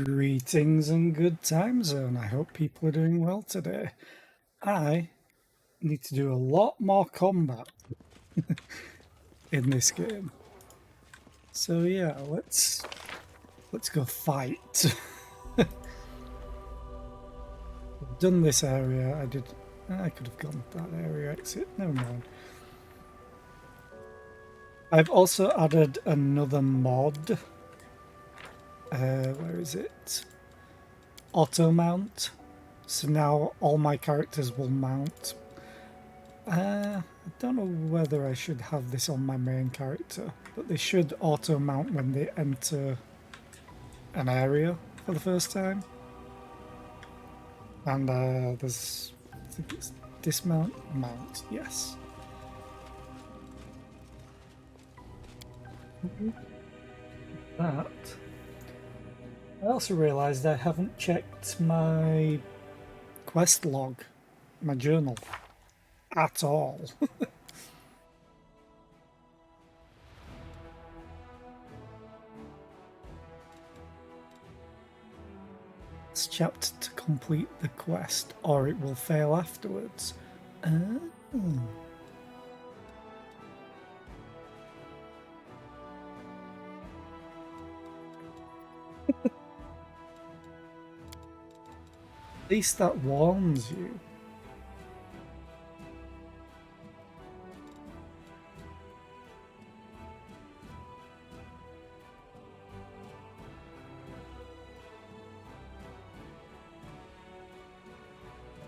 Greetings and good time zone. I hope people are doing well today. I need to do a lot more combat in this game. So yeah, let's go fight. I've done this area. I could have gone that area exit. Never mind. I've also added another mod. Where is it? Auto mount. So now all my characters will mount. I don't know whether I should have this on my main character, but they should auto mount when they enter an area for the first time. And there's, I think it's dismount, mount, yes. That. I also realised I haven't checked my quest log, my journal, at all. It's chapter to complete the quest, or it will fail afterwards. Oh. At least that warns you.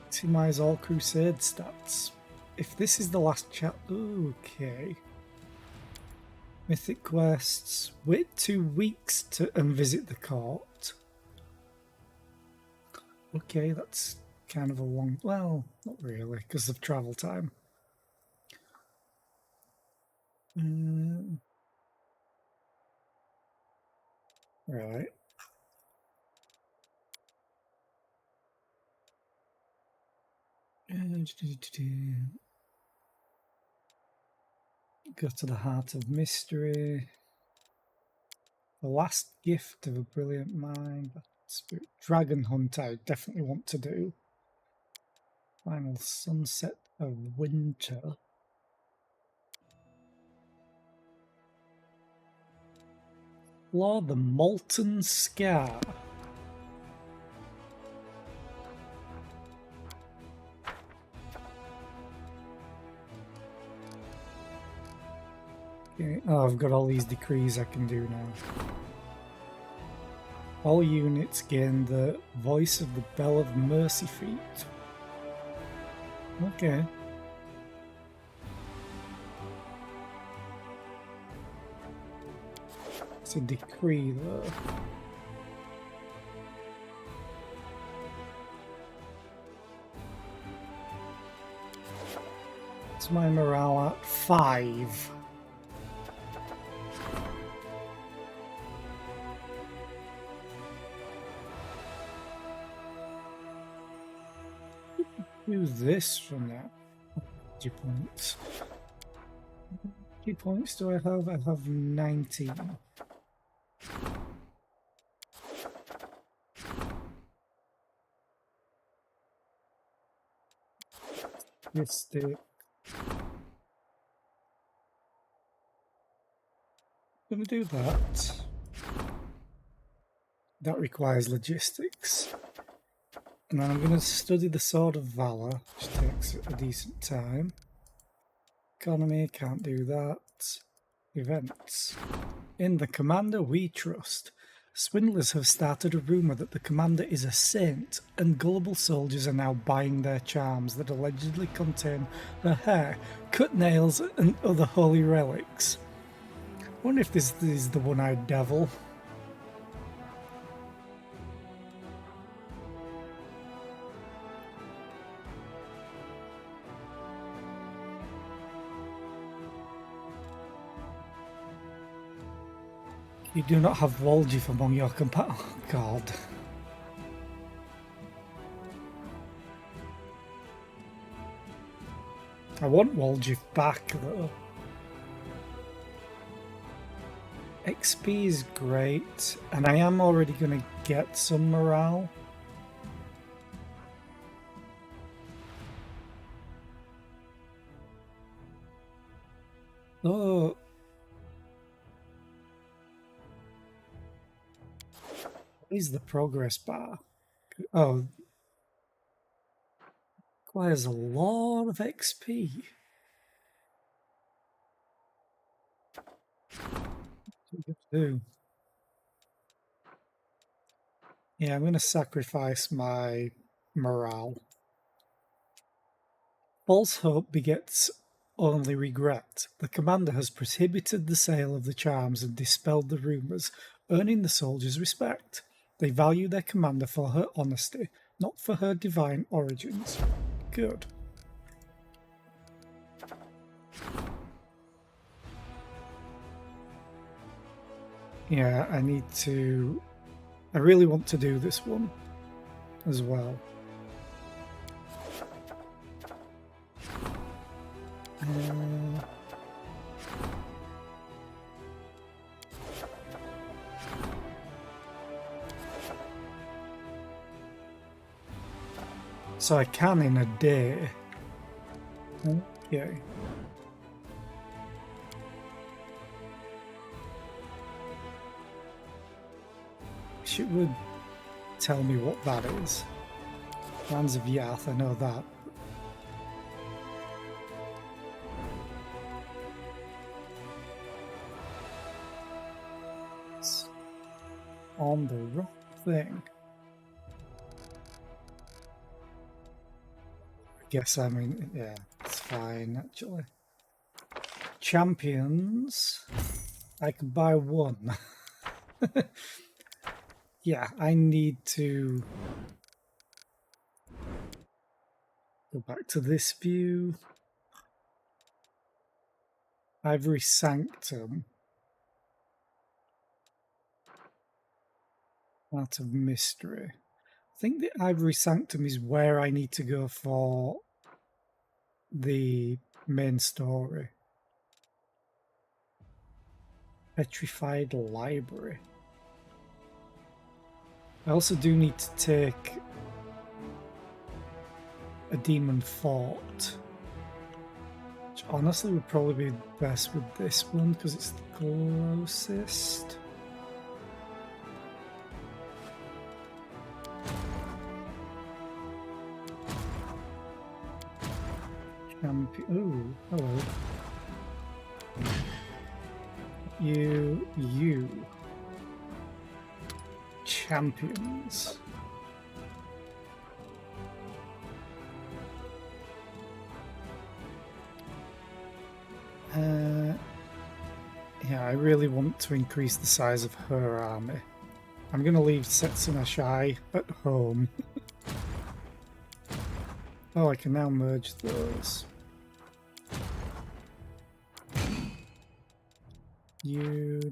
Maximize all crusade stats. If this is the last chapter, okay. Mythic quests. Wait 2 weeks to visit the court. Okay, that's kind of a long... Well, not really, because of travel time. Right. Go to the heart of mystery. The last gift of a brilliant mind. Spirit Dragon Hunt I definitely want to do. Final sunset of winter. Explore the molten scar. Okay. Oh, I've got all these decrees I can do now. All units gain the voice of the Bell of Mercy feat. Okay. It's a decree though. It's my morale at 5. Do this from that. 2 points. How many points do I have? I have 19. Mistake. Gonna do that. That requires logistics. And then I'm going to study the Sword of Valor, which takes a decent time. Economy, can't do that. Events. In the Commander we trust. Swindlers have started a rumour that the Commander is a saint, and gullible soldiers are now buying their charms that allegedly contain her hair, cut nails, and other holy relics. I wonder if this is the one-eyed devil. You do not have Woljif among your companions. Oh, God. I want Woljif back, though. XP is great, and I am already going to get some morale. Oh. What is the progress bar? Oh. Requires a lot of XP. Do. Yeah, I'm going to sacrifice my morale. False hope begets only regret. The commander has prohibited the sale of the charms and dispelled the rumours, earning the soldiers' respect. They value their commander for her honesty, not for her divine origins. Good. Yeah, I really want to do this one as well. So I can in a day. Okay. It would tell me what that is. Lands of Yath, I know that. It's on the wrong thing. I guess, I mean, yeah, it's fine, actually. Champions. I can buy one. Yeah, I need to go back to this view. Ivory Sanctum. Art of Mystery. I think the Ivory Sanctum is where I need to go for the main story. Petrified Library. I also do need to take a Demon Fort, which honestly would probably be best with this one because it's the closest. Ooh, hello. You. Champions. Yeah, I really want to increase the size of her army. I'm going to leave Setsuna Shai at home. Oh, I can now merge those. You.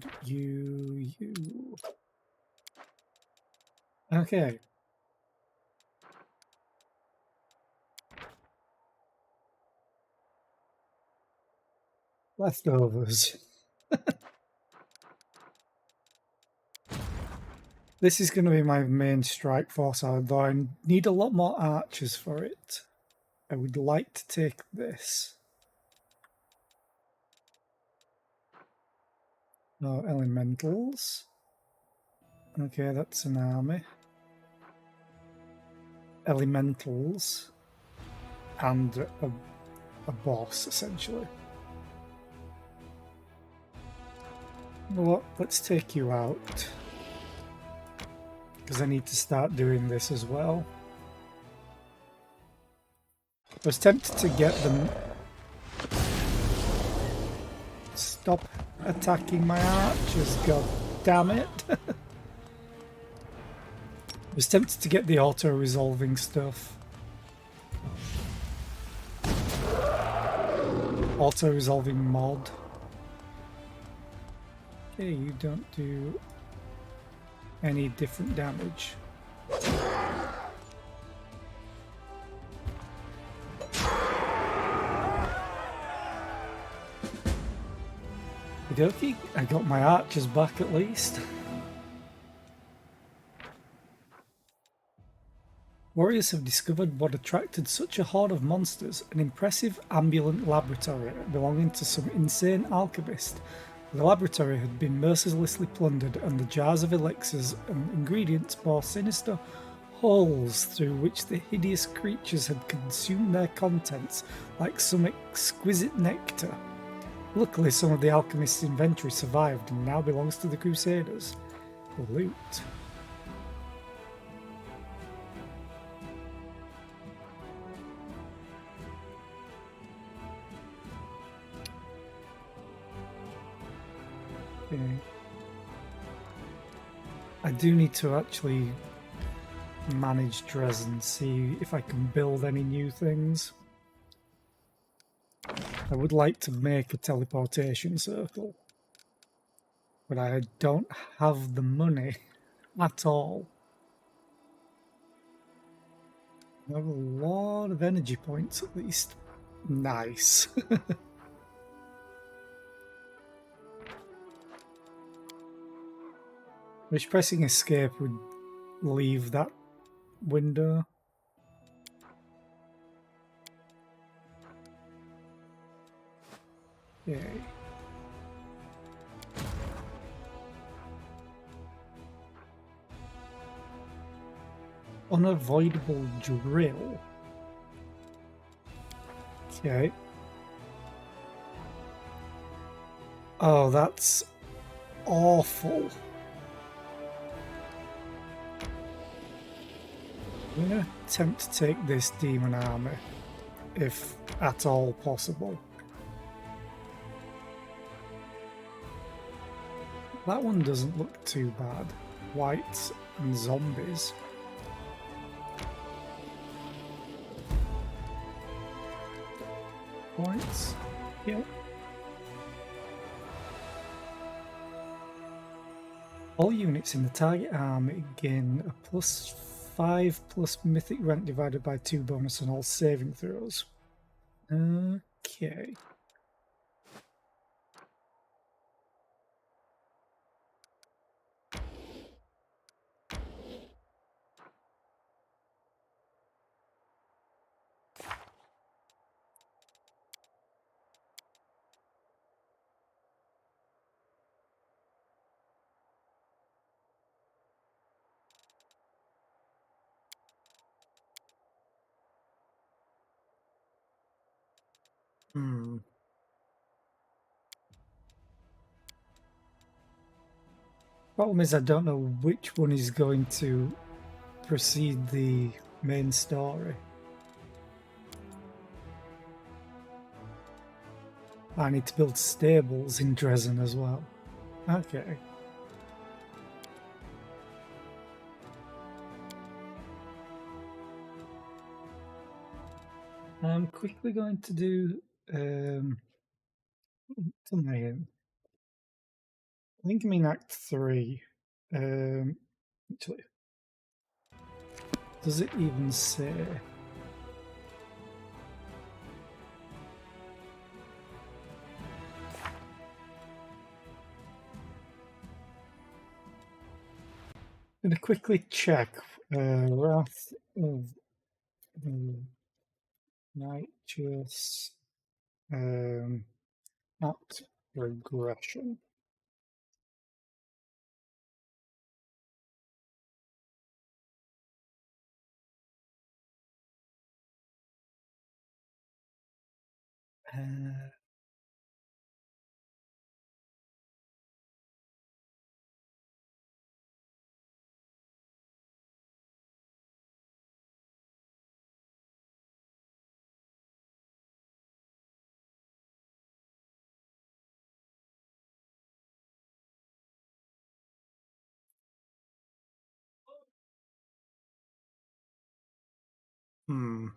Okay. Leftovers. This is going to be my main strike force, although I need a lot more archers for it. I would like to take this. No elementals. Okay, that's an army. Elementals. And a boss, essentially. You know what? Let's take you out. Because I need to start doing this as well. I was tempted to get them... Stop attacking my archers, god damn it. I was tempted to get the auto-resolving stuff. Auto-resolving mod. Okay, you don't do any different damage. Okey-dokey, I got my archers back at least. Warriors have discovered what attracted such a horde of monsters, an impressive ambulant laboratory belonging to some insane alchemist. The laboratory had been mercilessly plundered, and the jars of elixirs and ingredients bore sinister holes through which the hideous creatures had consumed their contents like some exquisite nectar. Luckily, some of the alchemist's inventory survived and now belongs to the Crusaders. Loot. Okay. I do need to actually manage Dresden, see if I can build any new things. I would like to make a teleportation circle, but I don't have the money at all. I have a lot of energy points at least. Nice. Which pressing escape would leave that window. Yay. Unavoidable drill. Okay. Oh, that's awful. I'm going to attempt to take this demon army, if at all possible. That one doesn't look too bad. Whites and zombies. Whites. Yep. All units in the target army gain a +5 plus mythic rank divided by 2 bonus on all saving throws. Okay. Problem is, I don't know which one is going to precede the main story. I need to build stables in Dresden as well. Okay. I'm quickly going to do something. I think I'm in Act 3. Actually, does it even say? I'm going to quickly check Wrath of the Righteous Act Regression. Hmm.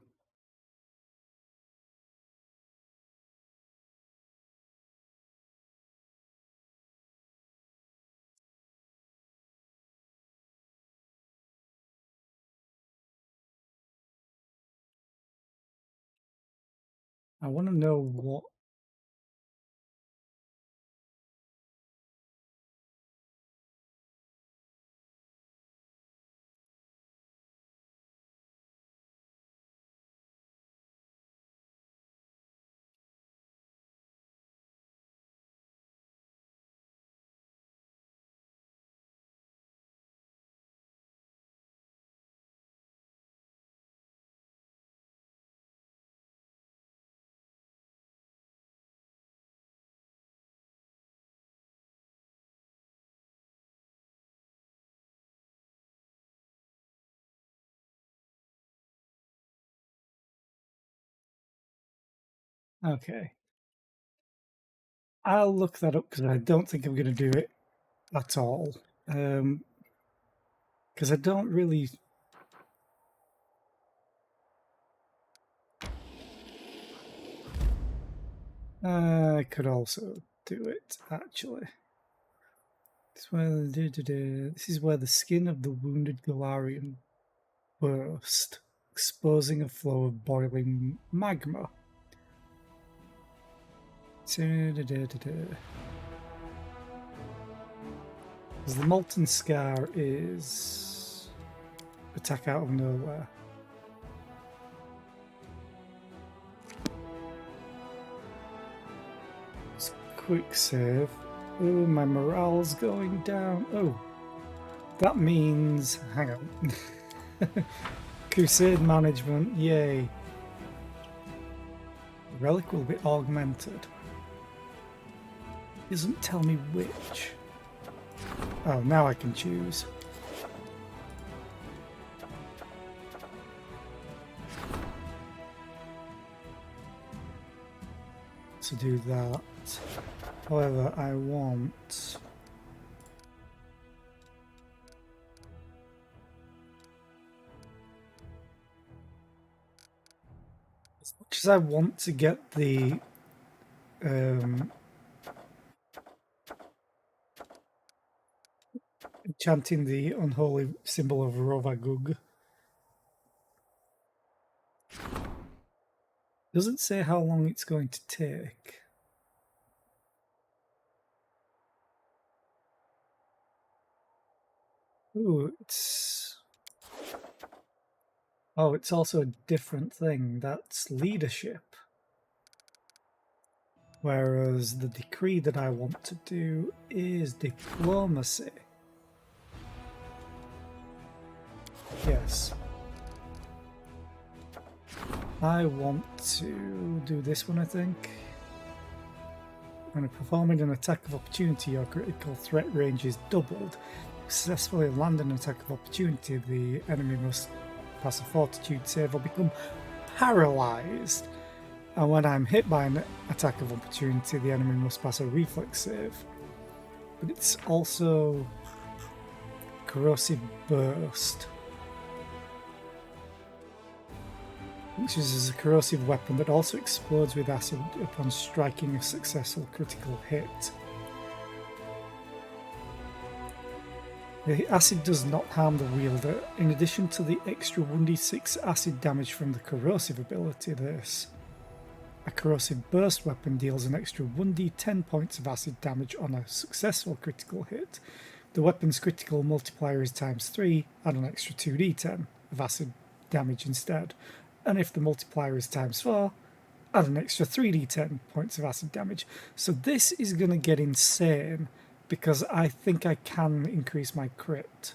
I want to know what Okay. I'll look that up because I don't think I'm going to do it at all. Because I don't really... I could also do it, actually. This is where the skin of the wounded Galarian burst, exposing a flow of boiling magma. As the molten scar is attack out of nowhere. It's quick save. Oh, my morale's going down. Oh, that means... Hang on. Crusade management, yay. Relic will be augmented. Doesn't tell me which. Oh, now I can choose. To do that. However, I want... As much as I want to get the... chanting the unholy symbol of Rovagug. Doesn't say how long it's going to take. Ooh, it's... Oh, it's also a different thing. That's leadership. Whereas the decree that I want to do is diplomacy. Yes. I want to do this one, I think. When performing an attack of opportunity, your critical threat range is doubled. Successfully land an attack of opportunity, the enemy must pass a fortitude save or become paralyzed. And when I'm hit by an attack of opportunity, the enemy must pass a reflex save. But it's also corrosive burst, which is a corrosive weapon that also explodes with acid upon striking a successful critical hit. The acid does not harm the wielder. In addition to the extra 1d6 acid damage from the corrosive ability, a corrosive burst weapon deals an extra 1d10 points of acid damage on a successful critical hit. The weapon's critical multiplier is times 3, add an extra 2d10 of acid damage instead. And if the multiplier is times 4, add an extra 3d10 points of acid damage. So this is going to get insane because I think I can increase my crit.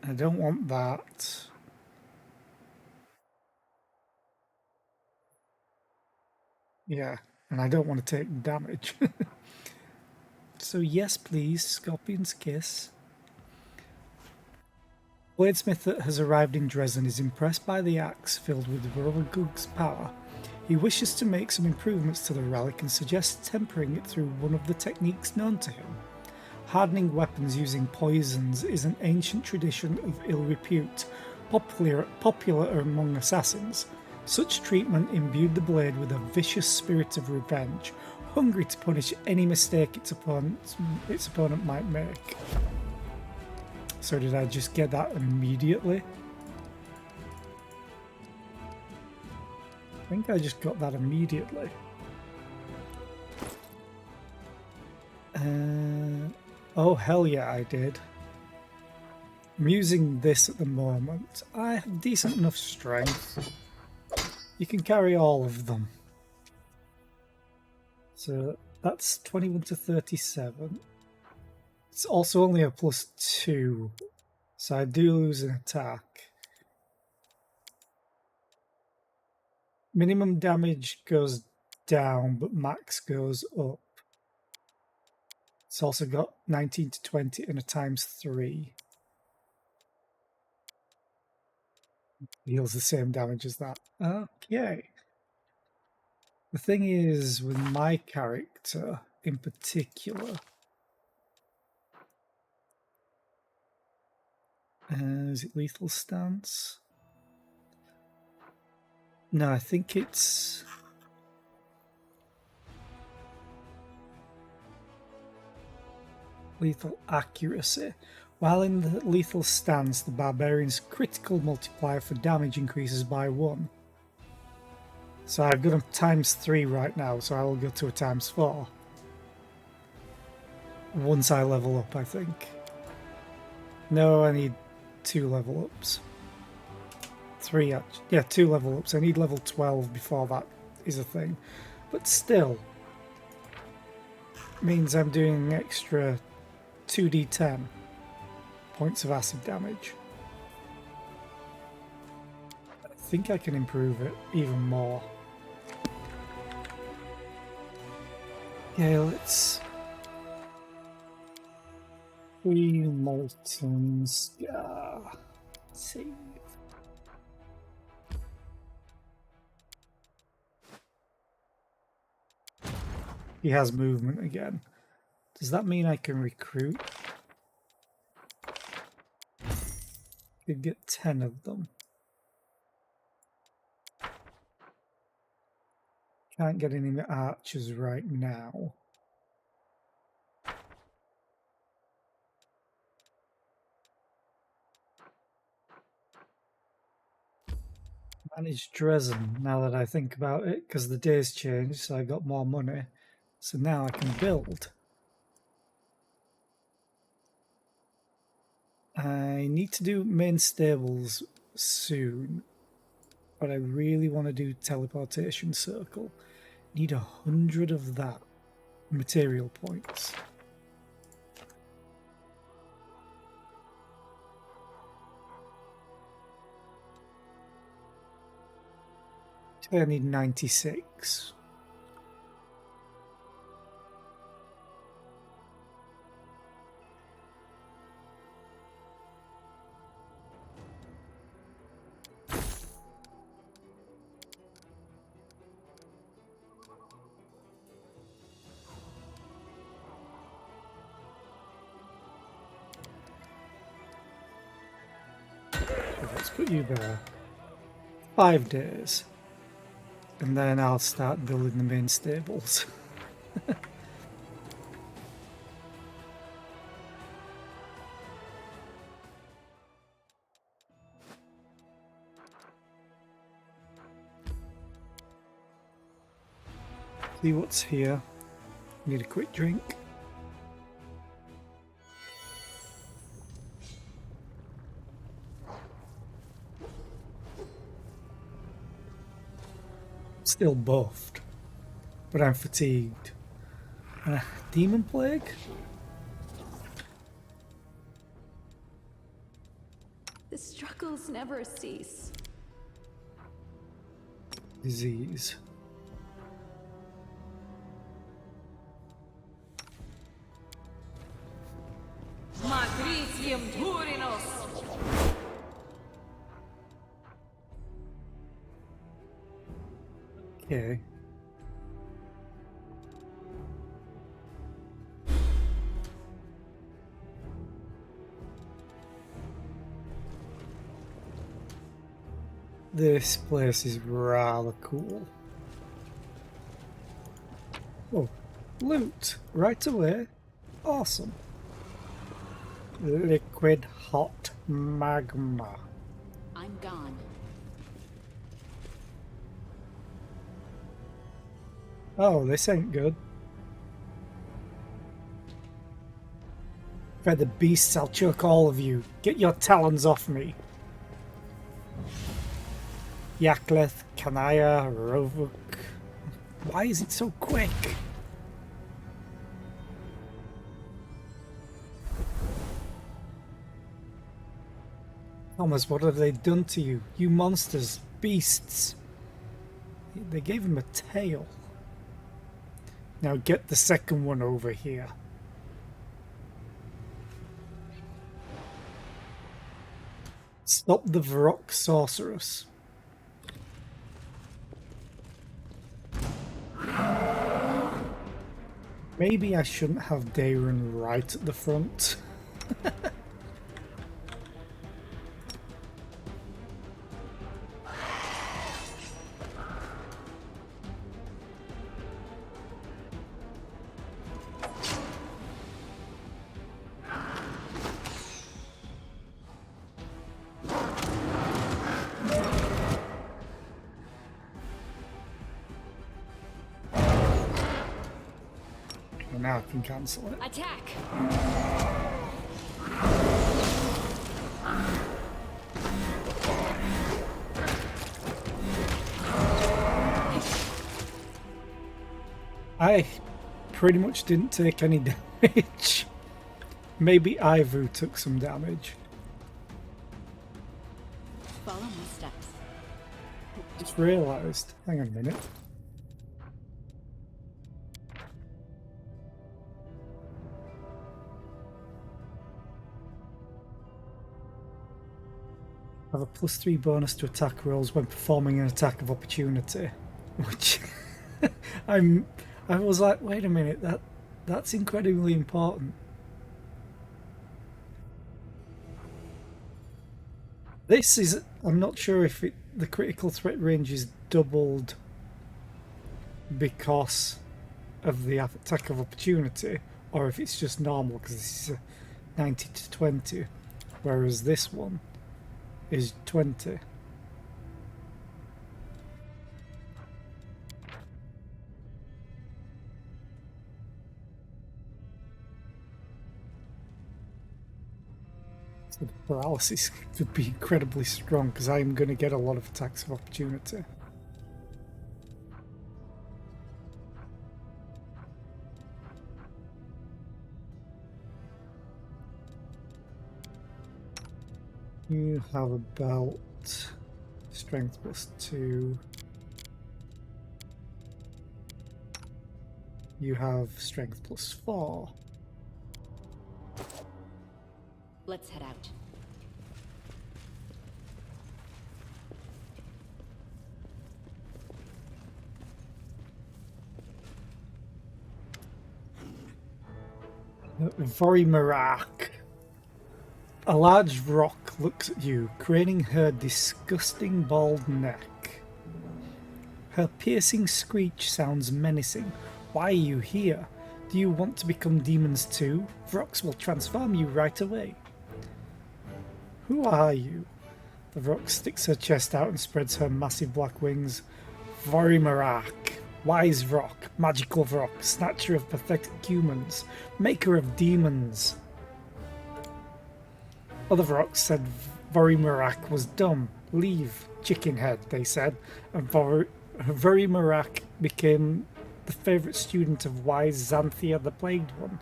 I don't want that. Yeah, and I don't want to take damage. So yes, please, Scorpion's Kiss. Bladesmith that has arrived in Dresden is impressed by the axe filled with Rovagug's power. He wishes to make some improvements to the relic and suggests tempering it through one of the techniques known to him. Hardening weapons using poisons is an ancient tradition of ill repute, popular among assassins. Such treatment imbued the blade with a vicious spirit of revenge, hungry to punish any mistake its opponent might make. So did I just get that immediately? I think I just got that immediately. Oh, hell yeah, I did. I'm using this at the moment. I have decent enough strength. You can carry all of them. So that's 21 to 37. It's also only a +2. So I do lose an attack. Minimum damage goes down, but max goes up. It's also got 19 to 20 and a ×3. Deals the same damage as that. Okay. The thing is, with my character in particular, is it lethal stance? No, I think it's... lethal accuracy. While in the lethal stance, the barbarian's critical multiplier for damage increases by 1. So I've got a ×3 right now, so I will go to a ×4. Once I level up, I think. No, I need 2 level ups. 3, actually. Yeah, 2 level ups. I need level 12 before that is a thing. But still, means I'm doing an extra 2d10 points of acid damage. I think I can improve it even more. Yeah, let's... Free molten scar. Save. He has movement again. Does that mean I can recruit? Could get 10 of them. Can't get any archers right now. Manage Dresden, now that I think about it, because the days changed, so I got more money. So now I can build. I need to do main stables soon, but I really want to do teleportation circle. Need 100 of that material points. I need 96. Let's put you there. 5 days. And then I'll start building the main stables. See what's here. Need a quick drink. Still buffed, but I'm fatigued. Demon plague? The struggles never cease. Disease. Matricium Turinos. Okay. This place is rather cool. Oh, loot right away. Awesome. Liquid hot magma. I'm gone. Oh, this ain't good. Feather beasts, I'll choke all of you. Get your talons off me. Yakleth, Kanaya, Rovuk. Why is it so quick? Thomas, what have they done to you? You monsters, beasts. They gave him a tail. Now get the second one over here. Stop the Varrock sorceress. Maybe I shouldn't have Darren right at the front. And now I can cancel it. Attack! I pretty much didn't take any damage. Maybe Ivu took some damage. Follow my steps. Just realised. Hang on a minute. Have a +3 bonus to attack rolls when performing an attack of opportunity. Which I was like, wait a minute, that's incredibly important. This is, I'm not sure if the critical threat range is doubled because of the attack of opportunity, or if it's just normal because this is a 90 to 20, whereas this one is 20. So the paralysis could be incredibly strong because I'm going to get a lot of attacks of opportunity. You have a belt, strength +2. You have strength +4. Let's head out. Vorimarak. A large rock looks at you, craning her disgusting bald neck. Her piercing screech sounds menacing. Why are you here? Do you want to become demons too? Vrox will transform you right away. Who are you? The Vrox sticks her chest out and spreads her massive black wings. Vorimarak. Wise rock, magical rock, snatcher of pathetic humans, maker of demons. Other Vrox said Vorimarak was dumb. Leave, chickenhead, they said, and Vorimarak became the favourite student of wise Xanthia the Plagued One,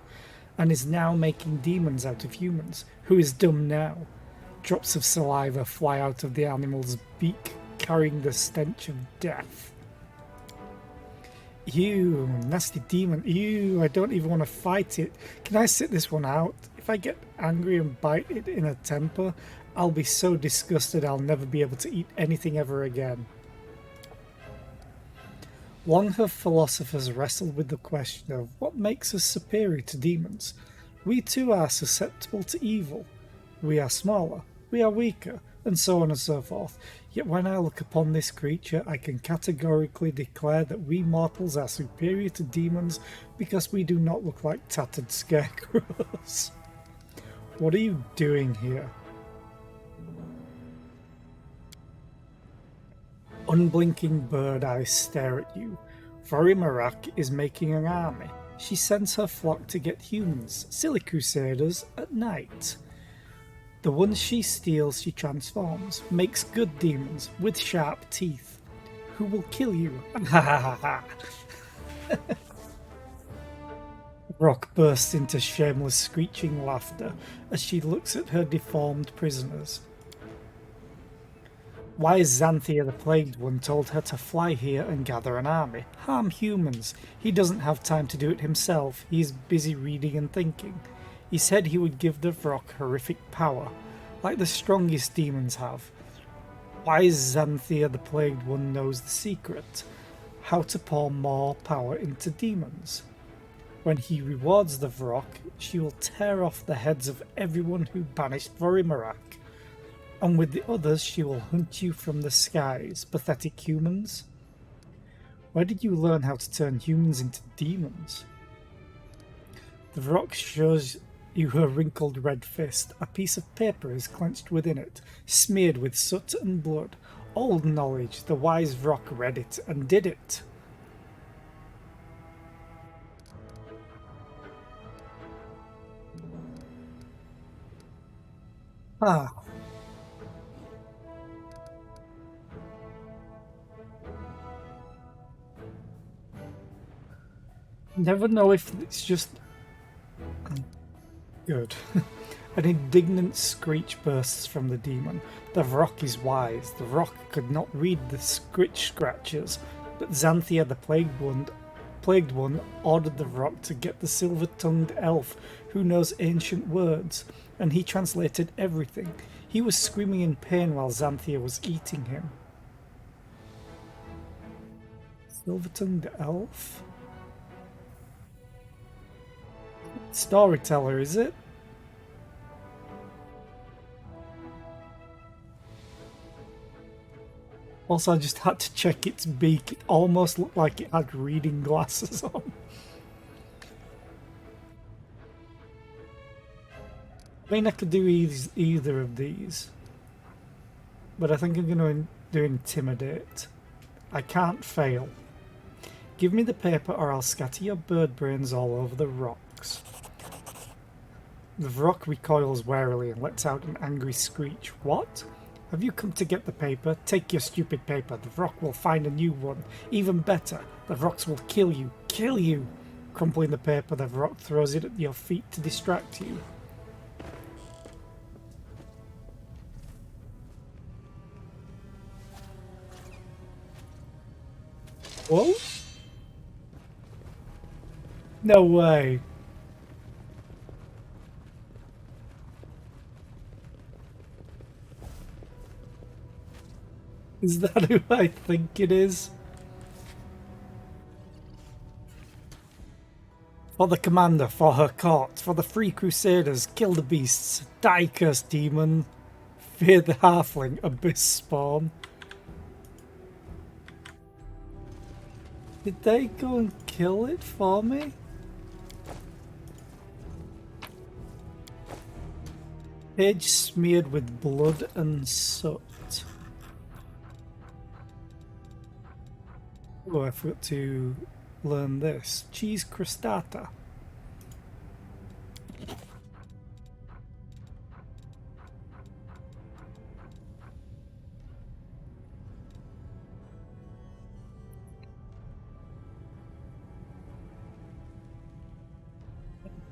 and is now making demons out of humans. Who is dumb now? Drops of saliva fly out of the animal's beak, carrying the stench of death. Ew, nasty demon. Ew, I don't even want to fight it. Can I sit this one out? If I get angry and bite it in a temper, I'll be so disgusted I'll never be able to eat anything ever again. Long have philosophers wrestled with the question of what makes us superior to demons. We too are susceptible to evil. We are smaller, we are weaker, and so on and so forth. Yet when I look upon this creature, I can categorically declare that we mortals are superior to demons because we do not look like tattered scarecrows. What are you doing here? Unblinking bird eyes stare at you. Vorimarak is making an army. She sends her flock to get humans, silly crusaders, at night. The ones she steals she transforms, makes good demons with sharp teeth, who will kill you. Ha ha ha ha. Rock bursts into shameless screeching laughter as she looks at her deformed prisoners. Wise Xanthia the Plagued One told her to fly here and gather an army. Harm humans. He doesn't have time to do it himself. He is busy reading and thinking. He said he would give the Vrock horrific power, like the strongest demons have. Wise Xanthia the Plagued One knows the secret. How to pour more power into demons. When he rewards the Vrock, she will tear off the heads of everyone who banished Vorimarak. And with the others, she will hunt you from the skies, pathetic humans. Where did you learn how to turn humans into demons? The Vrock shows you her wrinkled red fist. A piece of paper is clenched within it, smeared with soot and blood. Old knowledge, the wise Vrock read it and did it. Ah. Never know if it's just... Good. An indignant screech bursts from the demon. The Vrock is wise. The Vrock could not read the scritch scratches, but Xanthia, the plagued one, ordered the Vrock to get the silver-tongued elf who knows ancient words, and he translated everything. He was screaming in pain while Xanthia was eating him. Silver-tongued elf? Storyteller, is it? Also, I just had to check its beak. It almost looked like it had reading glasses on. I mean, I could do either of these. But I think I'm going to do Intimidate. I can't fail. Give me the paper or I'll scatter your bird brains all over the rocks. The Vrock recoils warily and lets out an angry screech. What? Have you come to get the paper? Take your stupid paper. The Vrock will find a new one. Even better, the Vrocks will kill you. Kill you! Crumpling the paper, the Vrock throws it at your feet to distract you. Whoa? No way. Is that who I think it is? For the commander, for her court, for the free crusaders, kill the beasts, die, cursed demon, fear the halfling, abyss spawn. Did they go and kill it for me? Page smeared with blood and soot. Oh, I forgot to learn this. Cheese crostata.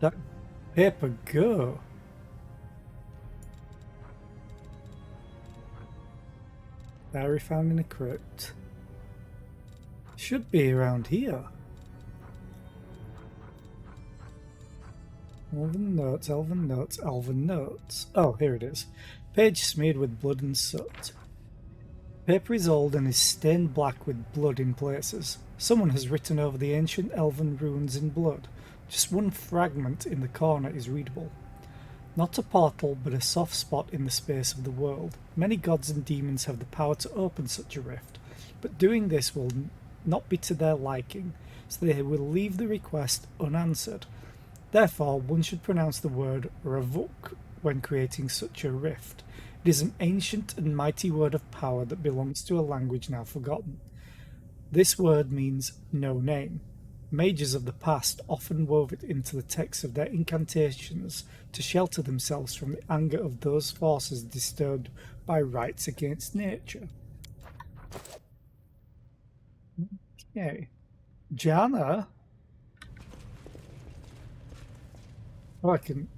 That paper go. Diary found in a crypt. Should be around here. Elven notes, elven notes, elven notes. Oh, here it is. Page smeared with blood and soot. Paper is old and is stained black with blood in places. Someone has written over the ancient elven runes in blood. Just one fragment in the corner is readable. Not a portal, but a soft spot in the space of the world. Many gods and demons have the power to open such a rift, but doing this will not be to their liking, so they will leave the request unanswered. Therefore, one should pronounce the word Ravuk when creating such a rift. It is an ancient and mighty word of power that belongs to a language now forgotten. This word means no name. Mages of the past often wove it into the text of their incantations to shelter themselves from the anger of those forces disturbed by rights against nature. Okay. Jana? Oh, I can...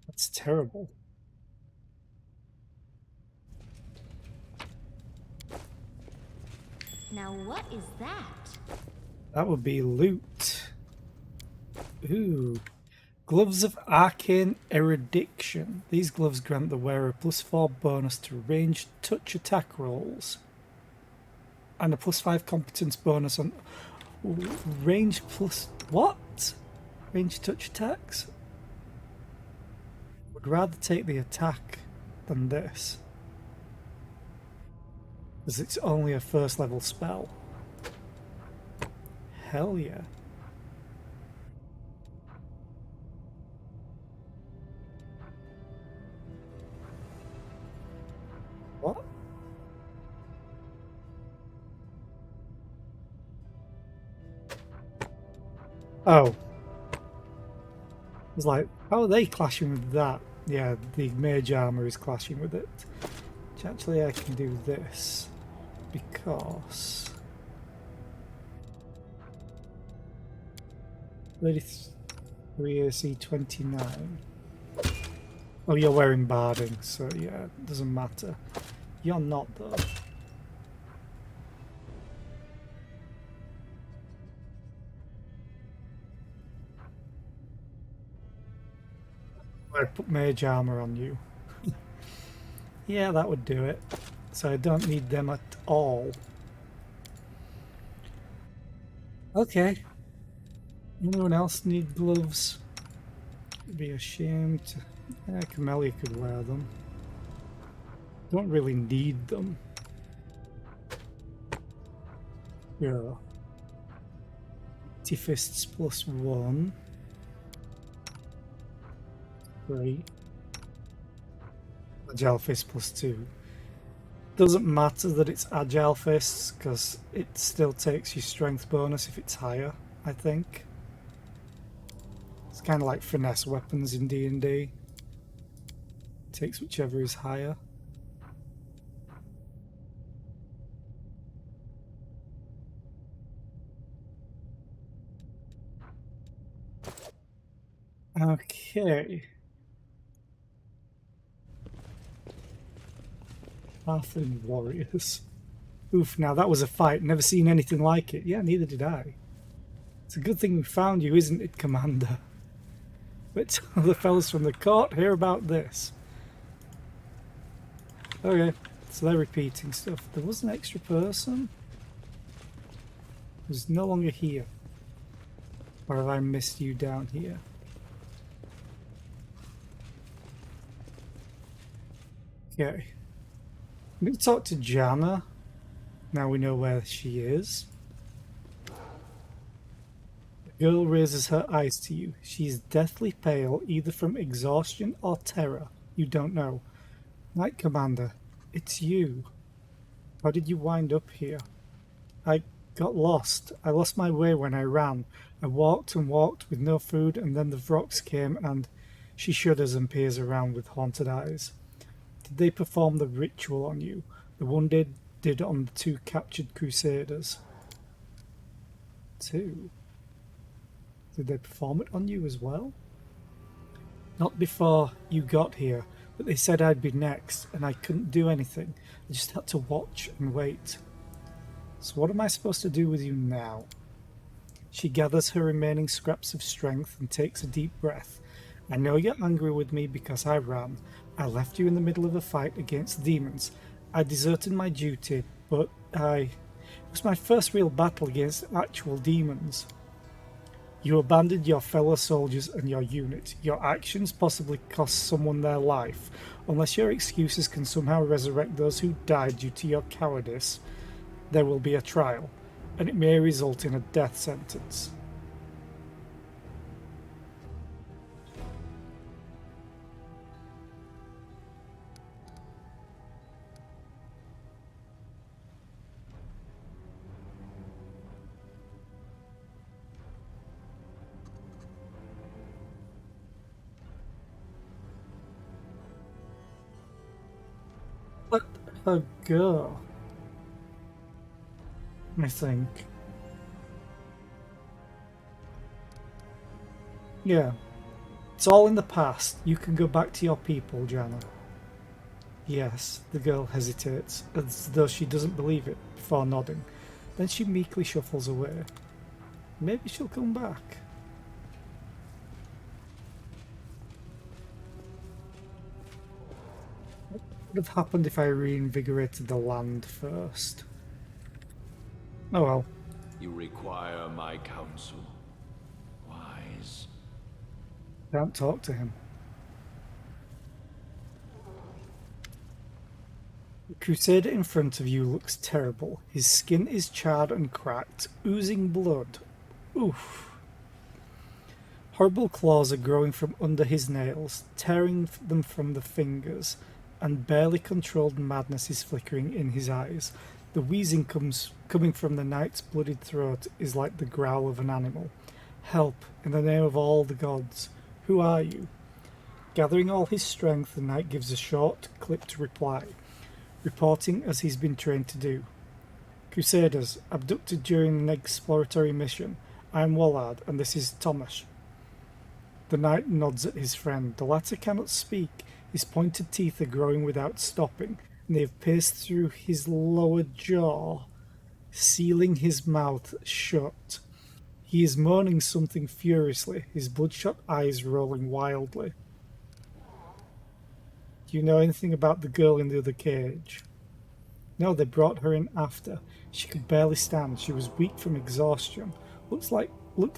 That's terrible. Now what is that? That would be loot. Ooh. Gloves of Arcane Erudition. These gloves grant the wearer +4 bonus to ranged touch attack rolls. And a +5 competence bonus on range plus what? Range touch attacks? Would rather take the attack than this. Because it's only a first level spell. Hell yeah. What? Oh. It's like, how are they clashing with that? Yeah, the mage armor is clashing with it. Which actually I can do this. Because 33 AC 29. Oh, you're wearing barding, so yeah, it doesn't matter. You're not though. I put mage armor on you. Yeah, that would do it. So I don't need them at all. Okay. Anyone else need gloves? It'd be ashamed. Yeah, Camellia could wear them. Don't really need them. Yeah. Fists +1. Great. Agile fist +2. Doesn't matter that it's agile fists because it still takes your strength bonus if it's higher, I think. It's kind of like finesse weapons in D&D. Takes whichever is higher. Okay. Pathfinding warriors. Oof, now that was a fight. Never seen anything like it. Yeah, neither did I. It's a good thing we found you, isn't it, Commander? But the fellas from the court hear about this. Okay, so they're repeating stuff. There was an extra person who's no longer here. Or have I missed you down here? Okay. I'm going to talk to Jana. Now we know where she is. The girl raises her eyes to you. She is deathly pale, either from exhaustion or terror. You don't know. Knight Commander, it's you. How did you wind up here? I got lost. I lost my way when I ran. I walked and walked with no food, and then the Vrox came and... She shudders and peers around with haunted eyes. Did they perform the ritual on you? The one they did on the 2 captured crusaders? 2? Did they perform it on you as well? Not before you got here, but they said I'd be next, and I couldn't do anything. I just had to watch and wait. So what am I supposed to do with you now? She gathers her remaining scraps of strength and takes a deep breath. I know you're angry with me because I ran. I left you in the middle of a fight against demons. I deserted my duty, but it was my first real battle against actual demons. You abandoned your fellow soldiers and your unit. Your actions possibly cost someone their life. Unless your excuses can somehow resurrect those who died due to your cowardice, there will be a trial, and it may result in a death sentence. Let her go, I think. Yeah. It's all in the past. You can go back to your people, Jana. Yes, the girl hesitates, as though she doesn't believe it, before nodding. Then she meekly shuffles away. Maybe she'll come back. What would have happened if I reinvigorated the land first? Oh well. You require my counsel. Wise. Can't talk to him. The Crusader in front of you looks terrible. His skin is charred and cracked, oozing blood. Oof. Horrible claws are growing from under his nails, tearing them from the fingers, and barely controlled madness is flickering in his eyes. The wheezing coming from the knight's bloodied throat is like the growl of an animal. Help, in the name of all the gods. Who are you? Gathering all his strength, the knight gives a short, clipped reply, reporting as he's been trained to do. Crusaders, abducted during an exploratory mission. I'm Wallard, and this is Thomas. The knight nods at his friend. The latter cannot speak. His pointed teeth are growing without stopping, and they have pierced through his lower jaw, sealing his mouth shut. He is moaning something furiously, his bloodshot eyes rolling wildly. Do you know anything about the girl in the other cage? No, they brought her in after. She could barely stand. She was weak from exhaustion. Looked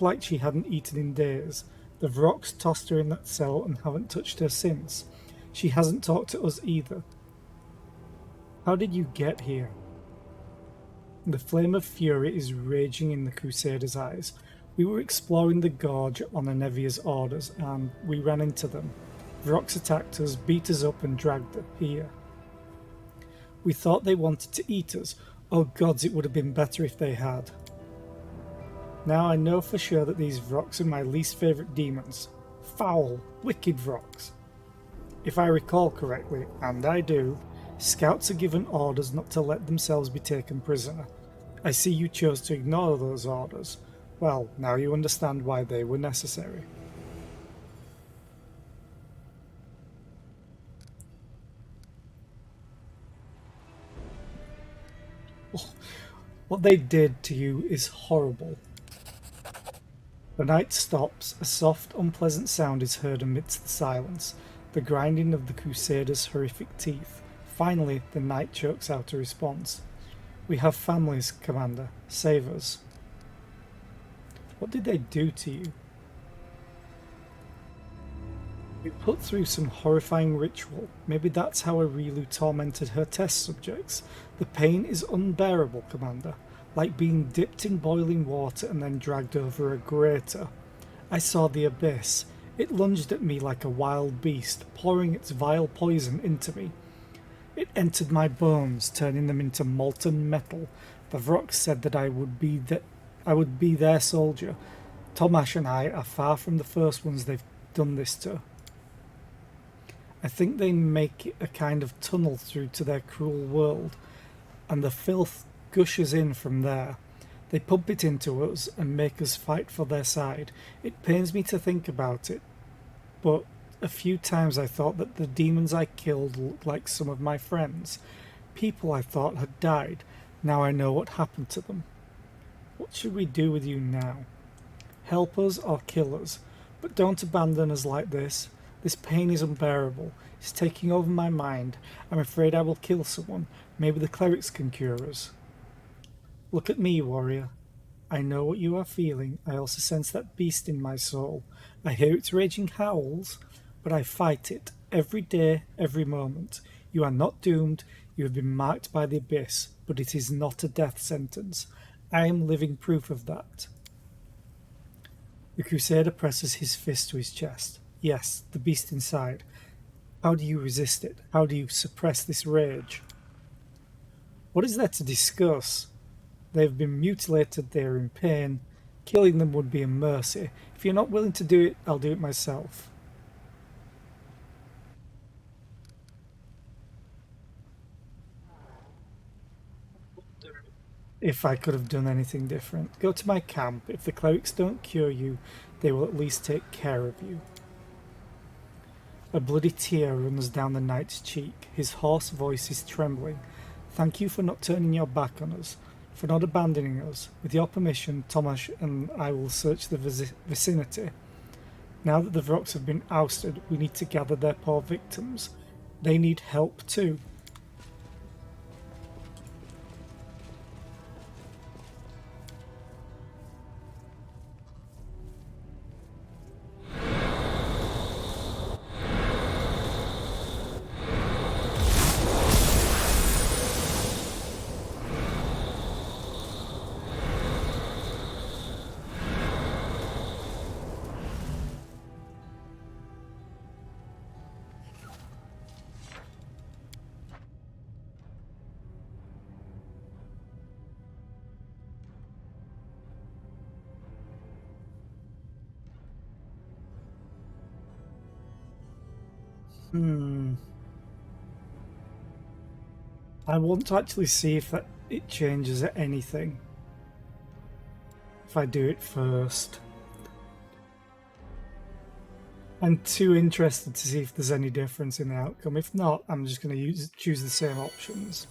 like she hadn't eaten in days. The Vrox tossed her in that cell and haven't touched her since. She hasn't talked to us either. How did you get here? The flame of fury is raging in the Crusader's eyes. We were exploring the gorge on Anevia's orders, and we ran into them. Vrox attacked us, beat us up, and dragged us here. We thought they wanted to eat us. Oh gods, it would have been better if they had. Now I know for sure that these Vrox are my least favourite demons. Foul, wicked Vrox. If I recall correctly, and I do, scouts are given orders not to let themselves be taken prisoner. I see you chose to ignore those orders. Well, now you understand why they were necessary. What they did to you is horrible. The knight stops. A soft, unpleasant sound is heard amidst the silence, the grinding of the Crusader's horrific teeth. Finally, the knight chokes out a response. We have families, Commander. Save us. What did they do to you? We put through some horrifying ritual. Maybe that's how Arilu tormented her test subjects. The pain is unbearable, Commander, like being dipped in boiling water and then dragged over a grater. I saw the abyss. It lunged at me like a wild beast, pouring its vile poison into me. It entered my bones, turning them into molten metal. The Vrox said that I would be their soldier. Tomash and I are far from the first ones they've done this to. I think they make a kind of tunnel through to their cruel world, and the filth gushes in from there. They pump it into us and make us fight for their side. It pains me to think about it, but a few times I thought that the demons I killed looked like some of my friends. People I thought had died. Now I know what happened to them. What should we do with you now? Help us or kill us, but don't abandon us like this. This pain is unbearable. It's taking over my mind. I'm afraid I will kill someone. Maybe the clerics can cure us. Look at me, warrior. I know what you are feeling. I also sense that beast in my soul. I hear its raging howls, but I fight it every day, every moment. You are not doomed. You have been marked by the abyss, but it is not a death sentence. I am living proof of that. The Crusader presses his fist to his chest. Yes, the beast inside. How do you resist it? How do you suppress this rage? What is there to discuss? They have been mutilated, they are in pain. Killing them would be a mercy. If you're not willing to do it, I'll do it myself. If I could have done anything different. Go to my camp. If the clerics don't cure you, they will at least take care of you. A bloody tear runs down the knight's cheek. His hoarse voice is trembling. Thank you for not turning your back on us, for not abandoning us. With your permission, Tomash and I will search the vicinity. Now that the Vrox have been ousted, we need to gather their poor victims. They need help too. I want to actually see if it changes anything. If I do it first. I'm too interested to see if there's any difference in the outcome. If not, I'm just going to choose the same options.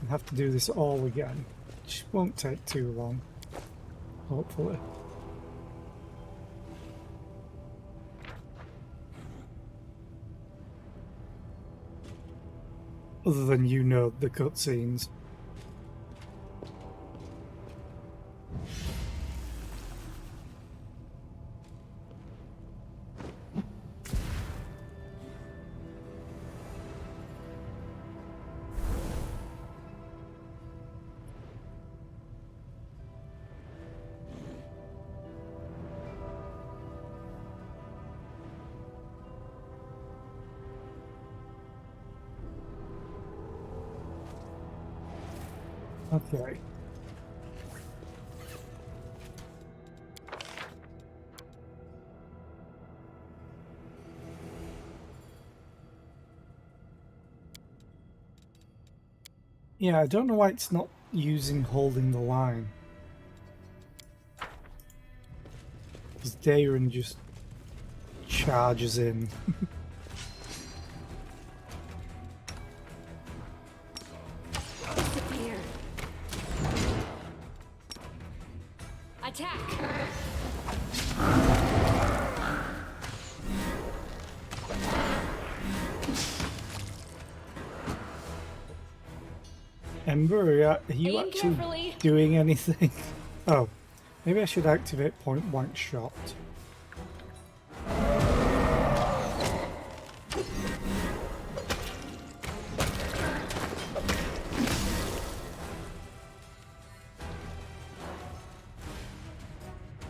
And have to do this all again. Which won't take too long. Hopefully. Other than the cutscenes. Okay. Yeah, I don't know why it's not using holding the line. Because Darren just charges in. Disappear. Attack. Ember, are you Aim actually carefully. doing anything? Oh, maybe I should activate point blank shot.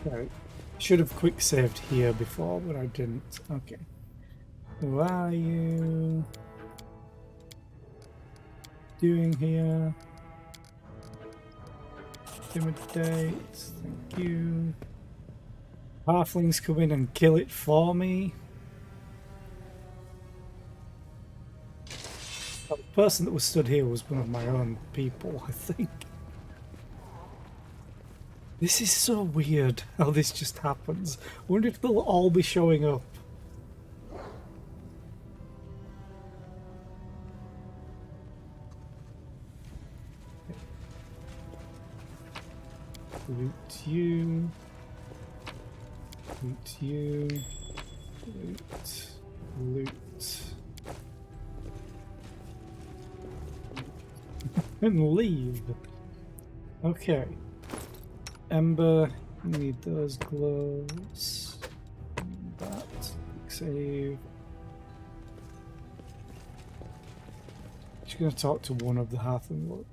Right. Should have quick saved here before, but I didn't. Okay. Who are you doing here? Intimidate. Thank you. Halflings come in and kill it for me. Oh, the person that was stood here was one of my own people, I think. This is so weird how this just happens. I wonder if they'll all be showing up. Loot you. Loot you. Loot. Loot. And leave. Okay. Ember, need those gloves. That. Save. Just gonna talk to one of the halfling.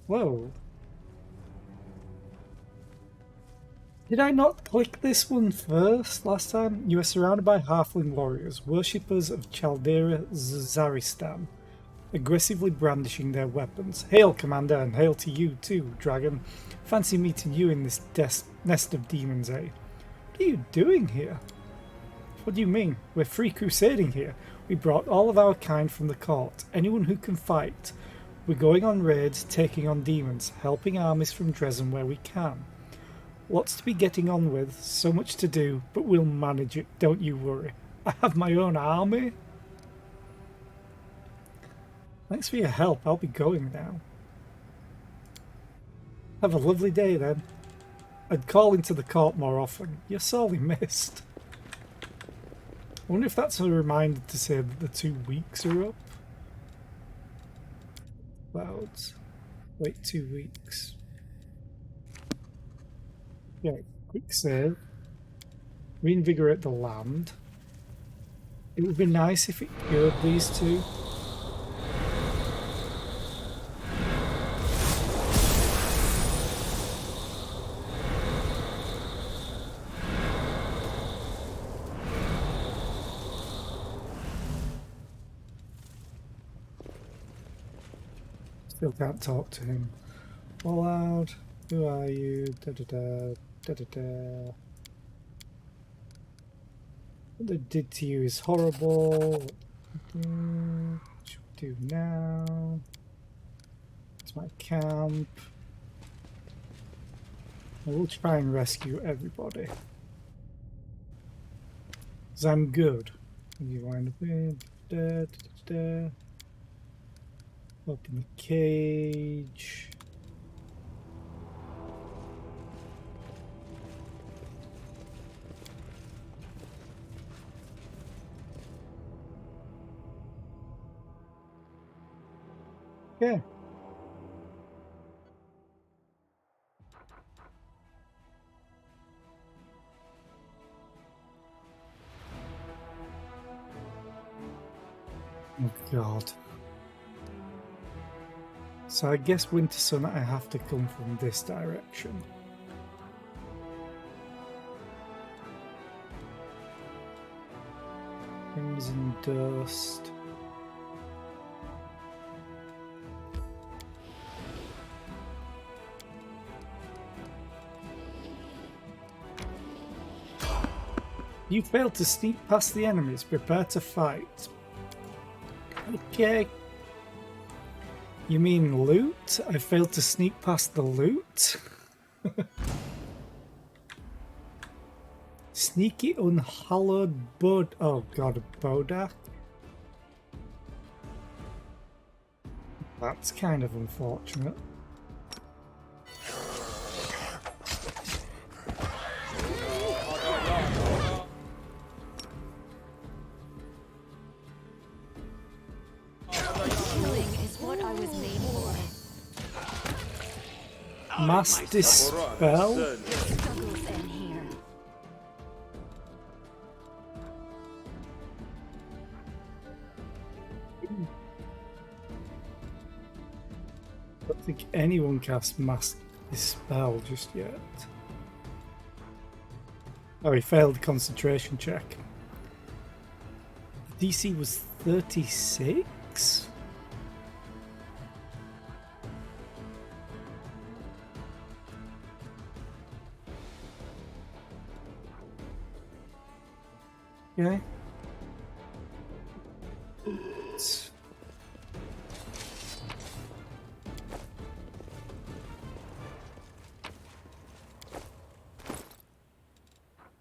Whoa. Did I not click this one first last time? You are surrounded by halfling warriors, worshippers of Chaldera Zaristan, aggressively brandishing their weapons. Hail, Commander, and hail to you too, Dragon. Fancy meeting you in this nest of demons, eh? What are you doing here? What do you mean? We're free crusading here. We brought all of our kind from the court, anyone who can fight. We're going on raids, taking on demons, helping armies from Dresden where we can. Lots to be getting on with, so much to do, but we'll manage it, don't you worry. I have my own army. Thanks for your help, I'll be going now. Have a lovely day then. I'd call into the court more often. You're sorely missed. I wonder if that's a reminder to say that the 2 weeks are up. Clouds. Wait 2 weeks. Yeah, quick save. Reinvigorate the land. It would be nice if it cured these two. Still can't talk to him. Aloud. Who are you? Da da da da da da. What they did to you is horrible. What Should we do now? It's my camp. I will try and rescue everybody. Because I'm good. You wind up in. Open the cage. Yeah. Oh God. So I guess Winter Sun, I have to come from this direction. Crimson Dust. You failed to sneak past the enemies. Prepare to fight. Okay. You mean loot? I failed to sneak past the loot? Sneaky unhallowed bud. Oh God, a bodak? That's kind of unfortunate. Mass Dispel? I don't think anyone casts Mass Dispel just yet. Oh, he failed the concentration check. DC was 36? Okay.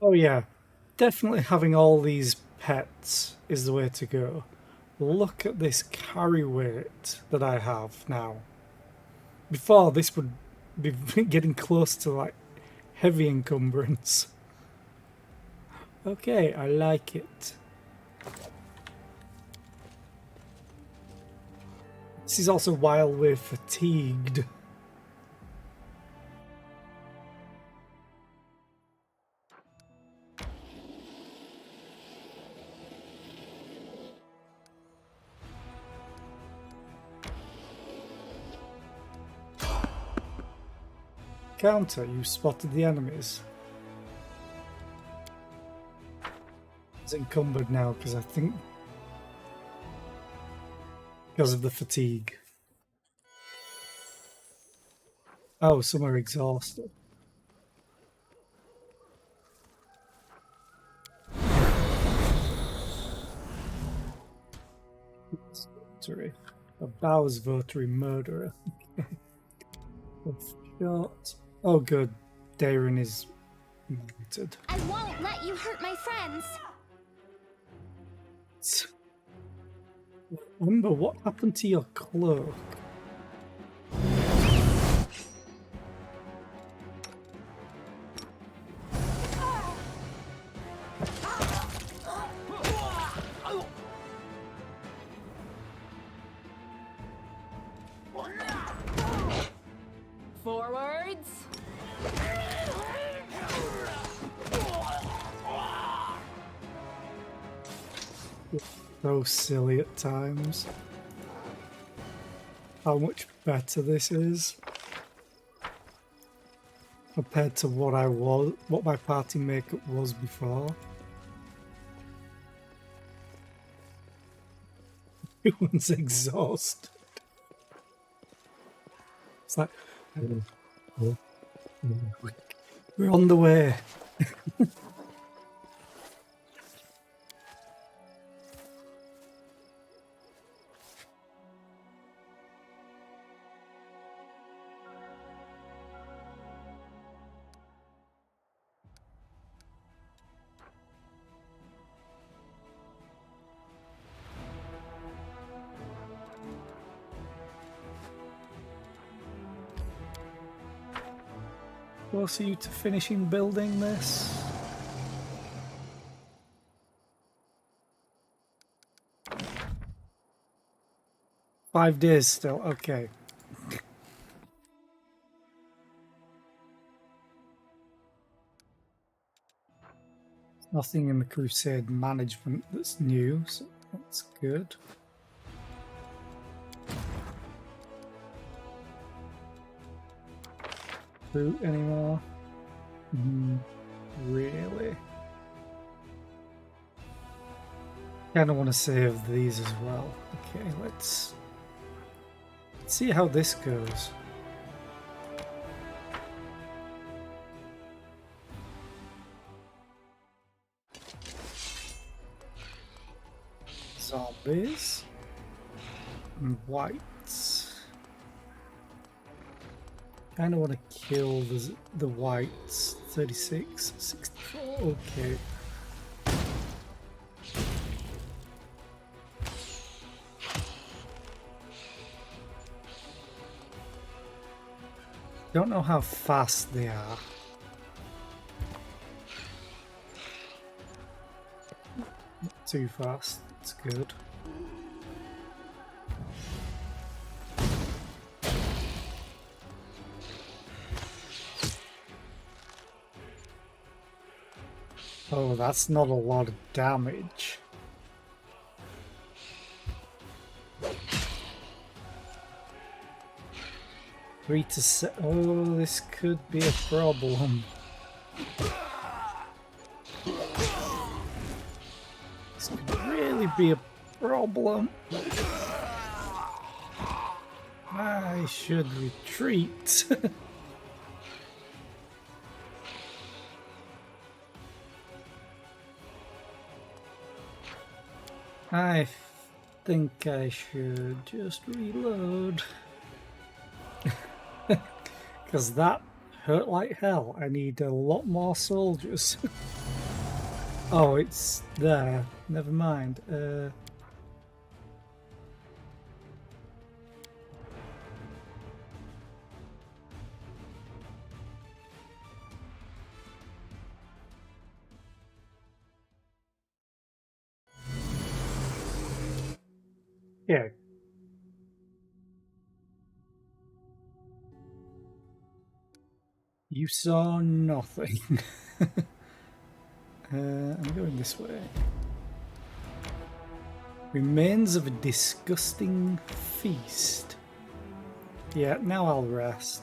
Oh yeah, definitely having all these pets is the way to go. Look at this carry weight that I have now. Before, this would be getting close to like heavy encumbrance. Okay, I like it. This is also while we're fatigued. Counter, you spotted the enemies. It's encumbered now because I think because of the fatigue. Oh, some are exhausted. A Bow's votary murderer. Shot. Oh, good. Darren is muted. I won't let you hurt my friends. Remember, what happened to your cloak? Forwards. So silly at times. How much better this is compared to what my party makeup was before. Everyone's exhausted. It's like we're on the way. close are you to finishing building this? Five days still, okay. Nothing in the Crusade management that's new, so that's good. Fruit anymore? Really? Kind of want to save these as well. Okay, let's see how this goes. Zombies and whites. Kind of want to kill the whites. 36, 64. Okay. Don't know how fast they are. Not too fast. That's good. Oh, that's not a lot of damage. Three to set. Oh, this could be a problem. This could really be a problem. I should retreat. I think I should just reload. Because that hurt like hell. I need a lot more soldiers. Oh, it's there. Never mind. Yeah. You saw nothing. I'm going this way. Remains of a disgusting feast. Yeah, now I'll rest.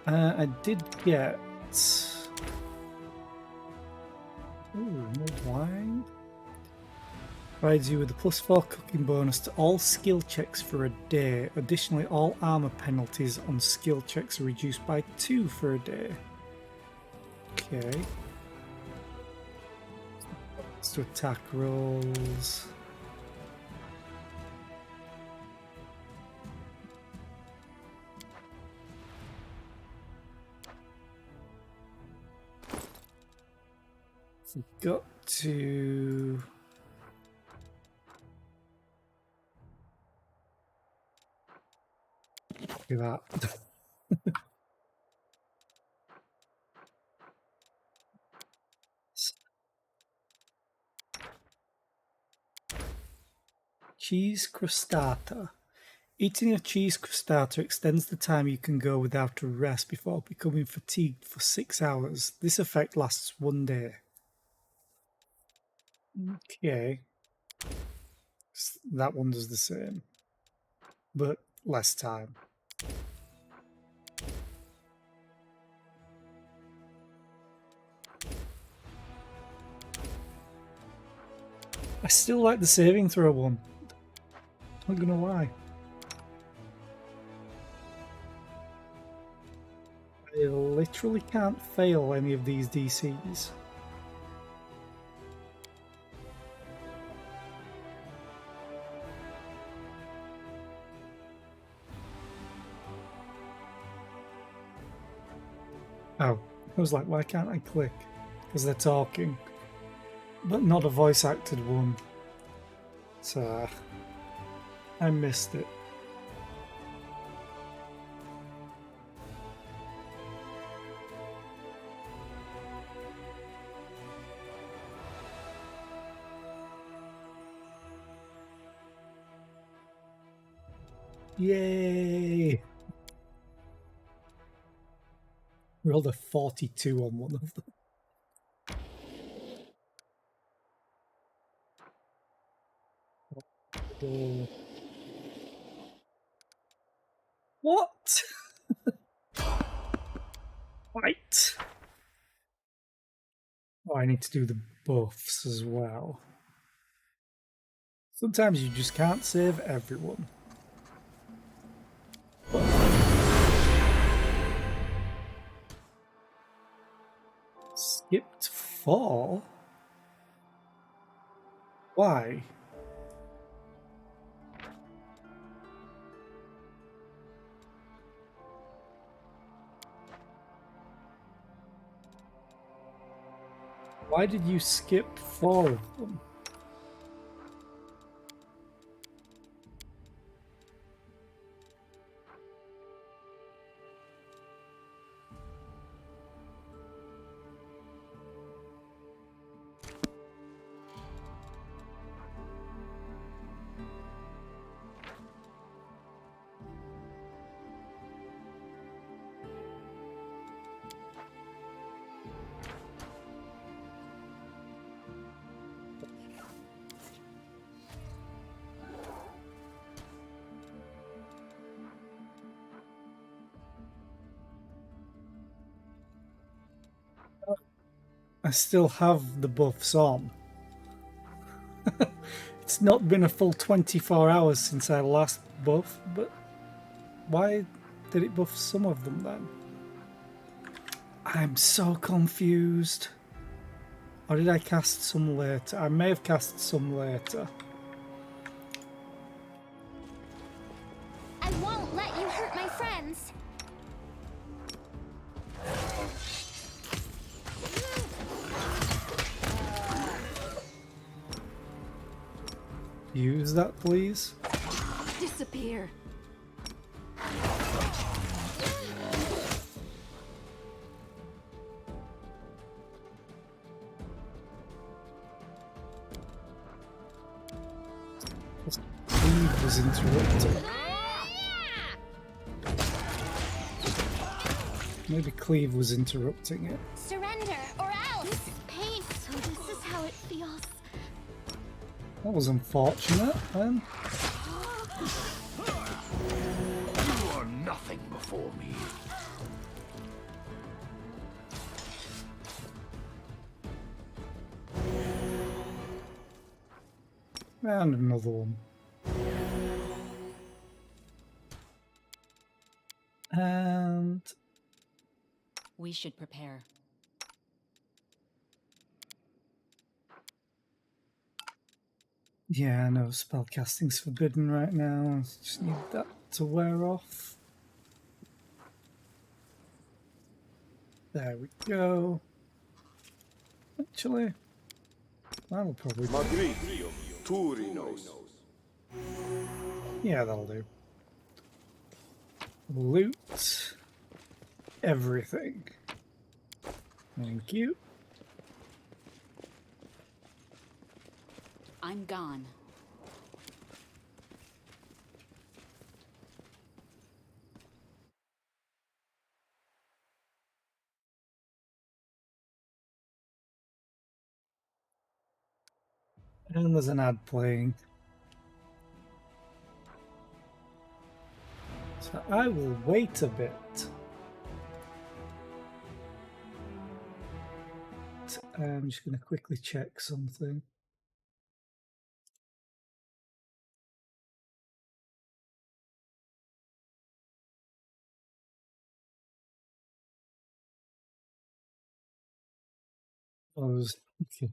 I did get... Ooh, more wine. Provides you with a +4 cooking bonus to all skill checks for a day. Additionally, all armor penalties on skill checks are reduced by 2 for a day. Okay. Let's do attack rolls. We've got to... do that. Cheese crostata. Eating a cheese crostata extends the time you can go without a rest before becoming fatigued for 6 hours. This effect lasts 1 day. Okay. That one does the same, but less time. I still like the saving throw one. Not gonna lie. I literally can't fail any of these DCs. Oh, I was like, why can't I click? Because they're talking. But not a voice acted one. So... I missed it. Yay! Rolled a 42 on one of them. What? Right. Oh, I need to do the buffs as well. Sometimes you just can't save everyone. Skipped 4? Why? Why did you skip 4 of them? I still have the buffs on. It's not been a full 24 hours since I last buffed, but why did it buff some of them then? I'm so confused. Or did I cast some later? I may have cast some later. I won't let you hurt my friends. Use that, please. Disappear. Cleave was interrupted. Maybe Cleave was interrupting it. Surrender or else. This is pain, so this is how it feels. That was unfortunate then. You are nothing before me. And another one. And We should prepare. yeah, I know spellcasting's forbidden right now. Just need that to wear off. There we go. Actually, that'll probably do. Magridium, Turinos. Yeah, that'll do. Loot everything. Thank you. I'm gone. And there's an ad playing. So I will wait a bit. I'm just going to quickly check something. Okay.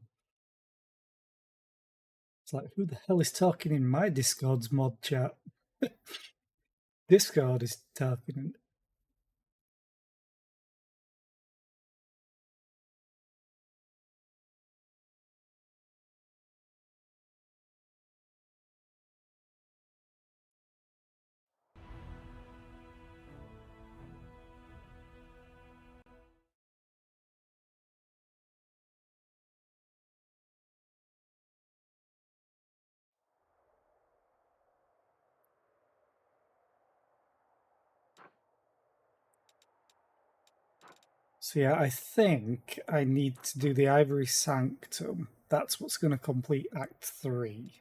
It's like, who the hell is talking in my Discord's mod chat? Discord is talking. So yeah, I think I need to do the Ivory Sanctum. That's what's going to complete Act 3.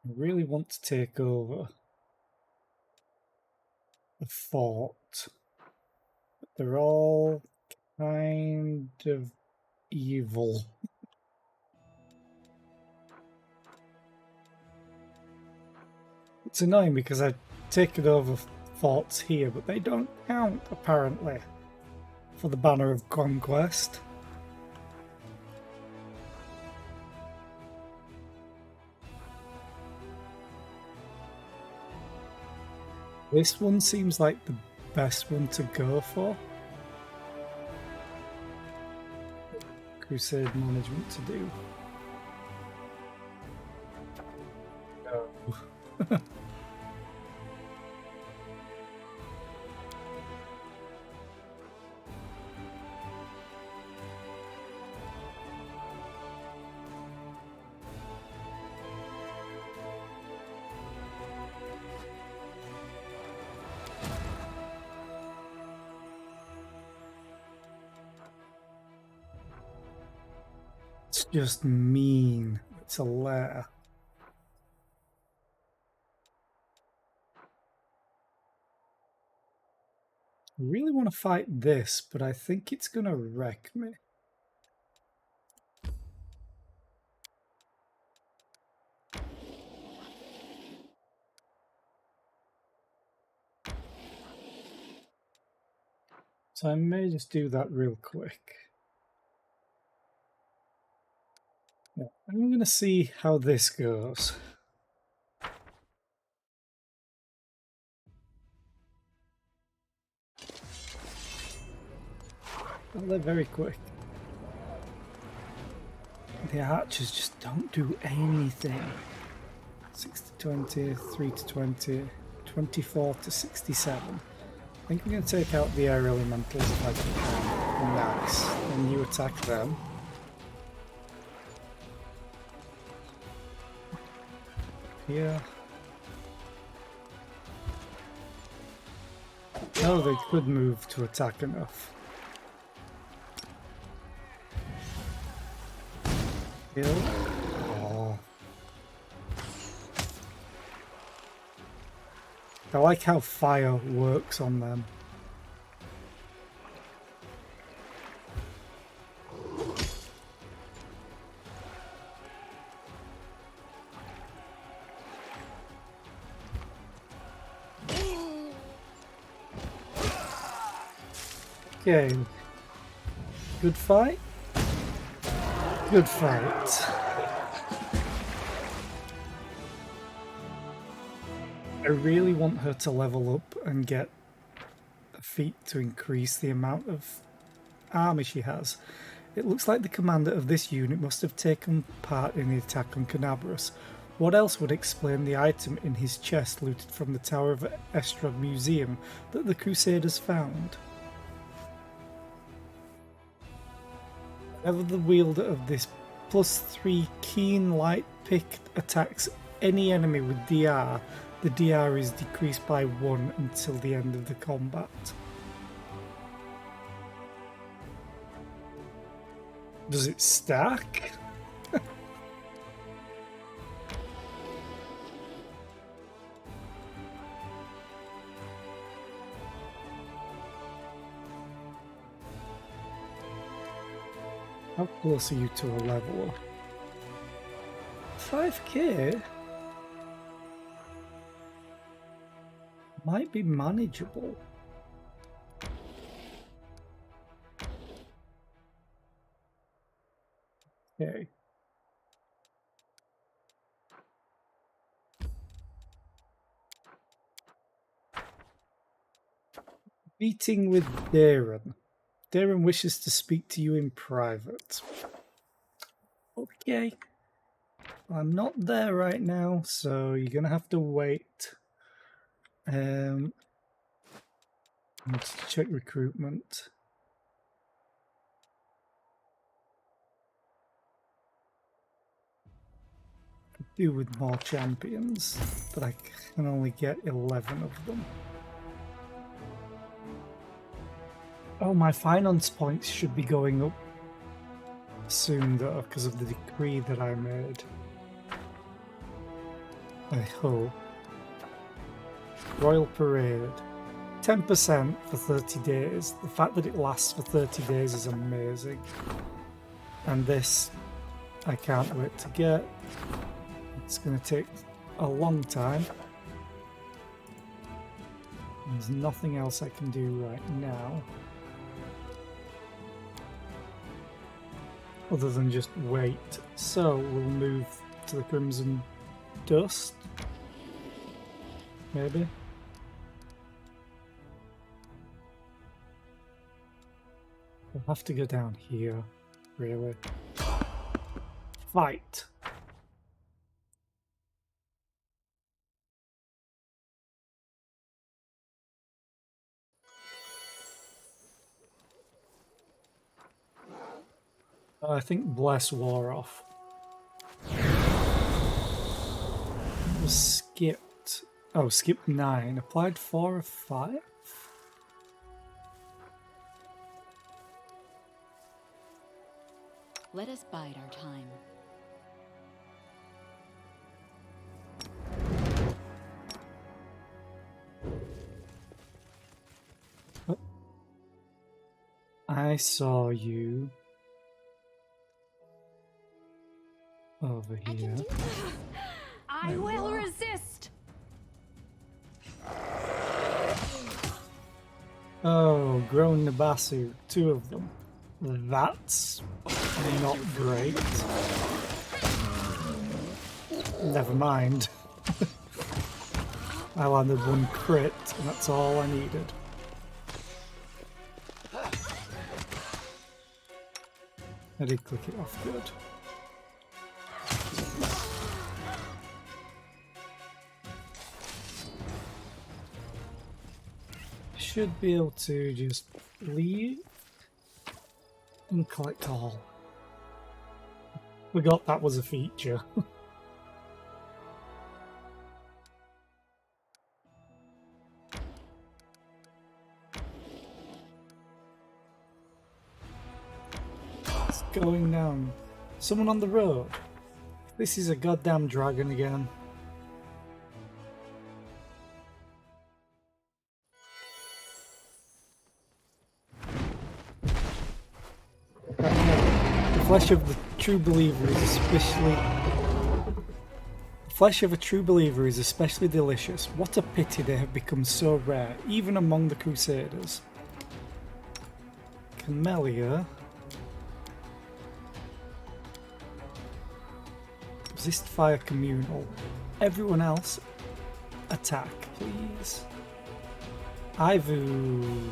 I really want to take over the fort. But they're all kind of evil. It's annoying because I've taken over forts here, but they don't count, apparently, for the Banner of Conquest. This one seems like the best one to go for. Crusade management to do. No. It's just mean. It's a lair. I really want to fight this, but I think it's going to wreck me. So I may just do that real quick. Yeah, I'm going to see how this goes. Well, they're very quick. The archers just don't do anything. 6 to 20, 3 to 20, 24 to 67. I think I'm going to take out the air elementals if I can. Nice. Then you attack them. Here. Oh, they could move to attack enough. Kill. Oh. I like how fire works on them. Okay. Good fight? Good fight. I really want her to level up and get a feat to increase the amount of army she has. It looks like the commander of this unit must have taken part in the attack on Canabras. What else would explain the item in his chest looted from the Tower of Estrad Museum that the Crusaders found? Whenever the wielder of this +3 keen light pick attacks any enemy with DR, the DR is decreased by 1 until the end of the combat. Does it stack? How close are you to a level? 5k? Might be manageable. Okay. Meeting with Darren. Darren wishes to speak to you in private. Okay. I'm not there right now, so you're going to have to wait. Let's check recruitment. do with more champions, but I can only get 11 of them. Oh, my finance points should be going up soon though, because of the decree that I made. I hope. Royal Parade. 10% for 30 days. The fact that it lasts for 30 days is amazing. And this, I can't wait to get. It's going to take a long time. There's nothing else I can do right now. Other than just wait. So we'll move to the Crimson Dust. Maybe. We'll have to go down here, really. Fight! I think Bless wore off. It was skipped. Oh, skipped 9. Applied 4 or 5? Let us bide our time. Oh. I saw you over here. I will resist. Oh, grown Nabasu. 2 of them. That's not great. Never mind. I landed 1 crit, and that's all I needed. I did click it off good. Should be able to just leave and collect all. Forgot that was a feature. It's going down. Someone on the road. This is a goddamn dragon again. The flesh of the true believer is especially... The flesh of a true believer is especially delicious. What a pity they have become so rare, even among the Crusaders. Camellia. Resist fire communal. Everyone else, attack, please. Ivu.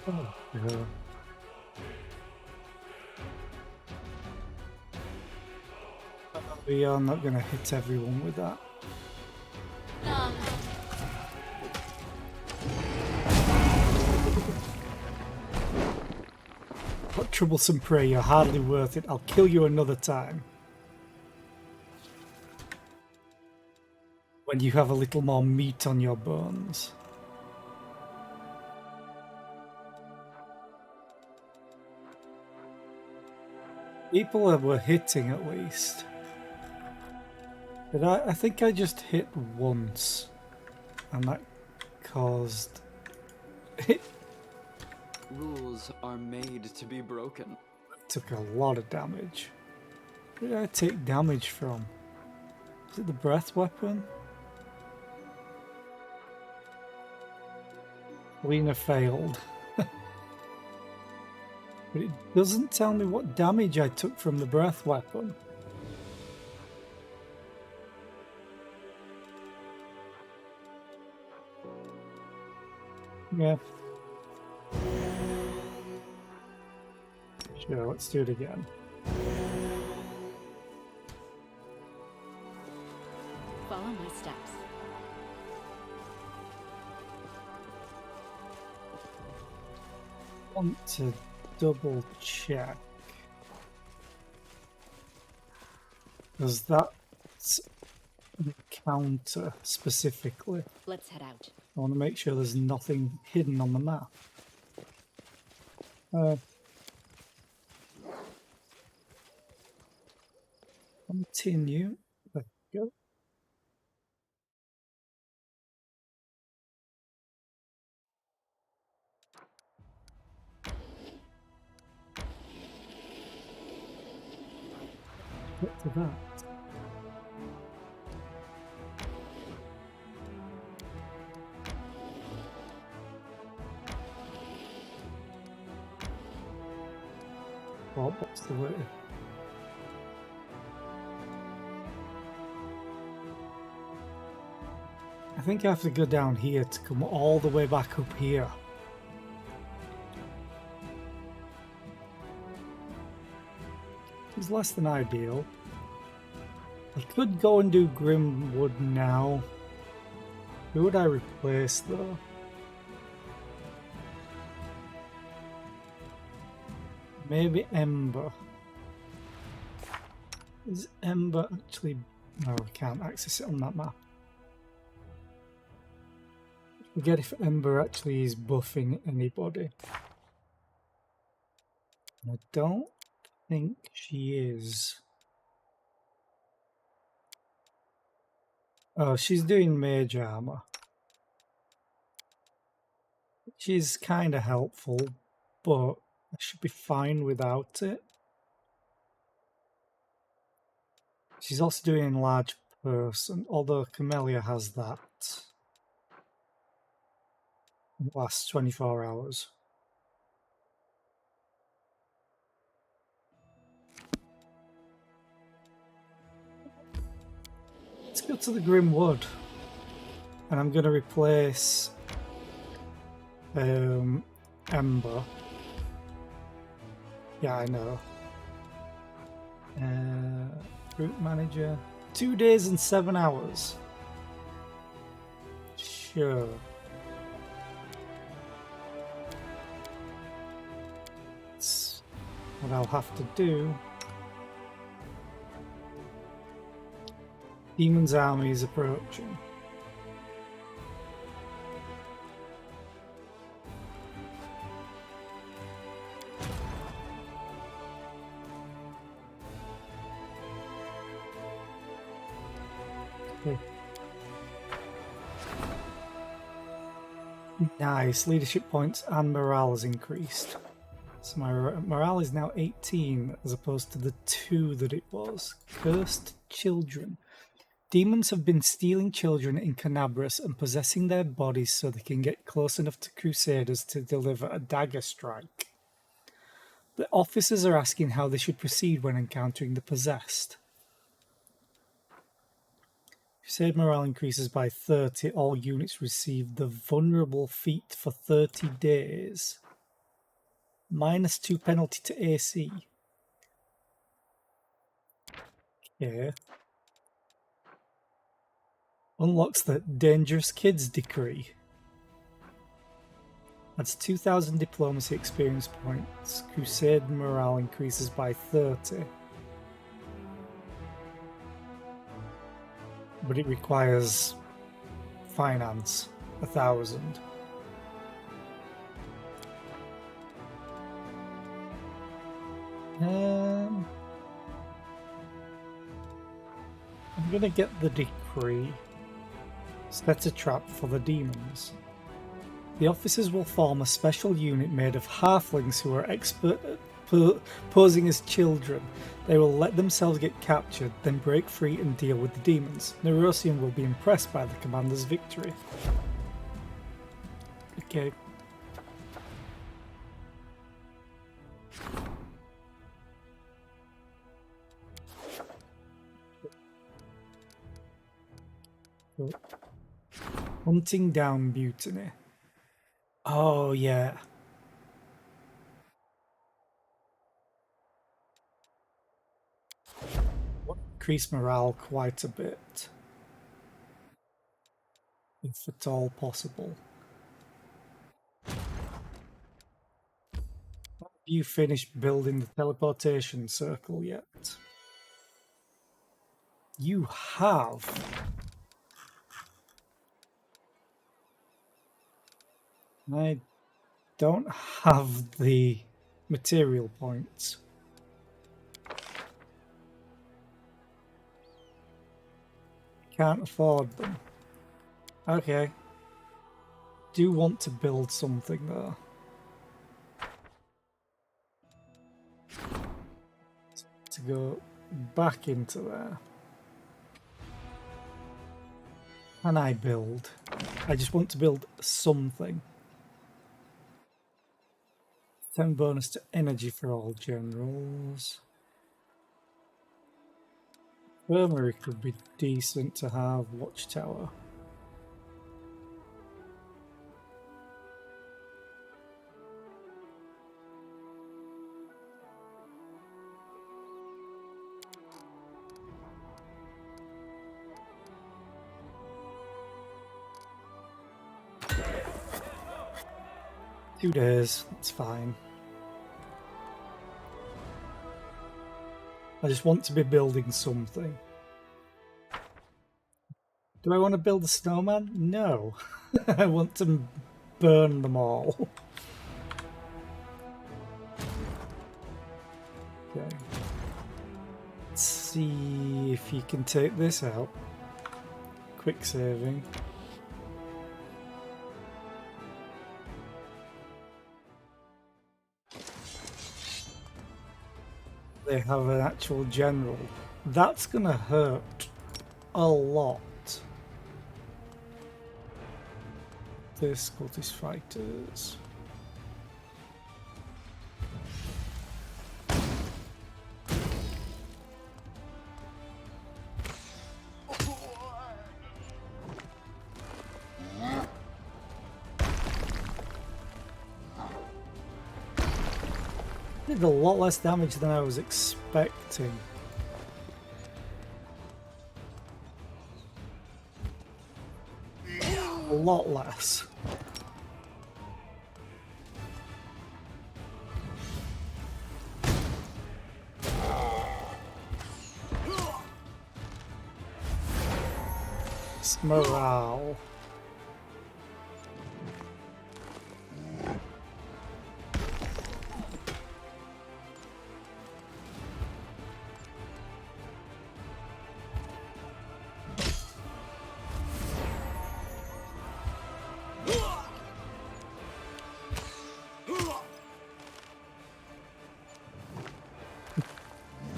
Oh, yeah. We are not going to hit everyone with that. What troublesome prey, you're hardly worth it. I'll kill you another time. When you have a little more meat on your bones. People that were hitting at least. But I think I just hit once. And that caused... Rules are made to be broken. Took a lot of damage. Where did I take damage from? Is it the breath weapon? Lena failed. But it doesn't tell me what damage I took from the breath weapon. Yeah. Sure, let's do it again. Follow my steps. Want to double check. Does that counter specifically? Let's head out. I want to make sure there's nothing hidden on the map. Continue. There we go. Get to that. Oh, what's the way? I think I have to go down here to come all the way back up here. It's less than ideal. I could go and do Grimwood now. Who would I replace though? Maybe Ember. Is Ember actually... No, I can't access it on that map. Forget if Ember actually is buffing anybody. I don't think she is. Oh, she's doing mage armor. She's kind of helpful, but I should be fine without it. She's also doing enlarged person, although Camellia has that. It lasts 24 hours. Let's go to the Grim Wood. And I'm going to replace Ember. Yeah, I know. Route manager. 2 days and 7 hours. Sure. That's what I'll have to do. Demon's army is approaching. Okay. Nice, leadership points and morale has increased. So my morale is now 18 as opposed to the 2 that it was. Cursed children. Demons have been stealing children in Canabras and possessing their bodies so they can get close enough to Crusaders to deliver a dagger strike. The officers are asking how they should proceed when encountering the possessed. Crusade morale increases by 30. All units receive the vulnerable feat for 30 days. -2 penalty to AC. Okay. Unlocks the Dangerous Kids Decree. Adds 2,000 diplomacy experience points. Crusade morale increases by 30. But it requires finance, 1,000. I'm gonna get the decree. Set a trap for the demons. The officers will form a special unit made of halflings who are expert at posing as children. They will let themselves get captured, then break free and deal with the demons. Neurosian will be impressed by the commander's victory. Okay. Cool. Hunting down mutiny. Oh, yeah. Increase morale quite a bit. if at all possible. Have you finished building the teleportation circle yet? You have. I don't have the material points. Can't afford them. Okay. Do want to build something though. To go back into there. Can I build? I just want to build something. 10 bonus to energy for all generals. Infirmary could be decent to have. Watchtower. Two days, that's fine. I just want to be building something. Do I want to build a snowman? No. I want to burn them all. Okay. Let's see if you can take this out. Quick saving. They have an actual general. That's gonna hurt a lot. The Scottish fighters. Did a lot less damage than I was expecting. A lot less. It's morale.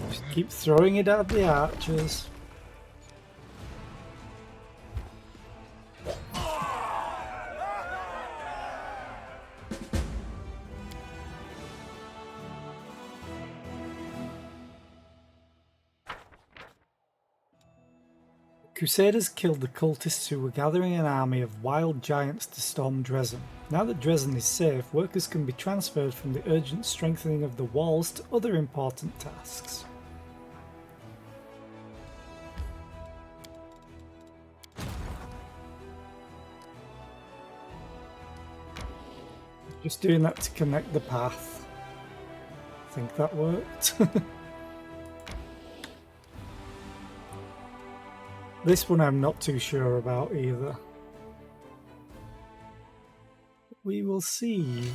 Just keep throwing it at the archers. Crusaders killed the cultists who were gathering an army of wild giants to storm Dresden. Now that Dresden is safe, workers can be transferred from the urgent strengthening of the walls to other important tasks. Just doing that to connect the path. I think that worked. This one I'm not too sure about either. We will see.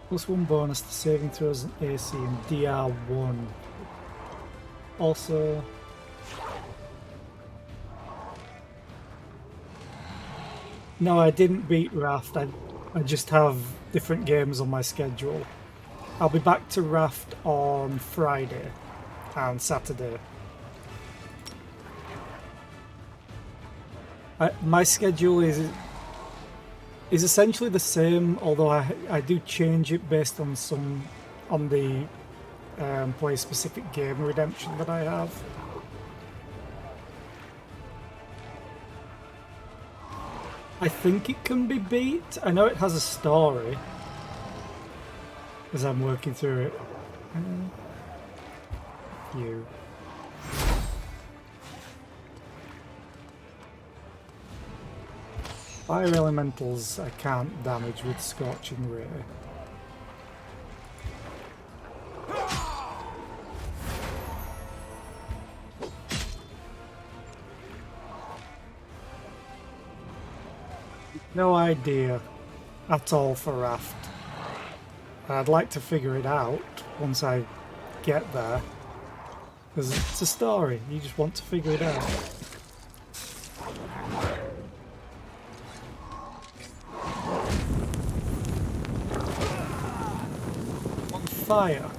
+1 bonus to saving throws and AC and DR1. Also, no, I didn't beat Raft. I just have different games on my schedule. I'll be back to Raft on Friday and Saturday. My schedule is is essentially the same, although I do change it based on the play specific game redemption that I have. I think it can be beat. I know it has a story as I'm working through it. You. Fire elementals I can't damage with Scorching Ray. No idea at all for Raft. I'd like to figure it out once I get there. Because it's a story, you just want to figure it out. On fire.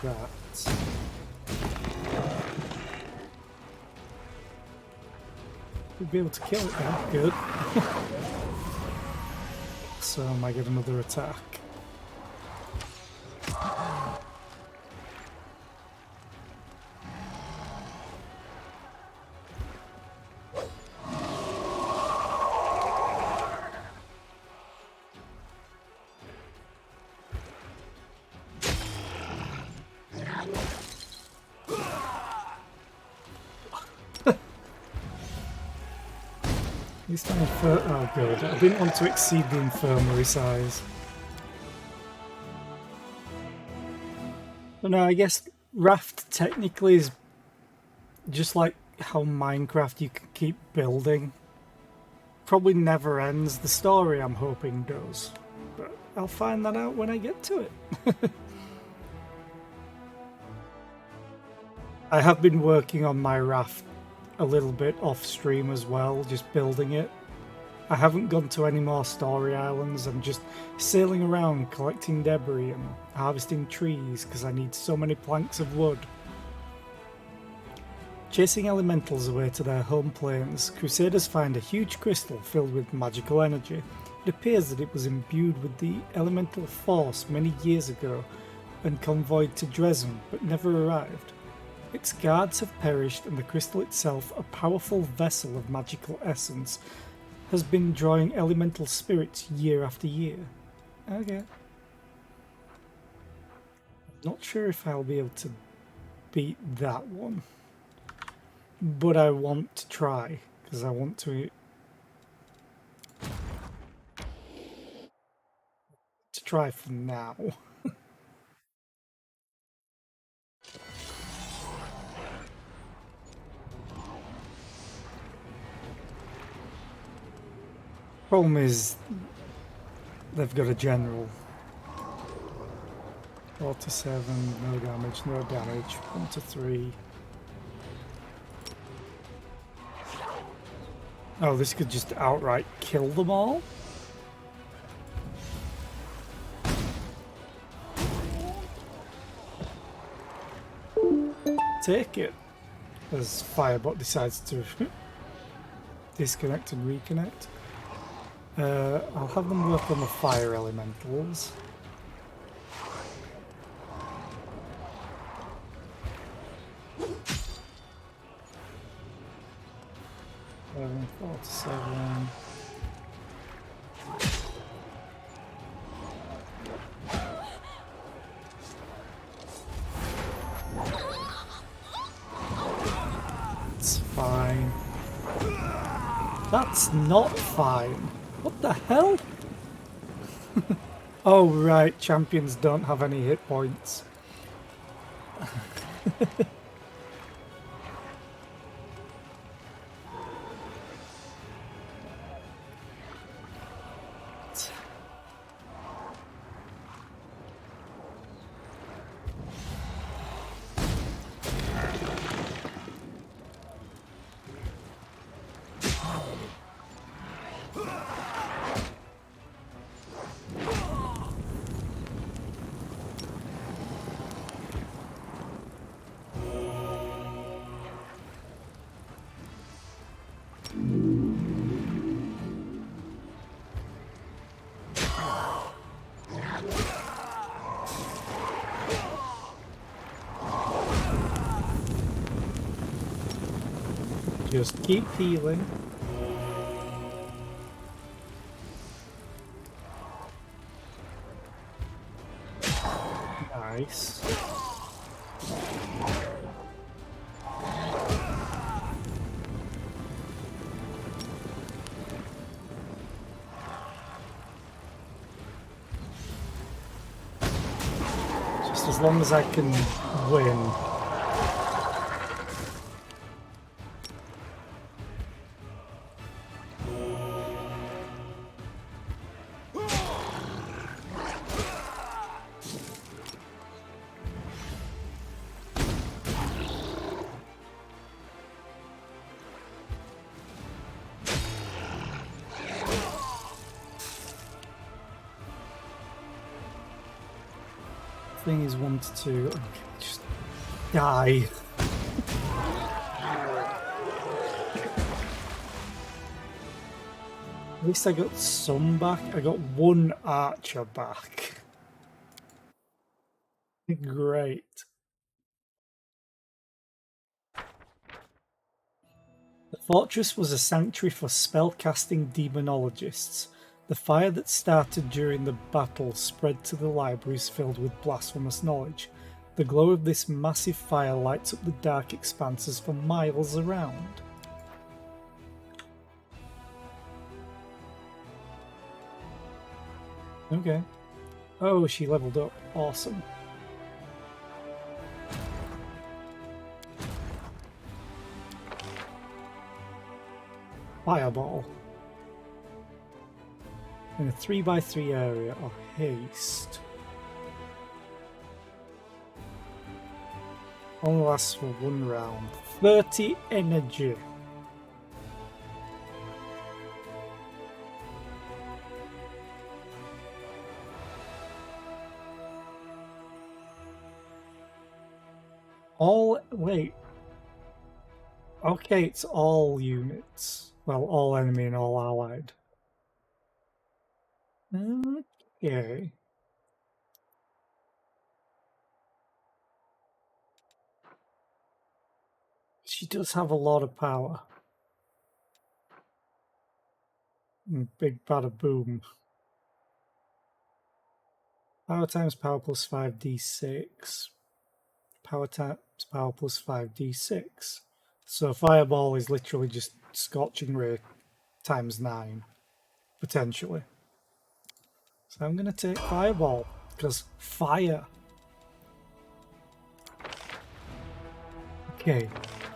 That. We'll be able to kill it now. Good. So I might get another attack. At least I'm oh good. I didn't want to exceed the infirmary size. But no, I guess Raft technically is just like how Minecraft you can keep building. Probably never ends. The story I'm hoping does. But I'll find that out when I get to it. I have been working on my Raft a little bit off stream as well, just building it. I haven't gone to any more story islands. I'm just sailing around collecting debris and harvesting trees because I need so many planks of wood. Chasing elementals away to their home planes, Crusaders find a huge crystal filled with magical energy. It appears that it was imbued with the elemental force many years ago and convoyed to Dresden but never arrived. Its guards have perished and the crystal itself, a powerful vessel of magical essence, has been drawing elemental spirits year after year. Okay. Not sure if I'll be able to beat that one. But I want to try, because I want to try for now. Problem is, they've got a general. 4 to 7, no damage, no damage. 1 to 3. Oh, this could just outright kill them all? Take it. As Firebot decides to disconnect and reconnect. I'll have them work on the fire elementals. Seven, 4 to 7. It's fine. That's not fine. What the hell? Oh right, champions don't have any hit points. just keep healing. Nice. Just as long as I can win. Thing is 1 to 2. Okay, just die. At least I got some back. I got 1 archer back. Great. The fortress was a sanctuary for spellcasting demonologists. The fire that started during the battle spread to the libraries filled with blasphemous knowledge. The glow of this massive fire lights up the dark expanses for miles around. Okay. Oh, she leveled up. Awesome. Fireball. In a 3x3 area of haste. Only lasts for 1 round. 30 energy. Wait. Okay, it's all units. Well, all enemy and all allied. Okay. She does have a lot of power. Big bada boom. Power times power plus 5d6. Power times power plus 5d6. So fireball is literally just scorching ray times 9, potentially. So I'm going to take fireball, because fire. Okay,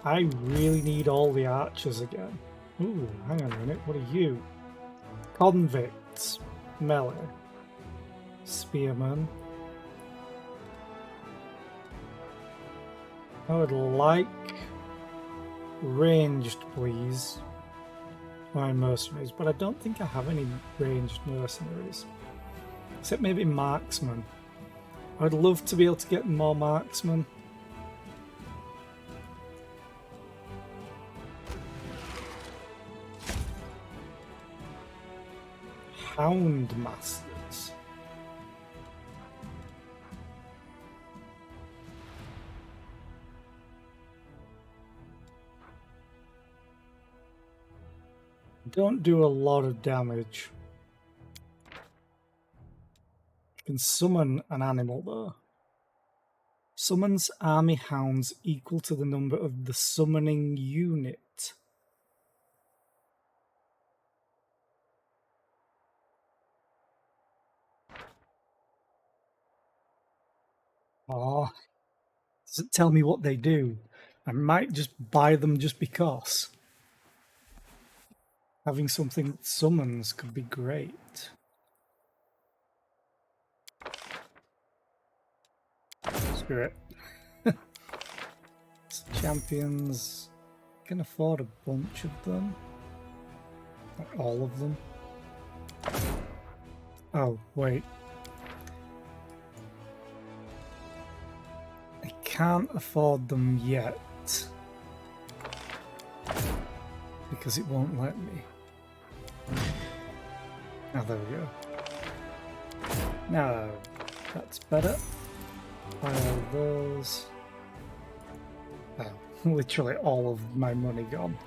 I really need all the archers again. Ooh, hang on a minute, what are you? Convicts, melee, spearman. I would like ranged, please. My mercenaries, but I don't think I have any ranged mercenaries. Except maybe marksman. I'd love to be able to get more marksmen. Hound masters. Don't do a lot of damage. You can summon an animal though. Summons army hounds equal to the number of the summoning unit. Oh, does it tell me what they do? I might just buy them just because. Having something that summons could be great. Screw it. Champions. Can afford a bunch of them. Not all of them. Oh, wait. I can't afford them yet. Because it won't let me. Oh, there we go. Now, that's better. File those. Oh. Literally all of my money gone.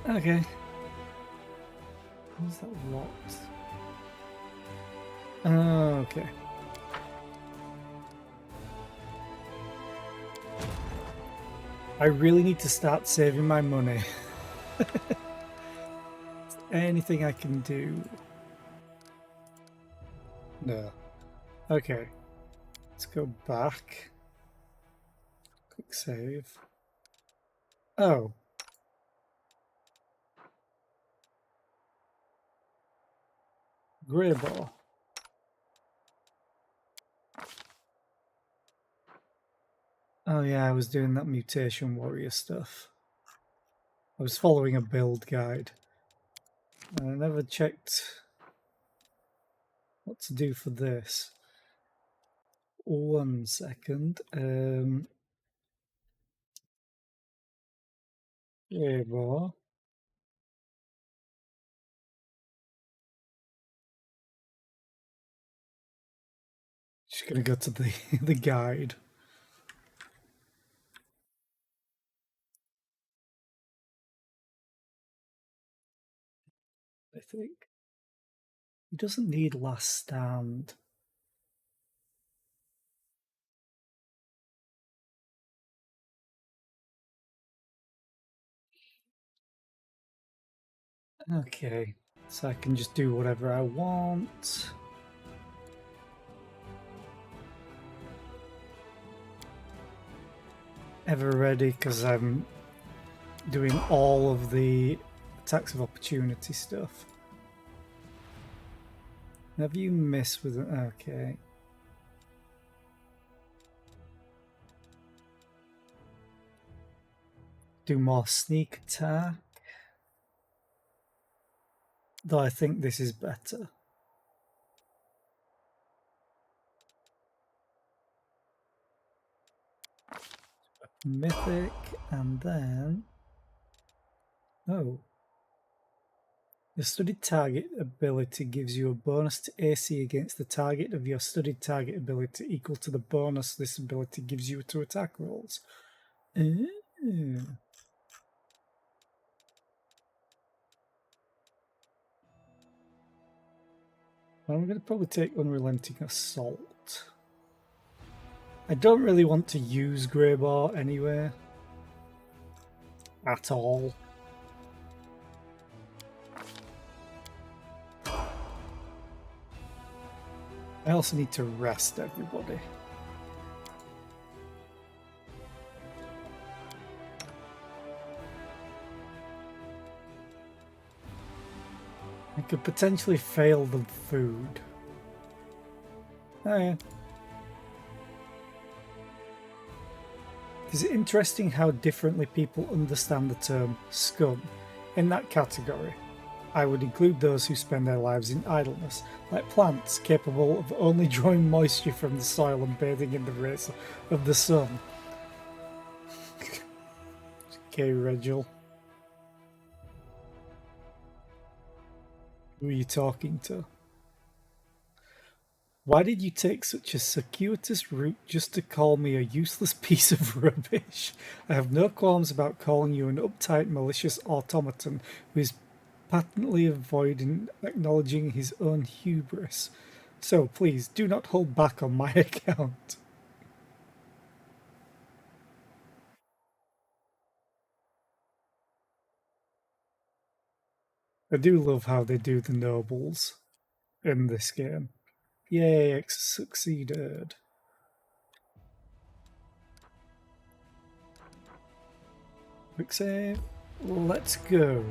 Okay. What's that locked? Okay. I really need to start saving my money. Anything I can do? No. Okay. Let's go back. Quick save. Oh. Grey ball. Oh yeah, I was doing that mutation warrior stuff. I was following a build guide. And I never checked what to do for this. 1 second. Grey ball. Just gonna go to the the guide. I think he doesn't need last stand. Okay, so I can just do whatever I want. Ever ready, because I'm doing all of the attacks of opportunity stuff. Never you miss with it. Okay. Do more sneak attack. Though I think this is better. Mythic, and then... Oh. The studied target ability gives you a bonus to AC against the target of your studied target ability equal to the bonus this ability gives you to attack rolls. Ooh. I'm going to probably take Unrelenting Assault. I don't really want to use Greybar anyway. At all. I also need to rest everybody. I could potentially fail the food. Oh yeah. Is it interesting how differently people understand the term scum? In that category, I would include those who spend their lives in idleness, like plants capable of only drawing moisture from the soil and bathing in the rays of the sun. Okay, Regil. Who are you talking to? Why did you take such a circuitous route just to call me a useless piece of rubbish? I have no qualms about calling you an uptight, malicious automaton who is patently avoiding acknowledging his own hubris. So please, do not hold back on my account. I do love how they do the nobles in this game. Yay, succeeded. Quick save. Let's go.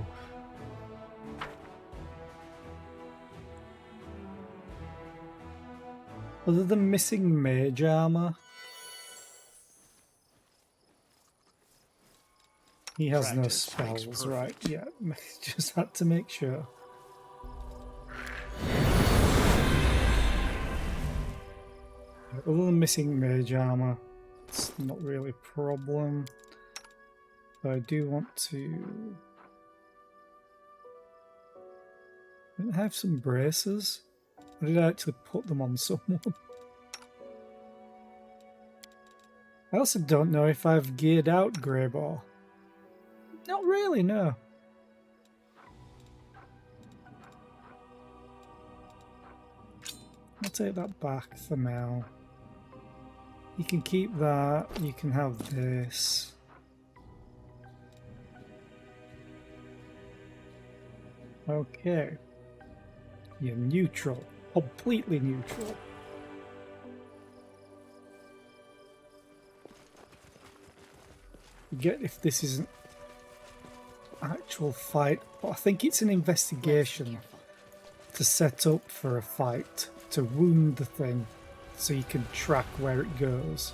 Other than missing mage armor, he has no Practice makes spells, right? perfect. Yeah, just had to make sure. Other than missing mage armor, it's not really a problem. But I do want to... Didn't I have some braces? Or did I actually put them on someone? I also don't know if I've geared out Greyball. Not really, no. I'll take that back for now. You can keep that, you can have this. Okay. You're neutral. Completely neutral. Forget if this is an actual fight, but I think it's an investigation to set up for a fight, to wound the thing so you can track where it goes.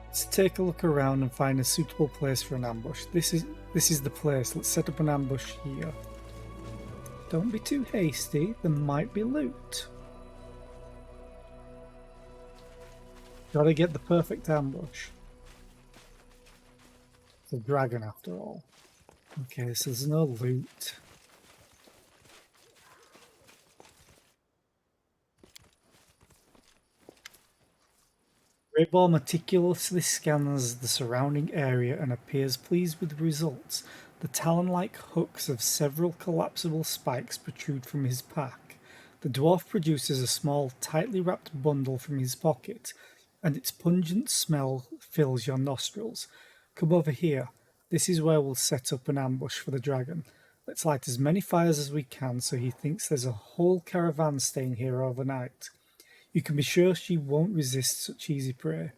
Let's take a look around and find a suitable place for an ambush. This is the place. Let's set up an ambush here. Don't be too hasty, there might be loot. Gotta get the perfect ambush. It's a dragon after all. Okay, so there's no loot. Greyball meticulously scans the surrounding area and appears pleased with the results. The talon-like hooks of several collapsible spikes protrude from his pack. The dwarf produces a small, tightly wrapped bundle from his pocket, and its pungent smell fills your nostrils. Come over here. This is where we'll set up an ambush for the dragon. Let's light as many fires as we can so he thinks there's a whole caravan staying here overnight. You can be sure she won't resist such easy prey.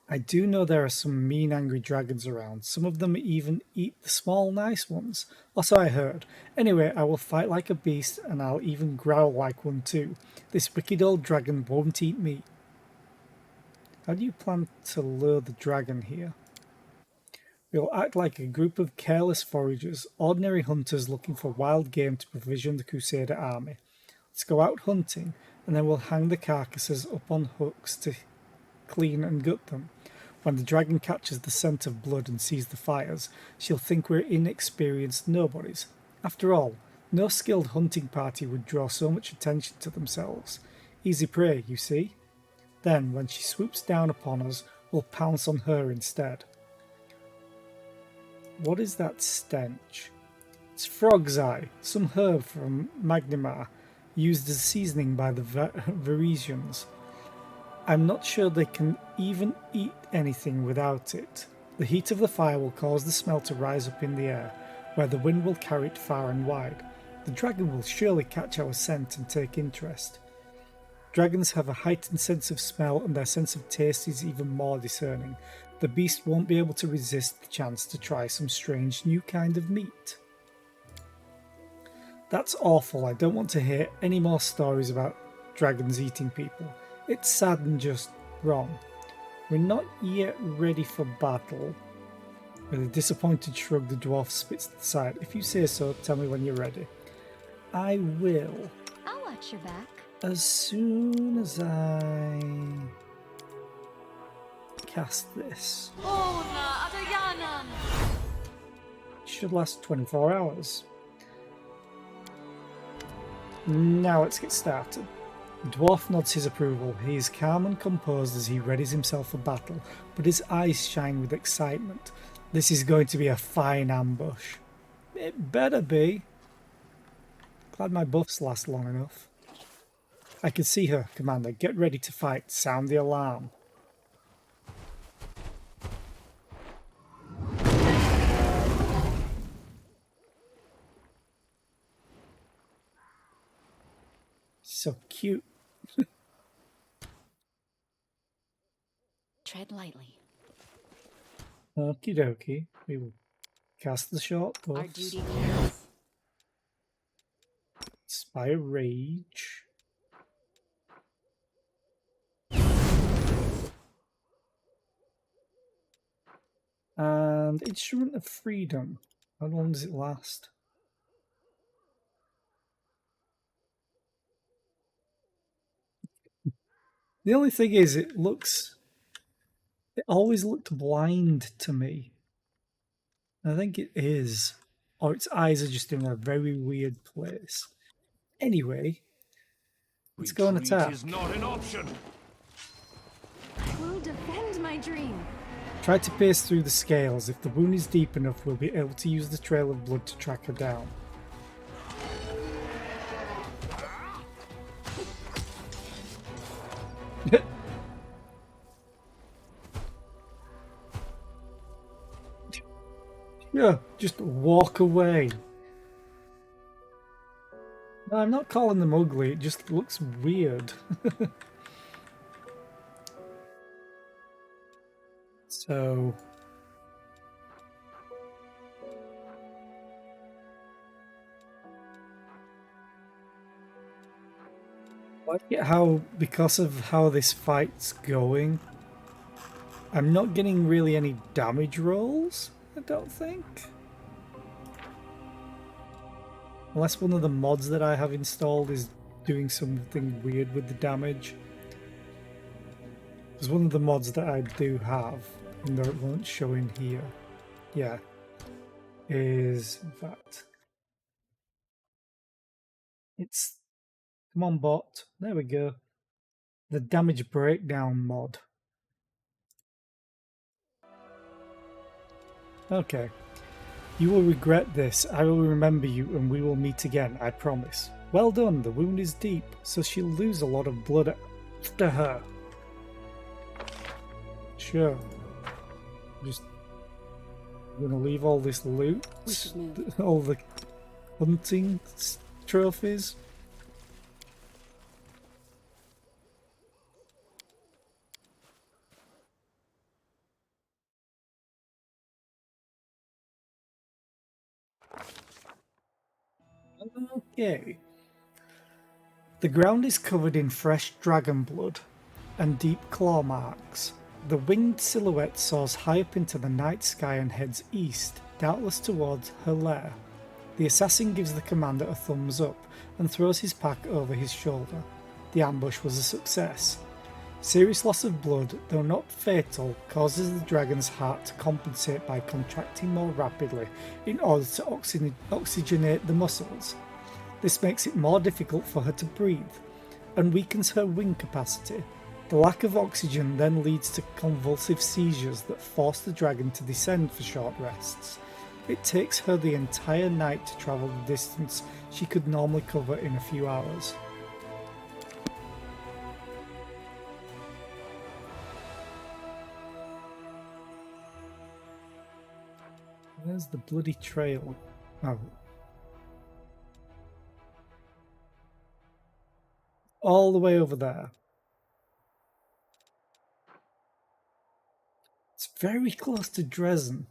I do know there are some mean, angry dragons around. Some of them even eat the small, nice ones. Or so I heard. Anyway, I will fight like a beast, and I'll even growl like one too. This wicked old dragon won't eat me. How do you plan to lure the dragon here? We'll act like a group of careless foragers, ordinary hunters looking for wild game to provision the Crusader army. Let's go out hunting, and then we'll hang the carcasses up on hooks to clean and gut them. When the dragon catches the scent of blood and sees the fires, she'll think we're inexperienced nobodies. After all, no skilled hunting party would draw so much attention to themselves. Easy prey, you see? Then, when she swoops down upon us, we'll pounce on her instead. What is that stench? It's frog's eye, some herb from Magnimar, used as seasoning by the Varisians. I'm not sure they can even eat anything without it. The heat of the fire will cause the smell to rise up in the air, where the wind will carry it far and wide. The dragon will surely catch our scent and take interest. Dragons have a heightened sense of smell, and their sense of taste is even more discerning. The beast won't be able to resist the chance to try some strange new kind of meat. That's awful. I don't want to hear any more stories about dragons eating people. It's sad and just wrong. We're not yet ready for battle. With a disappointed shrug, the dwarf spits to the side. If you say so, tell me when you're ready. I will. I'll watch your back. As soon as I cast this. It should last 24 hours. Now let's get started. The dwarf nods his approval. He is calm and composed as he readies himself for battle, but his eyes shine with excitement. This is going to be a fine ambush. It better be. Glad my buffs last long enough. I can see her, Commander. Get ready to fight. Sound the alarm. So cute. Tread lightly. Okie dokie. We will cast the short Our buffs. duty calls. Inspire Rage. And Instrument of Freedom. How long does it last? The only thing is, it always looked blind to me. I think it is. Or its eyes are just in a very weird place. Anyway, Let's go and Retreat attack. is not an option. I will defend my dream. Try to pierce through the scales. If the wound is deep enough, we'll be able to use the trail of blood to track her down. Yeah, just walk away. No, I'm not calling them ugly, it just looks weird. So... I like it how, because of how this fight's going, I'm not getting really any damage rolls, I don't think. Unless one of the mods that I have installed is doing something weird with the damage. Because one of the mods that I do have, and that won't show in here, yeah, is, in fact, it's, come on bot, there we go, the damage breakdown mod. Okay. You will regret this. I will remember you and we will meet again, I promise. Well done, the wound is deep, so she'll lose a lot of blood after her. Sure. Just gonna leave all this loot, all the hunting trophies. Okay. The ground is covered in fresh dragon blood and deep claw marks. The winged silhouette soars high up into the night sky and heads east, doubtless towards her lair. The assassin gives the commander a thumbs up and throws his pack over his shoulder. The ambush was a success. Serious loss of blood, though not fatal, causes the dragon's heart to compensate by contracting more rapidly in order to oxygenate the muscles. This makes it more difficult for her to breathe and weakens her wing capacity. The lack of oxygen then leads to convulsive seizures that force the dragon to descend for short rests. It takes her the entire night to travel the distance she could normally cover in a few hours. Where's the bloody trail? Oh. All the way over there. It's very close to Dresden.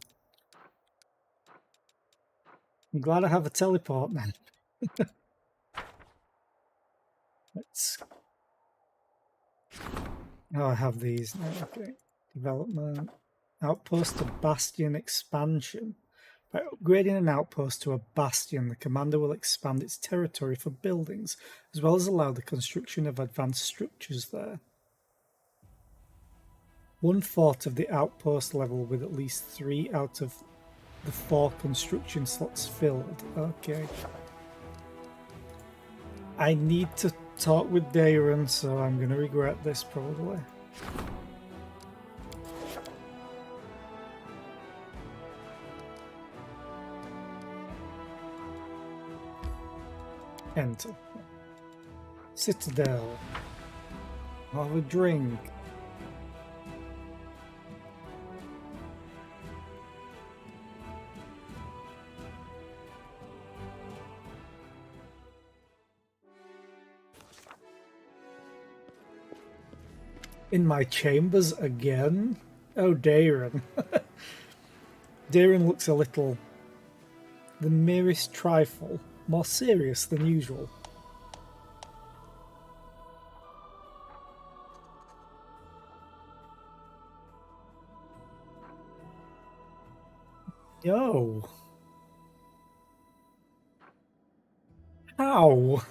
I'm glad I have a teleport then. Let's... Oh, I have these now. Okay. Development. Outpost to Bastion expansion. By upgrading an outpost to a bastion, the commander will expand its territory for buildings, as well as allow the construction of advanced structures there. 1/4 of the outpost level with at least 3 out of the 4 construction slots filled. Okay. I need to talk with Dayron, so I'm going to regret this probably. Enter. Citadel. Have a drink. In my chambers again? Oh, Dayron. Dayron looks a little... the merest trifle. More serious than usual. Yo. How?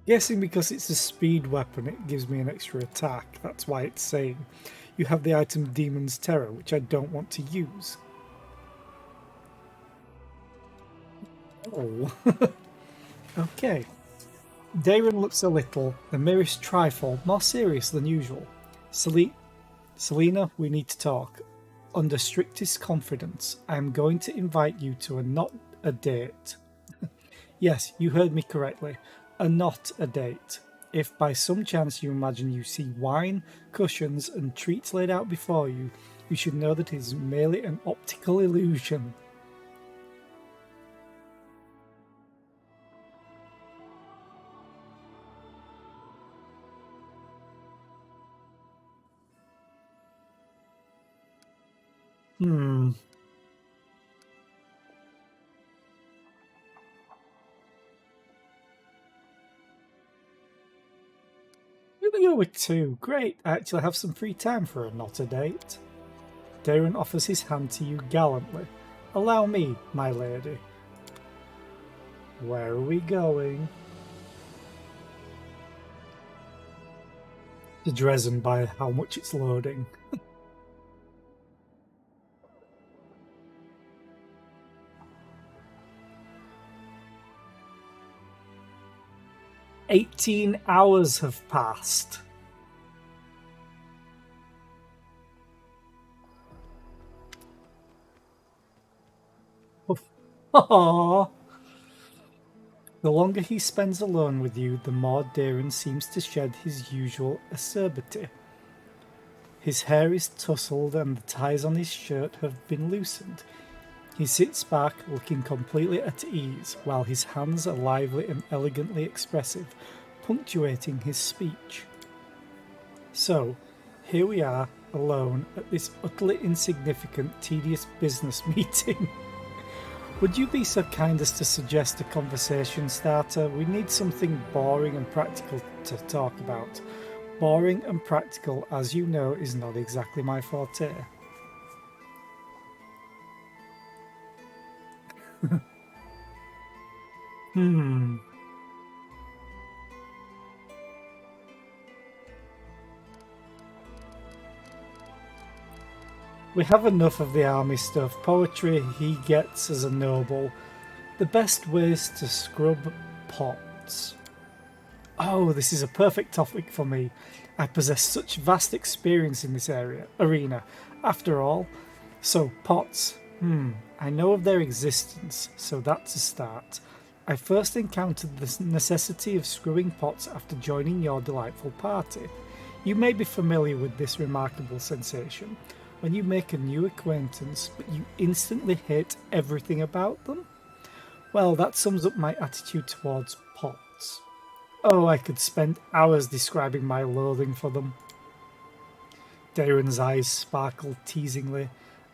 Guessing because it's a speed weapon, it gives me an extra attack. That's why it's saying you have the item Demon's Terror, which I don't want to use. Oh. Okay. Darren looks a little, the merest trifle, more serious than usual. Selena, we need to talk. Under strictest confidence, I am going to invite you to not a date. Yes, you heard me correctly. Not a date. If by some chance you imagine you see wine, cushions, and treats laid out before you, you should know that it is merely an optical illusion. Hmm. Gonna go with 2. Great, I actually have some free time for a not a date. Darren offers his hand to you gallantly. Allow me, my lady. Where are we going? To Dresden by how much it's loading. "18 hours have passed." Aww. The longer he spends alone with you, the more Darren seems to shed his usual acerbity. His hair is tousled and the ties on his shirt have been loosened. He sits back, looking completely at ease, while his hands are lively and elegantly expressive, punctuating his speech. So, here we are, alone, at this utterly insignificant, tedious business meeting. Would you be so kind as to suggest a conversation starter? We need something boring and practical to talk about. Boring and practical, as you know, is not exactly my forte. We have enough of the army stuff. Poetry he gets as a noble. The best ways to scrub pots. Oh, this is a perfect topic for me. I possess such vast experience in this arena. After all, so pots. I know of their existence, so that's a start. I first encountered the necessity of screwing pots after joining your delightful party. You may be familiar with this remarkable sensation. When you make a new acquaintance, but you instantly hate everything about them? Well, that sums up my attitude towards pots. Oh, I could spend hours describing my loathing for them. Darren's eyes sparkled teasingly.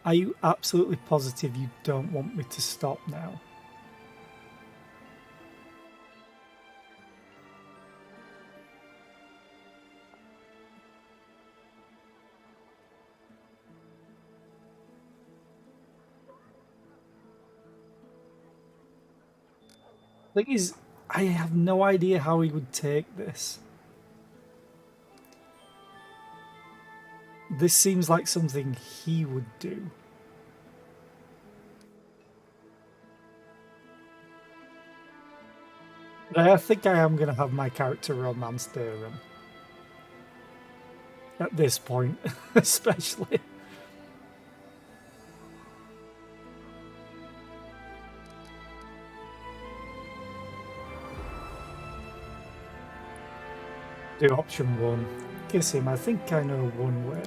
Are you absolutely positive you don't want me to stop now? Thing is, I have no idea how he would take this. This seems like something he would do. But I think I am going to have my character romance Darren. At this point, especially. Do option 1. Kiss him. I think I know one way.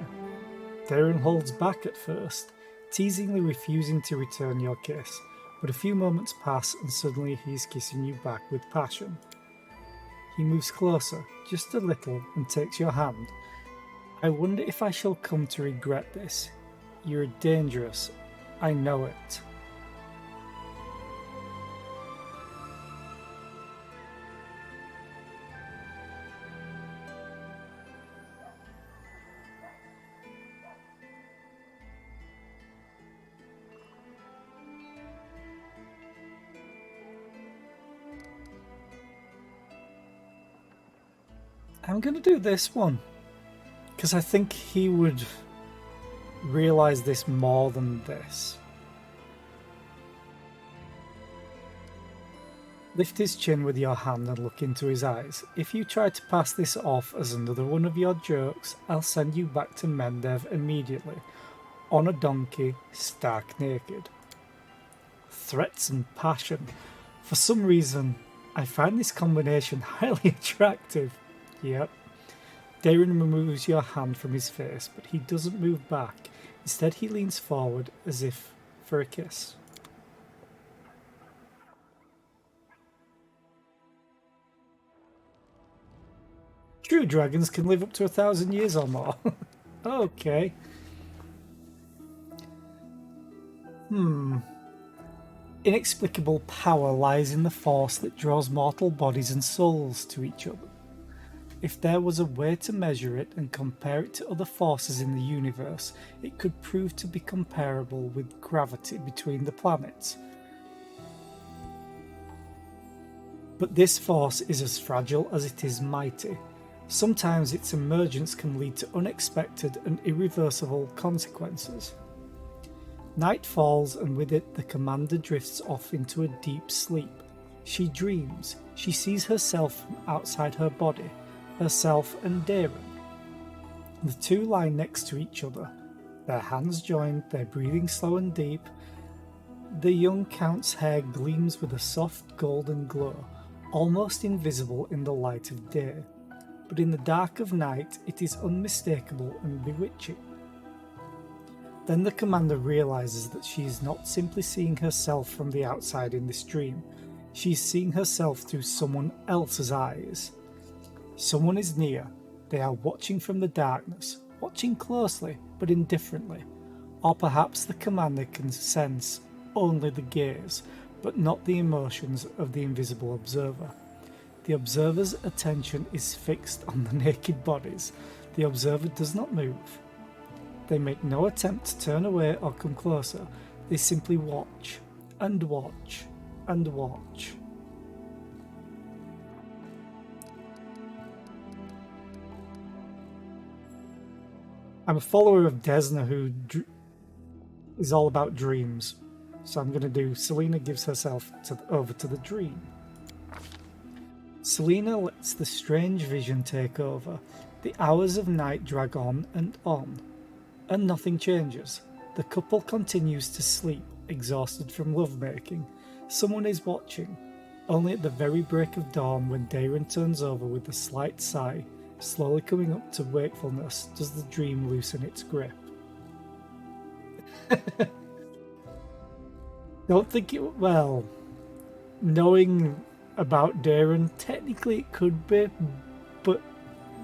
Darren holds back at first, teasingly refusing to return your kiss, but a few moments pass and suddenly he's kissing you back with passion. He moves closer, just a little, and takes your hand. I wonder if I shall come to regret this. You're dangerous. I know it. I'm going to do this one, because I think he would realise this more than this. Lift his chin with your hand and look into his eyes. If you try to pass this off as another one of your jokes, I'll send you back to Mendev immediately. On a donkey, stark naked. Threats and passion. For some reason, I find this combination highly attractive. Yep. Darren removes your hand from his face, but he doesn't move back. Instead, he leans forward as if for a kiss. True dragons can live up to 1,000 years or more. Okay. Inexplicable power lies in the force that draws mortal bodies and souls to each other. If there was a way to measure it and compare it to other forces in the universe, it could prove to be comparable with gravity between the planets. But this force is as fragile as it is mighty. Sometimes its emergence can lead to unexpected and irreversible consequences. Night falls, and with it the commander drifts off into a deep sleep. She dreams. She sees herself from outside her body, herself and Darren. The two lie next to each other, their hands joined, their breathing slow and deep. The young count's hair gleams with a soft golden glow, almost invisible in the light of day. But in the dark of night it is unmistakable and bewitching. Then the commander realizes that she is not simply seeing herself from the outside in this dream. She is seeing herself through someone else's eyes. Someone is near. They are watching from the darkness, watching closely but indifferently. Or perhaps the commander can sense only the gaze, but not the emotions of the invisible observer. The observer's attention is fixed on the naked bodies. The observer does not move. They make no attempt to turn away or come closer. They simply watch, and watch, and watch. I'm a follower of Desna who is all about dreams. So I'm going to do Selena gives herself over to the dream. Selena lets the strange vision take over. The hours of night drag on, and nothing changes. The couple continues to sleep, exhausted from lovemaking. Someone is watching. Only at the very break of dawn, when Darren turns over with a slight sigh, slowly coming up to wakefulness, does the dream loosen its grip. Don't think it... Well, knowing about Darren, technically it could be, but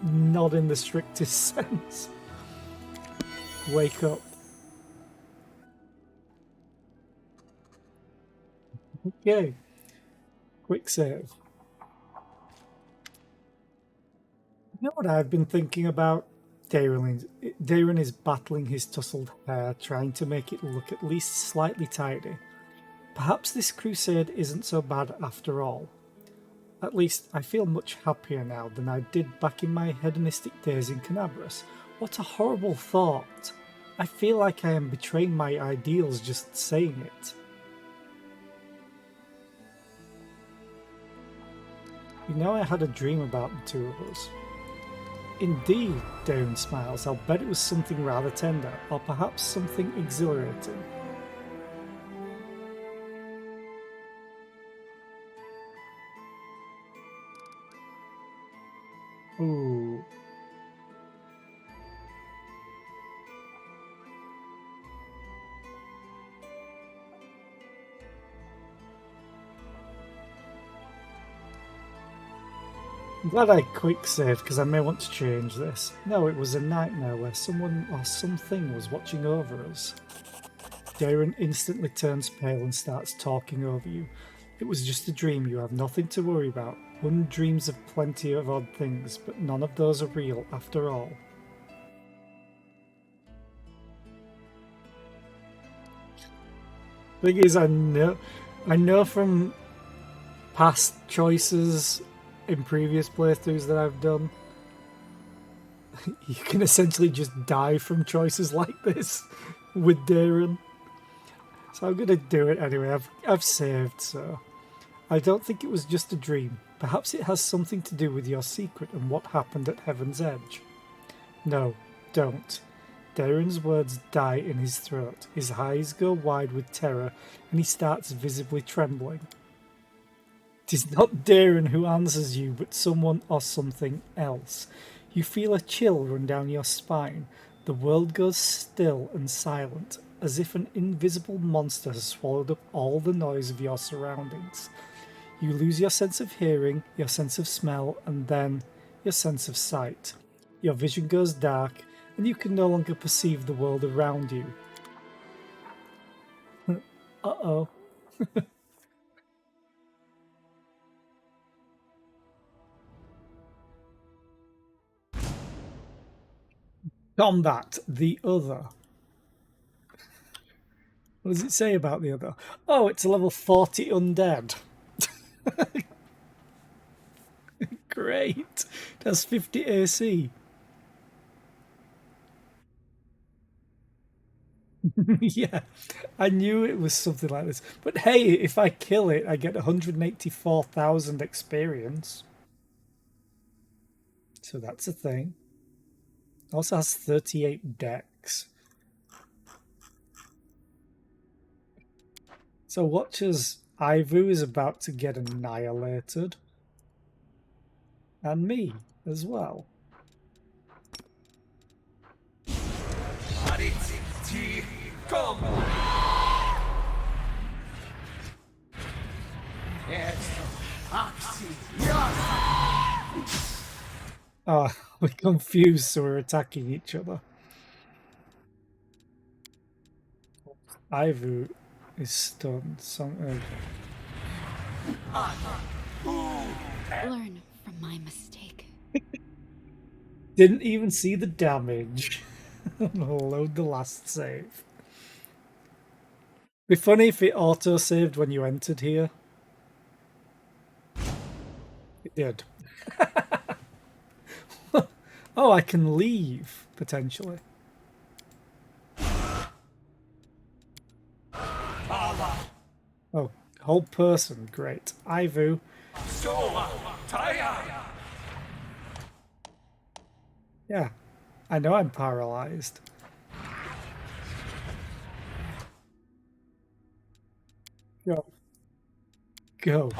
not in the strictest sense. Wake up. Okay. Quick save. You know what I've been thinking about? Darren is battling his tousled hair, trying to make it look at least slightly tidy. Perhaps this crusade isn't so bad after all. At least I feel much happier now than I did back in my hedonistic days in Canabras. What a horrible thought. I feel like I am betraying my ideals just saying it. You know, I had a dream about the two of us. Indeed, Darren smiles. I'll bet it was something rather tender, or perhaps something exhilarating. Ooh. I'm glad I quick saved because I may want to change this. No, it was a nightmare where someone or something was watching over us. Darren instantly turns pale and starts talking over you. It was just a dream, you have nothing to worry about. One dreams of plenty of odd things, but none of those are real after all. Thing is, I know from past choices in previous playthroughs that I've done, you can essentially just die from choices like this with Darren. So I'm gonna do it anyway. I've saved, so I don't think it was just a dream. Perhaps it has something to do with your secret and what happened at Heaven's Edge. No, don't. Darren's words die in his throat. His eyes go wide with terror, and he starts visibly trembling. It is not Darren who answers you, but someone or something else. You feel a chill run down your spine. The world goes still and silent, as if an invisible monster has swallowed up all the noise of your surroundings. You lose your sense of hearing, your sense of smell, and then your sense of sight. Your vision goes dark, and you can no longer perceive the world around you. Uh-oh. Combat the other. What does it say about the other? Oh, it's a level 40 undead. Great. It has 50 AC. Yeah, I knew it was something like this. But hey, if I kill it, I get 184,000 experience. So that's a thing. Also has 38 dex. So watch as Ivu is about to get annihilated. And me as well. Oh, we're confused, so we're attacking each other. Ivu is stunned. Learn from my mistake. Didn't even see the damage. Load the last save. Be funny if it auto-saved when you entered here. It did. Oh, I can leave, potentially. Oh, whole person, great. Ivu. Yeah, I know I'm paralyzed. Go. Go.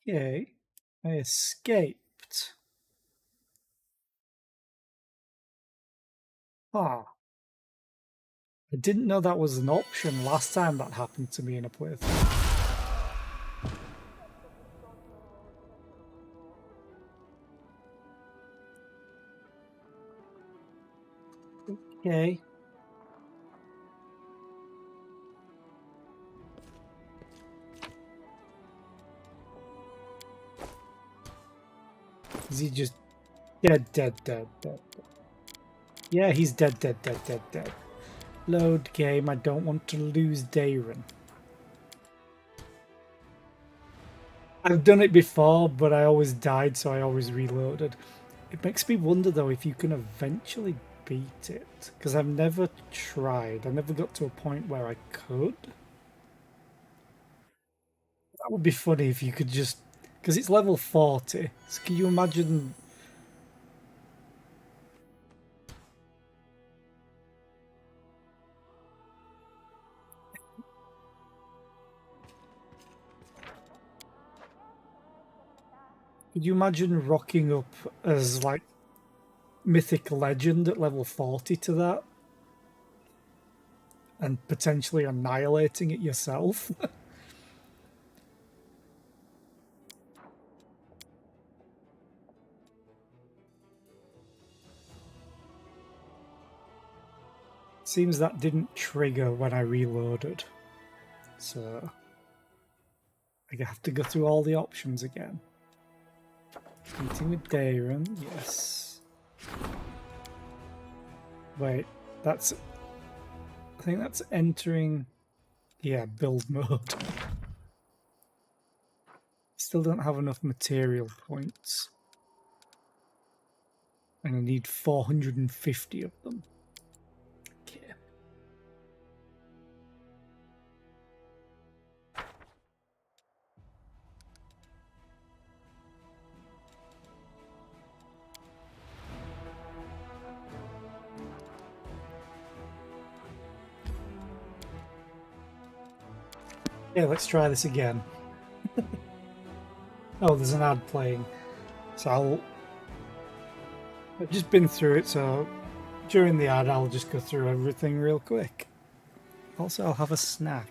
Okay. I escaped. Ah. I didn't know that was an option last time that happened to me in a playthrough. Okay. Is he just dead? Yeah, he's dead. Load game. I don't want to lose Darren. I've done it before, but I always died, so I always reloaded. It makes me wonder, though, if you can eventually beat it. Because I've never tried. I never got to a point where I could. That would be funny if you could just... Because it's level 40. So can you imagine... Could you imagine rocking up as, like, Mythic Legend at level 40 to that? And potentially annihilating it yourself? Seems that didn't trigger when I reloaded. So... I have to go through all the options again. Meeting with Darren, yes. Wait, that's... I think that's entering... Yeah, build mode. Still don't have enough material points. And I need 450 of them. Okay. Yeah, let's try this again. Oh, there's an ad playing. So I've just been through it, so during the ad I'll just go through everything real quick. Also, I'll have a snack.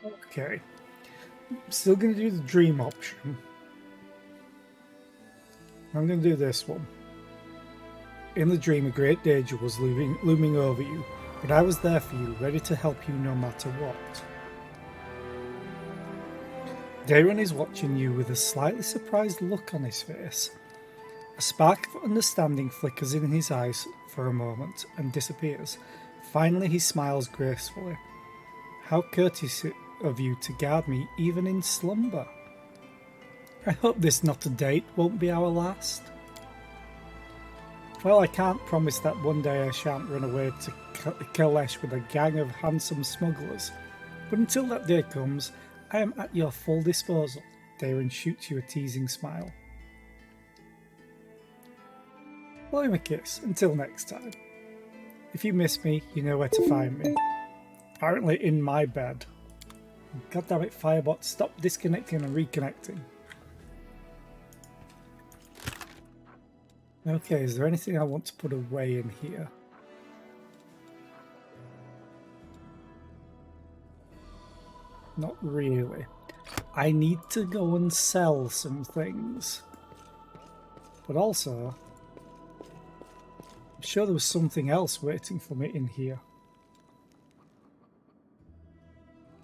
Okay. Still going to do the dream option. I'm going to do this one. In the dream, a great danger was looming over you, but I was there for you, ready to help you no matter what. Daron is watching you with a slightly surprised look on his face. A spark of understanding flickers in his eyes for a moment and disappears. Finally, he smiles gracefully. How courteous of you to guard me even in slumber. I hope this not a date won't be our last. Well, I can't promise that one day I shan't run away to Kalesh with a gang of handsome smugglers, but until that day comes, I am at your full disposal. Daron shoots you a teasing smile. Blow him a kiss. Until next time. If you miss me, you know where to find me. Apparently in my bed. God damn it, Firebot, stop disconnecting and reconnecting. Okay, is there anything I want to put away in here? Not really. I need to go and sell some things. But also, I'm sure there was something else waiting for me in here.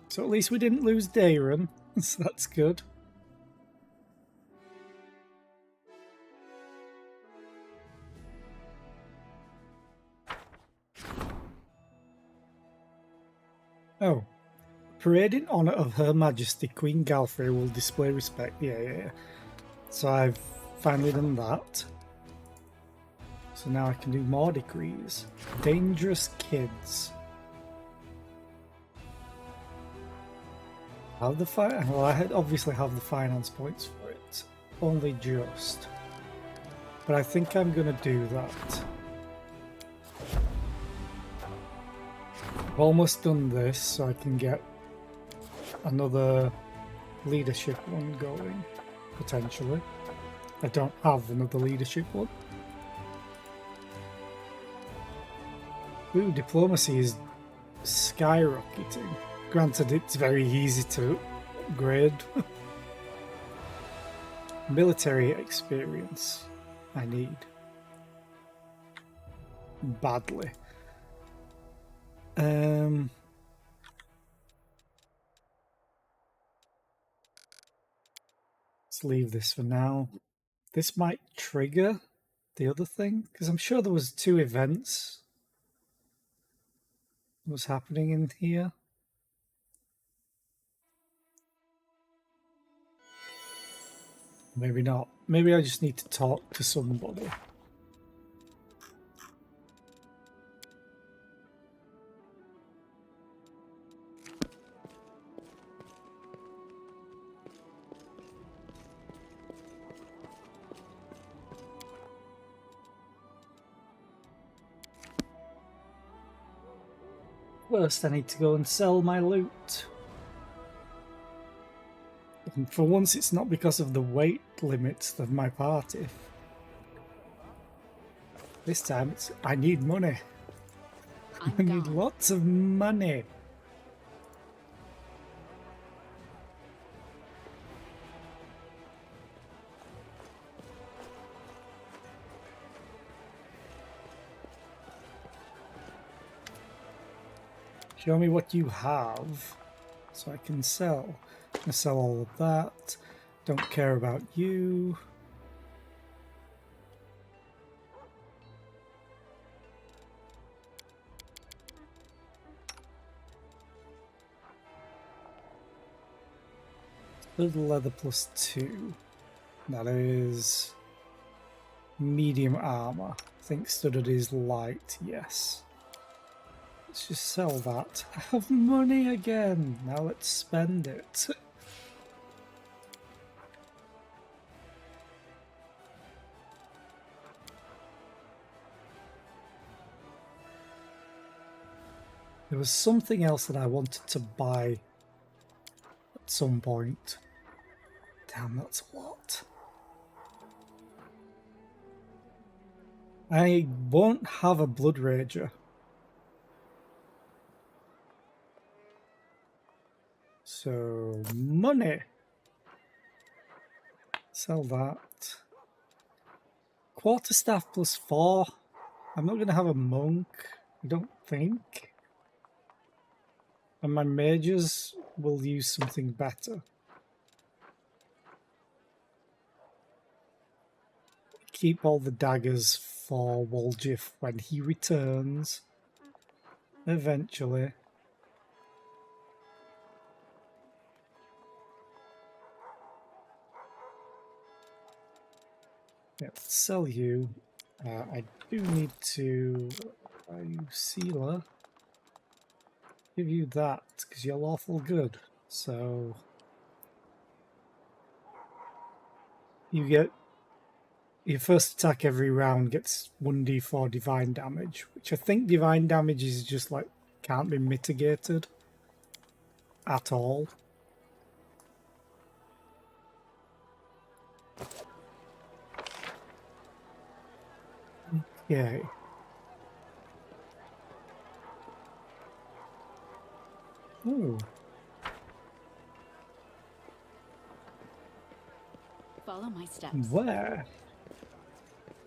So at least we didn't lose Daron, so that's good. Oh. Parade in honour of Her Majesty Queen Galfrey will display respect. Yeah. So I've finally done that. So now I can do more decrees. Dangerous kids. Have the well, I obviously have the finance points for it. Only just. But I think I'm going to do that. I've almost done this, so I can get another leadership one going, potentially. I don't have another leadership one. Ooh, diplomacy is skyrocketing. Granted, it's very easy to upgrade. Military experience I need. Badly. Let's leave this for now. This might trigger the other thing, because I'm sure there was 2 events was happening in here. Maybe not. Maybe I just need to talk to somebody. first I need to go and sell my loot. And for once it's not because of the weight limits of my party. This time it's I need money. I need gone. lots of money. Show me what you have so I can sell. I'm gonna sell all of that. Don't care about you. Studded leather +2. That is medium armor. I think studded is light, yes. Let's just sell that. I have money again. Now let's spend it. There was something else that I wanted to buy at some point. Damn, that's a lot. I won't have a Blood Rager. So, money. Sell that. Quarterstaff +4. I'm not going to have a monk, I don't think. And my mages will use something better. Keep all the daggers for Woljif when he returns. Eventually. Yeah, let's sell you. I do need to buy you sealer. Give you that because you're lawful good. So you get your first attack every round gets 1d4 divine damage, which I think divine damage is just like can't be mitigated at all. Okay. Ooh. Follow my steps. Where?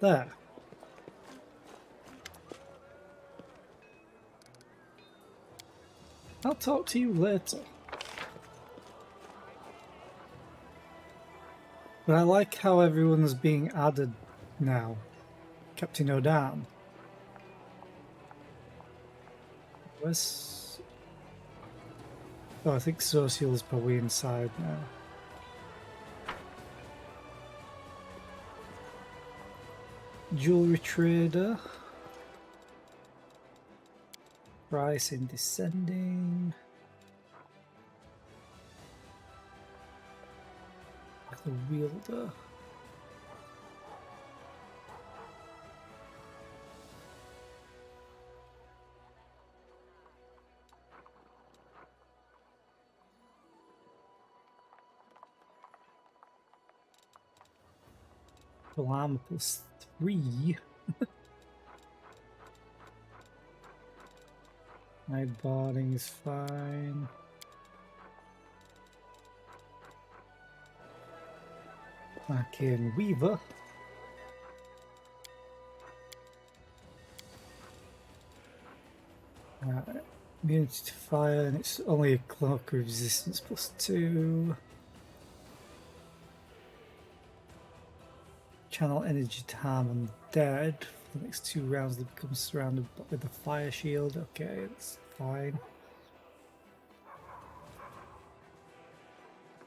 There. I'll talk to you later. But I like how everyone's being added now. Captain Odan. Where's... Oh, I think Social is probably inside now. Jewelry trader. Price in descending. The wielder. Armor +3. Night boarding is fine. Arcane Weaver. Immunity to fire, and it's only a cloak of resistance +2. Channel energy to harm undead. For the next 2 rounds, they become surrounded with a fire shield. Okay, that's fine.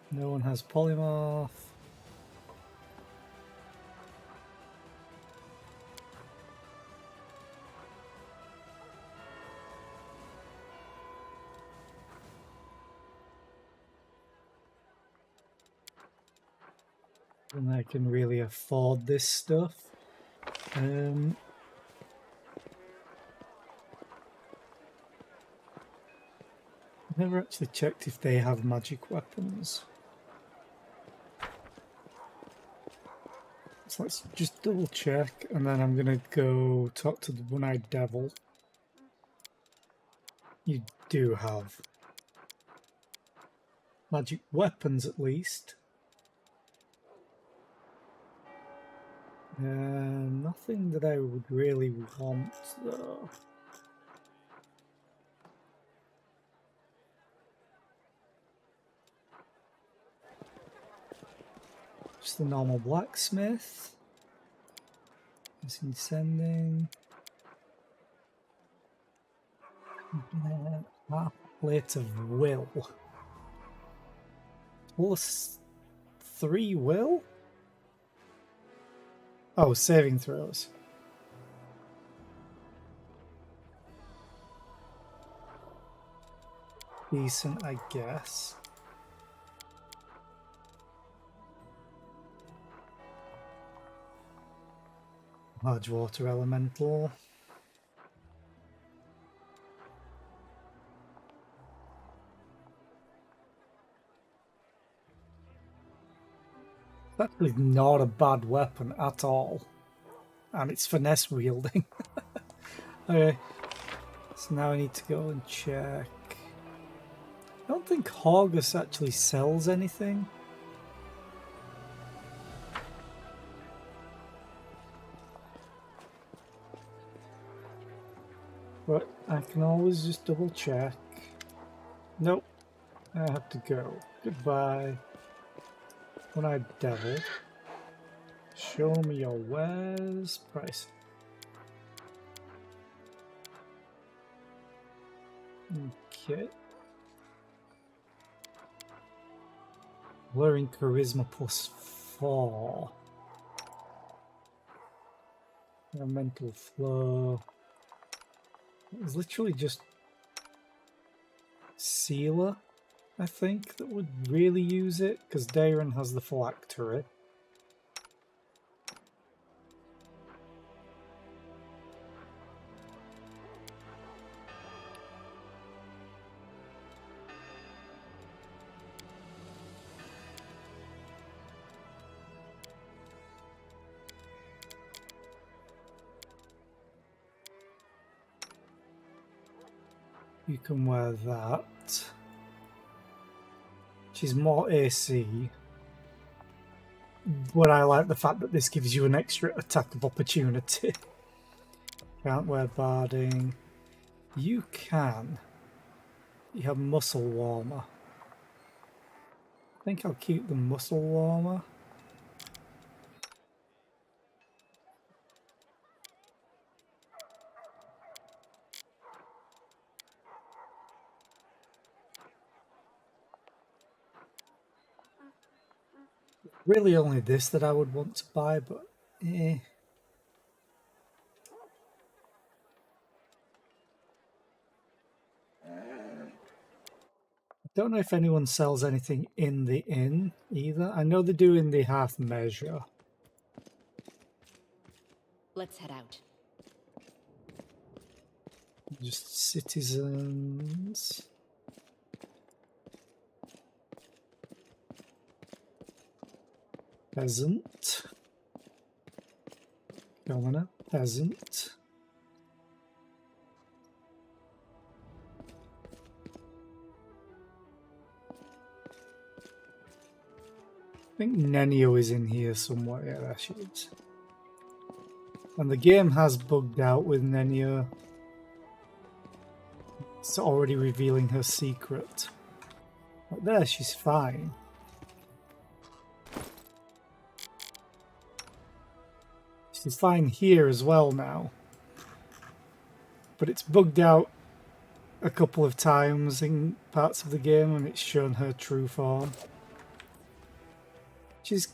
No one has polymorph. And I can really afford this stuff. I've never actually checked if they have magic weapons. So let's just double check, and then I'm gonna go talk to the one-eyed devil. You do have magic weapons, at least. Nothing that I would really want, though. Just the normal blacksmith. Sending. Half plate of will. Plus 3 will? Oh, saving throws. Decent, I guess. Large water elemental. It's actually not a bad weapon at all. And it's finesse wielding. Okay. So now I need to go and check. I don't think Horgus actually sells anything. But I can always just double check. Nope. I have to go. Goodbye. One-eyed devil. Show me your wares. Price. Okay. Luring charisma +4. Mental flow. It's literally just Sealer, I think, that would really use it, because Darren has the phylactery. You can wear that. She's more AC. But I like the fact that this gives you an extra attack of opportunity. Can't wear barding. You can. You have muscle warmer. I think I'll keep the muscle warmer. Really only this that I would want to buy, but eh. I don't know if anyone sells anything in the inn either. I know they do in the half measure. Let's head out. Just citizens. Peasant. Governor. Peasant. I think Nenio is in here somewhere. Yeah, there she is. And the game has bugged out with Nenio. It's already revealing her secret. But there, she's fine. She's fine here as well now. But it's bugged out a couple of times in parts of the game and it's shown her true form. Which is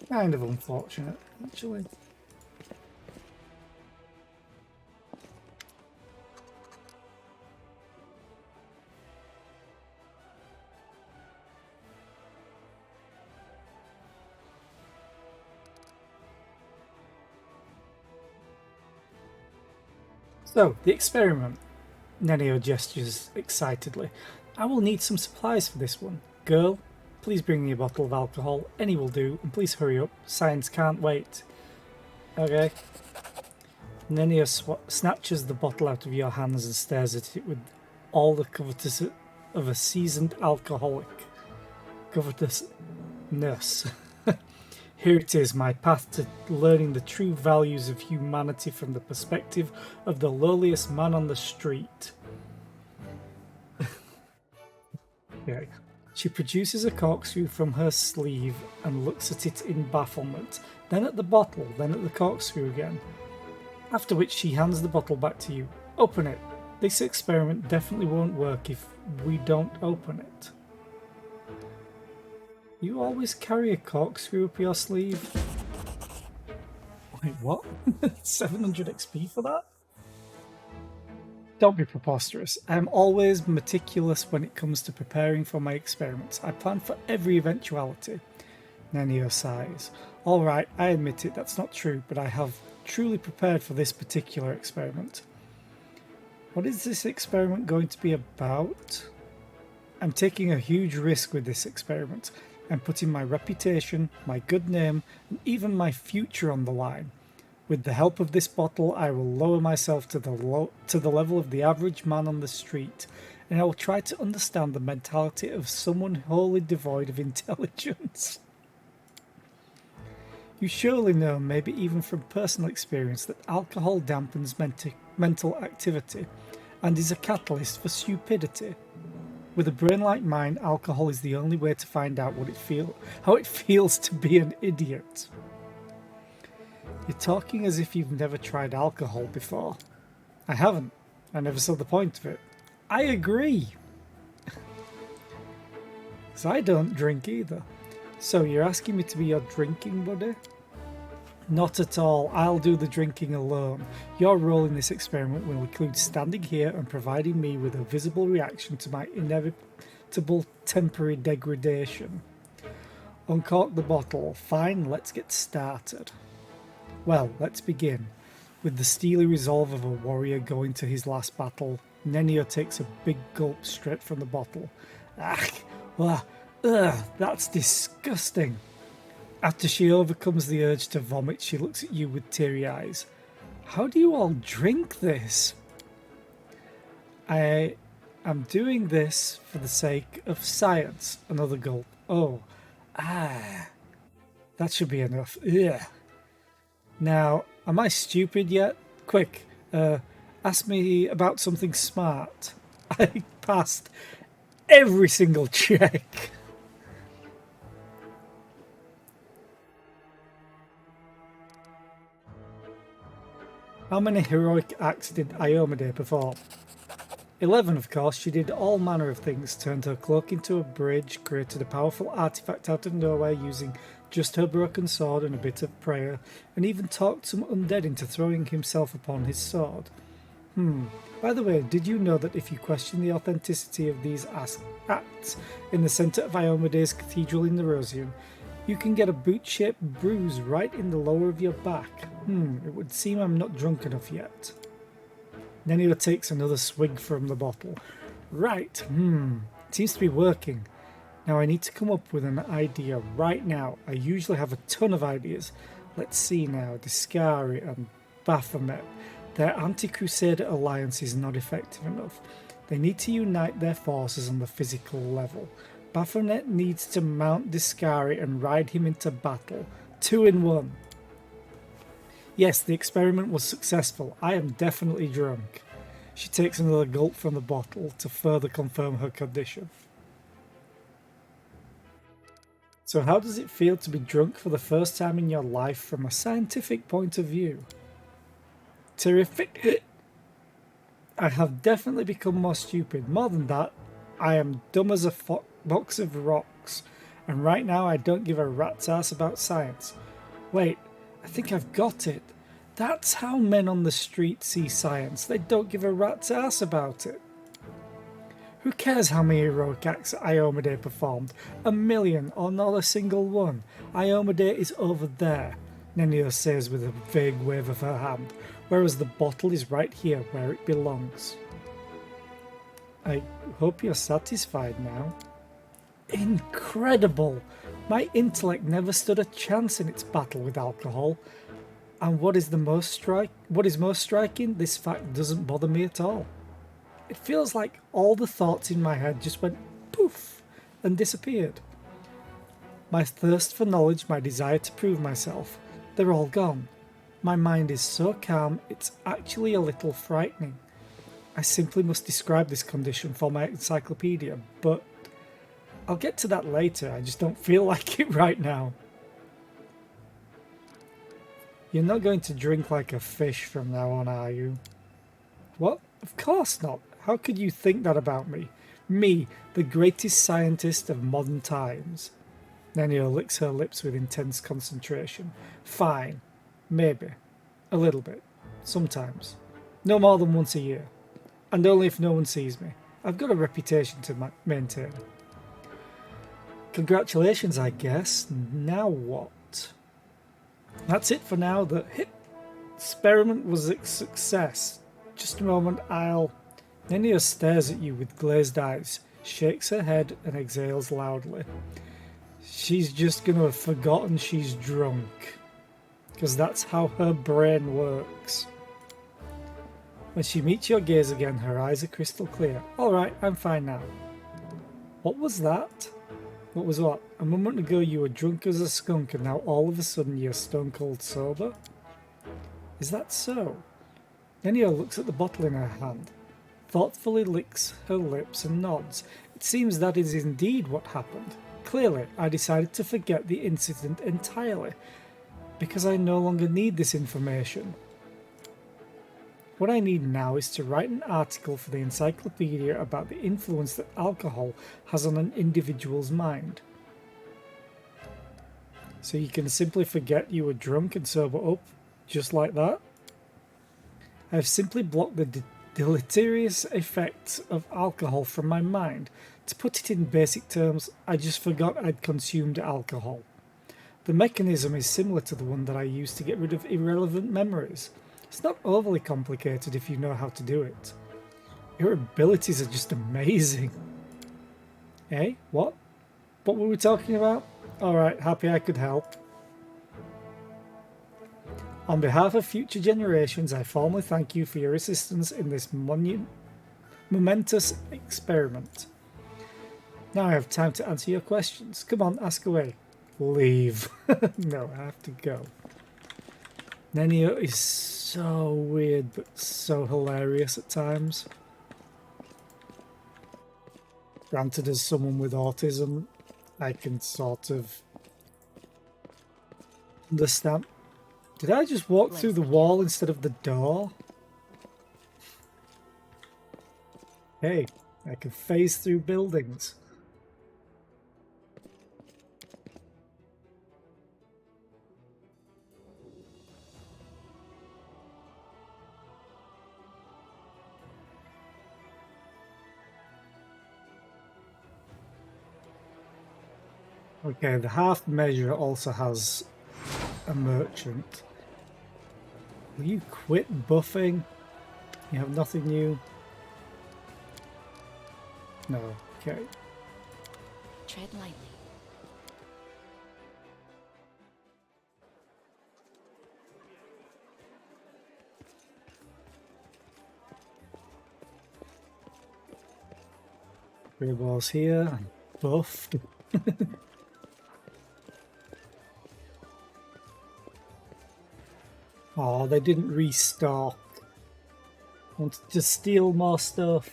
kind of unfortunate, actually. So, the experiment. Nenio gestures excitedly. I will need some supplies for this one. Girl, please bring me a bottle of alcohol. Any will do, and please hurry up. Science can't wait. Okay. Nenio snatches the bottle out of your hands and stares at it with all the covetousness of a seasoned alcoholic. Covetousness. Here it is, my path to learning the true values of humanity from the perspective of the lowliest man on the street. Okay. She produces a corkscrew from her sleeve and looks at it in bafflement, then at the bottle, then at the corkscrew again. After which she hands the bottle back to you. Open it. This experiment definitely won't work if we don't open it. You always carry a corkscrew up your sleeve? Wait, what? 700 XP for that? Don't be preposterous. I am always meticulous when it comes to preparing for my experiments. I plan for every eventuality. Nenio sighs. Alright, I admit it, that's not true, but I have truly prepared for this particular experiment. What is this experiment going to be about? I'm taking a huge risk with this experiment. I'm putting my reputation, my good name, and even my future on the line. With the help of this bottle, I will lower myself to the level of the average man on the street, and I will try to understand the mentality of someone wholly devoid of intelligence. You surely know, maybe even from personal experience, that alcohol dampens mental activity and is a catalyst for stupidity. With a brain like mine, alcohol is the only way to find out how it feels to be an idiot. You're talking as if you've never tried alcohol before. I haven't. I never saw the point of it. I agree. Because I don't drink either. So you're asking me to be your drinking buddy? Not at all. I'll do the drinking alone. Your role in this experiment will include standing here and providing me with a visible reaction to my inevitable temporary degradation. Uncork the bottle. Fine, let's get started. Well, let's begin. With the steely resolve of a warrior going to his last battle, Nenio takes a big gulp straight from the bottle. That's disgusting. After she overcomes the urge to vomit, she looks at you with teary eyes. How do you all drink this? I am doing this for the sake of science. Another gulp. That should be enough. Ugh. Now, am I stupid yet? Quick, ask me about something smart. I passed every single check. How many heroic acts did Iomade perform? 11, of course. She did all manner of things, turned her cloak into a bridge, created a powerful artifact out of nowhere using just her broken sword and a bit of prayer, and even talked some undead into throwing himself upon his sword. By the way, did you know that if you question the authenticity of these acts in the centre of Iomade's cathedral in the Rosian, you can get a boot-shaped bruise right in the lower of your back? It would seem I'm not drunk enough yet. Nenio takes another swig from the bottle. Right, it seems to be working. Now I need to come up with an idea right now. I usually have a ton of ideas. Let's see now. Discari and Baphomet. Their anti-Crusader alliance is not effective enough. They need to unite their forces on the physical level. Baphomet needs to mount Discari and ride him into battle. 2 in 1. Yes, the experiment was successful. I am definitely drunk. She takes another gulp from the bottle to further confirm her condition. So how does it feel to be drunk for the first time in your life from a scientific point of view? Terrific. I have definitely become more stupid. More than that, I am dumb as a box of rocks. And right now I don't give a rat's ass about science. Wait, I think I've got it. That's how men on the street see science. They don't give a rat's ass about it. Who cares how many heroic acts Iomade performed? 1,000,000 or not a single one. Iomade is over there, Nenio says with a vague wave of her hand, whereas the bottle is right here where it belongs. I hope you're satisfied now. Incredible! My intellect never stood a chance in its battle with alcohol. And what is most striking, this fact doesn't bother me at all. It feels like all the thoughts in my head just went poof and disappeared. My thirst for knowledge, my desire to prove myself, they're all gone. My mind is so calm, it's actually a little frightening. I simply must describe this condition for my encyclopedia, but I'll get to that later, I just don't feel like it right now. You're not going to drink like a fish from now on, are you? What? Of course not. How could you think that about me? Me, the greatest scientist of modern times. Nenio licks her lips with intense concentration. Fine. Maybe. A little bit. Sometimes. No more than once a year. And only if no one sees me. I've got a reputation to maintain. Congratulations, I guess. Now what? That's it for now. The experiment was a success. Just a moment, Nenio stares at you with glazed eyes, shakes her head and exhales loudly. She's just going to have forgotten she's drunk. Because that's how her brain works. When she meets your gaze again, her eyes are crystal clear. Alright, I'm fine now. What was that? What was what? A moment ago you were drunk as a skunk and now all of a sudden you're stone cold sober? Is that so? Nenio looks at the bottle in her hand, thoughtfully licks her lips and nods. It seems that is indeed what happened. Clearly, I decided to forget the incident entirely, because I no longer need this information. What I need now is to write an article for the encyclopedia about the influence that alcohol has on an individual's mind. So you can simply forget you were drunk and sober up, just like that? I have simply blocked the deleterious effects of alcohol from my mind. To put it in basic terms, I just forgot I'd consumed alcohol. The mechanism is similar to the one that I use to get rid of irrelevant memories. It's not overly complicated if you know how to do it. Your abilities are just amazing. Eh? What? What were we talking about? Alright, happy I could help. On behalf of future generations, I formally thank you for your assistance in this momentous experiment. Now I have time to answer your questions. Come on, ask away. Leave. No, I have to go. Nenio is so weird, but so hilarious at times. Granted, as someone with autism, I can sort of understand. Did I just walk through the wall instead of the door? Hey, I can phase through buildings. Okay, the half measure also has a merchant. Will you quit buffing? You have nothing new? No, okay. Tread lightly. Three balls here, and buffed. Oh, they didn't restock. Wanted to steal more stuff.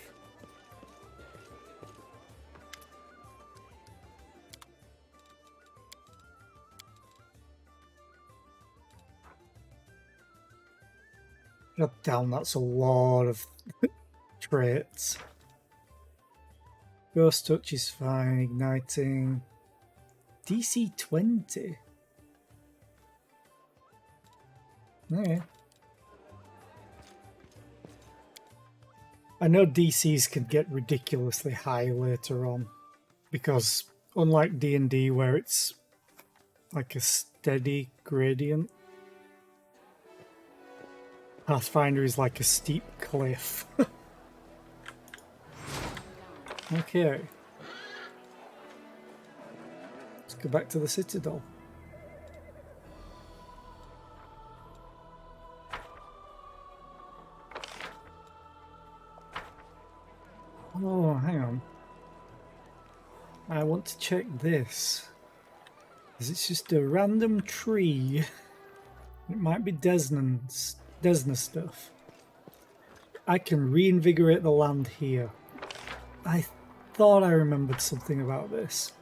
God damn, that's a lot of traits. Ghost touch is fine, igniting. DC 20. Okay. I know DCs can get ridiculously high later on, because unlike D&D where it's like a steady gradient, Pathfinder is like a steep cliff. Okay. Let's go back to the Citadel. Oh, hang on. I want to check this. Is it just a random tree? It might be Desna stuff. I can reinvigorate the land here. I thought I remembered something about this.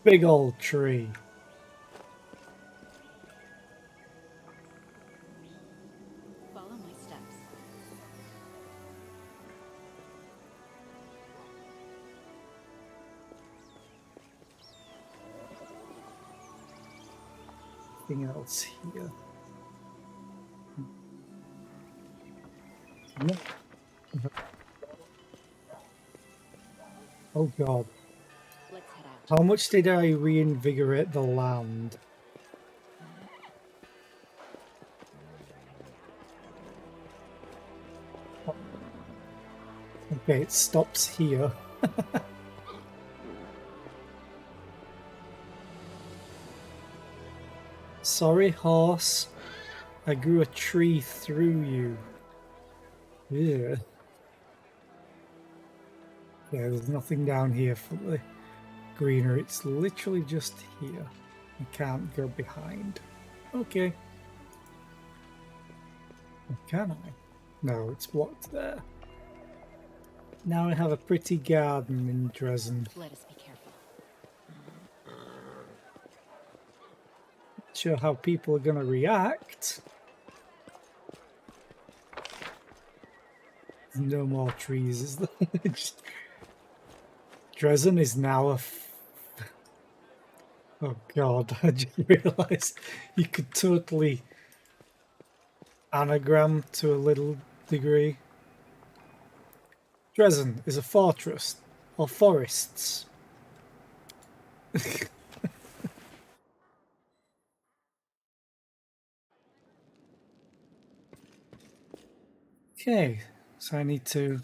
Big old tree. Follow my steps. Anything else here? No. Oh god. Let's head out. How much did I reinvigorate the land? Okay, it stops here. Sorry, horse. I grew a tree through you. Yeah. Yeah, there's nothing down here for the greenery. It's literally just here. You can't go behind. Okay. Or can I? No, it's blocked there. Now I have a pretty garden in Dresden. Let us be careful. Not sure how people are going to react. There's no more trees, is there? Dresden is now a... Oh god, I just realised you could totally anagram to a little degree. Dresden is a fortress, or forests. Okay, so I need to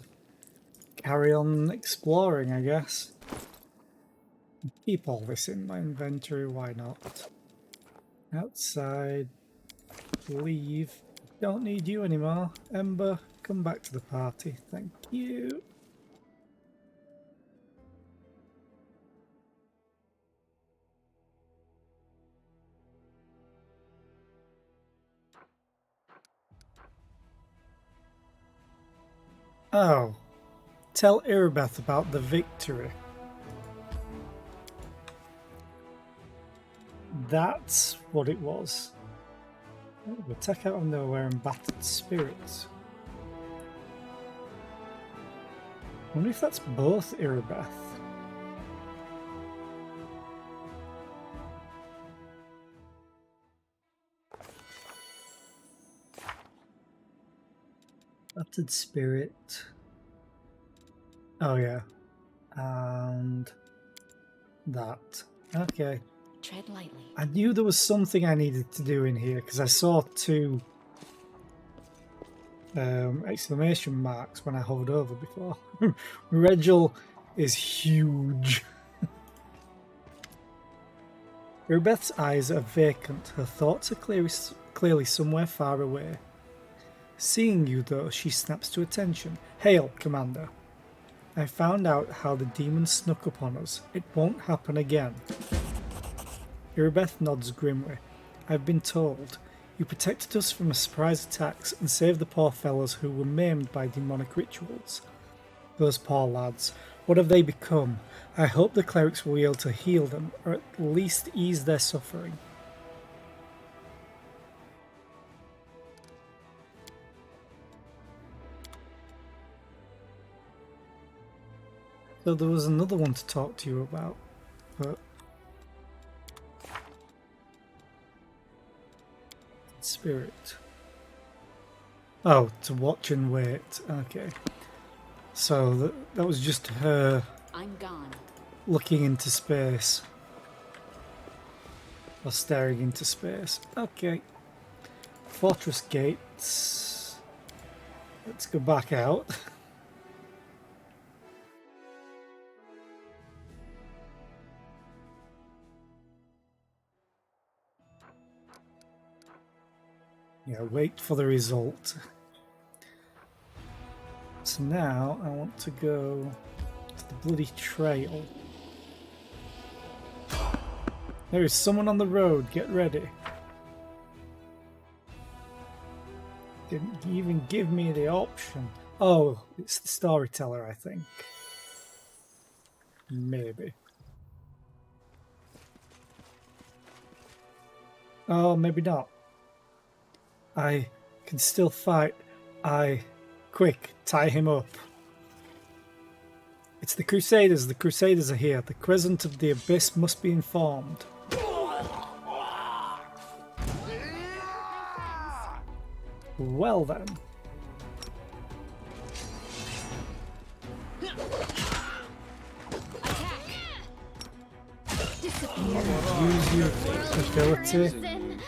carry on exploring, I guess. Keep all this in my inventory, why not? Outside, leave. Don't need you anymore. Ember, come back to the party. Thank you. Oh, tell Irabeth about the victory. That's what it was. Oh, attack out of nowhere and battered spirits. I wonder if that's both Irabeth. Battered spirit. Oh yeah. And that. Okay. Tread lightly. I knew there was something I needed to do in here because I saw two exclamation marks when I hovered over before. Regil is huge. Irabeth's eyes are vacant. Her thoughts are clearly somewhere far away. Seeing you, though, she snaps to attention. Hail, Commander. I found out how the demon snuck up on us. It won't happen again. Irabeth nods grimly. I've been told. You protected us from surprise attacks and saved the poor fellows who were maimed by demonic rituals. Those poor lads. What have they become? I hope the clerics will be able to heal them, or at least ease their suffering. So there was another one to talk to you about, but Spirit. Oh, to watch and wait. Okay. So that was just her I'm gone. looking into space. Or staring into space. Okay. Fortress gates. Let's go back out. Yeah, wait for the result. So now I want to go to the bloody trail. There is someone on the road, get ready. Didn't even give me the option. Oh, it's the storyteller, I think. Maybe. Oh, maybe not. I can still fight. Quick, tie him up. It's the Crusaders. The Crusaders are here. The Crescent of the Abyss must be informed. Well then. Use your ability. Sin.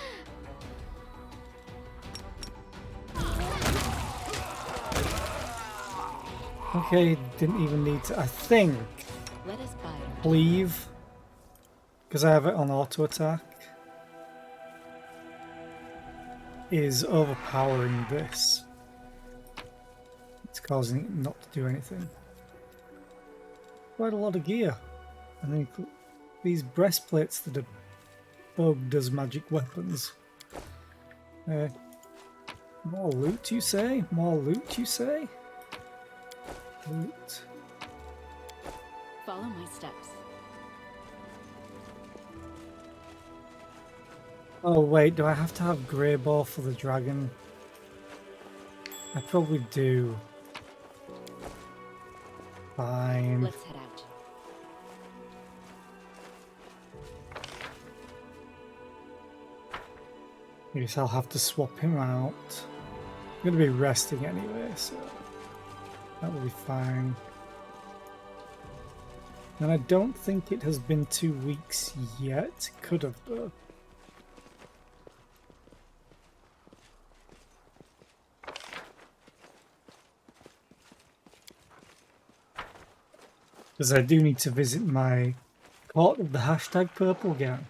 Okay, didn't even need to. I think Let us buy our cleave, because I have it on auto attack, is overpowering this. It's causing it not to do anything. Quite a lot of gear. And then these breastplates that are bugged as magic weapons. More loot, you say? More loot, you say? Loot. Follow my steps. Oh wait, do I have to have Grey Ball for the dragon? I probably do. Fine. Let's head out. I guess I'll have to swap him out. I'm gonna be resting anyway, so that will be fine. And I don't think it has been 2 weeks yet. Could have though. Because I do need to visit my court of the hashtag purple gang.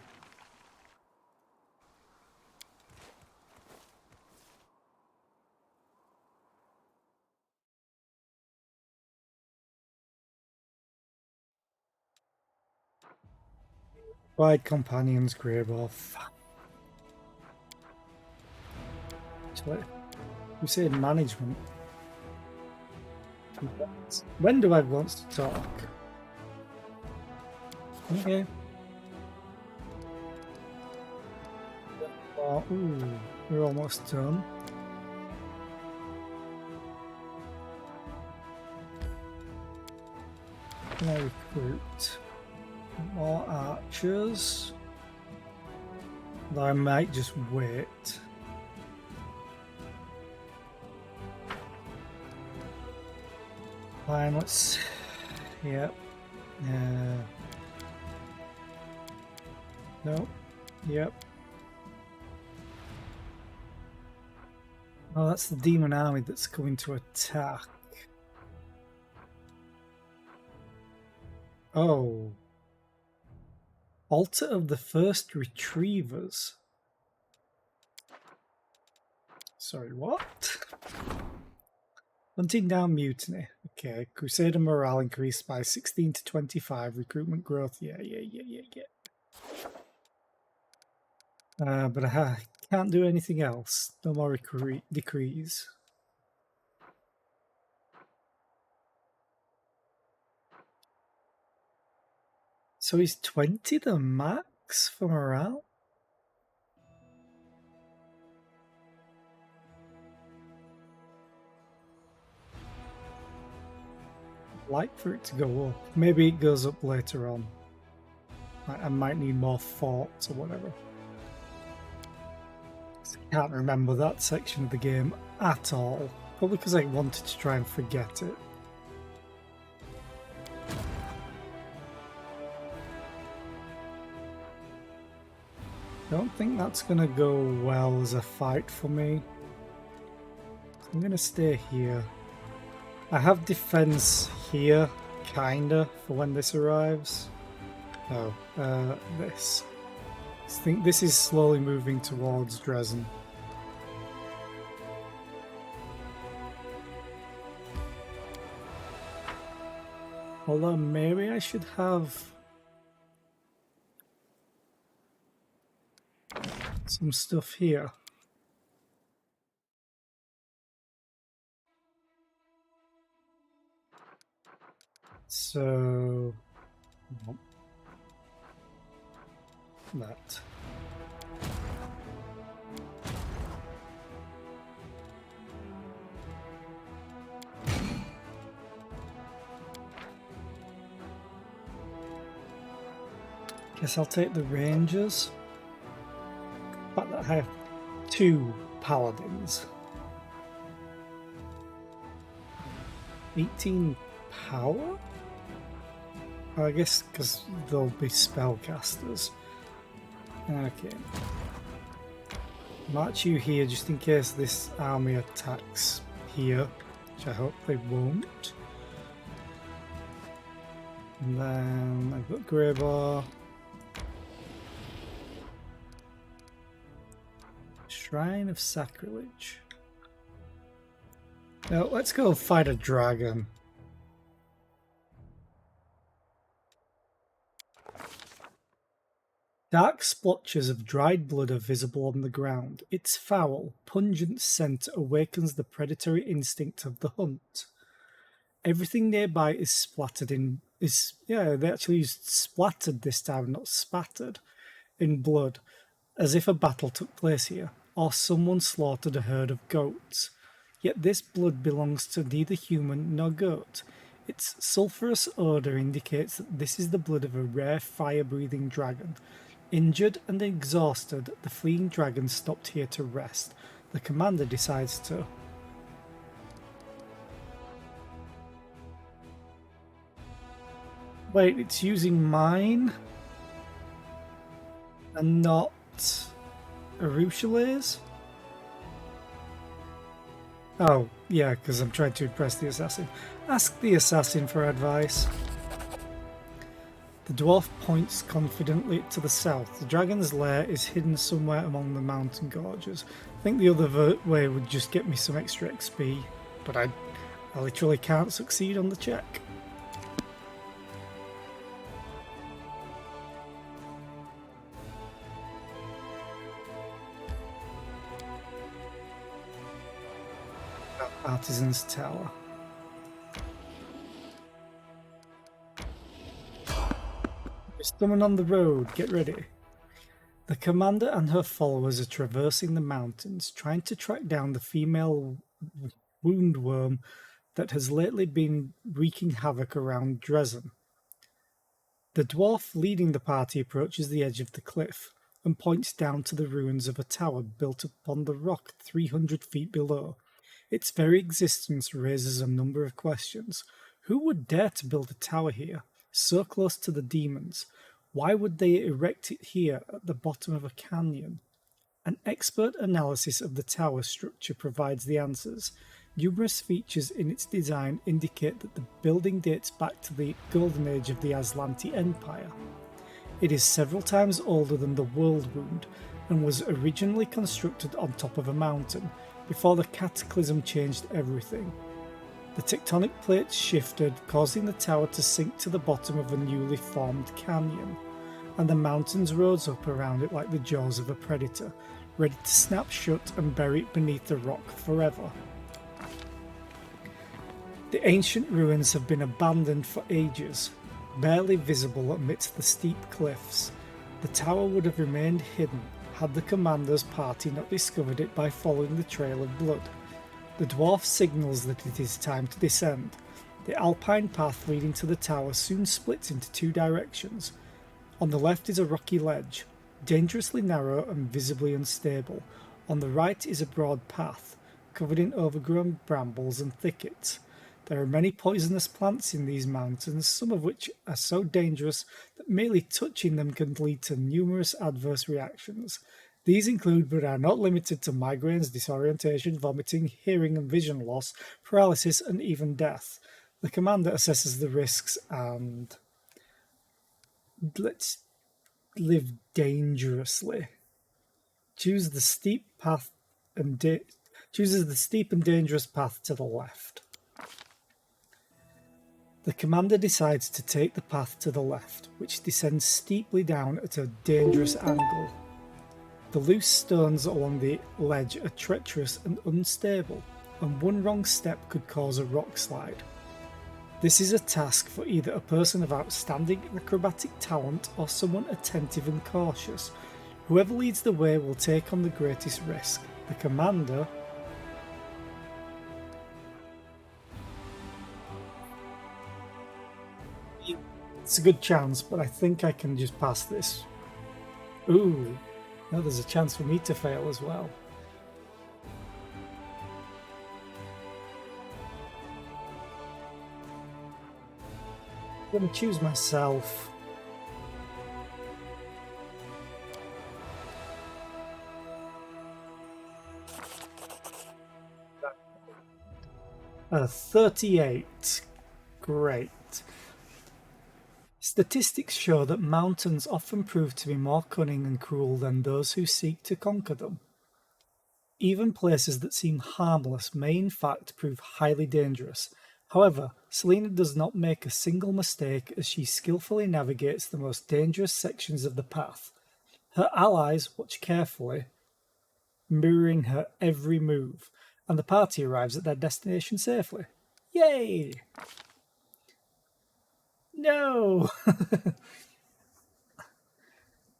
Wide companions, Greybuff. You said management. When do I want to talk? Okay. Oh, ooh, we're almost done. Can I recruit more archers? Though I might just wait. Fine, let's... Yep. No. Yep. Oh, that's the demon army that's coming to attack. Oh. Altar of the First Retrievers. Sorry, what? Hunting down mutiny. Okay. Crusader morale increased by 16 to 25. Recruitment growth. Yeah. But I can't do anything else. No more decrees. So is 20 the max for morale? I'd like for it to go up. Maybe it goes up later on. I might need more forts or whatever. Can't remember that section of the game at all. Probably because I wanted to try and forget it. Don't think that's gonna go well as a fight for me. I'm gonna stay here. I have defense here, kinda, for when this arrives. Oh, this. I think this is slowly moving towards Dresden. Although maybe I should have some stuff here. So that. Guess I'll take the Rangers. The fact that I have 2 Paladins. 18 power? I guess because they'll be spellcasters. Okay. March you here just in case this army attacks here, which I hope they won't. And then I've got Greybar. Shrine of Sacrilege. Now let's go fight a dragon. Dark splotches of dried blood are visible on the ground. Its foul, pungent scent awakens the predatory instinct of the hunt. Everything nearby is splattered in... they actually used splattered this time, not spattered, in blood, as if a battle took place here, or someone slaughtered a herd of goats. Yet this blood belongs to neither human nor goat. Its sulphurous odour indicates that this is the blood of a rare fire-breathing dragon. Injured and exhausted, the fleeing dragon stopped here to rest. The commander decides to. Wait, it's using mine? And not Arushale's? Oh, yeah, because I'm trying to impress the assassin. Ask the assassin for advice. The dwarf points confidently to the south. The dragon's lair is hidden somewhere among the mountain gorges. I think the other way would just get me some extra XP, but I literally can't succeed on the check. Artisan's Tower. There's someone on the road, get ready. The commander and her followers are traversing the mountains, trying to track down the female woundworm that has lately been wreaking havoc around Dresden. The dwarf leading the party approaches the edge of the cliff and points down to the ruins of a tower built upon the rock 300 feet below. Its very existence raises a number of questions. Who would dare to build a tower here, so close to the demons? Why would they erect it here at the bottom of a canyon? An expert analysis of the tower structure provides the answers. Numerous features in its design indicate that the building dates back to the golden age of the Aslanti Empire. It is several times older than the World Wound and was originally constructed on top of a mountain, before the cataclysm changed everything. The tectonic plates shifted, causing the tower to sink to the bottom of a newly formed canyon, and the mountains rose up around it like the jaws of a predator, ready to snap shut and bury it beneath the rock forever. The ancient ruins have been abandoned for ages, barely visible amidst the steep cliffs. The tower would have remained hidden had the commander's party not discovered it by following the trail of blood. The dwarf signals that it is time to descend. The alpine path leading to the tower soon splits into 2 directions. On the left is a rocky ledge, dangerously narrow and visibly unstable. On the right is a broad path, covered in overgrown brambles and thickets. There are many poisonous plants in these mountains, some of which are so dangerous that merely touching them can lead to numerous adverse reactions. These include, but are not limited to, migraines, disorientation, vomiting, hearing and vision loss, paralysis, and even death. The commander assesses the risks and let's live dangerously. Chooses the steep and dangerous path to the left. The commander decides to take the path to the left, which descends steeply down at a dangerous angle. The loose stones along the ledge are treacherous and unstable, and one wrong step could cause a rock slide. This is a task for either a person of outstanding acrobatic talent or someone attentive and cautious. Whoever leads the way will take on the greatest risk. The commander it's a good chance, but I think I can just pass this. Ooh, no, there's a chance for me to fail as well. I'm going to choose myself. A 38. Great. Statistics show that mountains often prove to be more cunning and cruel than those who seek to conquer them. Even places that seem harmless may in fact prove highly dangerous. However, Selena does not make a single mistake as she skillfully navigates the most dangerous sections of the path. Her allies watch carefully, mirroring her every move, and the party arrives at their destination safely. Yay! No!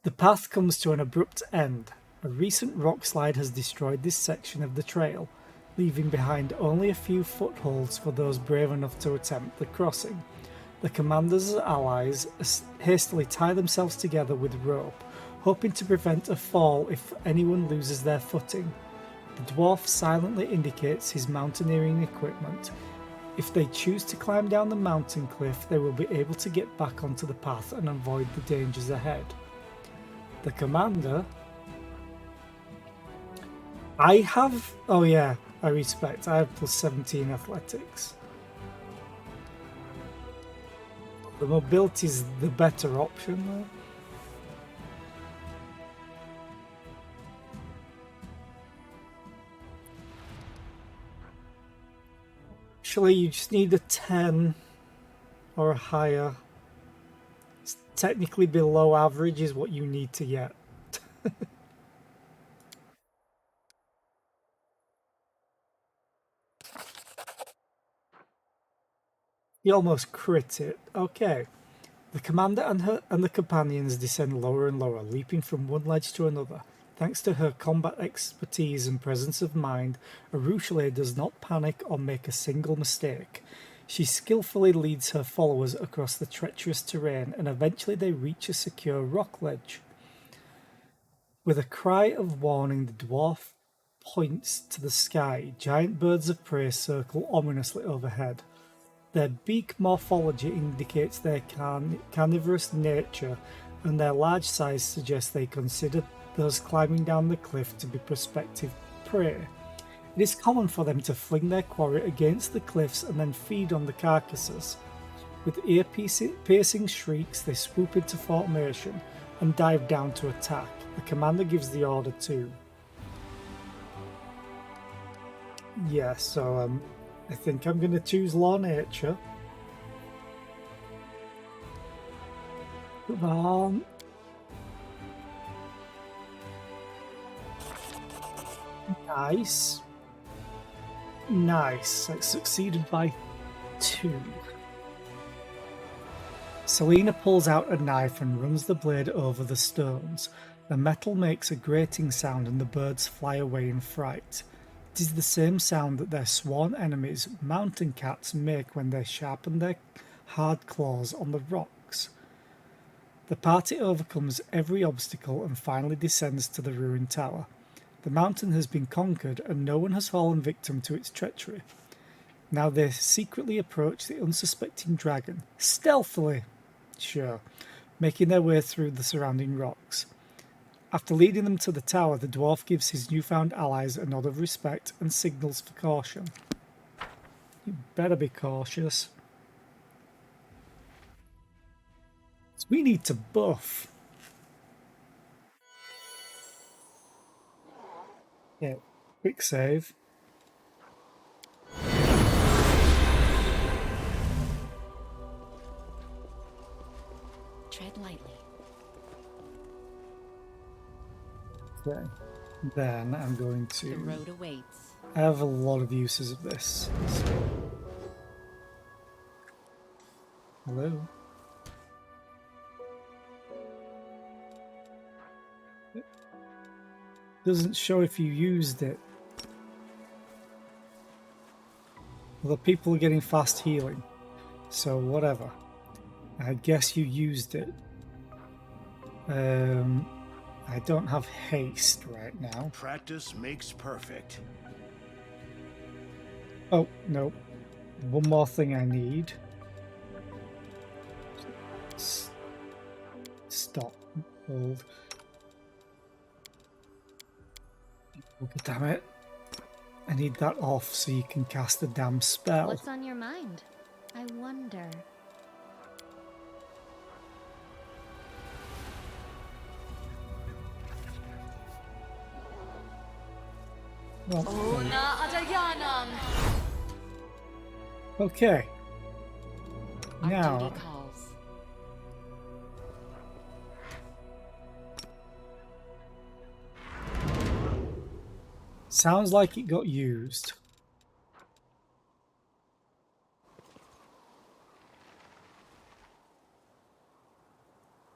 The path comes to an abrupt end. A recent rock slide has destroyed this section of the trail, leaving behind only a few footholds for those brave enough to attempt the crossing. The commander's allies hastily tie themselves together with rope, hoping to prevent a fall if anyone loses their footing. The dwarf silently indicates his mountaineering equipment. If they choose to climb down the mountain cliff, they will be able to get back onto the path and avoid the dangers ahead. The commander... I have plus 17 athletics. The mobility is the better option though. Actually, you just need a 10 or a higher. It's technically below average is what you need to get. You almost crit it. Okay. The commander and the companions descend lower and lower, leaping from one ledge to another. Thanks to her combat expertise and presence of mind, Arushale does not panic or make a single mistake. She skillfully leads her followers across the treacherous terrain, and eventually they reach a secure rock ledge. With a cry of warning, the dwarf points to the sky. Giant birds of prey circle ominously overhead. Their beak morphology indicates their carnivorous nature, and their large size suggests they consider those climbing down the cliff to be prospective prey. It is common for them to fling their quarry against the cliffs and then feed on the carcasses. With ear-piercing shrieks, they swoop into formation and dive down to attack. The commander gives the order to... Yeah, so I think I'm going to choose Law Nature. Come on. Nice. Nice. I succeeded by 2. Selena pulls out a knife and runs the blade over the stones. The metal makes a grating sound and the birds fly away in fright. It is the same sound that their sworn enemies, mountain cats, make when they sharpen their hard claws on the rocks. The party overcomes every obstacle and finally descends to the ruined tower. The mountain has been conquered and no one has fallen victim to its treachery. Now they secretly approach the unsuspecting dragon, stealthily, sure, making their way through the surrounding rocks. After leading them to the tower, the dwarf gives his newfound allies a nod of respect and signals for caution. You better be cautious. So we need to buff. Yeah, quick save. Tread lightly. Okay. Then I'm going The to... road awaits. I have a lot of uses of this. So. Hello? It doesn't show if you used it. Although people are getting fast healing. So whatever. I guess you used it. I don't have haste right now. Practice makes perfect. Oh, no. One more thing I need. Stop. Hold. Oh, damn it. I need that off so you can cast the damn spell. What's on your mind? I wonder. Well, okay. Our Now, duty calls. sounds like it got used.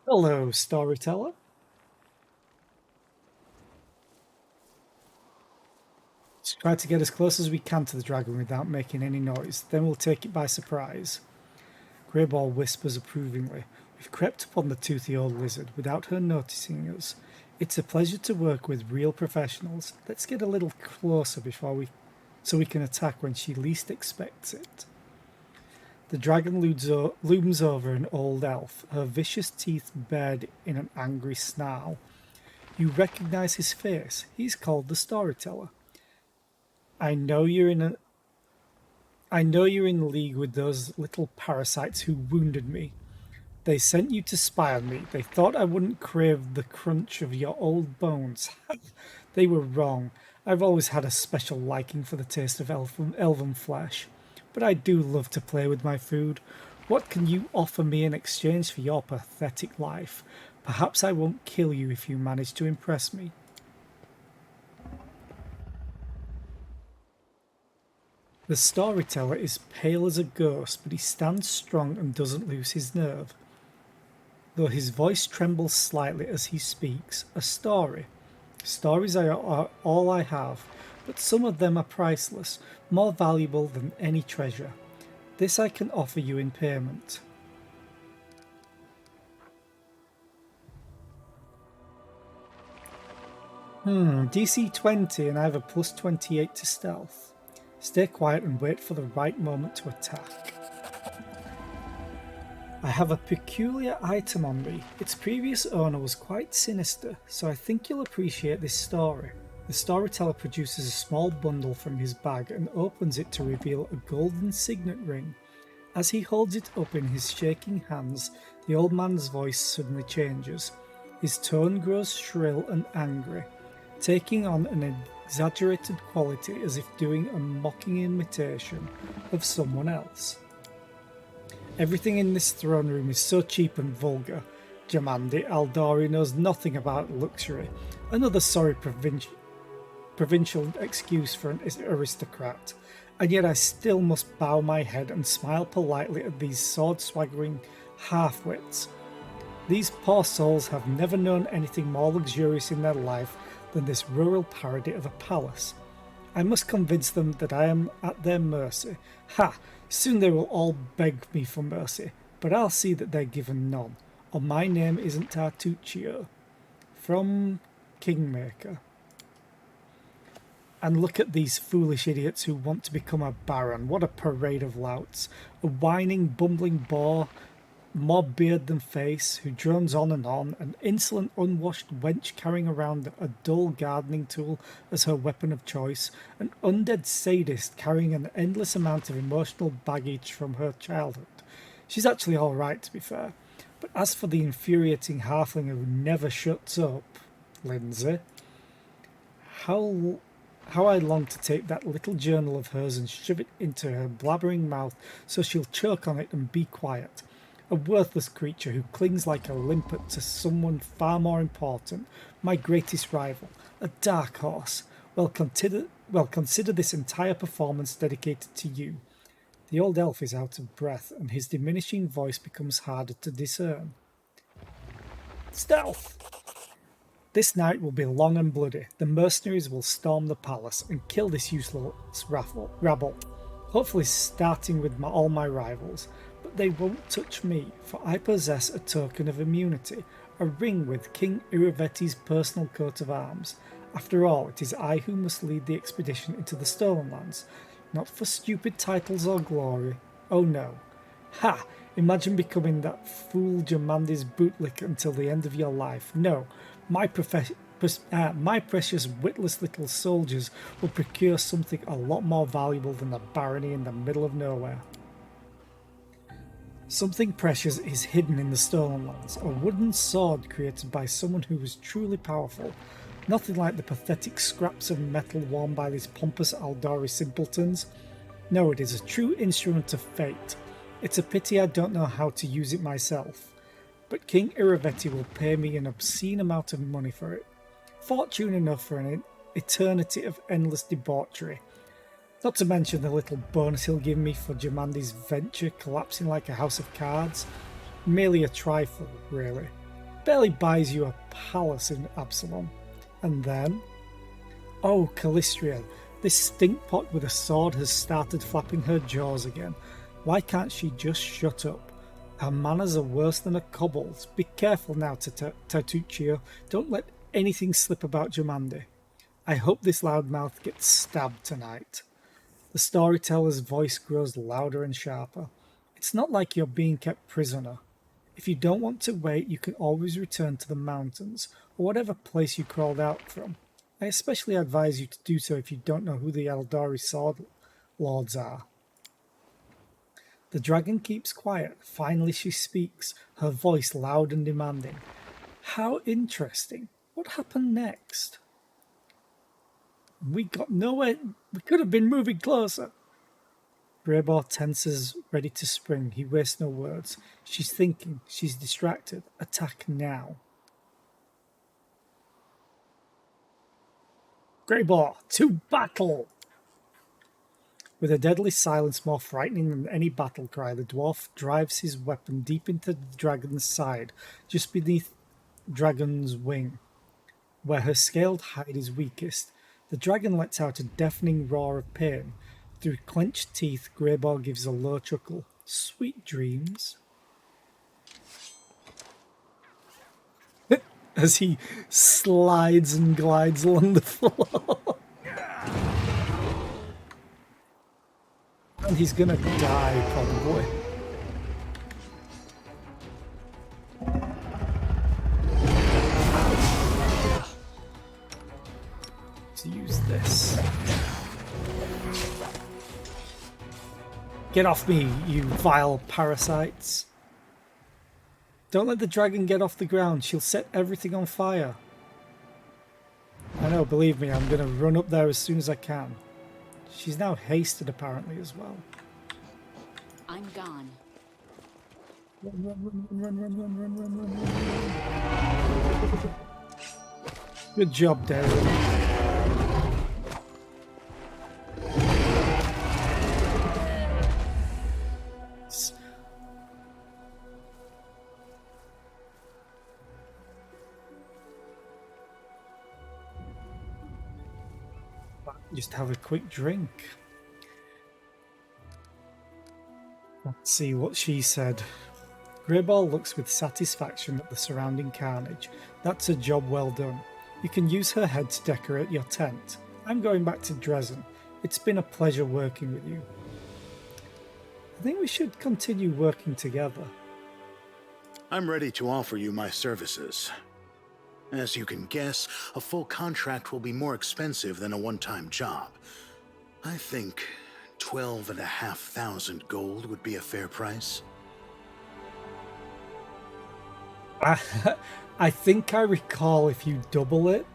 Hello, storyteller. Let's try to get as close as we can to the dragon without making any noise. Then we'll take it by surprise. Greyball whispers approvingly. We've crept upon the toothy old lizard without her noticing us. It's a pleasure to work with real professionals. Let's get a little closer so we can attack when she least expects it. The dragon looms over an old elf, her vicious teeth bared in an angry snarl. You recognize his face. He's called the storyteller. I know you're in league with those little parasites who wounded me. They sent you to spy on me. They thought I wouldn't crave the crunch of your old bones. They were wrong. I've always had a special liking for the taste of elven flesh. But I do love to play with my food. What can you offer me in exchange for your pathetic life? Perhaps I won't kill you if you manage to impress me. The storyteller is pale as a ghost, but he stands strong and doesn't lose his nerve. Though his voice trembles slightly as he speaks, a story. Stories are all I have, but some of them are priceless, more valuable than any treasure. This I can offer you in payment. DC 20 and I have a plus 28 to stealth. Stay quiet and wait for the right moment to attack. I have a peculiar item on me. Its previous owner was quite sinister, so I think you'll appreciate this story. The storyteller produces a small bundle from his bag and opens it to reveal a golden signet ring. As he holds it up in his shaking hands, the old man's voice suddenly changes. His tone grows shrill and angry, taking on an exaggerated quality as if doing a mocking imitation of someone else. Everything in this throne room is so cheap and vulgar. Jamandi Aldori knows nothing about luxury. Another sorry provincial excuse for an aristocrat. And yet I still must bow my head and smile politely at these sword-swaggering half-wits. These poor souls have never known anything more luxurious in their life than this rural parody of a palace. I must convince them that I am at their mercy. Ha! Soon they will all beg me for mercy, but I'll see that they're given none, or my name isn't Tartuccio. From Kingmaker. And look at these foolish idiots who want to become a baron. What a parade of louts. A whining, bumbling boor, more beard than face, who drones on, an insolent, unwashed wench carrying around a dull gardening tool as her weapon of choice, an undead sadist carrying an endless amount of emotional baggage from her childhood. She's actually alright, to be fair. But as for the infuriating halfling who never shuts up, Lindsay, how I long to take that little journal of hers and shove it into her blabbering mouth so she'll choke on it and be quiet. A worthless creature who clings like a limpet to someone far more important, my greatest rival, a dark horse. Well, consider this entire performance dedicated to you. The old elf is out of breath, and his diminishing voice becomes harder to discern. Stealth! This night will be long and bloody. The mercenaries will storm the palace and kill this useless rabble, hopefully starting with all my rivals. But they won't touch me, for I possess a token of immunity, a ring with King Iravetti's personal coat of arms. After all, it is I who must lead the expedition into the Stolen Lands, not for stupid titles or glory. Oh no. Ha! Imagine becoming that fool Jamandi's bootlicker until the end of your life. No, my precious witless little soldiers will procure something a lot more valuable than a barony in the middle of nowhere. Something precious is hidden in the Stolen Lands, a wooden sword created by someone who was truly powerful. Nothing like the pathetic scraps of metal worn by these pompous Aldori simpletons. No, it is a true instrument of fate. It's a pity I don't know how to use it myself. But King Iravetti will pay me an obscene amount of money for it. Fortune enough for an eternity of endless debauchery. Not to mention the little bonus he'll give me for Jamandi's venture collapsing like a house of cards. Merely a trifle, really. Barely buys you a palace in Absalom. And then... oh, Callistria, this stinkpot with a sword has started flapping her jaws again. Why can't she just shut up? Her manners are worse than a cobble's. Be careful now, Tatuccio. Don't let anything slip about Jamandi. I hope this loudmouth gets stabbed tonight. The storyteller's voice grows louder and sharper. It's not like you're being kept prisoner. If you don't want to wait, you can always return to the mountains, or whatever place you crawled out from. I especially advise you to do so if you don't know who the Eldari Sword Lords are. The dragon keeps quiet. Finally she speaks, her voice loud and demanding. How interesting. What happened next? We got nowhere. We could have been moving closer. Greybor tenses, ready to spring. He wastes no words. She's thinking. She's distracted. Attack now. Greybor, to battle! With a deadly silence more frightening than any battle cry, the dwarf drives his weapon deep into the dragon's side, just beneath dragon's wing, where her scaled hide is weakest. The dragon lets out a deafening roar of pain. Through clenched teeth, Greybor gives a low chuckle. Sweet dreams. As he slides and glides along the floor. And he's gonna die, probably. Let's use this. Get off me, you vile parasites. Don't let the dragon get off the ground. She'll set everything on fire. I know, believe me, I'm gonna run up there as soon as I can. She's now hasted, apparently, as well. I'm gone. Run. Good job, Darren. Just have a quick drink. Let's see what she said. Greyball looks with satisfaction at the surrounding carnage. That's a job well done. You can use her head to decorate your tent. I'm going back to Dresden. It's been a pleasure working with you. I think we should continue working together. I'm ready to offer you my services. As you can guess, a full contract will be more expensive than a one-time job. I think 12,500 gold would be a fair price. I think I recall if you double it,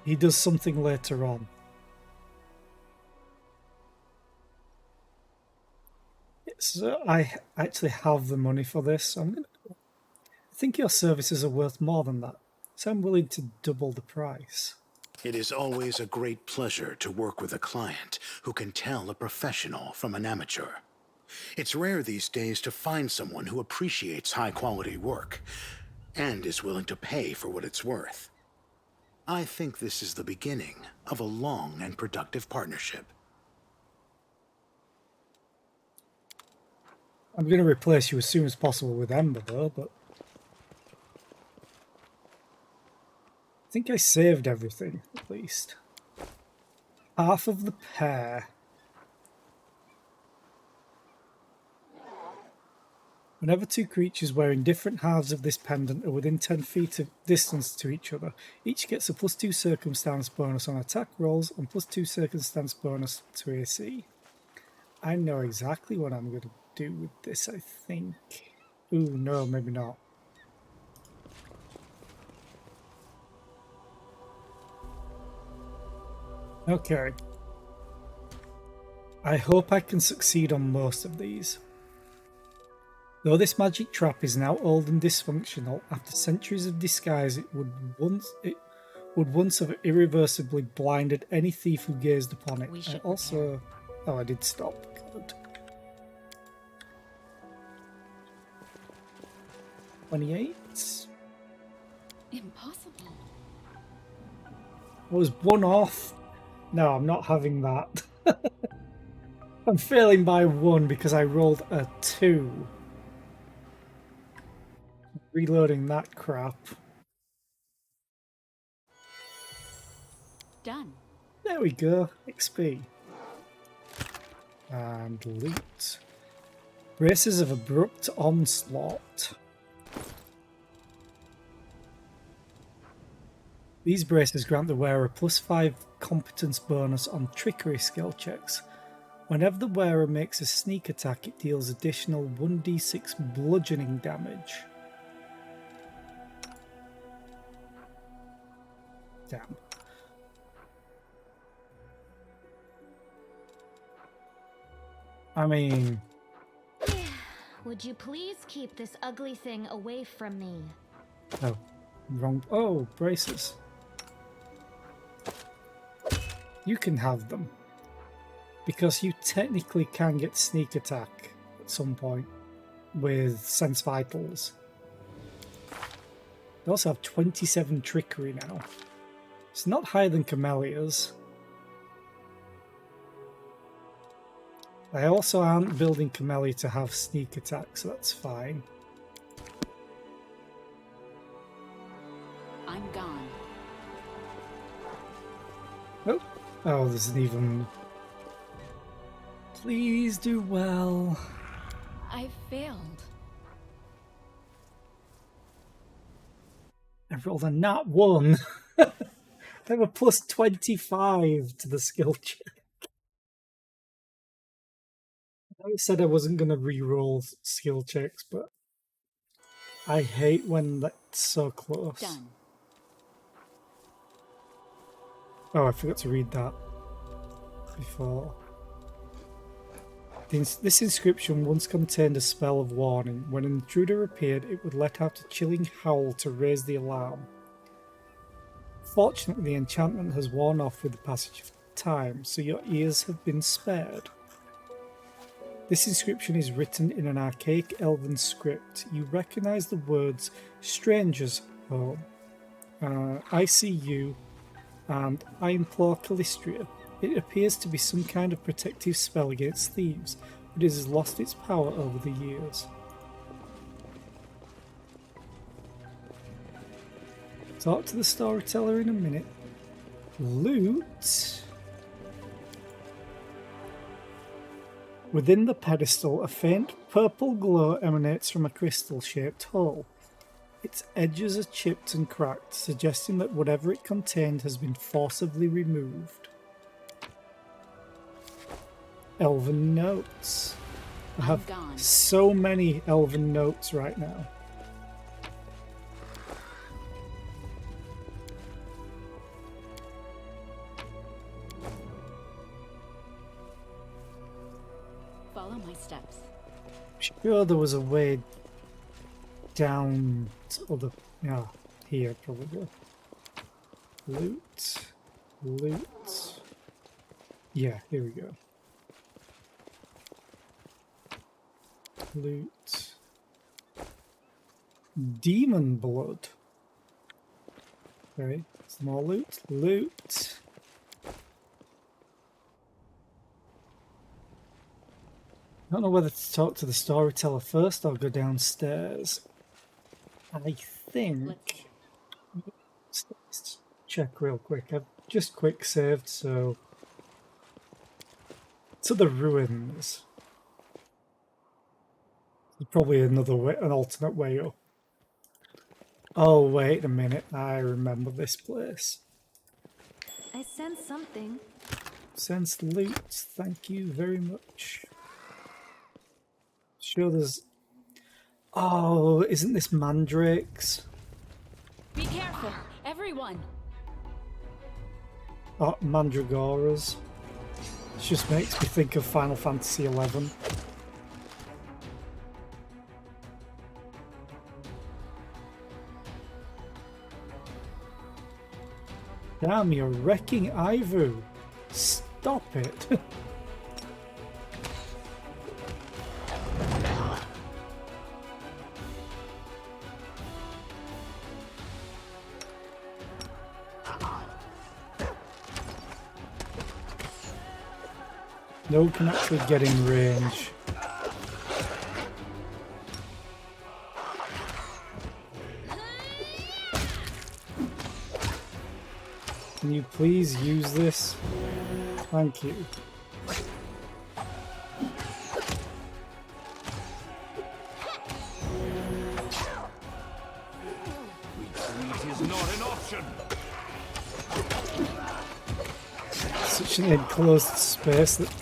he does something later on. So I actually have the money for this. So I think your services are worth more than that. So I'm willing to double the price. It is always a great pleasure to work with a client who can tell a professional from an amateur. It's rare these days to find someone who appreciates high-quality work and is willing to pay for what it's worth. I think this is the beginning of a long and productive partnership. I'm going to replace you as soon as possible with Ember, though, but I think I saved everything, at least. Half of the pair. Whenever two creatures wearing different halves of this pendant are within 10 feet of distance to each other, each gets a +2 circumstance bonus on attack rolls and +2 circumstance bonus to AC. I know exactly what I'm going to do with this, I think. Ooh, no, maybe not. Okay. I hope I can succeed on most of these. Though this magic trap is now old and dysfunctional, after centuries of disguise it would once have irreversibly blinded any thief who gazed upon it. I also... Oh, I did stop. Good. 28? Impossible. I was one off. No, I'm not having that. I'm failing by 1 because I rolled a 2. Reloading that crap. Done. There we go. XP. And loot. Braces of Abrupt Onslaught. These braces grant the wearer a +5 competence bonus on trickery skill checks. Whenever the wearer makes a sneak attack, it deals additional 1d6 bludgeoning damage. Damn. I mean... Would you please keep this ugly thing away from me? Oh, wrong. Oh, braces. You can have them. Because you technically can get sneak attack at some point with Sense Vitals. They also have 27 trickery now. It's not higher than Camellia's. I also aren't building Camellia to have sneak attack, so that's fine. I'm gone. Oh, there's an even... Please do well. I failed. I rolled a nat 1. I have a +25 to the skill check. I said I wasn't going to re-roll skill checks, but I hate when that's so close. Done. Oh, I forgot to read that before. This inscription once contained a spell of warning. When an intruder appeared, it would let out a chilling howl to raise the alarm. Fortunately, the enchantment has worn off with the passage of time, so your ears have been spared. This inscription is written in an archaic elven script. You recognize the words "Strangers Home," "I see you," and "I implore Callistria." It appears to be some kind of protective spell against thieves, but it has lost its power over the years. Talk to the storyteller in a minute. Loot. Within the pedestal, a faint purple glow emanates from a crystal-shaped hole. Its edges are chipped and cracked, suggesting that whatever it contained has been forcibly removed. Elven notes. I have so many elven notes right now. Follow my steps. Sure, there was a way down to other. Yeah, here probably. Loot. Loot. Yeah, here we go. Loot. Demon blood. Okay, some more loot. Loot. I don't know whether to talk to the storyteller first or go downstairs. I think. Let's check real quick. I've just quick saved, so. To the ruins. Probably another way, an alternate way up. Oh, wait a minute. I remember this place. I sense something. Sense loot. Thank you very much. Sure, there's. Oh, isn't this mandrakes? Be careful, everyone. Oh, mandragoras. It just makes me think of Final Fantasy XI. Damn, you're wrecking Ivu. Stop it. No one can actually get in range. Can you please use this? Thank you. Retreat is not an option. Such an enclosed space that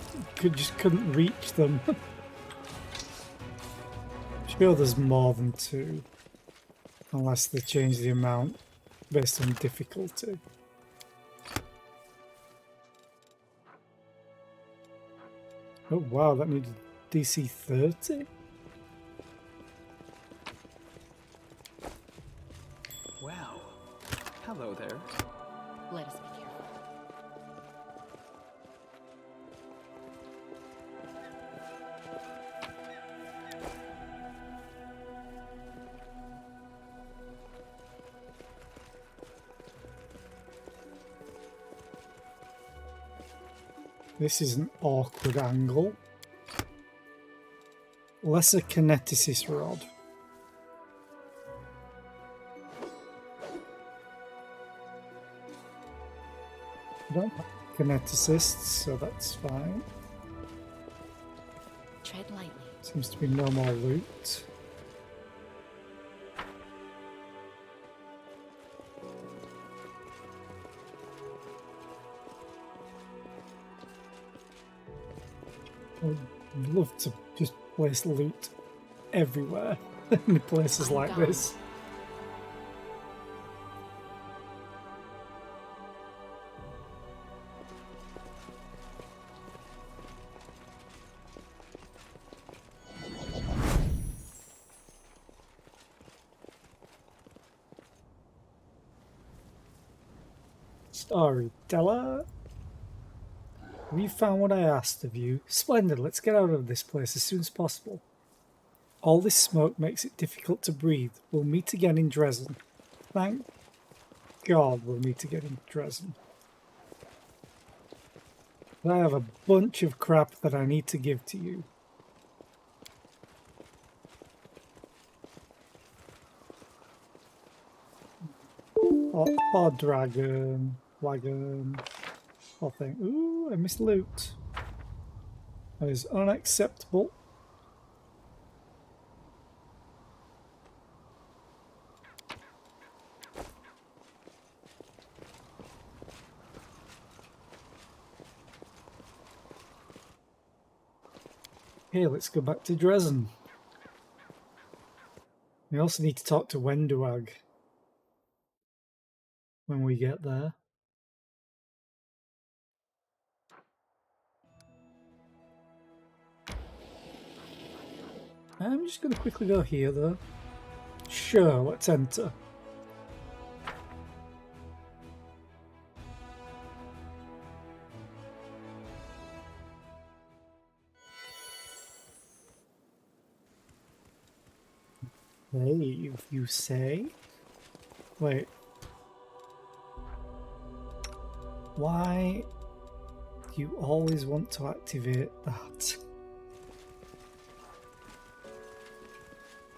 just couldn't reach them. Sure, there's more than two, unless they change the amount based on difficulty. Oh wow, that needed DC 30? Wow. Hello there. Let us be careful. This is an awkward angle. Lesser kineticist rod. I don't have kineticists, so that's fine. Tread lightly. Seems to be no more loot. I'd love to just place loot everywhere in places like this. Storyteller. Have you found what I asked of you? Splendid, let's get out of this place as soon as possible. All this smoke makes it difficult to breathe. We'll meet again in Dresden. Thank God we'll meet again in Dresden. But I have a bunch of crap that I need to give to you. Oh, dragon. wagon. Whole thing. Ooh, I missed loot. That is unacceptable. Okay, let's go back to Dresden. We also need to talk to Wenduag when we get there. I'm just going to quickly go here, though. Sure, let's enter. Hey, if you say. Wait. Why do you always want to activate that?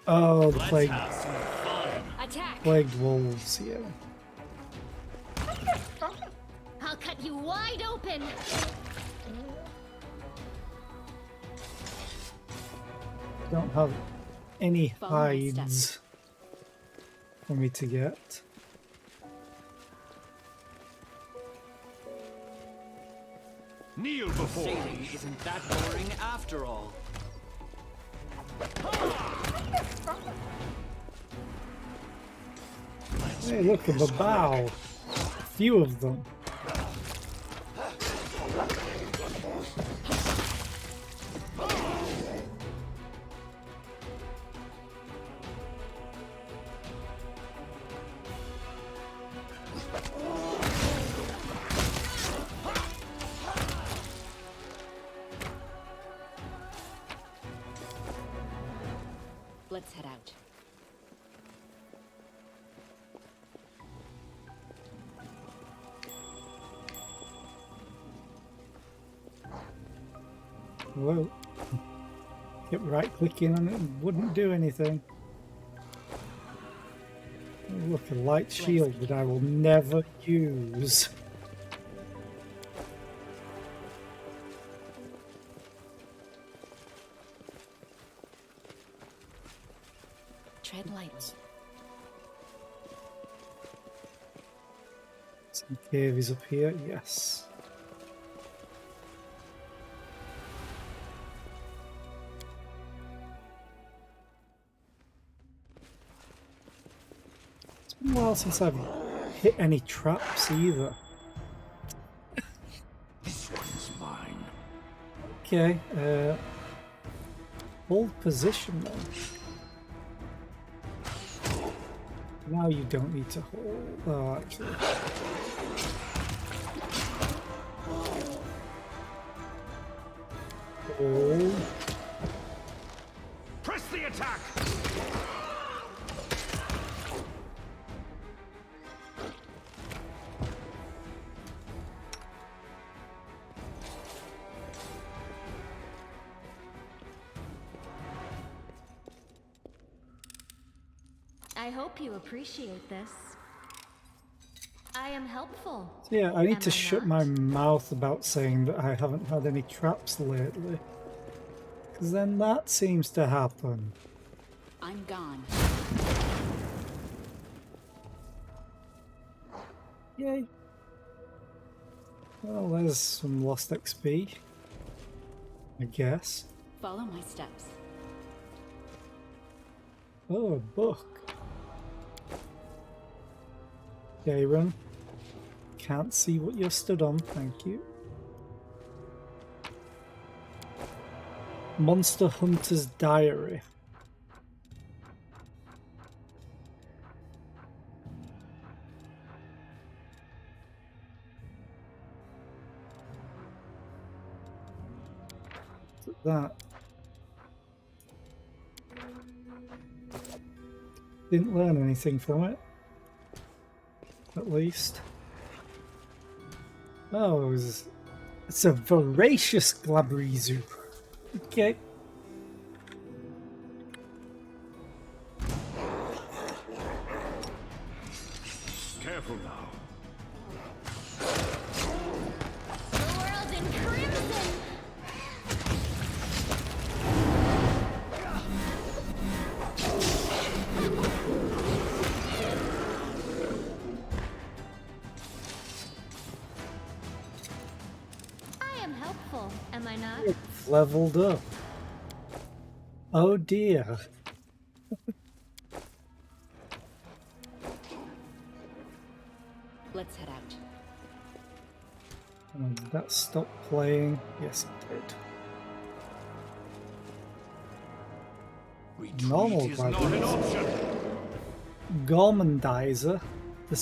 Oh, the plague. Attack! Plagued wolves, yeah. I'll cut you wide open. Don't have any Follow my hides for me to get. Kneel before me. Sailing isn't that boring after all. Hey, look at the bow. A few of them. Let's head out. Whoa. Kept right clicking on it and wouldn't do anything. Oh, look, a light shield that I will never use. Tread lightly. Some cave is up here, yes. It's been a while since I've hit any traps either. This one's mine. Okay, hold position then. Now you don't need to hold. Oh, actually. Hold. Press the attack! I hope you appreciate this. I am helpful. So yeah, I need Am to I shut not? my mouth about saying that I haven't had any traps lately. Because then that seems to happen. I'm gone. Yay. Well, there's some lost XP. I guess. Follow my steps. Oh, a book. Garen. Can't see what you're stood on, thank you. Monster Hunter's Diary. That. Didn't learn anything from it. At least. Oh, it's a voracious Glabrizu. Okay. Careful now. helpful, am I not? It's leveled up. Oh dear. Let's head out. Did that stop playing? Yes, it did. Retreat Normal is not an dragons. option. Gormandizer. The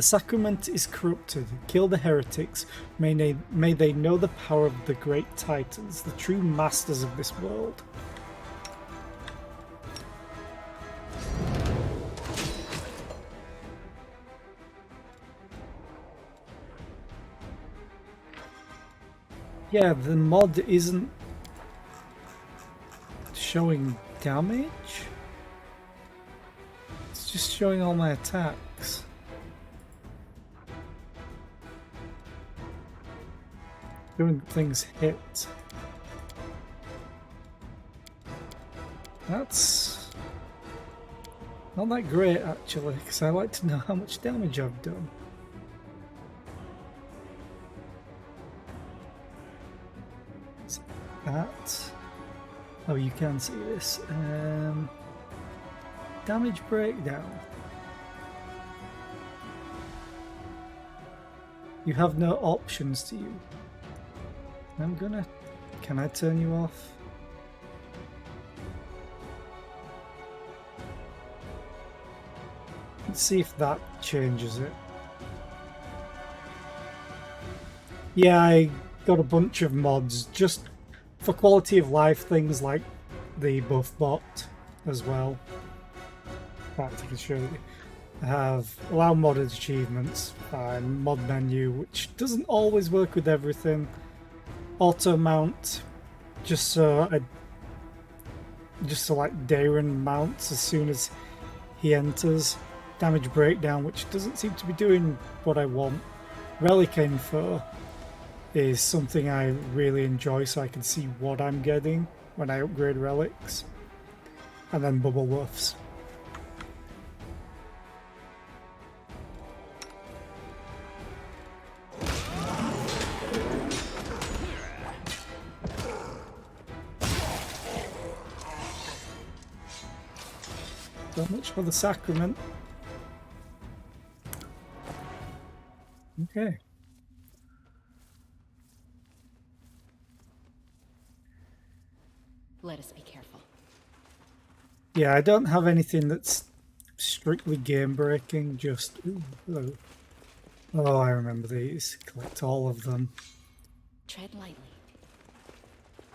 sacrament is corrupted. Kill the heretics. May they know the power of the great titans, the true masters of this world. Yeah, the mod isn't showing damage. It's just showing all my attacks. Doing things hit. That's not that great actually, because I like to know how much damage I've done. That. Oh, you can see this. Damage breakdown. You have no options to you. I'm gonna... Can I turn you off? Let's see if that changes it. Yeah, I got a bunch of mods just for quality of life things like the buff bot as well. In fact, I can show you. I have allow modded achievements and mod menu, which doesn't always work with everything. Auto mount, just so like Darren mounts as soon as he enters. Damage breakdown, which doesn't seem to be doing what I want. Relic info is something I really enjoy, so I can see what I'm getting when I upgrade relics. And then bubble buffs. So much for the sacrament. Okay. Let us be careful. Yeah, I don't have anything that's strictly game breaking, just... Ooh, hello. Oh, I remember these. Collect all of them. Tread lightly.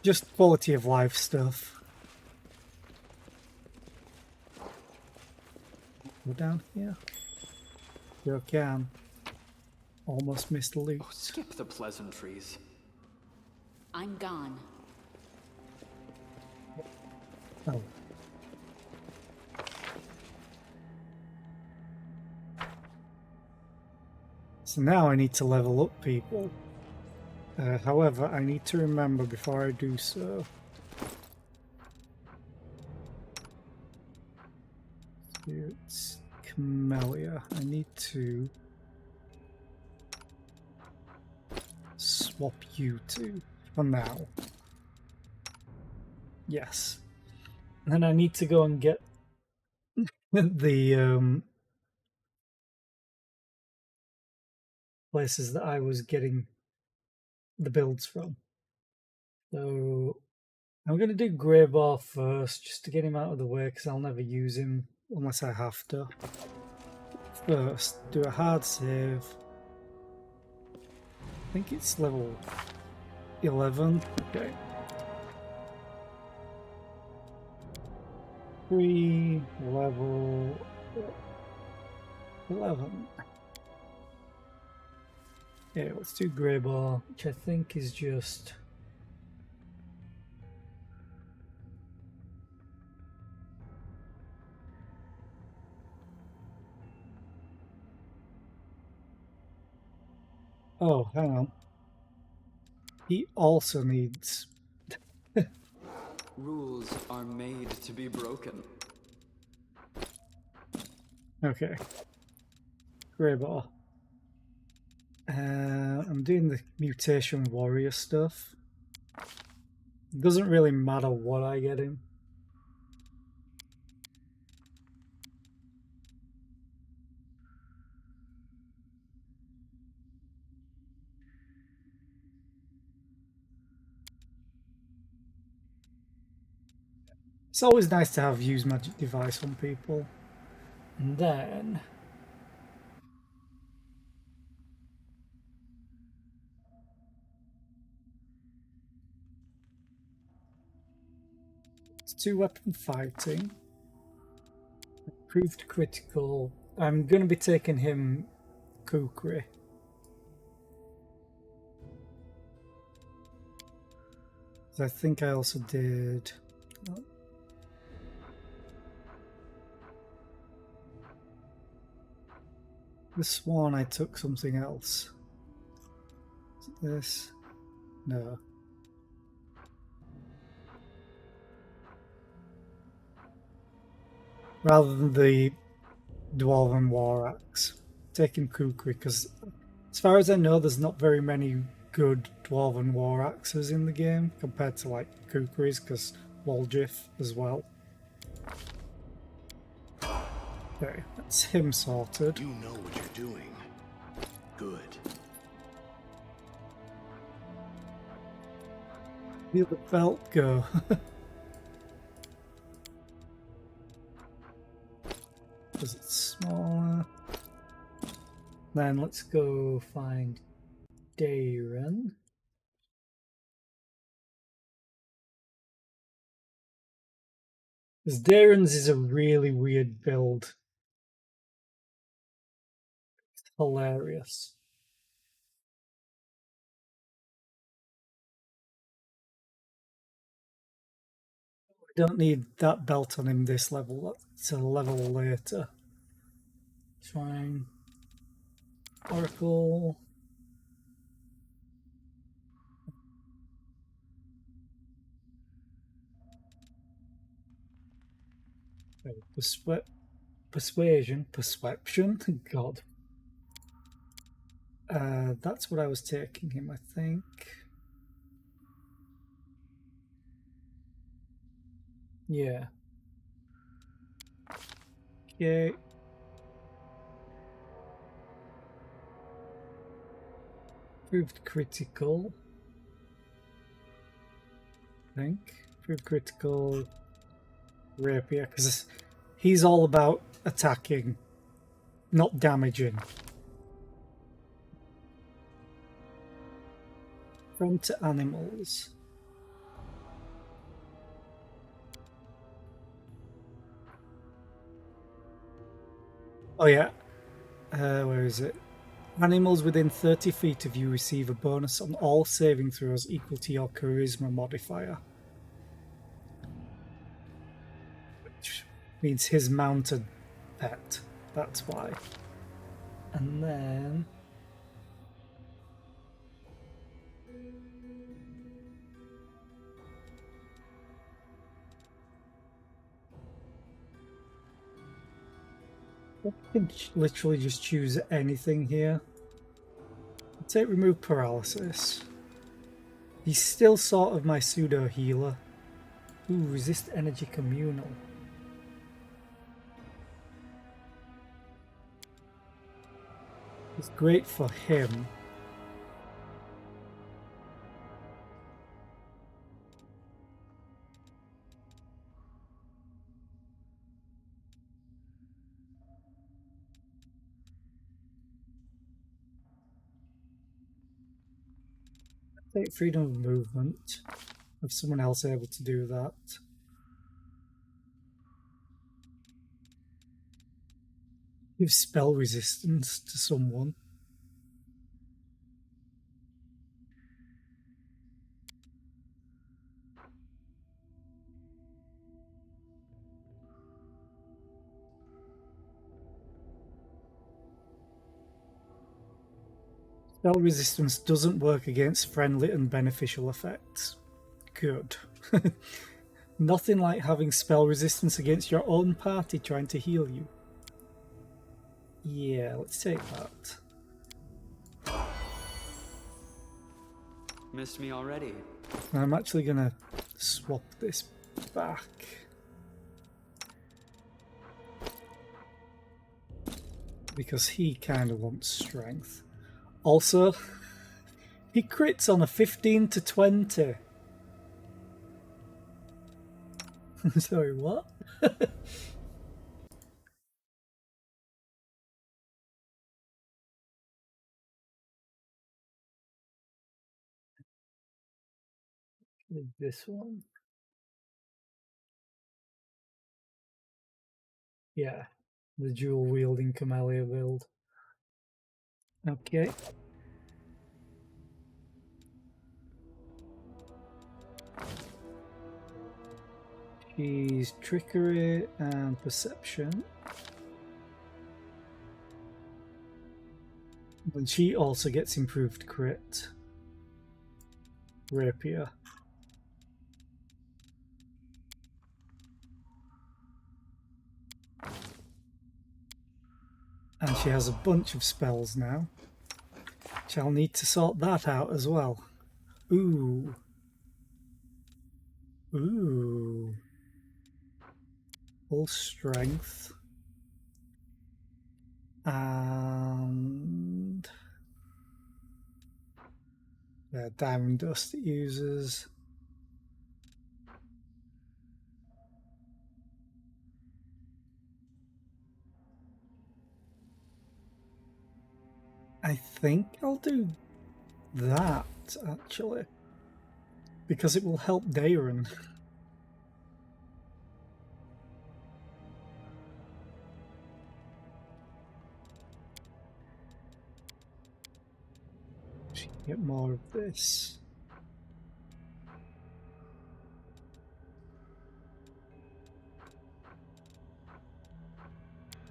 Just quality of life stuff. Go down here. Sure can. Almost missed the loot. Oh, skip the pleasantries. I'm gone. Oh. So now I need to level up people. However, I need to remember before I do so. It's Camellia. I need to swap you two for now. Yes. And then I need to go and get the places that I was getting the builds from. So I'm going to do Greybar first, just to get him out of the way, because I'll never use him unless I have to. First, do a hard save. I think it's level 11. Okay. 3 level 11. Yeah, let's do Greybar, which I think is just... Oh, hang on. He also needs... Rules are made to be broken. Okay. Greybar. I'm doing the mutation warrior stuff. It doesn't really matter what I get him. It's always nice to have use magic device on people. And then it's 2-weapon fighting. Proved critical. I'm going to be taking him Kukri. I think I also did. This one I took something else. Is it this? No. Rather than the Dwarven War Axe, taking Kukri, because as far as I know, there's not very many good Dwarven War Axes in the game compared to like Kukri's, because Waldriff as well. Okay, that's him sorted. You know what you're doing. Good. Feel the belt go. Because it's smaller. Then let's go find Darren. Because Darren's is a really weird build. It's hilarious. We don't need that belt on him this level. That's a level later. Shrine. Oracle. Persuasion. Perception. God. That's what I was taking him, I think. Yeah. Okay. Proved critical. I think. Proved critical. Rapier, because he's all about attacking, not damaging. From to animals. Oh yeah. Where is it? Animals within 30 feet of you receive a bonus on all saving throws equal to your charisma modifier. Which means his mounted pet. That's why. And then... I can literally just choose anything here. I'll take remove paralysis. He's still sort of my pseudo healer. Ooh, resist energy communal. It's great for him. Take freedom of movement. Have someone else able to do that. Give spell resistance to someone. Spell resistance doesn't work against friendly and beneficial effects. Good. Nothing like having spell resistance against your own party trying to heal you. Yeah, let's take that. Missed me already. I'm actually gonna swap this back. Because he kind of wants strength. Also, he crits on a 15 to 20. Sorry, what? This one. Yeah, the dual wielding Camellia build. Okay. She's trickery and perception. And she also gets improved crit. Rapier. And she has a bunch of spells now. Shall need to sort that out as well. Ooh. Ooh. Full strength. And diamond dust it uses. I think I'll do that actually, because it will help Darren. She can get more of this.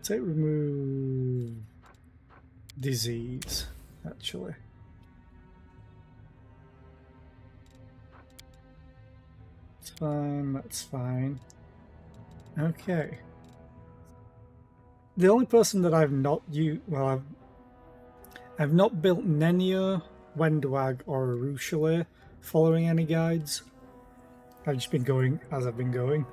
Take remove disease, actually. It's fine, that's fine. Okay. The only person that I've not used, well, I've not built Nenia, Wendwag, or Arushale following any guides. I've just been going as I've been going.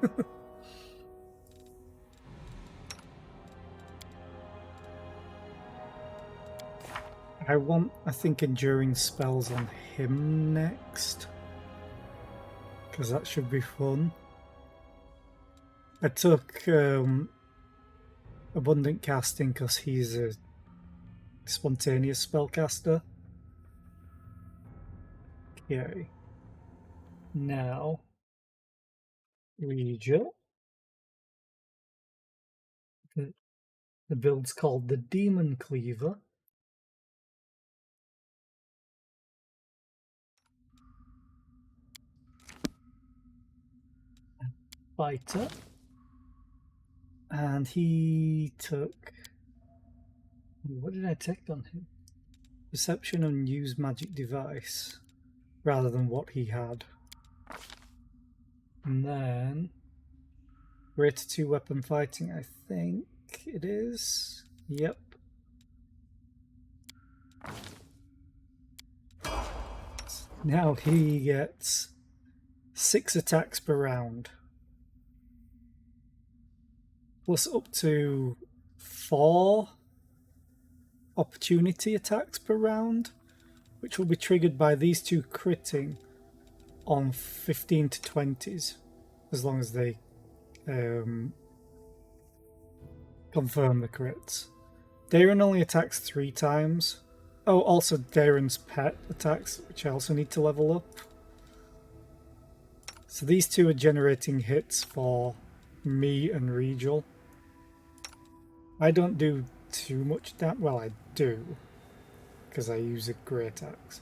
I think, enduring spells on him next, because that should be fun. I took Abundant Casting because he's a spontaneous spellcaster. Okay. Now, Regil. The build's called the Demon Cleaver. Fighter. And he took... What did I take on him? Perception and use magic device, rather than what he had. And then... Greater 2 weapon fighting, I think it is. Yep. Now he gets 6 attacks per round. Plus up to 4 opportunity attacks per round, which will be triggered by these 2 critting on 15 to 20s, as long as they confirm the crits. Darren only attacks 3 times. Oh, also Darren's pet attacks, which I also need to level up. So these 2 are generating hits for me and Regil. I don't do too much damage. Well, I do, because I use a great axe.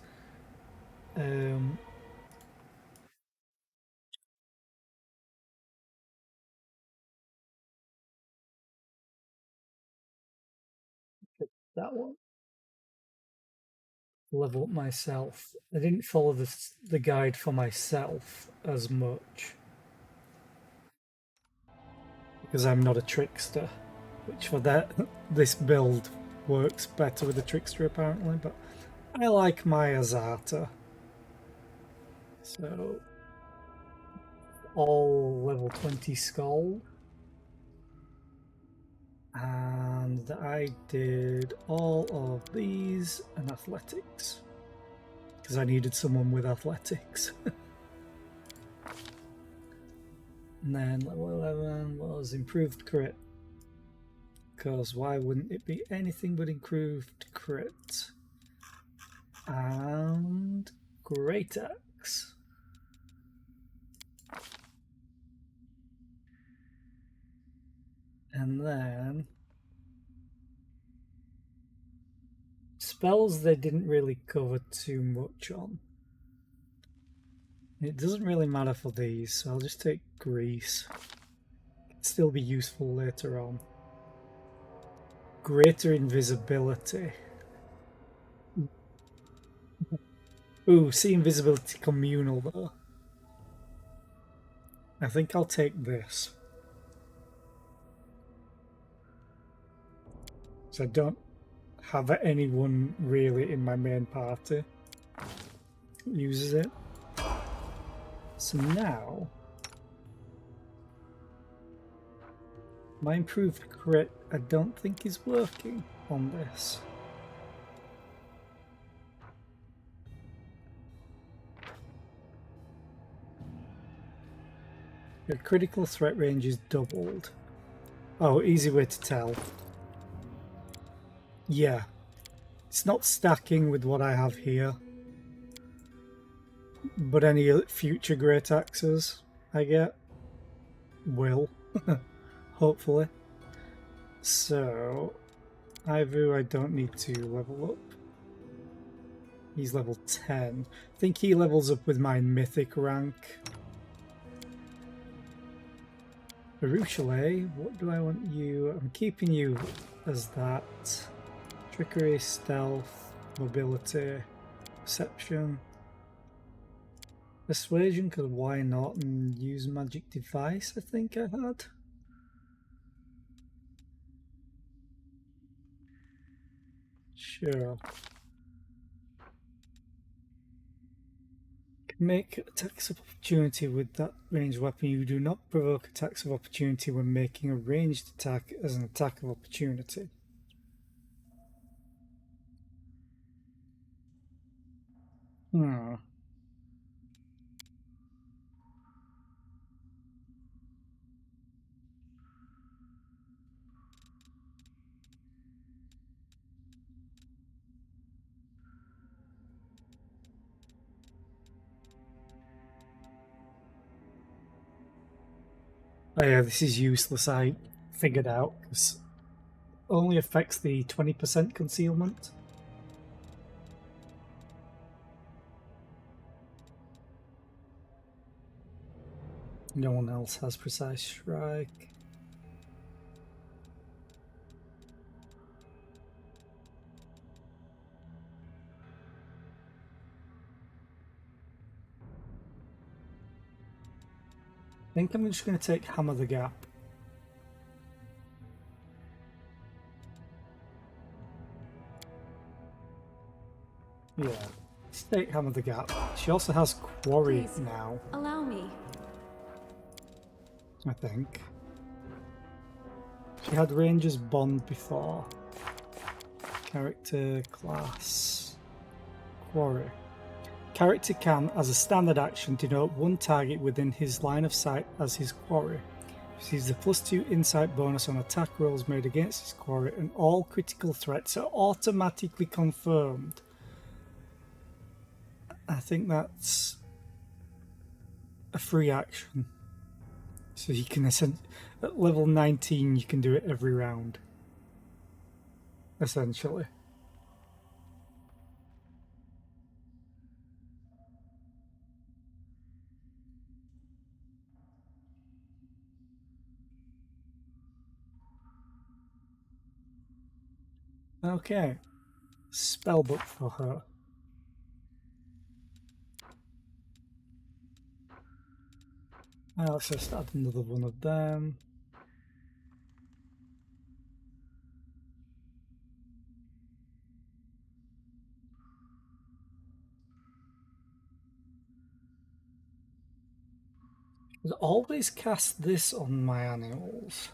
That one. Level up myself. I didn't follow the guide for myself as much, because I'm not a trickster, which for this build works better with a trickster apparently, but I like my Azata. So all level 20 skull. And I did all of these and athletics. Because I needed someone with athletics. And then level 11 was improved crit. Because why wouldn't it be anything but improved crit? And great axe. And then spells they didn't really cover too much on. It doesn't really matter for these, so I'll just take grease. It'll still be useful later on. Greater invisibility. Ooh, see invisibility communal though. I think I'll take this. So I don't have anyone really in my main party that uses it. So now my improved crit I don't think is working on this. Your critical threat range is doubled. Oh, easy way to tell. Yeah, it's not stacking with what I have here, but any future great axes I get will, hopefully. So, Ivu I don't need to level up. He's level 10. I think he levels up with my mythic rank. Baruchele, what do I want you? I'm keeping you as that. Trickery, stealth, mobility, perception, persuasion, because why not? And use magic device, I think I had. Sure. Make attacks of opportunity with that ranged weapon. You do not provoke attacks of opportunity when making a ranged attack as an attack of opportunity. Hmm. Oh yeah, this is useless, I figured out, because only affects the 20% concealment. No one else has precise strike. I think I'm just going to take Hammer the Gap. Yeah, let's take Hammer the Gap. She also has Quarry Please, now, allow me. I think. She had Ranger's Bond before. Character, class, Quarry. Character can, as a standard action, denote one target within his line of sight as his quarry. Receives a +2 insight bonus on attack rolls made against his quarry, and all critical threats are automatically confirmed. I think that's a free action. So you can at level 19 you can do it every round. Essentially. Okay. Spellbook for her. Let's just add another one of them. I always cast this on my animals.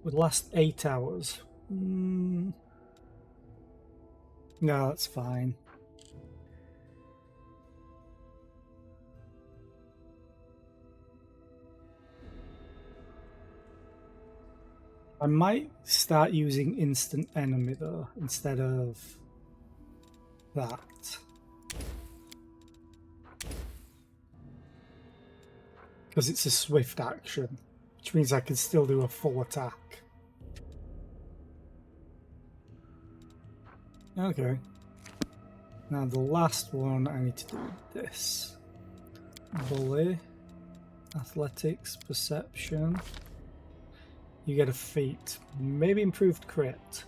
Would last 8 hours. No, that's fine. I might start using instant enemy though, instead of that. Because it's a swift action, which means I can still do a full attack. Okay. Now the last one, I need to do this. Bully, athletics, perception. You get a feat. Maybe improved crit.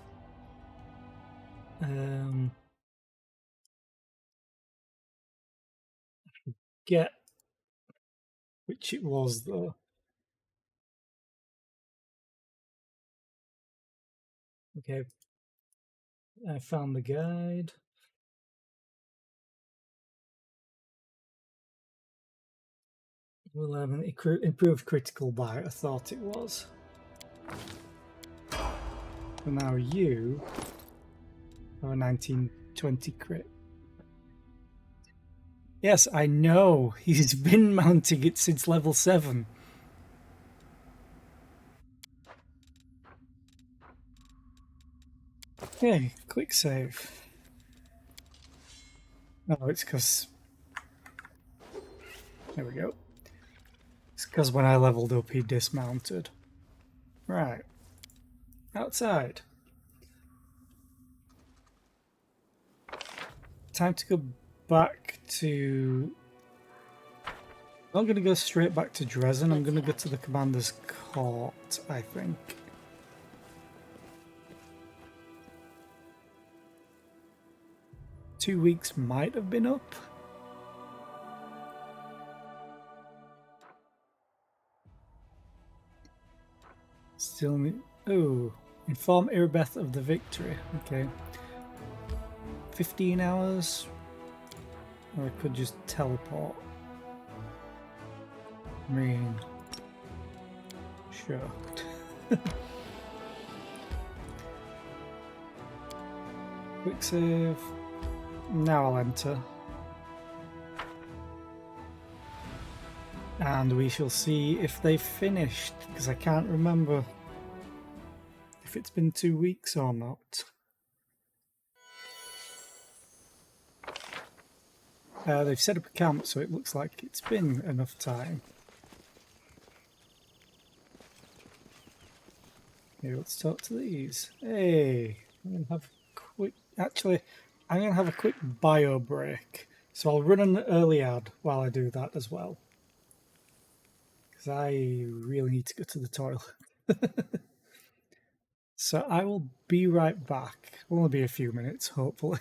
Get which it was though. Okay. I found the guide. 11. Improved critical bite, I thought it was. And now you have a 1920 crit. Yes, I know. He's been mounting it since level 7. Okay, quick save. No, it's because... There we go. It's because when I leveled up, he dismounted. Right. Outside. Time to go back to... I'm not going to go straight back to Dresden. I'm going to go to the Commander's Court, I think. Two weeks might have been up. Still need... Oh, inform Irabeth of the victory. Okay. 15 hours? Or I could just teleport. I mean... Shocked. Quick save. Now I'll enter. And we shall see if they've finished, because I can't remember if it's been 2 weeks or not. They've set up a camp, so it looks like it's been enough time. Okay, let's talk to these. Hey, I'm going to have a quick... Actually, I'm going to have a quick bio break. So I'll run an early ad while I do that as well. Because I really need to go to the toilet. So I will be right back. It'll only be a few minutes, hopefully.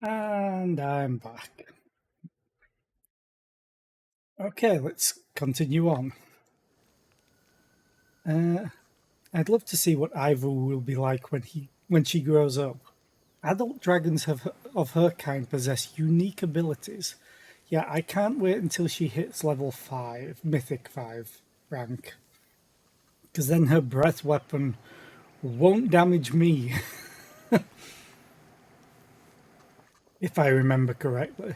And I'm back. Okay, let's continue on. I'd love to see what Ivo will be like when she grows up. Adult dragons of her kind possess unique abilities. Yeah, I can't wait until she hits level 5, Mythic 5 rank. Because then her breath weapon won't damage me, if I remember correctly.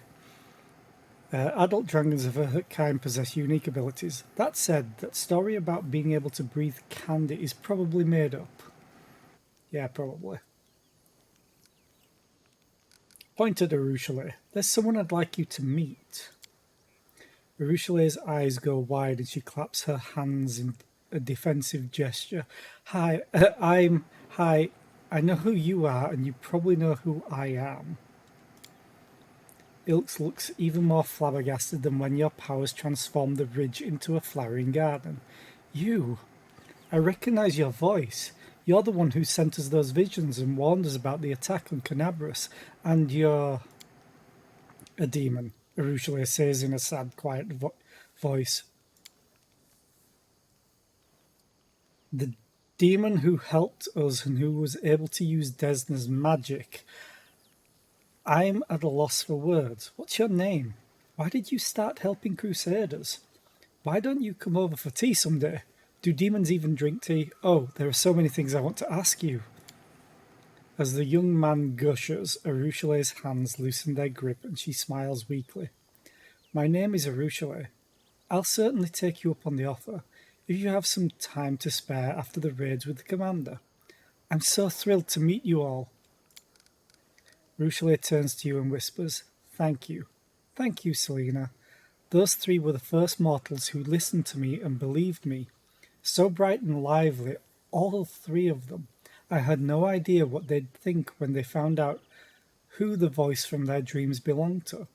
Adult dragons of her kind possess unique abilities. That said, that story about being able to breathe candy is probably made up. Yeah, probably. Point at Arushale. There's someone I'd like you to meet. Arushale's eyes go wide and she claps her hands in a defensive gesture. Hi, Hi, I know who you are and you probably know who I am. Ilks looks even more flabbergasted than when your powers transformed the ridge into a flowering garden. You! I recognize your voice. You're the one who sent us those visions and warned us about the attack on Canabras, and you're a demon, Arushale says in a sad, quiet voice. The demon who helped us and who was able to use Desna's magic. I'm at a loss for words. What's your name? Why did you start helping Crusaders? Why don't you come over for tea someday? Do demons even drink tea? Oh, there are so many things I want to ask you. As the young man gushes, Arushale's hands loosen their grip and she smiles weakly. My name is Arushale. I'll certainly take you up on the offer, if you have some time to spare after the raids with the commander. I'm so thrilled to meet you all. Arushale turns to you and whispers, Thank you. Thank you, Selena. Those three were the first mortals who listened to me and believed me. So bright and lively, all three of them. I had no idea what they'd think when they found out who the voice from their dreams belonged to.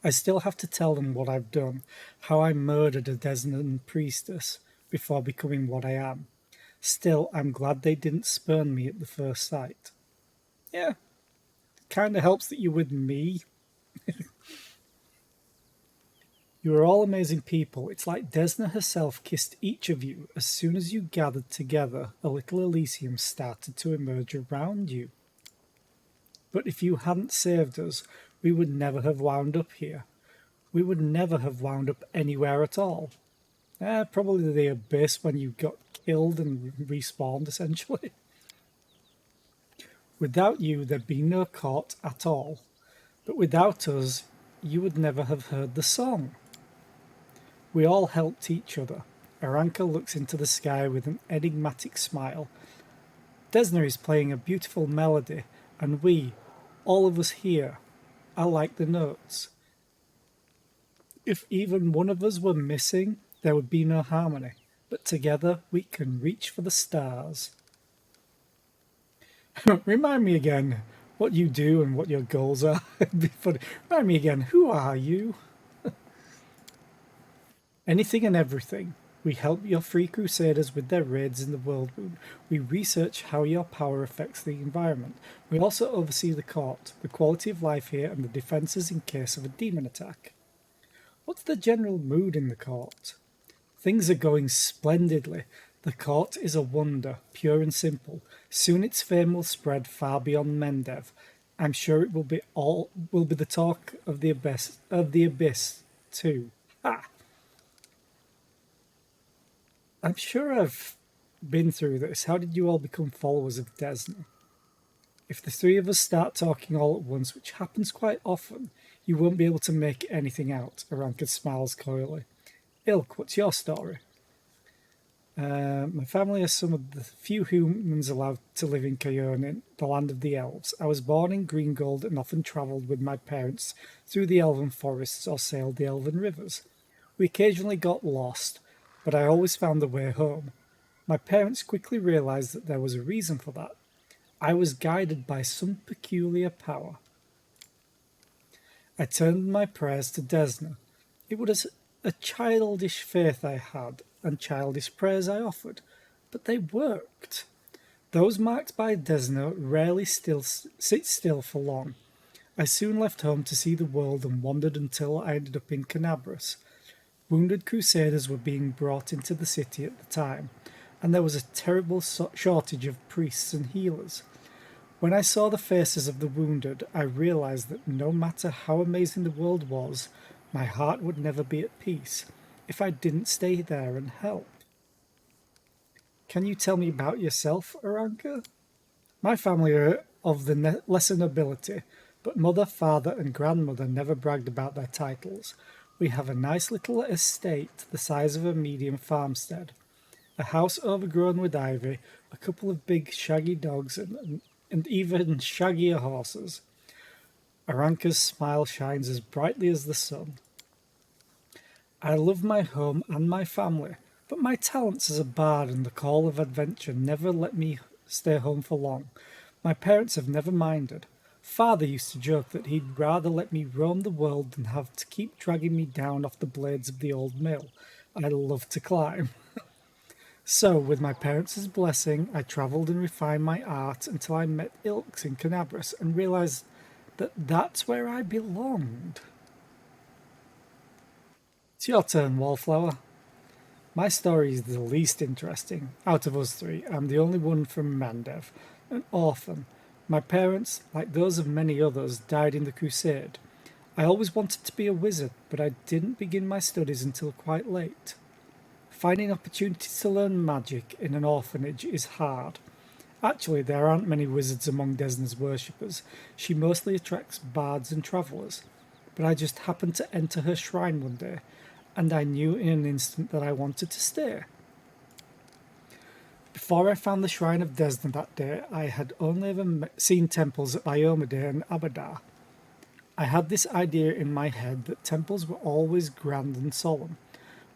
I still have to tell them what I've done, how I murdered a Desnan priestess before becoming what I am. Still, I'm glad they didn't spurn me at the first sight. Yeah, kind of helps that you're with me. You are all amazing people. It's like Desna herself kissed each of you as soon as you gathered together. A little Elysium started to emerge around you. But if you hadn't saved us, we would never have wound up here. We would never have wound up anywhere at all. Probably the abyss when you got killed and respawned, essentially. Without you, there'd be no court at all. But without us, you would never have heard the song. We all helped each other. Aranka looks into the sky with an enigmatic smile. Desna is playing a beautiful melody, and we, all of us here, are like the notes. If even one of us were missing, there would be no harmony, but together we can reach for the stars. Remind me again what you do and what your goals are. It'd be funny. Remind me again, who are you? Anything and everything. We help your free crusaders with their raids in the world wound. We research how your power affects the environment. We also oversee the court, the quality of life here, and the defences in case of a demon attack. What's the general mood in the court? Things are going splendidly. The court is a wonder, pure and simple. Soon its fame will spread far beyond Mendev. I'm sure it will be the talk of the abyss too. Ah. I'm sure I've been through this. How did you all become followers of Desna? If the three of us start talking all at once, which happens quite often, you won't be able to make anything out. Aranka smiles coyly. Ilk, what's your story? My family are some of the few humans allowed to live in Cairn, the land of the elves. I was born in Greengold and often travelled with my parents through the elven forests or sailed the elven rivers. We occasionally got lost, but I always found the way home. My parents quickly realised that there was a reason for that. I was guided by some peculiar power. I turned my prayers to Desna. It was a childish faith I had, and childish prayers I offered, but they worked. Those marked by Desna rarely sit still for long. I soon left home to see the world and wandered until I ended up in Canabras. Wounded crusaders were being brought into the city at the time, and there was a terrible shortage of priests and healers. When I saw the faces of the wounded, I realized that no matter how amazing the world was, my heart would never be at peace if I didn't stay there and help. Can you tell me about yourself, Aranka? My family are of the lesser nobility, but mother, father, and grandmother never bragged about their titles. We have a nice little estate the size of a medium farmstead, a house overgrown with ivy, a couple of big shaggy dogs, and even shaggier horses. Aranka's smile shines as brightly as the sun. I love my home and my family, but my talents as a bard and the call of adventure never let me stay home for long. My parents have never minded. Father used to joke that he'd rather let me roam the world than have to keep dragging me down off the blades of the old mill. I love to climb. So, with my parents' blessing, I travelled and refined my art until I met Ilks in Canabras and realised that that's where I belonged. It's your turn, Wallflower. My story is the least interesting. Out of us three, I'm the only one from Mandev, an orphan. My parents, like those of many others, died in the Crusade. I always wanted to be a wizard, but I didn't begin my studies until quite late. Finding opportunities to learn magic in an orphanage is hard. Actually, there aren't many wizards among Desna's worshippers. She mostly attracts bards and travellers. But I just happened to enter her shrine one day, and I knew in an instant that I wanted to stay. Before I found the shrine of Desna that day, I had only ever seen temples at Iomade and Abadar. I had this idea in my head that temples were always grand and solemn,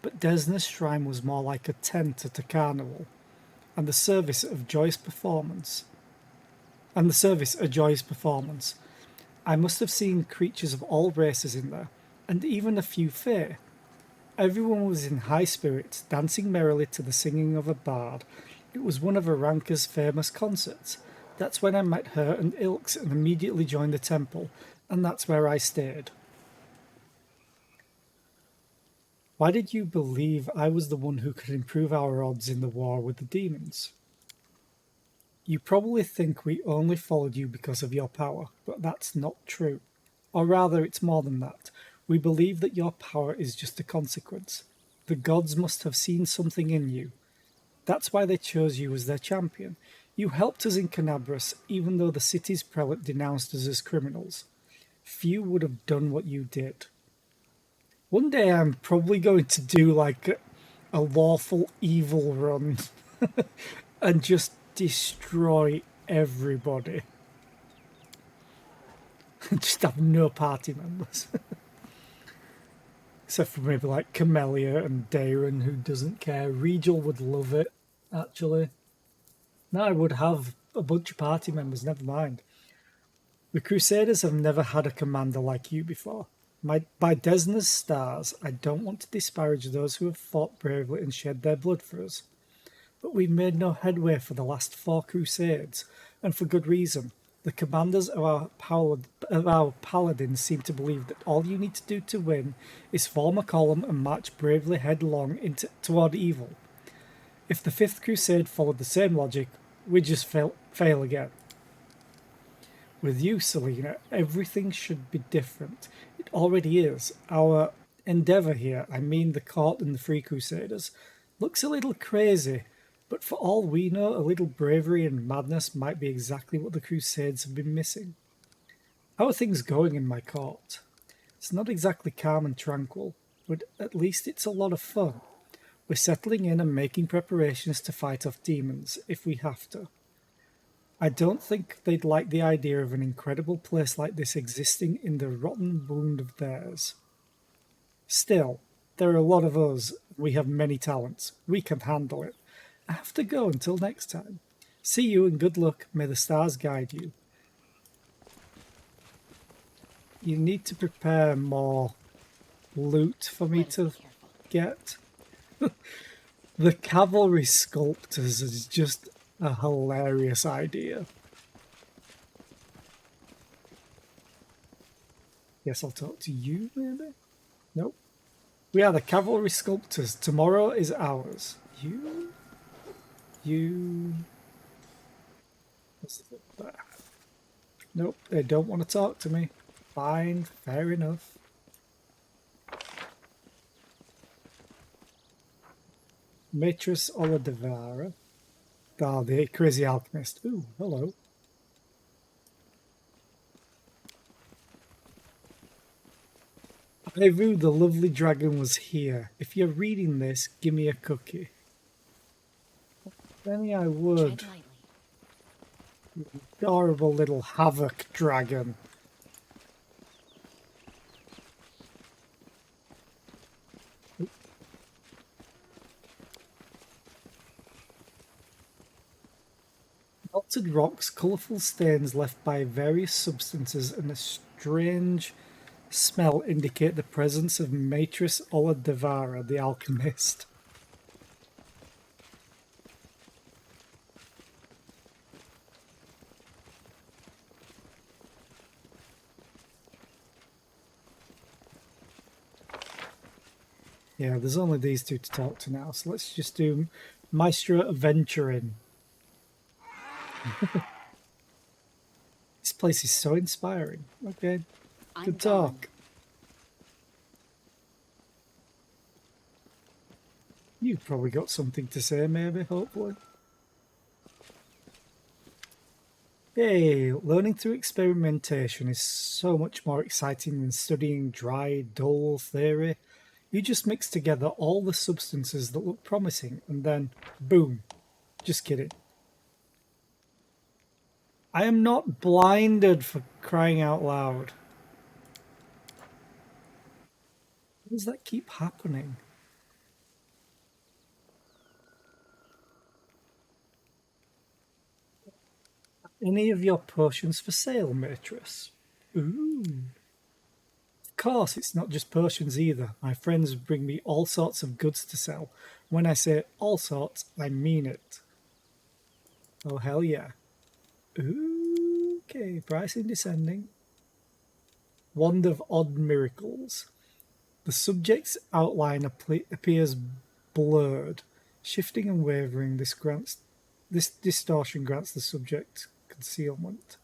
but Desna's shrine was more like a tent at a carnival, and the service a joyous performance. I must have seen creatures of all races in there, and even a few fae. Everyone was in high spirits, dancing merrily to the singing of a bard. It was one of Aranka's famous concerts. That's when I met her and Ilks and immediately joined the temple, and that's where I stayed. Why did you believe I was the one who could improve our odds in the war with the demons? You probably think we only followed you because of your power, but that's not true. Or rather, it's more than that. We believe that your power is just a consequence. The gods must have seen something in you. That's why they chose you as their champion. You helped us in Canabras, even though the city's prelate denounced us as criminals. Few would have done what you did. One day I'm probably going to do like a lawful evil run and just destroy everybody. Just have no party members. Except for maybe like Camellia and Daren, who doesn't care. Regal would love it, actually. No, I would have a bunch of party members, never mind. The Crusaders have never had a commander like you before. By Desna's stars, I don't want to disparage those who have fought bravely and shed their blood for us. But we've made no headway for the last 4 crusades, and for good reason. The commanders of our paladins seem to believe that all you need to do to win is form a column and march bravely headlong toward evil. If the 5th crusade followed the same logic, we'd just fail again. With you, Selena, everything should be different. It already is. Our endeavour here, I mean the court and the Free Crusaders, looks a little crazy, but for all we know, a little bravery and madness might be exactly what the Crusades have been missing. How are things going in my court? It's not exactly calm and tranquil, but at least it's a lot of fun. We're settling in and making preparations to fight off demons, if we have to. I don't think they'd like the idea of an incredible place like this existing in the rotten wound of theirs. Still, there are a lot of us. We have many talents. We can handle it. I have to go until next time. See you and good luck. May the stars guide you. You need to prepare more loot for me to get. The cavalry sculptors is just a hilarious idea. Guess I'll talk to you, maybe? Nope. We are the cavalry sculptors. Tomorrow is ours. You? What's that? Nope, they don't want to talk to me. Fine, fair enough. Matris Oladevara. Ah, the crazy alchemist. Ooh, hello. I knew the lovely dragon was here. If you're reading this, give me a cookie. Then I would. Tread lightly. Adorable little havoc dragon. Melted rocks, colourful stains left by various substances, and a strange smell indicate the presence of Matris Oladevara, the alchemist. Yeah, there's only these two to talk to now, so let's just do Maestro Adventuring. This place is so inspiring. Okay, I'm good gone. talk. You've probably got something to say, maybe, hopefully. Hey, learning through experimentation is so much more exciting than studying dry, dull theory. You just mix together all the substances that look promising, and then, boom. Just kidding. I am not blinded, for crying out loud. Why does that keep happening? Any of your potions for sale, Matris? Ooh. Of course, it's not just potions either. My friends bring me all sorts of goods to sell. When I say all sorts, I mean it. Oh, hell yeah. Ooh, okay, pricing descending. Wand of Odd Miracles. The subject's outline appears blurred. Shifting and wavering, this distortion grants the subject concealment.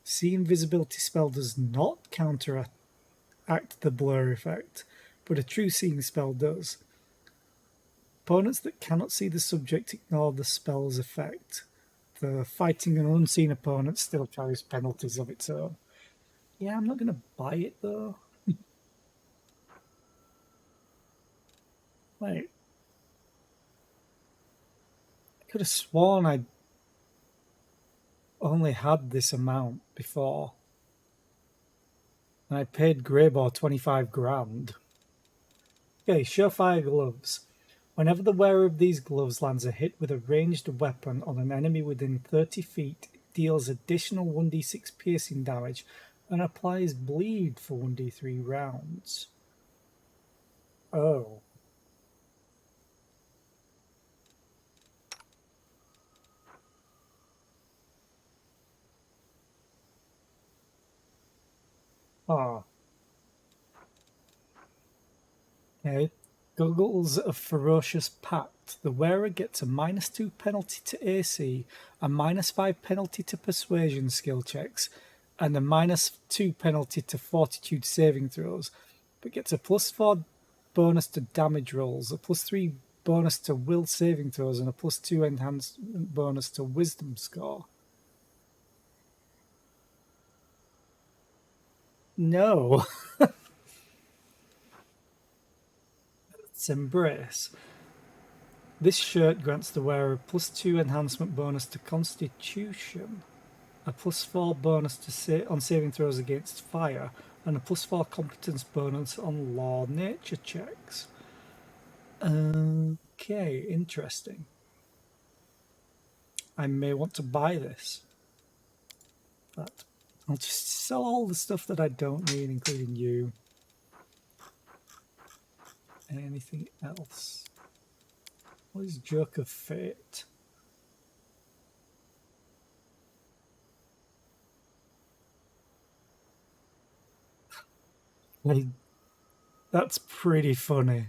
See invisibility spell does not counteract the blur effect, but a true seeing spell does. Opponents that cannot see the subject ignore the spell's effect. The fighting an unseen opponent still carries penalties of its own. Yeah, I'm not going to buy it though. Like, I could have sworn I only had this amount before. And I paid Greybor 25 grand. Okay, surefire gloves. Whenever the wearer of these gloves lands a hit with a ranged weapon on an enemy within 30 feet, it deals additional 1d6 piercing damage and applies bleed for 1d3 rounds. Oh. Ah. Okay. Goggles of Ferocious Pact. The wearer gets a -2 penalty to AC, a -5 penalty to Persuasion skill checks, and a -2 penalty to Fortitude saving throws, but gets a +4 bonus to damage rolls, a +3 bonus to Will saving throws, and a +2 enhancement bonus to Wisdom score. No. Let's embrace. This shirt grants the wearer a +2 enhancement bonus to Constitution, a +4 bonus to on saving throws against fire, and a +4 competence bonus on law nature checks. Okay, interesting. I may want to buy this, but I'll just sell all the stuff that I don't need, including you. Anything else? What is Joke of Fate? Like, that's pretty funny.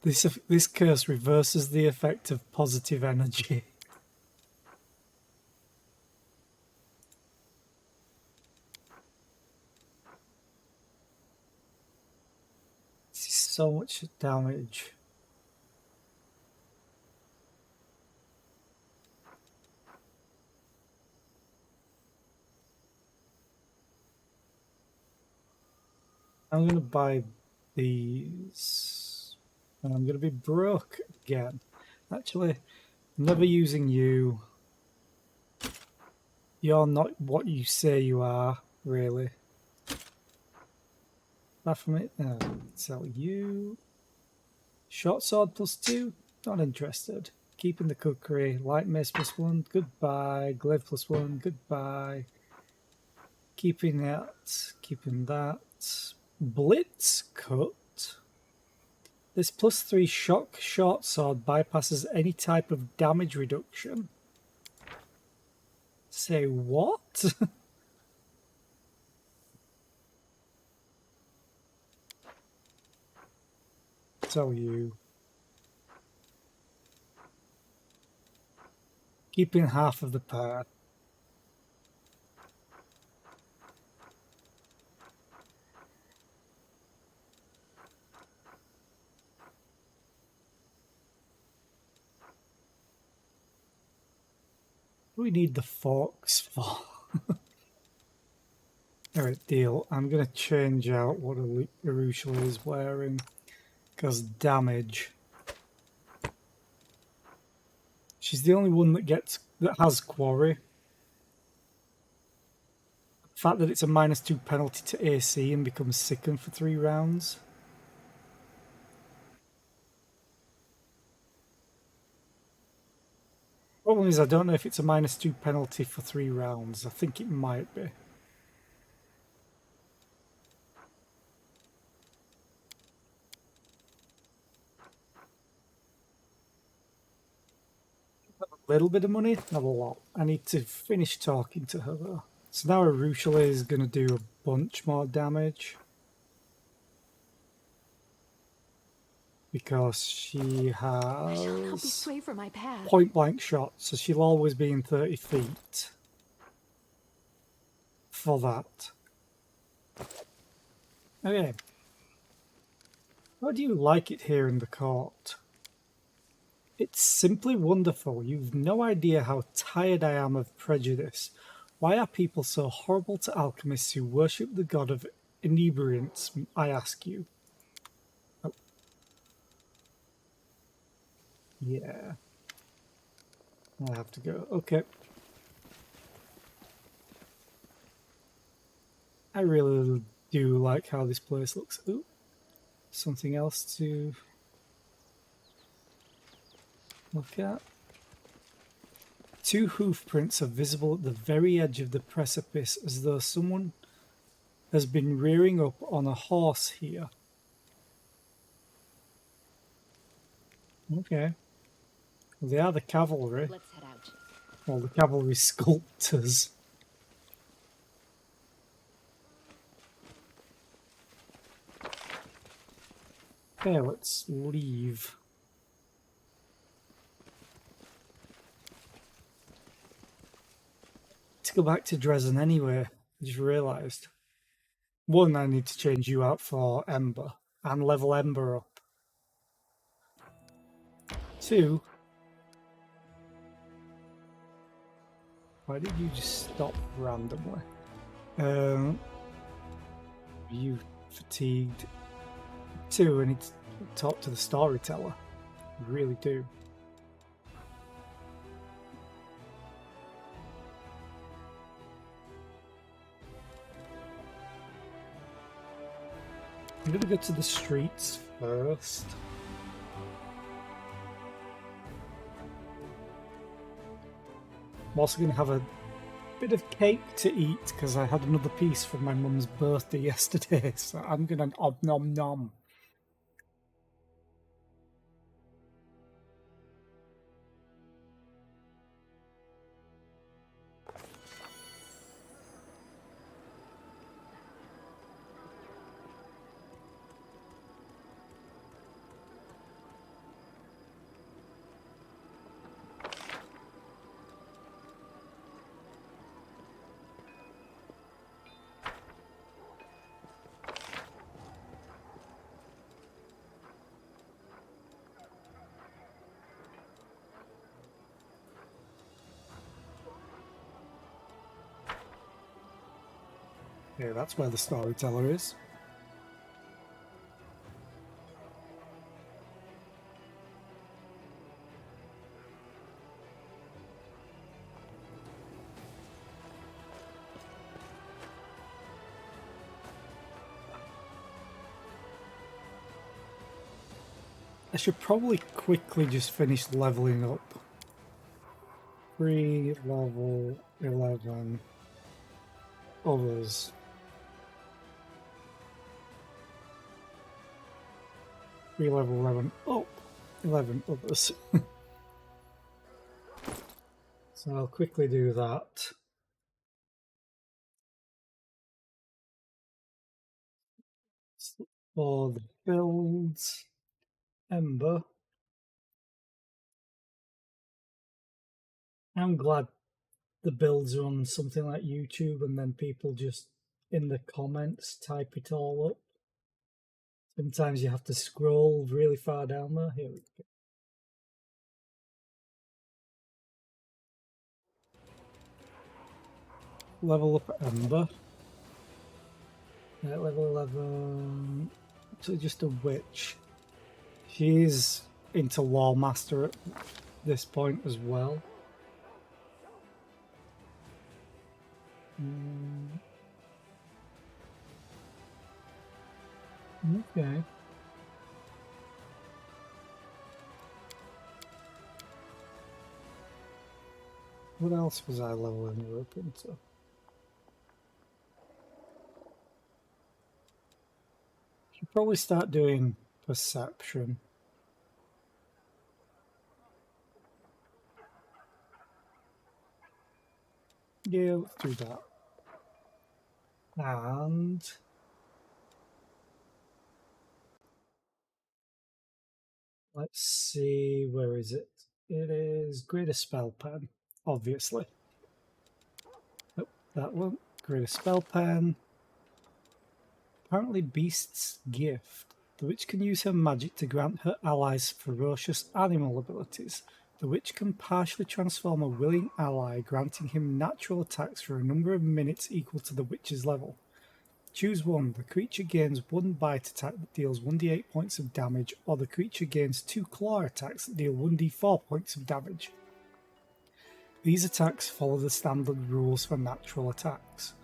This curse reverses the effect of positive energy. This is so much damage. I'm gonna buy these. And I'm gonna be broke again. Actually, I'm never using you. You're not what you say you are, really. Apart from it, sell you. Short sword +2, not interested. Keeping the cookery. Light mace +1, goodbye. Glaive +1, goodbye. Keeping that. Blitz cut. This +3 shock short sword bypasses any type of damage reduction. Say what? Tell you. Keeping half of the pair. What do we need the forks for? Alright, deal. I'm going to change out what Arusha is wearing. Because damage. She's the only one that has quarry. The fact that it's a -2 penalty to AC and becomes sickened for 3 rounds. Problem is, I don't know if it's a -2 penalty for 3 rounds. I think it might be. A little bit of money, not a lot. I need to finish talking to her though. So now Arusha is going to do a bunch more damage. Because she I shall not be has sway from my path. point blank shots, so she'll always be in 30 feet. For that. Okay. How do you like it here in the court? It's simply wonderful. You've no idea how tired I am of prejudice. Why are people so horrible to alchemists who worship the god of inebriants, I ask you? Oh. Yeah. I have to go. Okay. I really do like how this place looks. Ooh. Something else to look at. 2 hoof prints are visible at the very edge of the precipice, as though someone has been rearing up on a horse here. Okay. Well, they are the cavalry. Let's head out. Well, the cavalry sculptors. Okay, let's leave. To go back to Dresden anyway, I just realised. 1, I need to change you out for Ember, and level Ember up. 2, why did you just stop randomly? You fatigued. 2, I need to talk to the storyteller. I really do. I'm gonna go to the streets first. I'm also gonna have a bit of cake to eat because I had another piece for my mum's birthday yesterday, so I'm gonna nom nom. Yeah, that's where the storyteller is. I should probably quickly just finish leveling up. 3 level 11 others. 3 level 11 up. 11 others. So I'll quickly do that. For the builds, Ember. I'm glad the builds are on something like YouTube and then people just in the comments type it all up. Sometimes you have to scroll really far down there. Here we go. Level up Ember. Level 11. So just a witch. She's into Law Master at this point as well. Okay. What else was I leveling her up into? Should probably start doing perception. Yeah, let's do that. And let's see, where is it? It is Greater Spell Pen, obviously. Oh, that one. Greater Spell Pen. Apparently Beast's Gift. The witch can use her magic to grant her allies ferocious animal abilities. The witch can partially transform a willing ally, granting him natural attacks for a number of minutes equal to the witch's level. Choose one. The creature gains 1 bite attack that deals 1d8 points of damage, or the creature gains 2 claw attacks that deal 1d4 points of damage. These attacks follow the standard rules for natural attacks.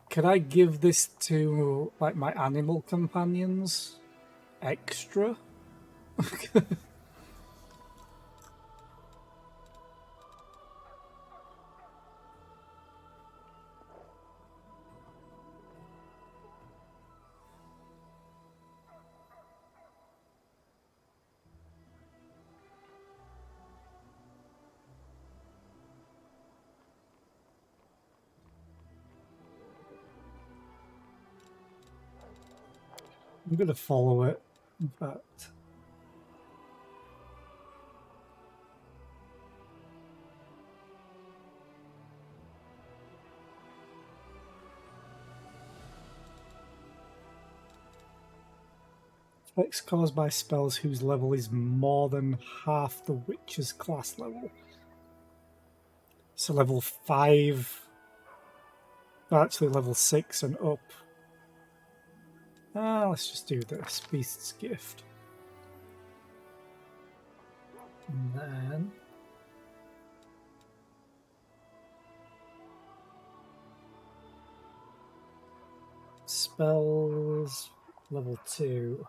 Could I give this to, like, my animal companions? Extra? I'm going to follow it, in fact. Effects caused by spells whose level is more than half the witch's class level. So level 5, actually level 6 and up. Let's just do this. Beast's Gift. And then spells level 2.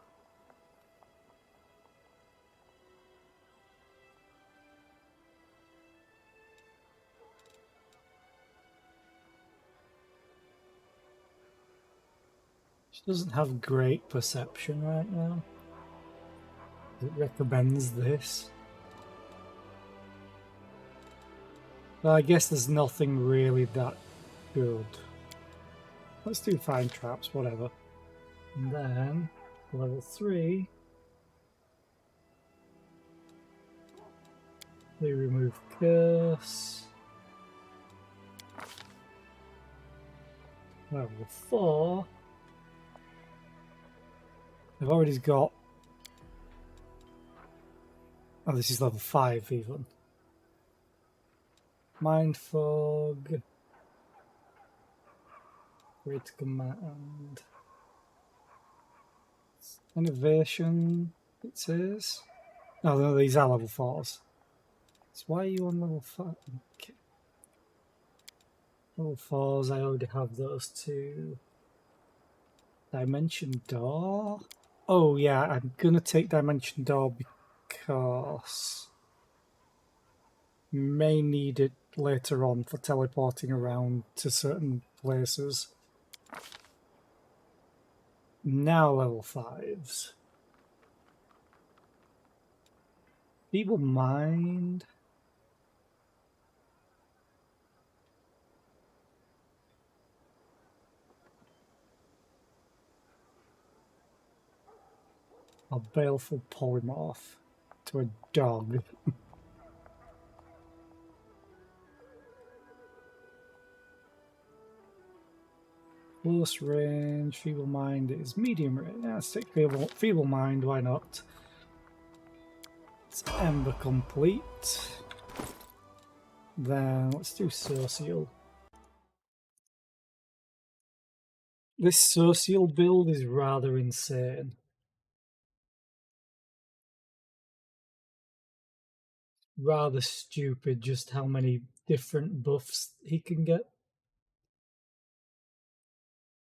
She doesn't have great perception right now. It recommends this. Well, I guess there's nothing really that good. Let's do Find Traps, whatever. And then, level 3. They remove Curse. Level 4. I've already got... Oh, this is level 5 even. Mind Fog. Great command. Innovation, it says. Oh, no, these are level 4s. So why are you on level 5? Okay. Level 4s, I already have those two. Dimension Door? Oh, yeah, I'm gonna take Dimension Door because may need it later on for teleporting around to certain places. Now level 5s. Feeble Mind. A baleful polymorph to a dog. Close range, Feeble Mind is medium range. Yeah, let's take Feeble Mind, why not? It's Ember complete. Then let's do Social. This Social build is rather insane. Rather stupid just how many different buffs he can get.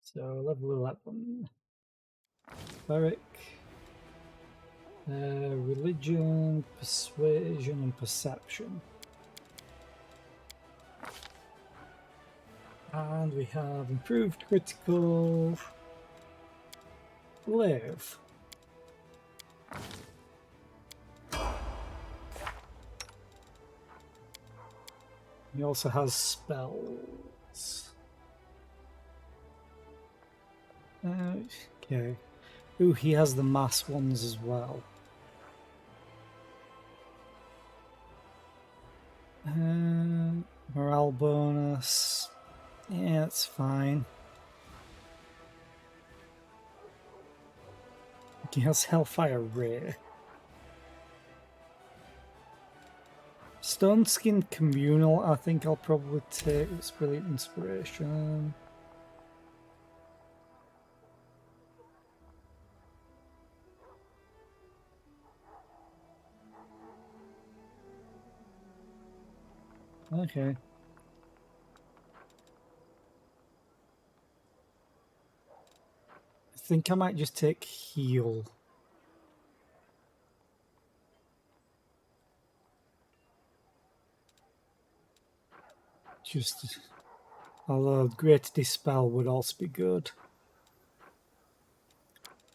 So level 11. Cleric. Religion, Persuasion, and Perception. And we have improved critical. Live. He also has spells. Okay. Ooh, he has the mass ones as well. Morale bonus. Yeah, that's fine. He has Hellfire Ray. Stone Skin Communal, I think I'll probably take. It's Brilliant Inspiration. Okay. I think I might just take Heal. Just, although Great Dispel would also be good.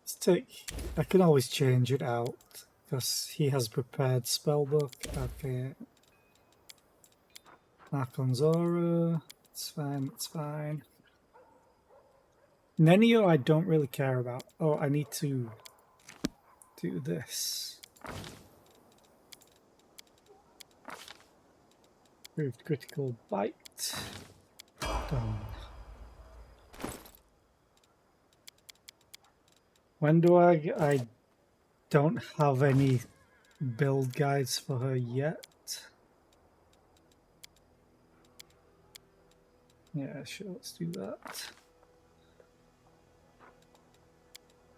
Let's take, I can always change it out because he has prepared spellbook. Okay. Archon Zora, it's fine, it's fine. Nenio I don't really care about. Oh, I need to do this. Improved critical bite. Done. When do I don't have any build guides for her yet. Yeah, sure, let's do that.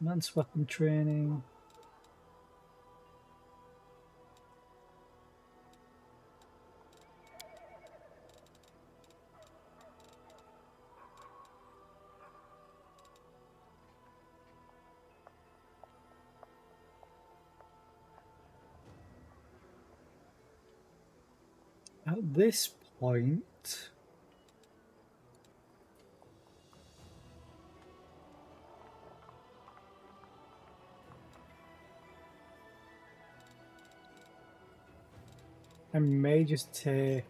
Immense weapon training. At this point, I may just take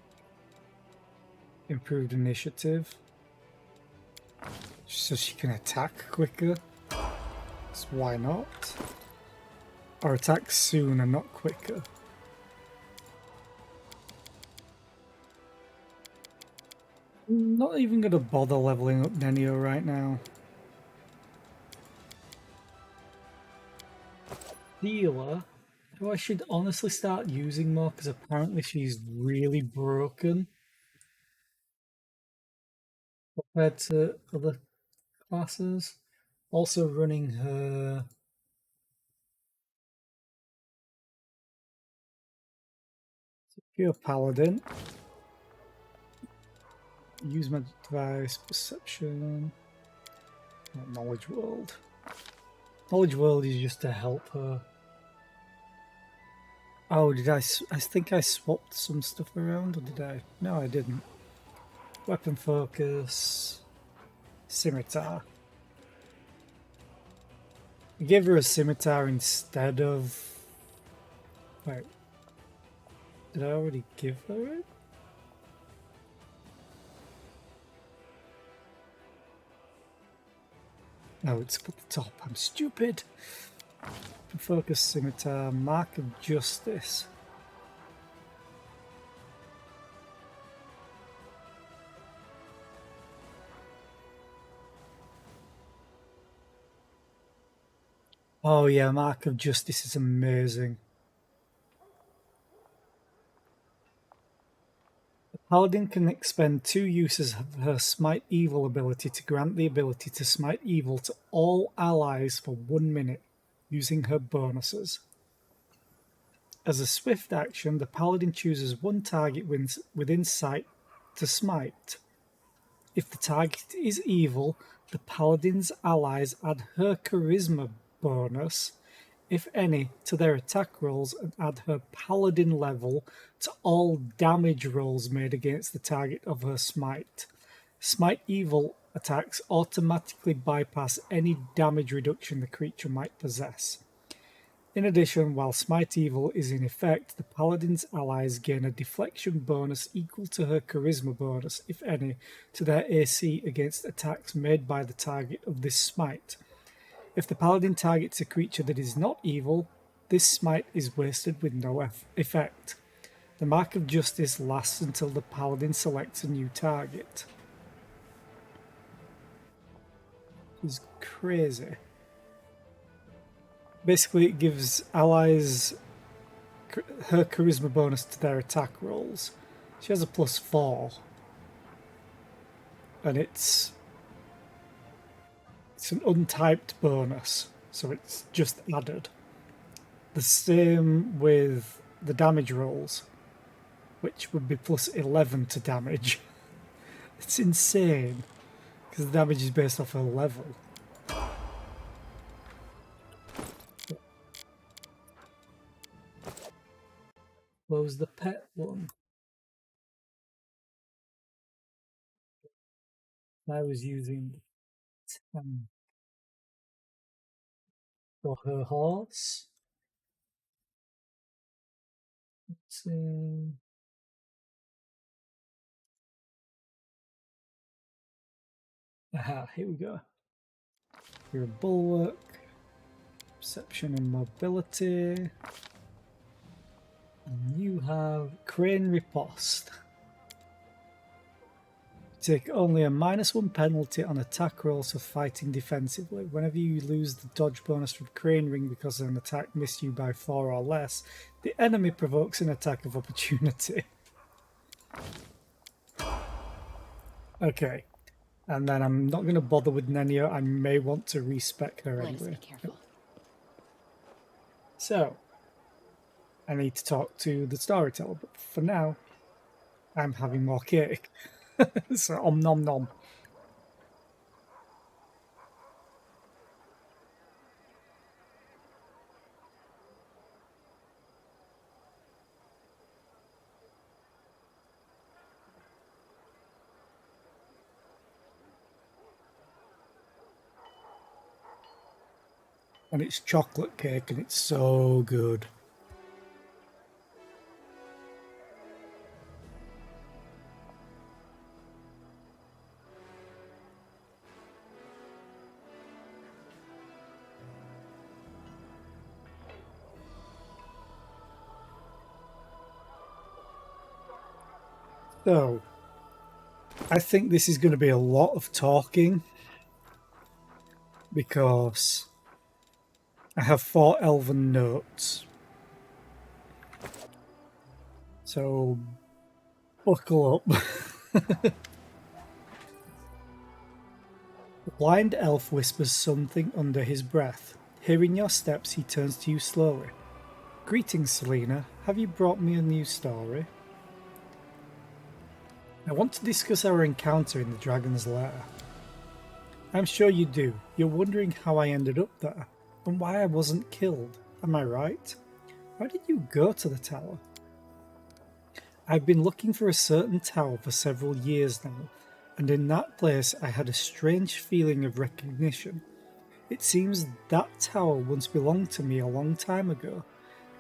improved initiative so she can attack quicker. So why not? Or attack sooner, not quicker. I'm not even going to bother leveling up Nenio right now. Healer, who I should honestly start using more because apparently she's really broken compared to other classes. Also running her pure paladin. Use magic device, perception, knowledge world. Knowledge world is just to help her. Oh, did I think I swapped some stuff around, or did I? No, I didn't. Weapon focus, scimitar. I gave her a scimitar instead of... Wait. Did I already give her it? No, it's up at the top. I'm stupid. Focus scimitar, mark of justice. Oh yeah, mark of justice is amazing. The paladin can expend 2 uses of her smite evil ability to grant the ability to smite evil to all allies for 1 minute, using her bonuses. As a swift action, the paladin chooses 1 target within sight to smite. If the target is evil, the paladin's allies add her charisma bonus, if any, to their attack rolls and add her paladin level to all damage rolls made against the target of her smite. Smite evil attacks automatically bypass any damage reduction the creature might possess. In addition, while Smite Evil is in effect, the Paladin's allies gain a deflection bonus equal to her charisma bonus, if any, to their AC against attacks made by the target of this smite. If the Paladin targets a creature that is not evil, this smite is wasted with no effect. The Mark of Justice lasts until the Paladin selects a new target. It's crazy. Basically, it gives allies her charisma bonus to their attack rolls. She has a +4, and it's an untyped bonus, so it's just added. The same with the damage rolls, which would be +11 to damage. It's insane, because the damage is based off her level. What was the pet one? I was using 10 for her horse. Let's see. Aha, here we go. You're a bulwark, perception and mobility. And you have crane riposte. Take only a -1 penalty on attack rolls for fighting defensively. Whenever you lose the dodge bonus from crane ring because an attack missed you by 4 or less, the enemy provokes an attack of opportunity. Okay. And then I'm not going to bother with Nenia. I may want to respec her Let us anyway. be careful. So, I need to talk to the storyteller, but for now, I'm having more cake. So, om nom nom. And it's chocolate cake and it's so good. So, I think this is going to be a lot of talking because I have 4 elven notes. So, buckle up. The blind elf whispers something under his breath. Hearing your steps, he turns to you slowly. Greetings, Selena. Have you brought me a new story? I want to discuss our encounter in the dragon's lair. I'm sure you do. You're wondering how I ended up there, and why I wasn't killed. Am I right? Why did you go to the tower? I've been looking for a certain tower for several years now, and in that place I had a strange feeling of recognition. It seems that tower once belonged to me a long time ago.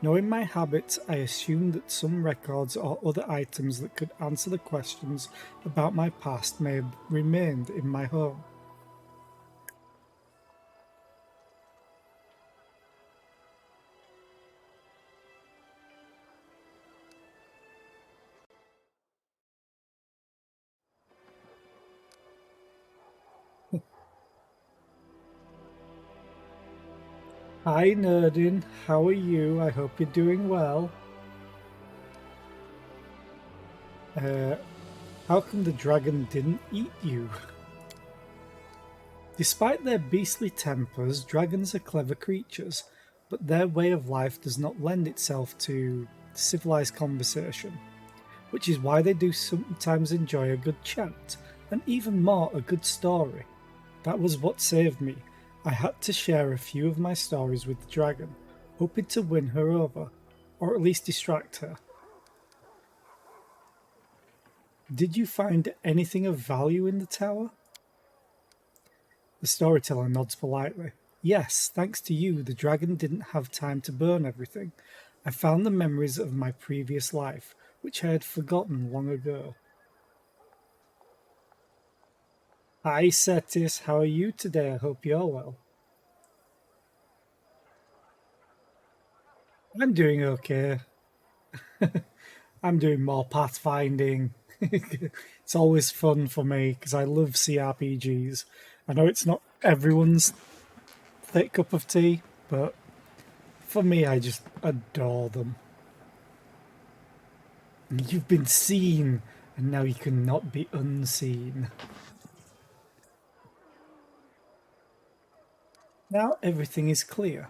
Knowing my habits, I assumed that some records or other items that could answer the questions about my past may have remained in my home. Hi Nerdin, how are you? I hope you're doing well. How come the dragon didn't eat you? Despite their beastly tempers, dragons are clever creatures, but their way of life does not lend itself to civilized conversation, which is why they do sometimes enjoy a good chat, and even more a good story. That was what saved me. I had to share a few of my stories with the dragon, hoping to win her over, or at least distract her. Did you find anything of value in the tower? The storyteller nods politely. Yes, thanks to you, the dragon didn't have time to burn everything. I found the memories of my previous life, which I had forgotten long ago. Hi, Setis, how are you today? I hope you're well. I'm doing okay. I'm doing more pathfinding. It's always fun for me because I love CRPGs. I know it's not everyone's thick cup of tea, but for me, I just adore them. You've been seen, and now you cannot be unseen. Now everything is clear.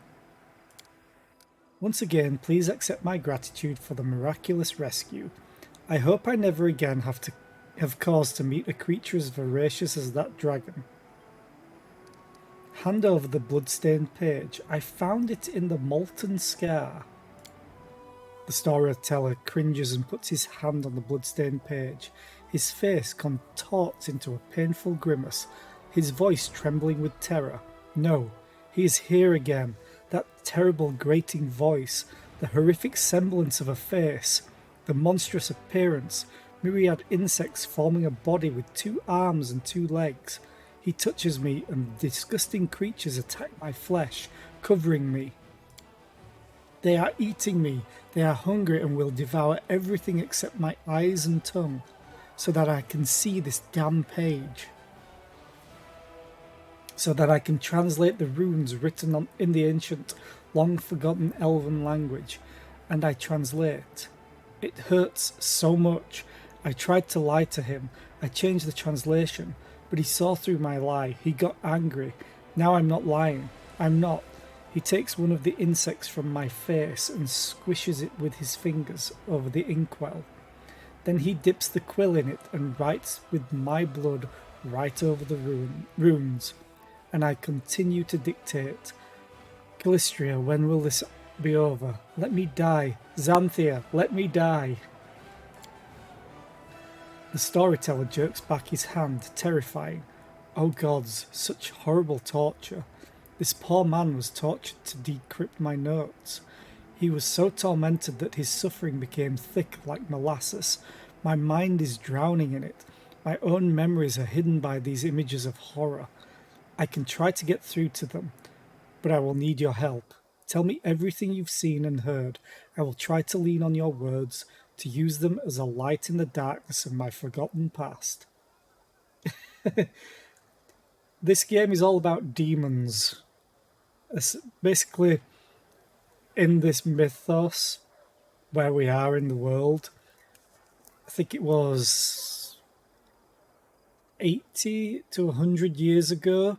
Once again, please accept my gratitude for the miraculous rescue. I hope I never again have cause to meet a creature as voracious as that dragon. Hand over the bloodstained page. I found it in the molten scar. The storyteller cringes and puts his hand on the bloodstained page. His face contorts into a painful grimace, his voice trembling with terror. No, he is here again. That terrible grating voice, the horrific semblance of a face, the monstrous appearance, myriad insects forming a body with 2 arms and 2 legs. He touches me and disgusting creatures attack my flesh, covering me. They are eating me, they are hungry and will devour everything except my eyes and tongue, so that I can see this damn page. So that I can translate the runes written in the ancient, long-forgotten elven language, and I translate. It hurts so much. I tried to lie to him. I changed the translation, but he saw through my lie. He got angry. Now I'm not lying. I'm not. He takes one of the insects from my face and squishes it with his fingers over the inkwell. Then he dips the quill in it and writes with my blood right over the runes. And I continue to dictate. Calistria, when will this be over? Let me die. Xanthia, let me die. The storyteller jerks back his hand, terrifying. Oh gods, such horrible torture. This poor man was tortured to decrypt my notes. He was so tormented that his suffering became thick like molasses. My mind is drowning in it. My own memories are hidden by these images of horror. I can try to get through to them, but I will need your help. Tell me everything you've seen and heard. I will try to lean on your words, to use them as a light in the darkness of my forgotten past. This game is all about demons. Basically, in this mythos where we are in the world, I think it was 80 to 100 years ago,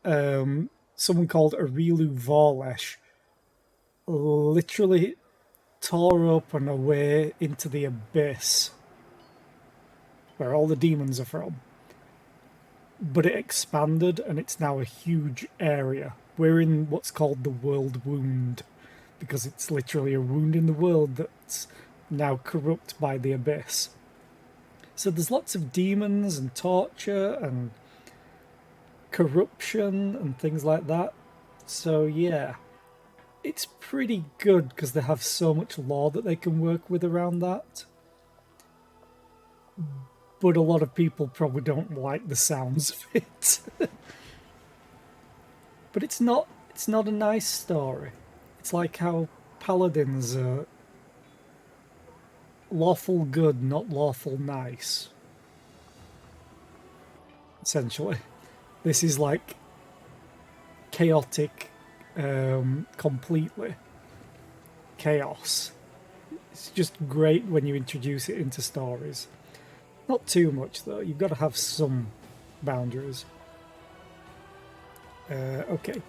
someone called Arilu Vorlesh literally tore open a way into the abyss where all the demons are from. But it expanded and it's now a huge area. We're in what's called the World Wound, because it's literally a wound in the world that's now corrupt by the abyss. So there's lots of demons and torture and corruption and things like that. So yeah, it's pretty good because they have so much lore that they can work with around that. But a lot of people probably don't like the sounds of it. But it's not a nice story. It's like how paladins are lawful good, not lawful nice. Essentially. This is like chaotic, completely. Chaos. It's just great when you introduce it into stories. Not too much though, you've got to have some boundaries. Okay.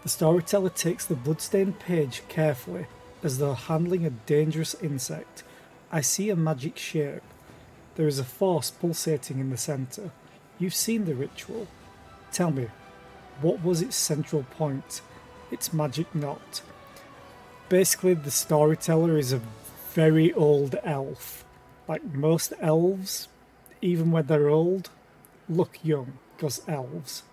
The storyteller takes the bloodstained page carefully, as though handling a dangerous insect. I see a magic shape. There is a force pulsating in the centre. You've seen the ritual. Tell me, what was its central point? Its magic knot. Basically, the storyteller is a very old elf. Like most elves, even when they're old, look young, because elves.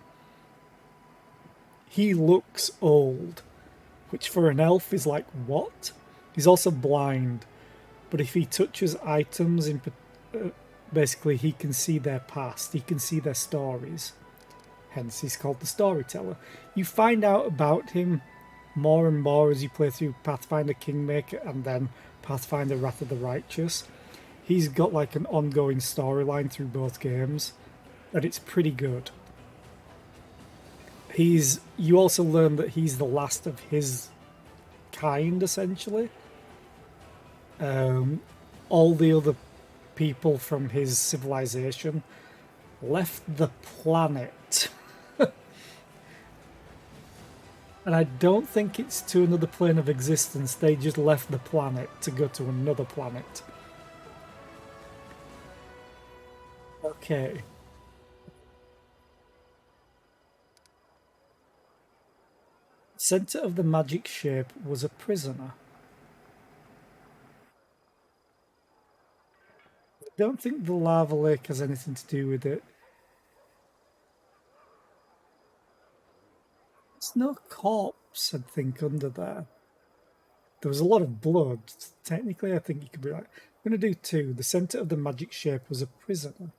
He looks old, which for an elf is like, what? He's also blind, but if he touches items, basically he can see their past, he can see their stories. Hence he's called the storyteller. You find out about him more and more as you play through Pathfinder Kingmaker and then Pathfinder Wrath of the Righteous. He's got like an ongoing storyline through both games, and it's pretty good. You also learn that he's the last of his kind, essentially. All the other people from his civilization left the planet. And I don't think it's to another plane of existence. They just left the planet to go to another planet. Okay. Center of the magic shape was a prisoner. I don't think the lava lake has anything to do with it. There's no corpse, I'd think, under there. There was a lot of blood. Technically, I think you could be right. I'm going to do 2. The center of the magic shape was a prisoner.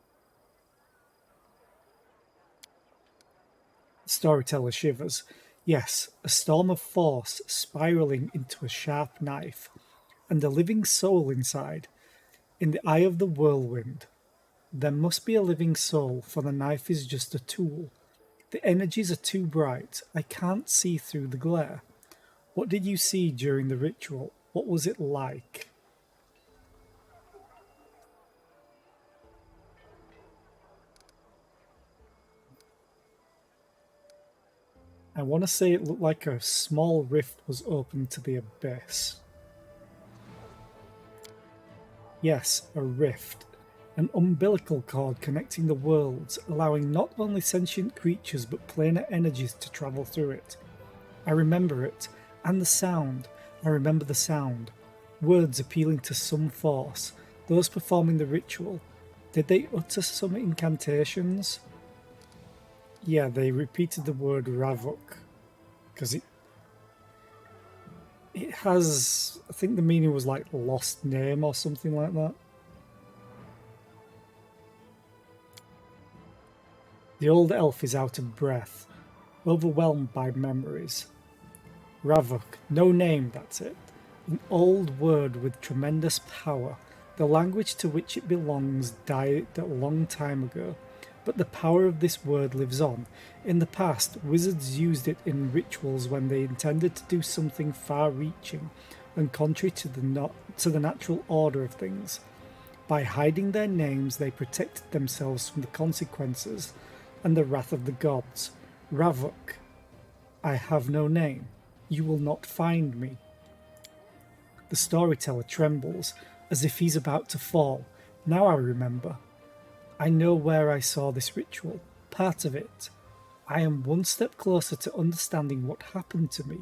The storyteller shivers. Yes, a storm of force spiraling into a sharp knife, and a living soul inside. In the eye of the whirlwind. There must be a living soul, for the knife is just a tool. The energies are too bright. I can't see through the glare. What did you see during the ritual? What was it like? I want to say it looked like a small rift was opened to the abyss. Yes, a rift. An umbilical cord connecting the worlds, allowing not only sentient creatures but planar energies to travel through it. I remember it, and the sound. I remember the sound. Words appealing to some force. Those performing the ritual. Did they utter some incantations? Yeah, they repeated the word Ravuk. Because it has, I think the meaning was like lost name or something like that. The old elf is out of breath, overwhelmed by memories. Ravuk, no name, that's it. An old word with tremendous power. The language to which it belongs died a long time ago, but the power of this word lives on. In the past, wizards used it in rituals when they intended to do something far-reaching and contrary to the natural order of things. By hiding their names, they protected themselves from the consequences and the wrath of the gods. Ravuk, I have no name. You will not find me. The storyteller trembles, as if he's about to fall. Now I remember. I know where I saw this ritual, part of it. I am one step closer to understanding what happened to me.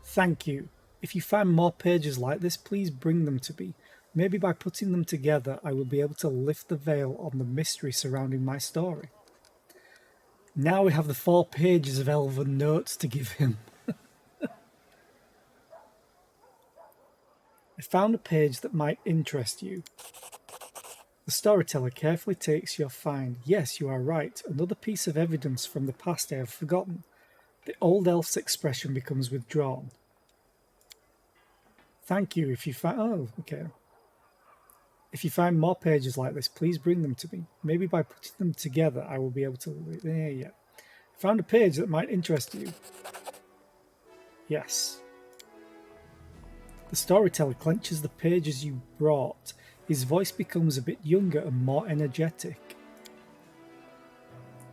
Thank you. If you find more pages like this, please bring them to me. Maybe by putting them together, I will be able to lift the veil on the mystery surrounding my story. Now we have the 4 pages of elven notes to give him. I found a page that might interest you. The storyteller carefully takes your find. Yes, you are right. Another piece of evidence from the past I have forgotten. The old elf's expression becomes withdrawn. Thank you. If you find... Oh, okay. If you find more pages like this, please bring them to me. Maybe by putting them together, I will be able to... There, yeah. I found a page that might interest you. Yes. The storyteller clenches the pages you brought. His voice becomes a bit younger and more energetic.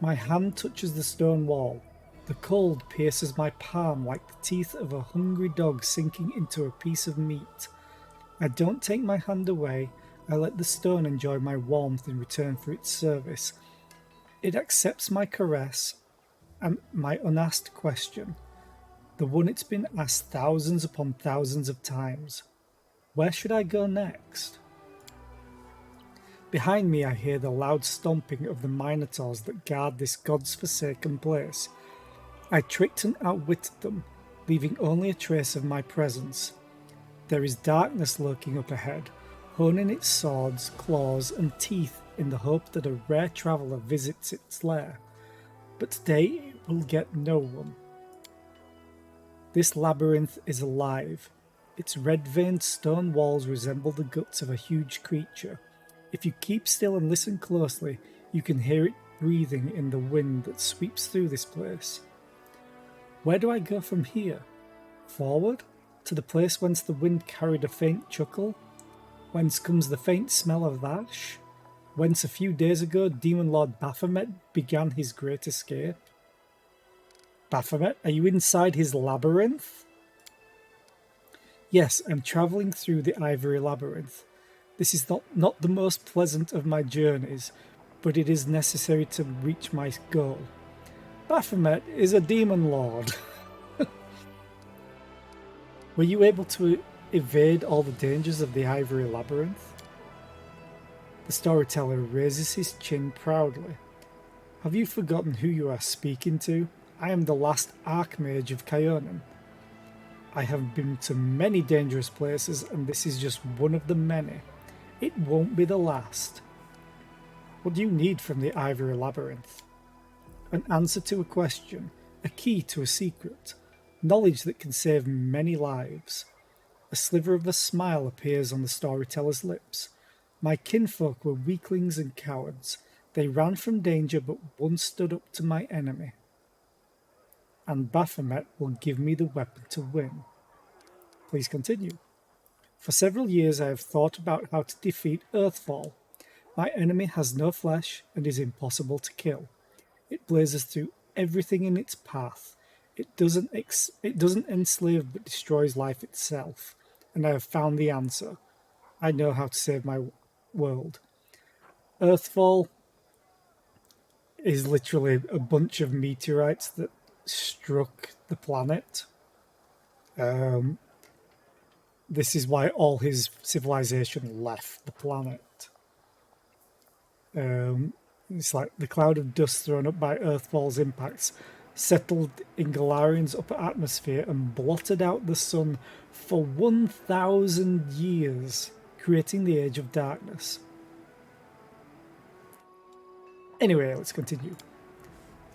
My hand touches the stone wall. The cold pierces my palm like the teeth of a hungry dog sinking into a piece of meat. I don't take my hand away. I let the stone enjoy my warmth in return for its service. It accepts my caress and my unasked question, the one it's been asked thousands upon thousands of times. Where should I go next? Behind me I hear the loud stomping of the minotaurs that guard this god's forsaken place. I tricked and outwitted them, leaving only a trace of my presence. There is darkness lurking up ahead, honing its swords, claws and teeth in the hope that a rare traveller visits its lair. But today it will get no one. This labyrinth is alive. Its red-veined stone walls resemble the guts of a huge creature. If you keep still and listen closely, you can hear it breathing in the wind that sweeps through this place. Where do I go from here? Forward? To the place whence the wind carried a faint chuckle? Whence comes the faint smell of ash? Whence a few days ago Demon Lord Baphomet began his great escape? Baphomet, are you inside his labyrinth? Yes, I'm travelling through the Ivory Labyrinth. This is not the most pleasant of my journeys, but it is necessary to reach my goal. Baphomet is a demon lord. Were you able to evade all the dangers of the Ivory Labyrinth? The storyteller raises his chin proudly. Have you forgotten who you are speaking to? I am the last Archmage of Kyonin. I have been to many dangerous places, and this is just one of the many. It won't be the last. What do you need from the Ivory Labyrinth? An answer to a question, a key to a secret, knowledge that can save many lives. A sliver of a smile appears on the storyteller's lips. My kinfolk were weaklings and cowards. They ran from danger, but one stood up to my enemy. And Baphomet will give me the weapon to win. Please continue. For several years I have thought about how to defeat Earthfall. My enemy has no flesh and is impossible to kill. It blazes through everything in its path. It doesn't enslave but destroys life itself. And I have found the answer. I know how to save my world. Earthfall is literally a bunch of meteorites that struck the planet. This is why all his civilization left the planet. It's like the cloud of dust thrown up by Earthfall's impacts settled in Galarian's upper atmosphere and blotted out the sun for 1,000 years, creating the Age of Darkness. Anyway, let's continue.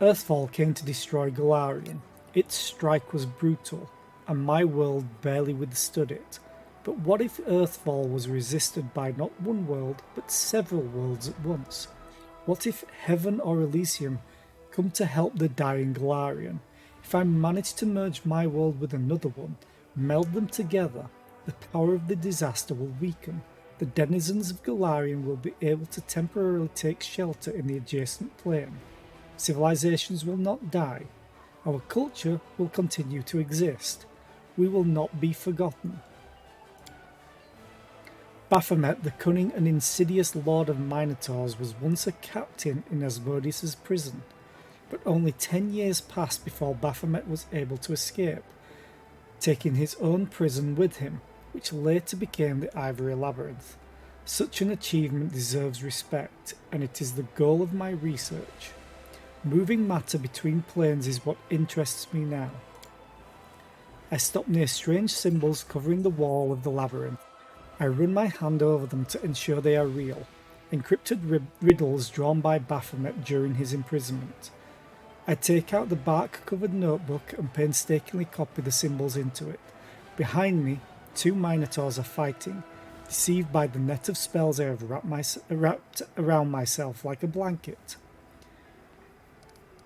Earthfall came to destroy Galarian. Its strike was brutal, and my world barely withstood it. But what if Earthfall was resisted by not one world, but several worlds at once? What if Heaven or Elysium come to help the dying Galarian? If I manage to merge my world with another one, meld them together, the power of the disaster will weaken. the denizens of Galarian will be able to temporarily take shelter in the adjacent plane. Civilizations will not die. Our culture will continue to exist. We will not be forgotten. Baphomet, the cunning and insidious lord of Minotaurs, was once a captain in Asmodeus' prison, but only 10 years passed before Baphomet was able to escape, taking his own prison with him, which later became the Ivory Labyrinth. Such an achievement deserves respect, and it is the goal of my research. Moving matter between planes is what interests me now. I stop near strange symbols covering the wall of the labyrinth. I run my hand over them to ensure they are real, encrypted riddles drawn by Baphomet during his imprisonment. I take out the bark-covered notebook and painstakingly copy the symbols into it. Behind me, 2 Minotaurs are fighting, deceived by the net of spells I have wrapped around myself like a blanket.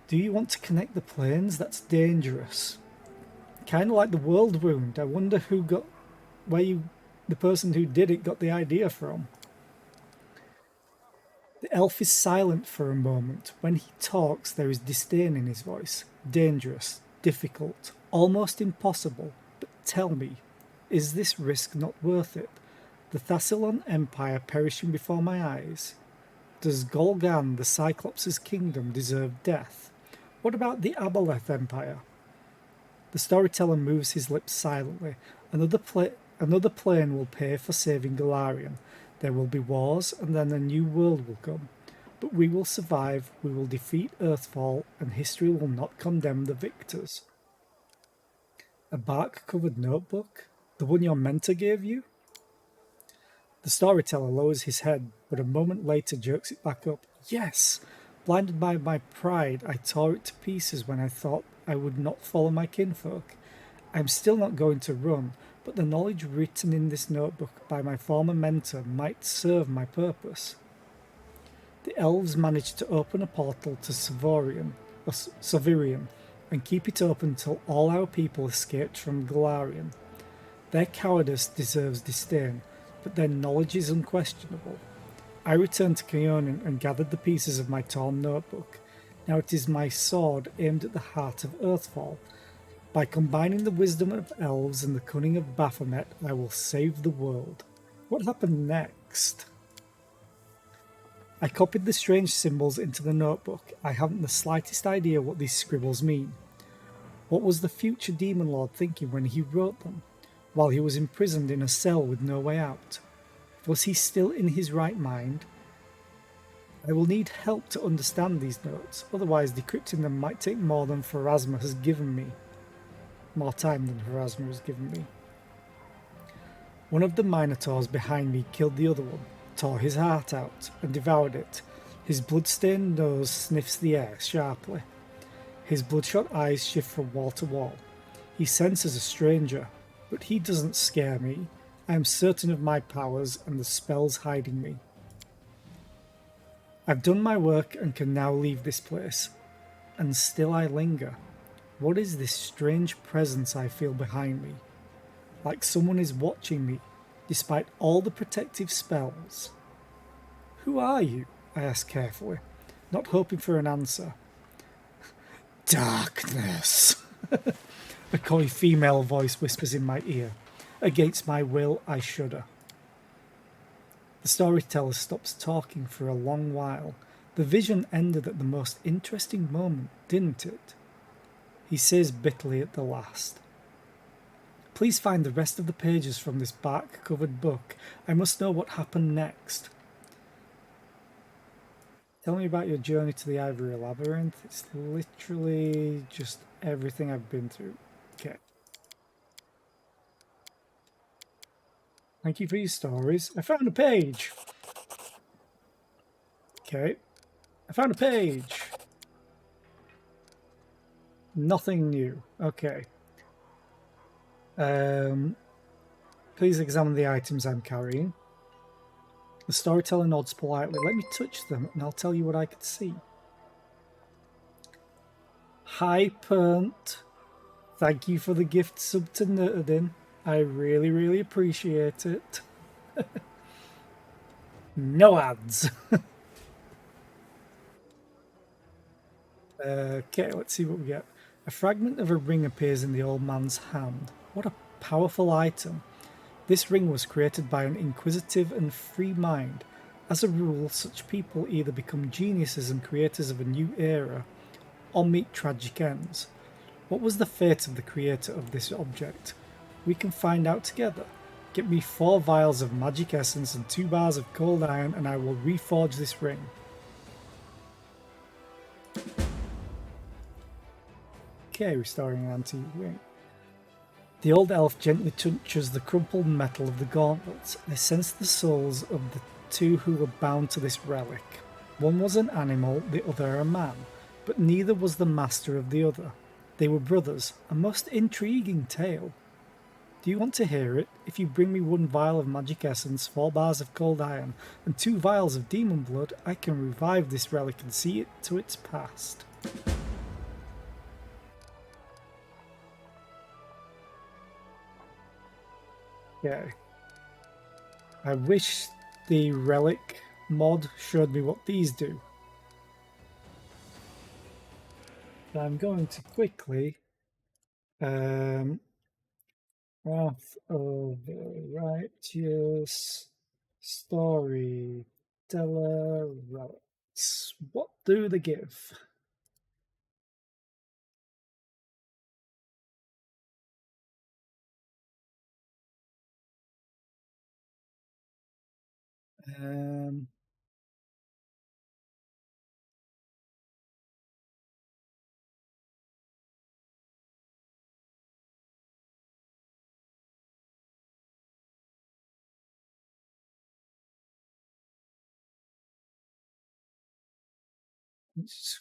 Do you want to connect the planes? That's dangerous. Kind of like the world wound. I wonder the person who did it got the idea from. The elf is silent for a moment. When he talks, there is disdain in his voice. Dangerous, difficult, almost impossible. But tell me, is this risk not worth it? The Thassilon Empire perishing before my eyes? Does Golgan, the Cyclops' kingdom, deserve death? What about the Aboleth Empire? The storyteller moves his lips silently. Another plane will pay for saving Galarian. There will be wars, and then a new world will come. But we will survive, we will defeat Earthfall, and history will not condemn the victors. A bark-covered notebook? The one your mentor gave you? The storyteller lowers his head, but a moment later jerks it back up. Yes! Blinded by my pride, I tore it to pieces when I thought I would not follow my kinfolk. I am still not going to run, but the knowledge written in this notebook by my former mentor might serve my purpose. The elves managed to open a portal to Savirian, and keep it open till all our people escaped from Galarian. Their cowardice deserves disdain, but their knowledge is unquestionable. I returned to Keonin and gathered the pieces of my torn notebook. Now it is my sword aimed at the heart of Earthfall. By combining the wisdom of elves and the cunning of Baphomet, I will save the world. What happened next? I copied the strange symbols into the notebook. I haven't the slightest idea what these scribbles mean. What was the future Demon Lord thinking when he wrote them, while he was imprisoned in a cell with no way out? Was he still in his right mind? I will need help to understand these notes, otherwise decrypting them might take more time than Pharasma has given me. One of the Minotaurs behind me killed the other one, tore his heart out, and devoured it. His blood-stained nose sniffs the air sharply. His bloodshot eyes shift from wall to wall. He senses a stranger, but he doesn't scare me. I am certain of my powers and the spells hiding me. I've done my work and can now leave this place. And still I linger. What is this strange presence I feel behind me? Like someone is watching me, despite all the protective spells. Who are you? I ask carefully, not hoping for an answer. Darkness! A coy female voice whispers in my ear. Against my will, I shudder. The storyteller stops talking for a long while. The vision ended at the most interesting moment, didn't it? He says bitterly at the last. Please find the rest of the pages from this bark-covered book. I must know what happened next. Tell me about your journey to the Ivory Labyrinth. It's literally just everything I've been through. Okay. Thank you for your stories. I found a page. Okay. I found a page. Nothing new. Okay. Please examine the items I'm carrying. The storyteller nods politely. Let me touch them and I'll tell you what I can see. Hi, Pernt. Thank you for the gift sub to Nerdin. I really, really appreciate it. No ads. Okay, let's see what we get. A fragment of a ring appears in the old man's hand. What a powerful item. This ring was created by an inquisitive and free mind. As a rule, such people either become geniuses and creators of a new era, or meet tragic ends. What was the fate of the creator of this object? We can find out together. Get me 4 vials of magic essence and 2 bars of cold iron, and I will reforge this ring. Okay, restoring an antique ring. The old elf gently touches the crumpled metal of the gauntlets. I sense the souls of the 2 who were bound to this relic. One was an animal, the other a man, but neither was the master of the other. They were brothers, a most intriguing tale. Do you want to hear it? If you bring me 1 vial of magic essence, 4 bars of cold iron, and 2 vials of demon blood, I can revive this relic and see it to its past. Okay. I wish the relic mod showed me what these do. But I'm going to quickly Wrath of the Righteous Storyteller Relics. What do they give? Um,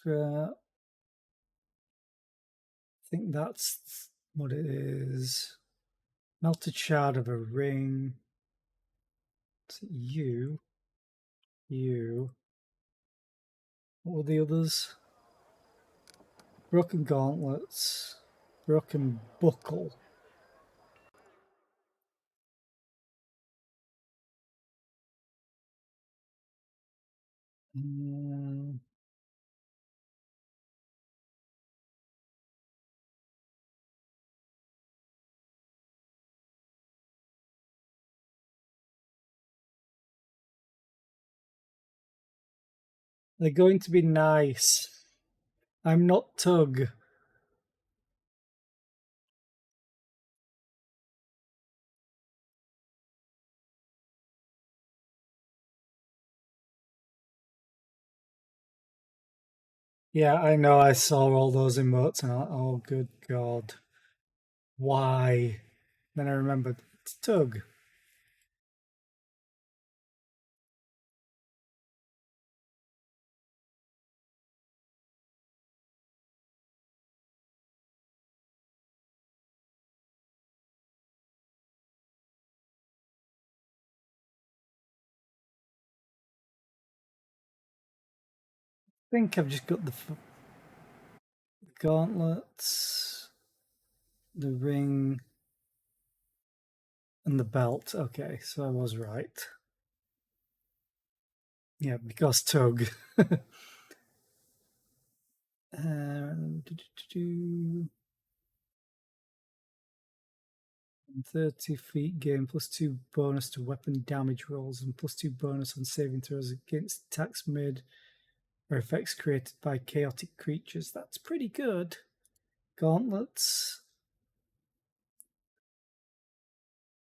I think that's what it is. Melted shard of a ring. You. What were the others? Broken gauntlets. Broken buckle. Mm, they're going to be nice. I'm not Tug. Yeah, I know. I saw all those emotes and I, oh, good God. Why? Then I remembered it's Tug. I think I've just got the gauntlets, the ring, and the belt. Okay, so I was right. Yeah, because Tug. 30 feet gain +2 bonus to weapon damage rolls and +2 bonus on saving throws against attacks made or effects created by chaotic creatures. That's pretty good. Gauntlets.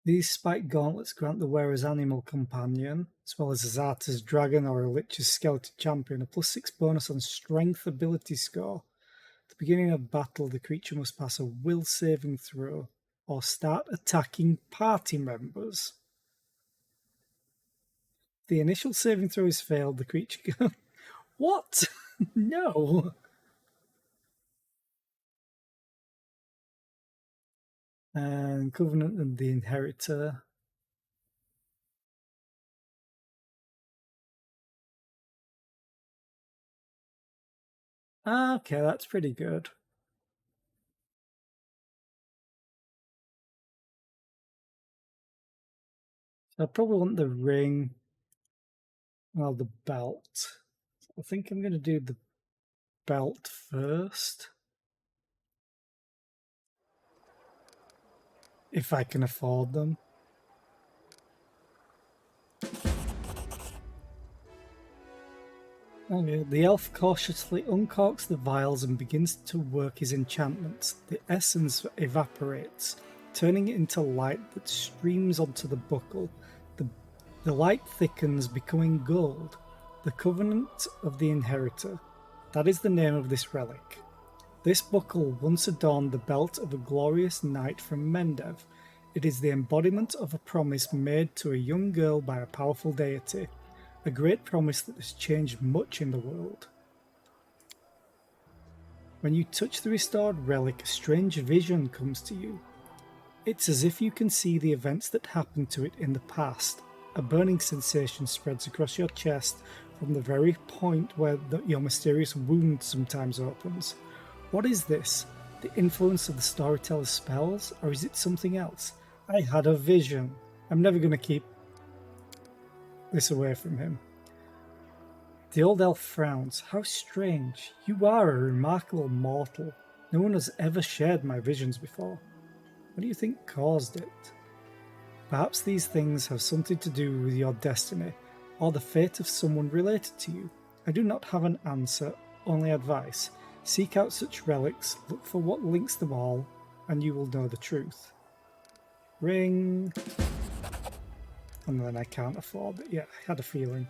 These spiked gauntlets grant the wearer's animal companion, as well as a Zarta's dragon or a Lich's skeleton champion, a +6 bonus on strength ability score. At the beginning of battle, the creature must pass a will saving throw or start attacking party members. If the initial saving throw is failed, the creature can... What? No. And Covenant and the Inheritor. Okay, that's pretty good. So I probably want the ring. Well, the belt. I think I'm going to do the belt first. If I can afford them. Okay, the elf cautiously uncorks the vials and begins to work his enchantments. The essence evaporates, turning it into light that streams onto the buckle. The light thickens, becoming gold. The Covenant of the Inheritor. That is the name of this relic. This buckle once adorned the belt of a glorious knight from Mendev. It is the embodiment of a promise made to a young girl by a powerful deity. A great promise that has changed much in the world. When you touch the restored relic, a strange vision comes to you. It's as if you can see the events that happened to it in the past. A burning sensation spreads across your chest from the very point where your mysterious wound sometimes opens. What is this? The influence of the storyteller's spells? Or is it something else? I had a vision. I'm never going to keep this away from him. The old elf frowns. How strange. You are a remarkable mortal. No one has ever shared my visions before. What do you think caused it? Perhaps these things have something to do with your destiny, or the fate of someone related to you. I do not have an answer, only advice. Seek out such relics, look for what links them all, and you will know the truth. Ring. And then I can't afford it. Yeah, I had a feeling.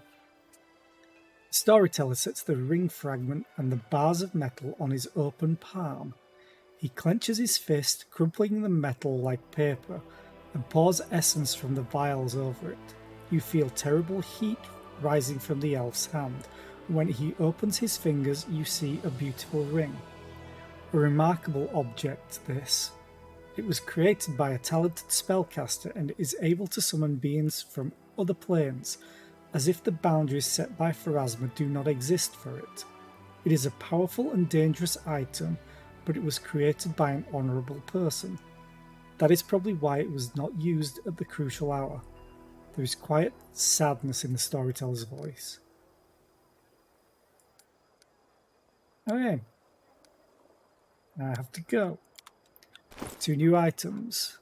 The storyteller sets the ring fragment and the bars of metal on his open palm. He clenches his fist, crumpling the metal like paper, and pours essence from the vials over it. You feel terrible heat rising from the elf's hand. When he opens his fingers, you see a beautiful ring. A remarkable object, this. It was created by a talented spellcaster and is able to summon beings from other planes, as if the boundaries set by Pharasma do not exist for it. It is a powerful and dangerous item, but it was created by an honourable person. That is probably why it was not used at the crucial hour. There is quiet sadness in the storyteller's voice. Okay. I have to go. 2 new items.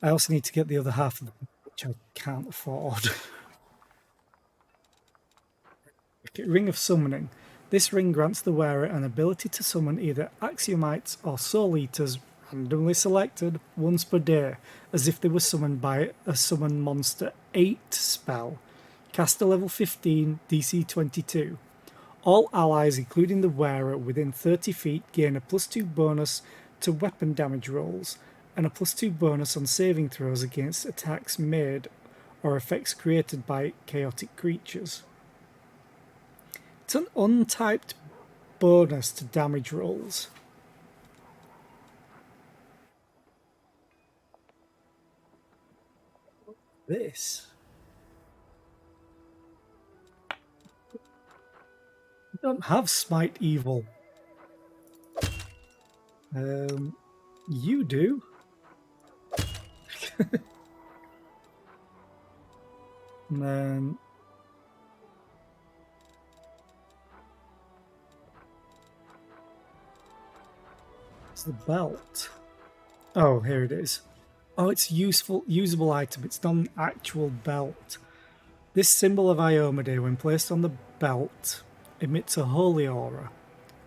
I also need to get the other half of them, which I can't afford. Okay, Ring of Summoning. This ring grants the wearer an ability to summon either Axiomites or Soul Eaters, randomly selected, once per day, as if they were summoned by a Summon Monster 8 spell. Caster level 15, DC 22. All allies, including the wearer within 30 feet, gain a +2 bonus to weapon damage rolls, and a +2 bonus on saving throws against attacks made or effects created by chaotic creatures. It's an untyped bonus to damage rolls. This. I don't have Smite Evil. You do. And then it's the belt. Oh, here it is. Oh, it's usable item. It's not an actual belt. This symbol of Iomade, when placed on the belt, emits a holy aura.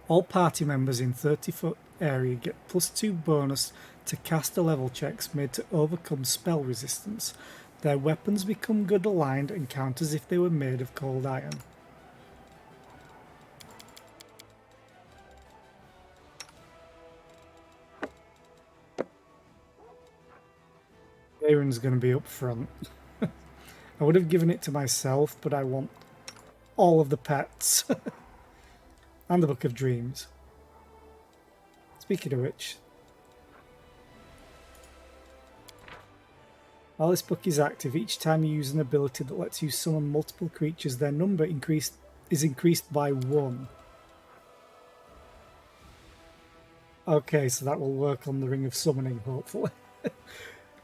All party members in 30-foot area get +2 bonus to caster level checks made to overcome spell resistance. Their weapons become good aligned and count as if they were made of cold iron. Aaron's going to be up front. I would have given it to myself, but I want all of the pets. And the Book of Dreams. Speaking of which, while this book is active, each time you use an ability that lets you summon multiple creatures, their number is increased by 1. Okay, so that will work on the Ring of Summoning, hopefully.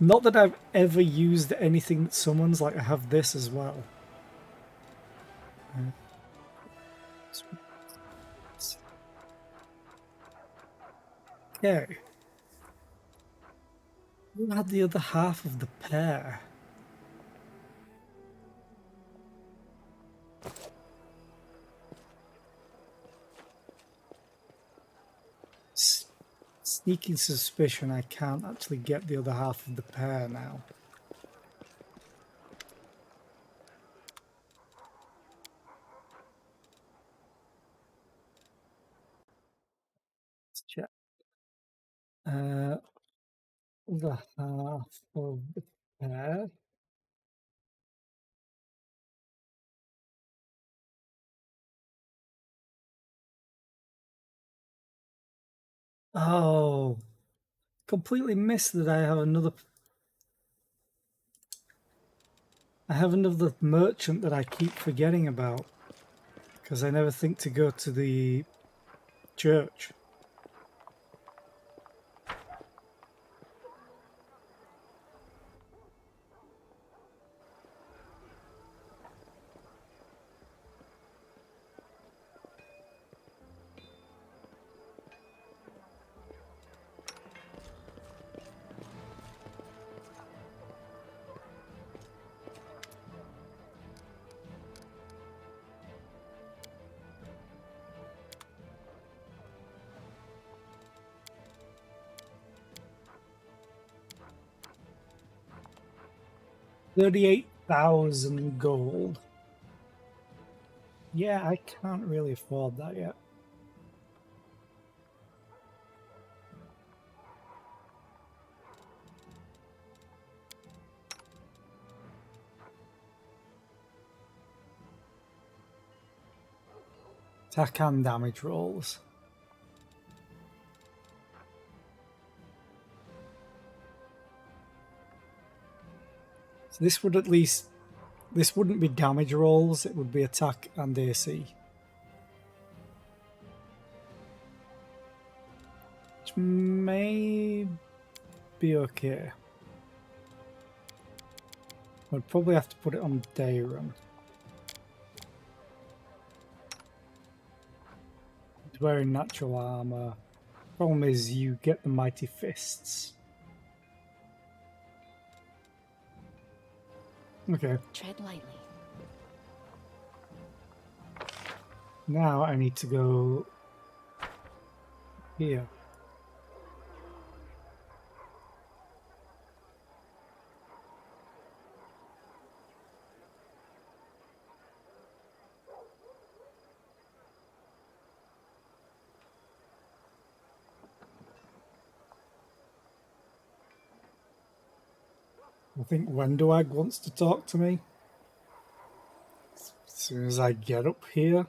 Not that I've ever used anything that summons, like I have this as well. Okay. Who had the other half of the pair? Sneaking suspicion I can't actually get the other half of the pair now. Let's check. The half of the pair. Oh, completely missed that I have another. I have another merchant that I keep forgetting about because I never think to go to the church. $38,000 gold. Yeah, I can't really afford that yet. Attack and damage rolls. So this would at least, this wouldn't be damage rolls, it would be attack and AC. Which may be okay. I'd probably have to put it on day run. He's wearing natural armor. Problem is you get the mighty fists. Okay. Tread lightly. Now I need to go here. I think Wendoag wants to talk to me. As soon as I get up here.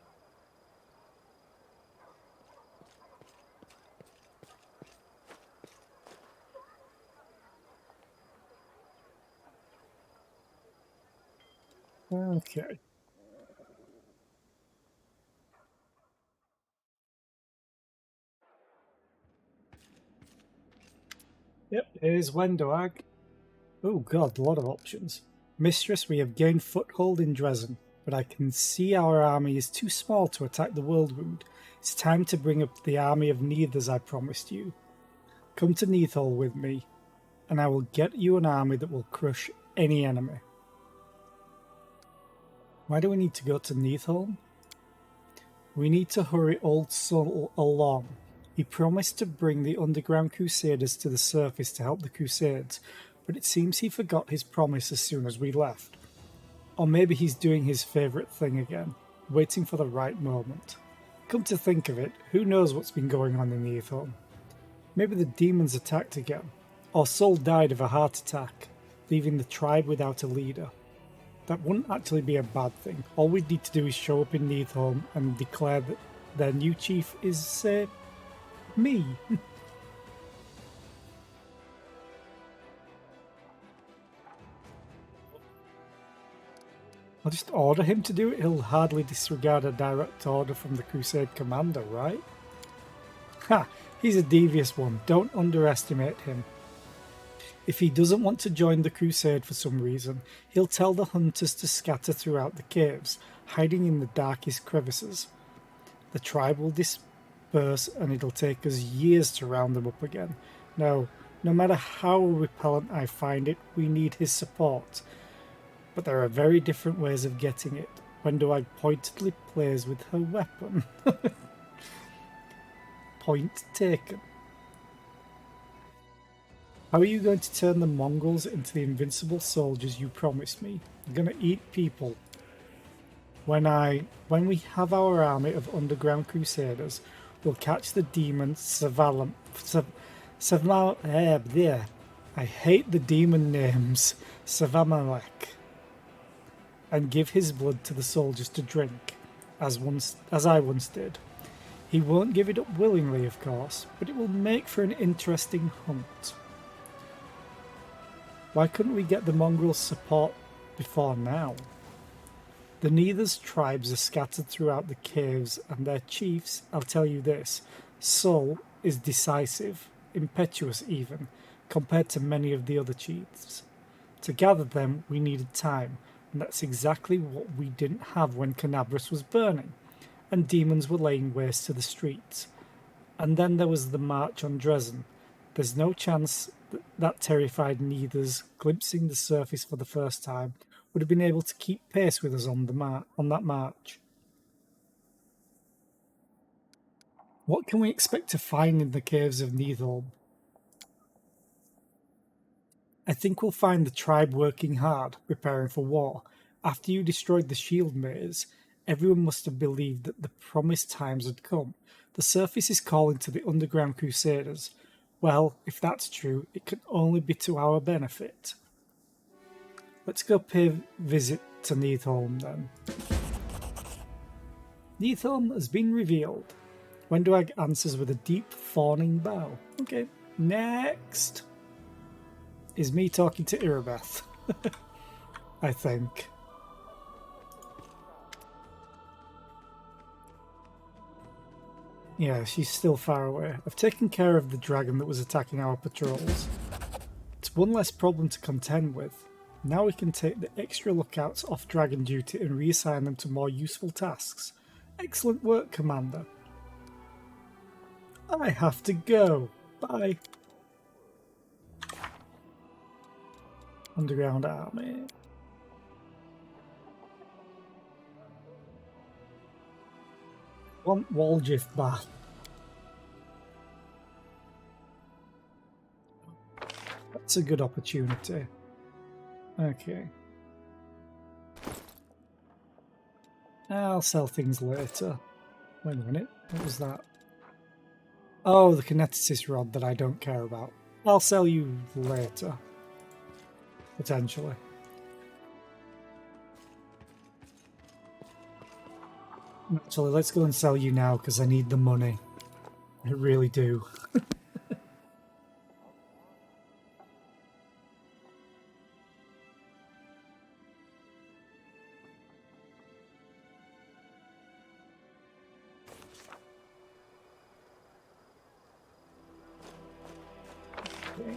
Okay. Yep, here's Wendoag. Oh god, a lot of options. Mistress, we have gained foothold in Dresden, but I can see our army is too small to attack the Worldwound. It's time to bring up the army of Neathers I promised you. Come to Neathhall with me, and I will get you an army that will crush any enemy. Why do we need to go to Neathhall? We need to hurry Old Sol along. He promised to bring the underground crusaders to the surface to help the crusades, but it seems he forgot his promise as soon as we left. Or maybe he's doing his favourite thing again, waiting for the right moment. Come to think of it, who knows what's been going on in Neathhall? Maybe the demons attacked again, or Sol died of a heart attack, leaving the tribe without a leader. That wouldn't actually be a bad thing. All we need to do is show up in Neathhall and declare that their new chief is, say, me. I'll just order him to do it. He'll hardly disregard a direct order from the Crusade commander, right? Ha! He's a devious one. Don't underestimate him. If he doesn't want to join the crusade for some reason, he'll tell the hunters to scatter throughout the caves, hiding in the darkest crevices. The tribe will disperse and it'll take us years to round them up again. No matter how repellent I find it, we need his support. But there are very different ways of getting it. Wendwag pointedly plays with her weapon. Point taken. How are you going to turn the Mongols into the invincible soldiers you promised me? You're going to eat people. When we have our army of underground crusaders, we'll catch the demon there. I hate the demon names. Savamalek. And give his blood to the soldiers to drink, as I once did. He won't give it up willingly, of course, but it will make for an interesting hunt. Why couldn't we get the Mongrels' support before now? The Neither's tribes are scattered throughout the caves, and their chiefs, I'll tell you this, Sol is decisive, impetuous even, compared to many of the other chiefs. To gather them, we needed time, and that's exactly what we didn't have when Canabras was burning, and demons were laying waste to the streets. And then there was the march on Dresden. There's no chance that terrified Neithers, glimpsing the surface for the first time, would have been able to keep pace with us on that march. What can we expect to find in the caves of Neitholm? I think we'll find the tribe working hard, preparing for war. After you destroyed the shield maze, everyone must have believed that the promised times had come. The surface is calling to the underground crusaders. Well, if that's true, it can only be to our benefit. Let's go pay a visit to Neitholm then. Neitholm has been revealed. Wendwag answers with a deep fawning bow. Okay, next is me talking to Irabeth. I think. Yeah, she's still far away. I've taken care of the dragon that was attacking our patrols. It's one less problem to contend with. Now we can take the extra lookouts off dragon duty and reassign them to more useful tasks. Excellent work, Commander. I have to go. Bye. Underground army. Want Walgif back. That's a good opportunity. Okay. I'll sell things later. Wait a minute. What was that? Oh, the kineticist rod that I don't care about. I'll sell you later. Potentially. Actually, let's go and sell you now because I need the money. I really do. Okay.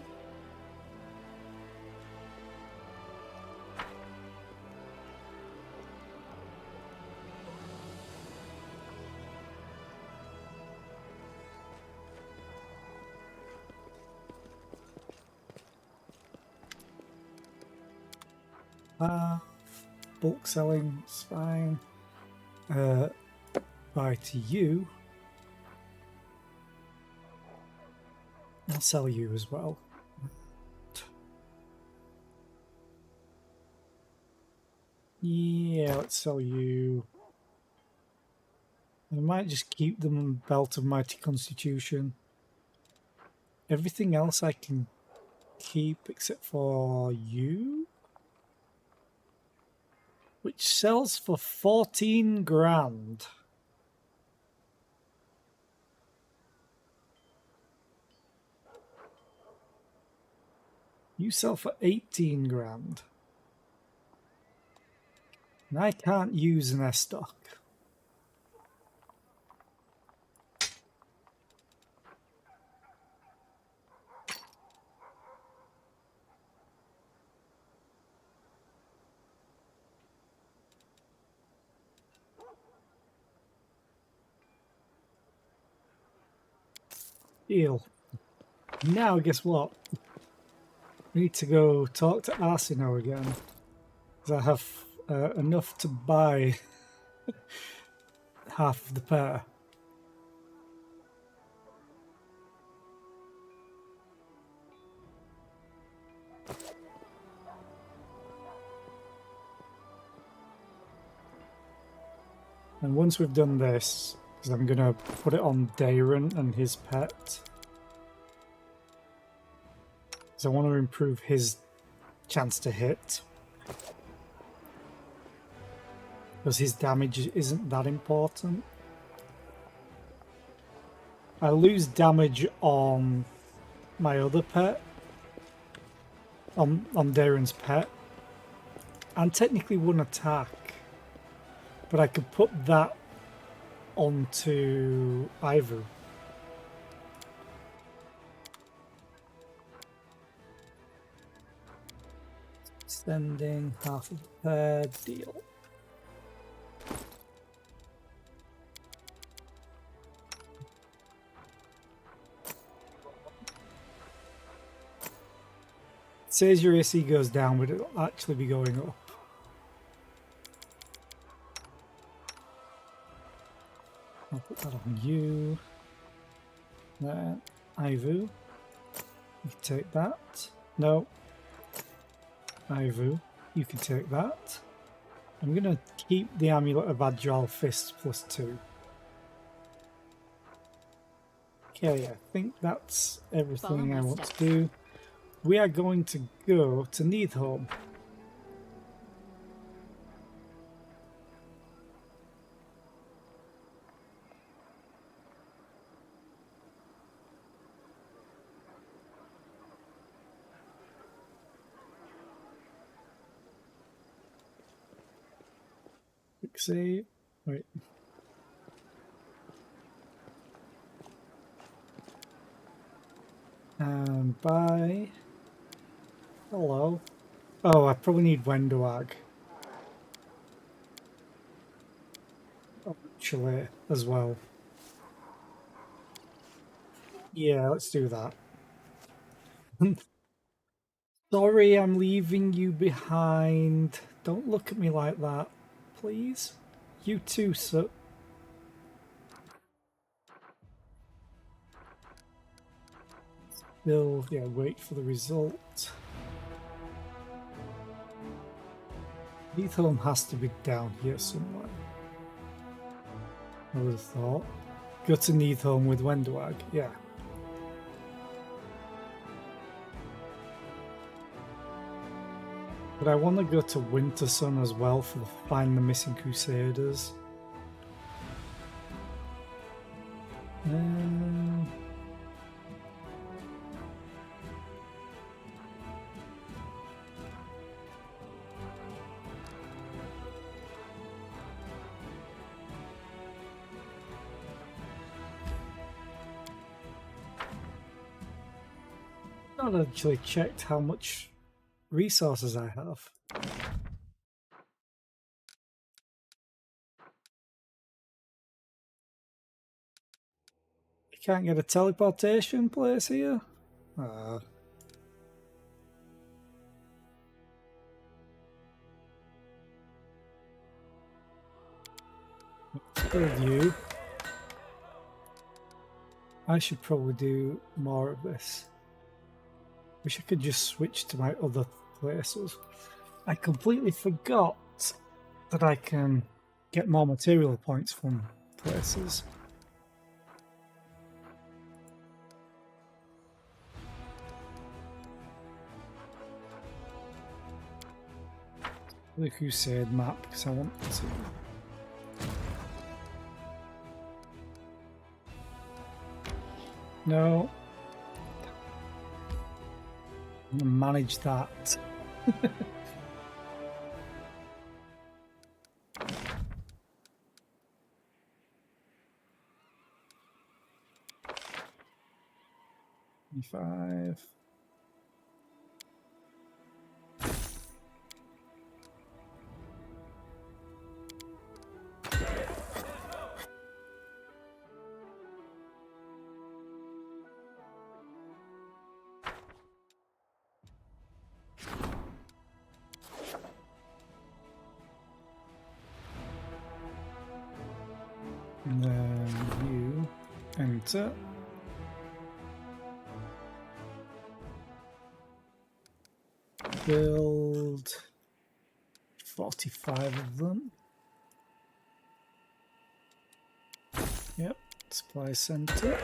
Bulk selling is fine. Buy to you. I'll sell you as well. Yeah, let's sell you. I might just keep them on Belt of Mighty Constitution. Everything else I can keep except for you, which sells for 14 grand. You sell for 18 grand. And I can't use an S-stock. Deal. Now, guess what? We need to go talk to Arsino again. Because I have enough to buy half of the pair. And once we've done this, because I'm going to put it on Darren and his pet. Because I want to improve his chance to hit. Because his damage isn't that important. I lose damage on my other pet. On Darren's pet. And technically one attack. But I could put that onto Ivu. Sending half of the pair, deal. It says your AC goes down, but it'll actually be going up. I'll put that on you. Then Ivu. You can take that. No. Ivu, you can take that. I'm going to keep the Amulet of Agile Fists +2. Okay, I think that's everything I want to do. We are going to go to Needhome. Quick save. Wait. And bye. Hello. Oh, I probably need Wendoag. Actually, as well. Yeah, let's do that. Sorry, I'm leaving you behind. Don't look at me like that, please. You too, sir. Still, yeah, wait for the result. Needhome has to be down here somewhere. I would have thought. Go to Needhome with Wendoag, yeah. But I want to go to Wintersun as well for the Find the Missing Crusaders. Not actually checked how much resources I have. You can't get a teleportation place here? Ah. Review. I should probably do more of this. Wish I could just switch to my other places. I completely forgot that I can get more material points from places. The Crusade map, because I want to. No. I'm gonna manage that. Five. And then you enter. Build 45 of them. Yep, supply center.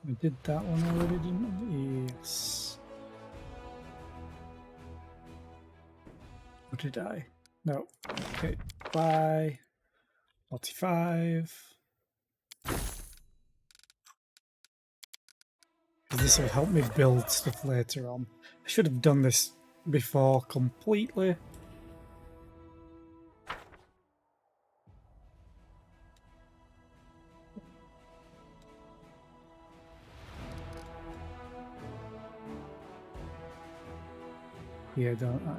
We did that one already, didn't we? Yes. Or did I? No. Okay. Bye. 45. This will help me build stuff later on. I should have done this before completely. Yeah, don't I?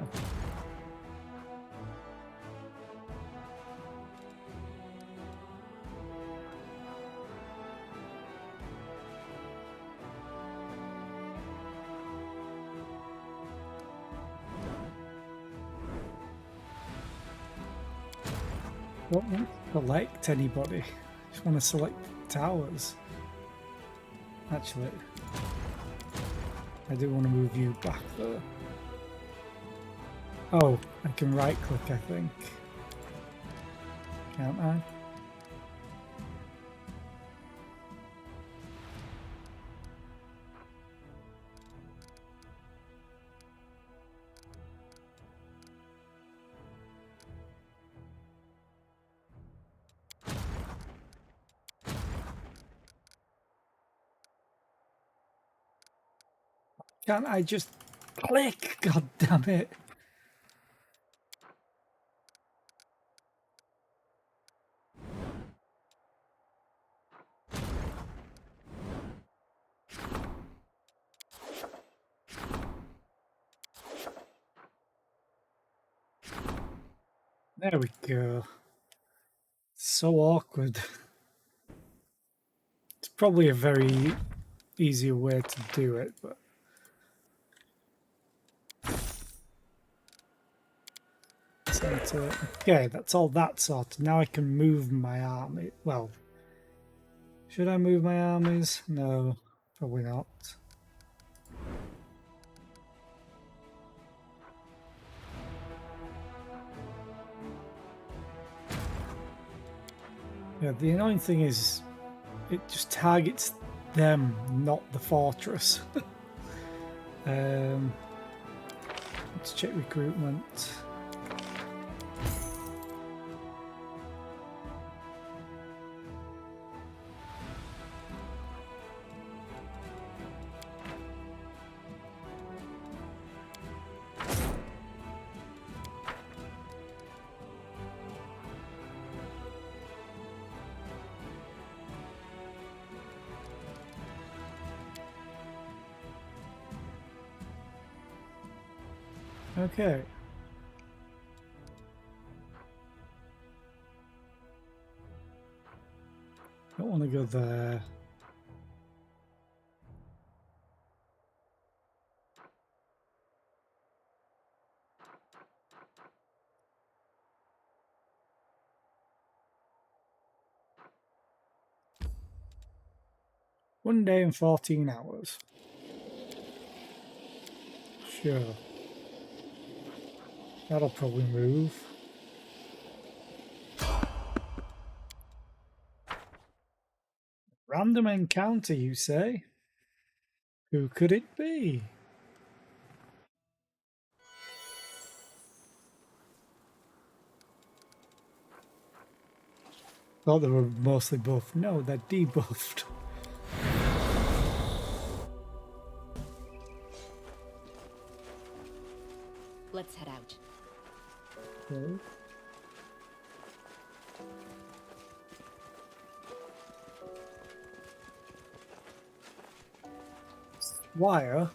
Don't want to select anybody. Just want to select towers. Actually, I do want to move you back there. Oh, I can right click, I think. Can't I? Can't I just click? God damn it. There we go. So awkward. It's probably a very easier way to do it, but center. Okay, that's all that sorted. Now I can move my army. Well, should I move my armies? No, probably not. Yeah, the annoying thing is it just targets them, not the fortress. Let's check recruitment. Okay. Don't want to go there. One day and 14 hours. Sure. That'll probably move. Random encounter, you say? Who could it be? Thought they were mostly buffed. No, they're debuffed. Let's head out. Okay. Wire.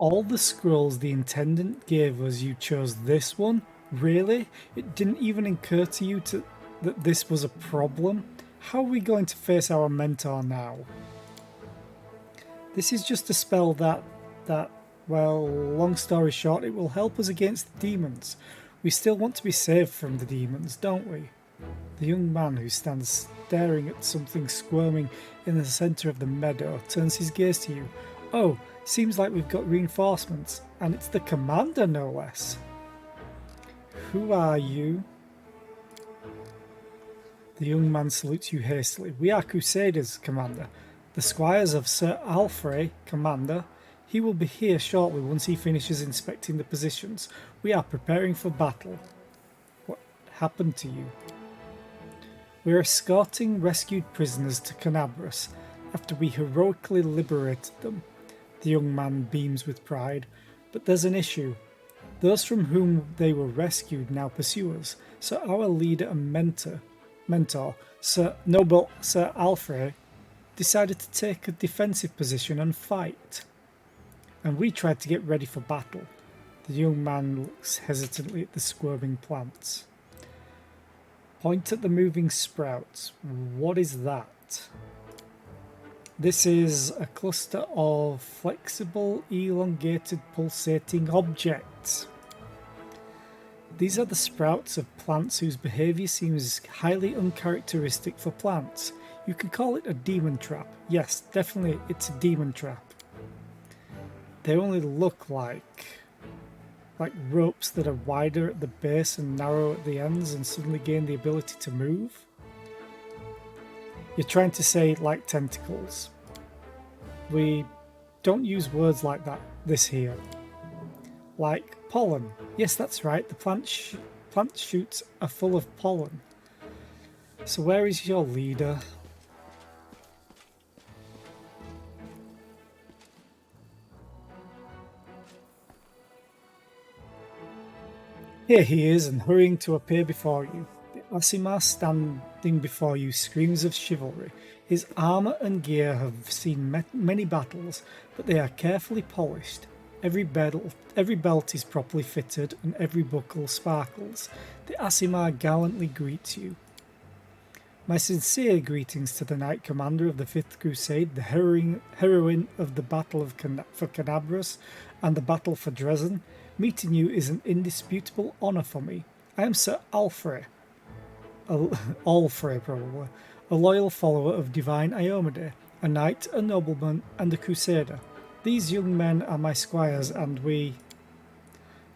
all the scrolls the Intendant gave us, you chose this one? Really? It didn't even occur to you that this was a problem? How are we going to face our mentor now? This is just a spell that, well, long story short, it will help us against the demons. We still want to be saved from the demons, don't we? The young man who stands staring at something squirming in the centre of the meadow turns his gaze to you. Oh, seems like we've got reinforcements, and it's the commander no less. Who are you? The young man salutes you hastily. We are Crusaders, Commander. The squires of Sir Alfred, Commander. He will be here shortly once he finishes inspecting the positions. We are preparing for battle. What happened to you? We are escorting rescued prisoners to Canabras after we heroically liberated them. The young man beams with pride. But there's an issue. Those from whom they were rescued now pursue us, so our leader and mentor, Sir Alfred, decided to take a defensive position and fight. And we tried to get ready for battle. The young man looks hesitantly at the squirming plants. Point at the moving sprouts. What is that? This is a cluster of flexible, elongated, pulsating objects. These are the sprouts of plants whose behaviour seems highly uncharacteristic for plants. You can call it a demon trap. Yes, definitely it's a demon trap. They only look like ropes that are wider at the base and narrow at the ends and suddenly gain the ability to move. You're trying to say like tentacles. We don't use words like this here. Like pollen. Yes, that's right. The plant shoots are full of pollen. So where is your leader? Here he is, and hurrying to appear before you. The Aasimar standing before you screams of chivalry. His armour and gear have seen many battles, but they are carefully polished. Every belt is properly fitted, and every buckle sparkles. The Aasimar gallantly greets you. My sincere greetings to the Knight Commander of the 5th Crusade, the heroine of the Battle for Canabras and the Battle for Dresden. Meeting you is an indisputable honour for me. I am Sir Alfred, probably, a loyal follower of divine Iomade, a knight, a nobleman, and a crusader. These young men are my squires, and we...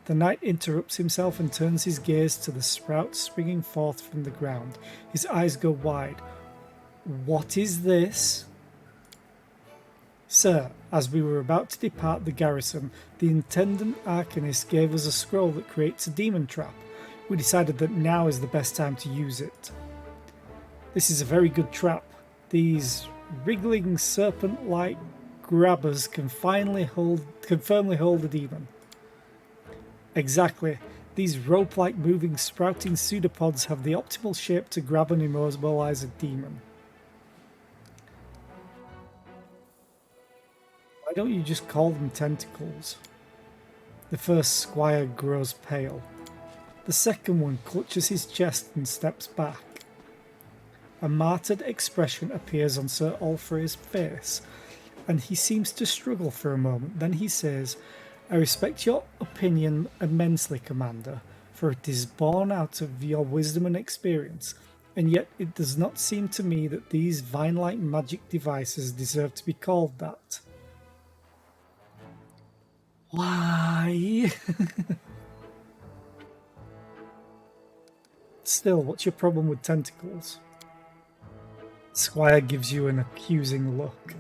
The knight interrupts himself and turns his gaze to the sprouts springing forth from the ground. His eyes go wide. What is this? Sir, as we were about to depart the garrison, the Intendant Arcanist gave us a scroll that creates a demon trap. We decided that now is the best time to use it. This is a very good trap. These wriggling serpent-like grabbers can firmly hold the demon. Exactly. These rope-like moving sprouting pseudopods have the optimal shape to grab and immobilize a demon. Why don't you just call them tentacles? The first squire grows pale. The second one clutches his chest and steps back. A martyred expression appears on Sir Alfred's face, and he seems to struggle for a moment. Then he says, I respect your opinion immensely, Commander, for it is born out of your wisdom and experience, and yet it does not seem to me that these vine-like magic devices deserve to be called that. Why? Still, what's your problem with tentacles? Squire gives you an accusing look.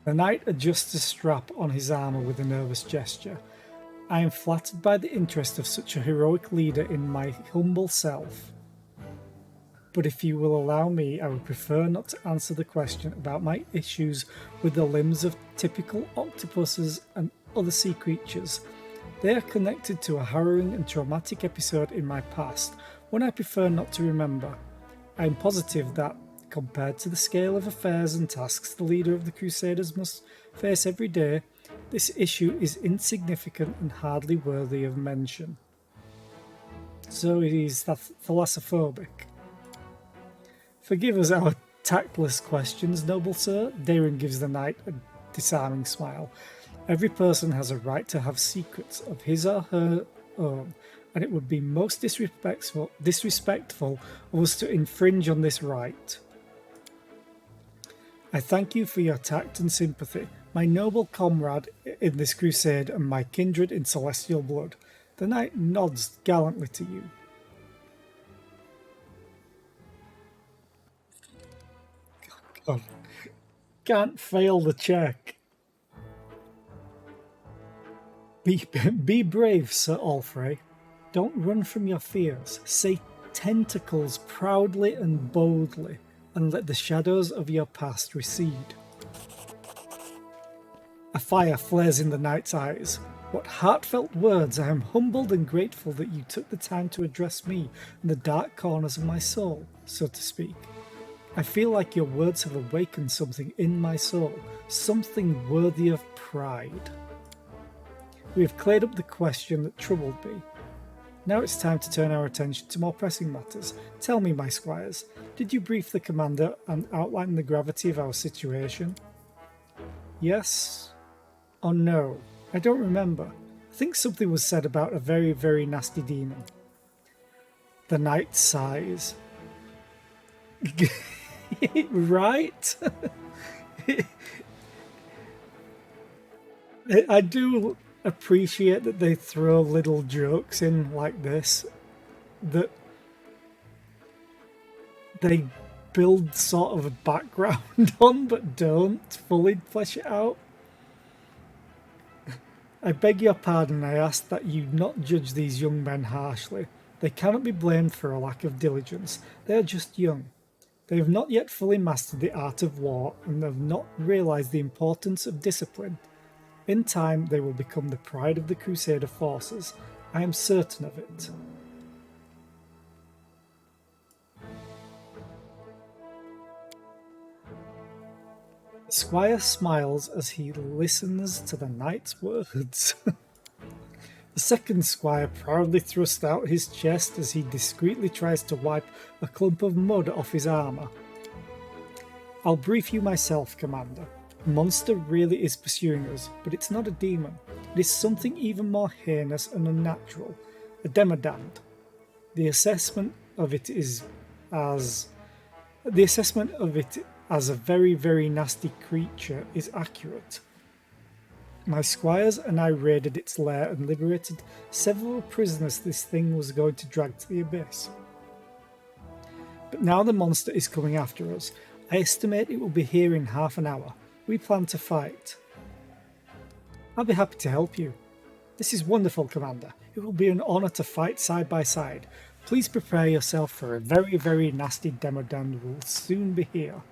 The knight adjusts a strap on his armour with a nervous gesture. I am flattered by the interest of such a heroic leader in my humble self. But if you will allow me, I would prefer not to answer the question about my issues with the limbs of typical octopuses and other sea creatures. They are connected to a harrowing and traumatic episode in my past, one I prefer not to remember. I am positive that, compared to the scale of affairs and tasks the leader of the Crusaders must face every day, This issue is insignificant and hardly worthy of mention. So it is thalassophobic. Forgive us our tactless questions, noble sir. Darin gives the knight a disarming smile. Every person has a right to have secrets of his or her own, and it would be most disrespectful of us to infringe on this right. I thank you for your tact and sympathy, my noble comrade in this crusade and my kindred in celestial blood. The knight nods gallantly to you. God, can't fail the check. Be brave, Sir Alfrey. Don't run from your fears. Say tentacles proudly and boldly, and let the shadows of your past recede. A fire flares in the knight's eyes. What heartfelt words! I am humbled and grateful that you took the time to address me in the dark corners of my soul, so to speak. I feel like your words have awakened something in my soul, something worthy of pride. We have cleared up the question that troubled me. Now it's time to turn our attention to more pressing matters. Tell me, my squires, did you brief the commander and outline the gravity of our situation? Yes or no? I don't remember. I think something was said about a very, very nasty demon. The knight sighs. Right? I do appreciate that they throw little jokes in like this, that they build sort of a background on but don't fully flesh it out. I beg your pardon, I ask that you not judge these young men harshly. They cannot be blamed for a lack of diligence. They are just young. They have not yet fully mastered the art of war and have not realised the importance of discipline. In time, they will become the pride of the Crusader forces. I am certain of it. The squire smiles as he listens to the knight's words. The second squire proudly thrusts out his chest as he discreetly tries to wipe a clump of mud off his armour. I'll brief you myself, Commander. A monster really is pursuing us, but it's not a demon. It is something even more heinous and unnatural, a demodand. The assessment of it as a very, very nasty creature is accurate. My squires and I raided its lair and liberated several prisoners this thing was going to drag to the abyss. But now the monster is coming after us. I estimate it will be here in half an hour. We plan to fight. I'll be happy to help you. This is wonderful, Commander. It will be an honour to fight side by side. Please prepare yourself for a very, very nasty demodand will soon be here.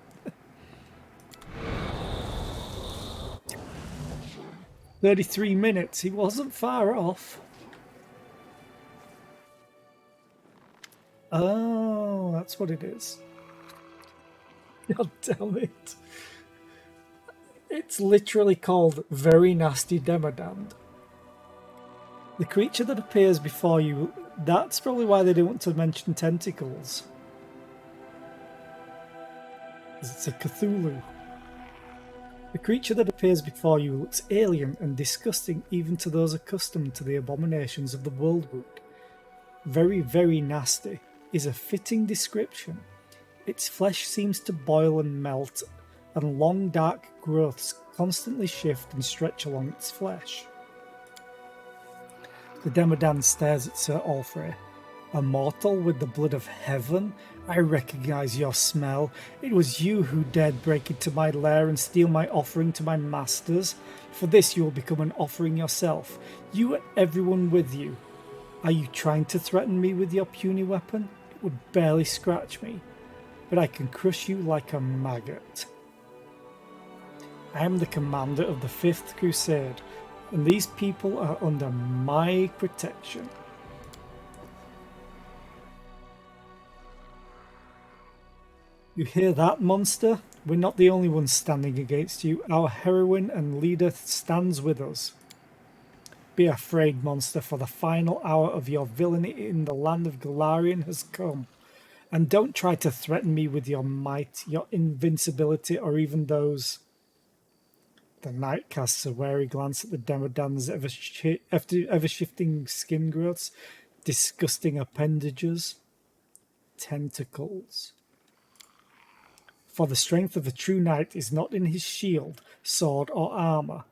33 minutes, he wasn't far off. Oh, that's what it is. God damn it. It's literally called Very Nasty Demodand. The creature that appears before you, that's probably why they didn't want to mention tentacles. It's a Cthulhu. The creature that appears before you looks alien and disgusting even to those accustomed to the abominations of the Worldwood. Very, very nasty is a fitting description. Its flesh seems to boil and melt, and long dark growths constantly shift and stretch along its flesh. The Demodand stares at Sir Alfrey. A mortal with the blood of heaven? I recognise your smell. It was you who dared break into my lair and steal my offering to my masters. For this you will become an offering yourself, you and everyone with you. Are you trying to threaten me with your puny weapon? It would barely scratch me, but I can crush you like a maggot. I am the commander of the 5th Crusade, and these people are under my protection. You hear that, monster? We're not the only ones standing against you. Our heroine and leader stands with us. Be afraid, monster, for the final hour of your villainy in the land of Galarian has come. And don't try to threaten me with your might, your invincibility, or even those... The knight casts a wary glance at the Demodan's ever-shifting skin growths, disgusting appendages, tentacles. For the strength of a true knight is not in his shield, sword, or armour.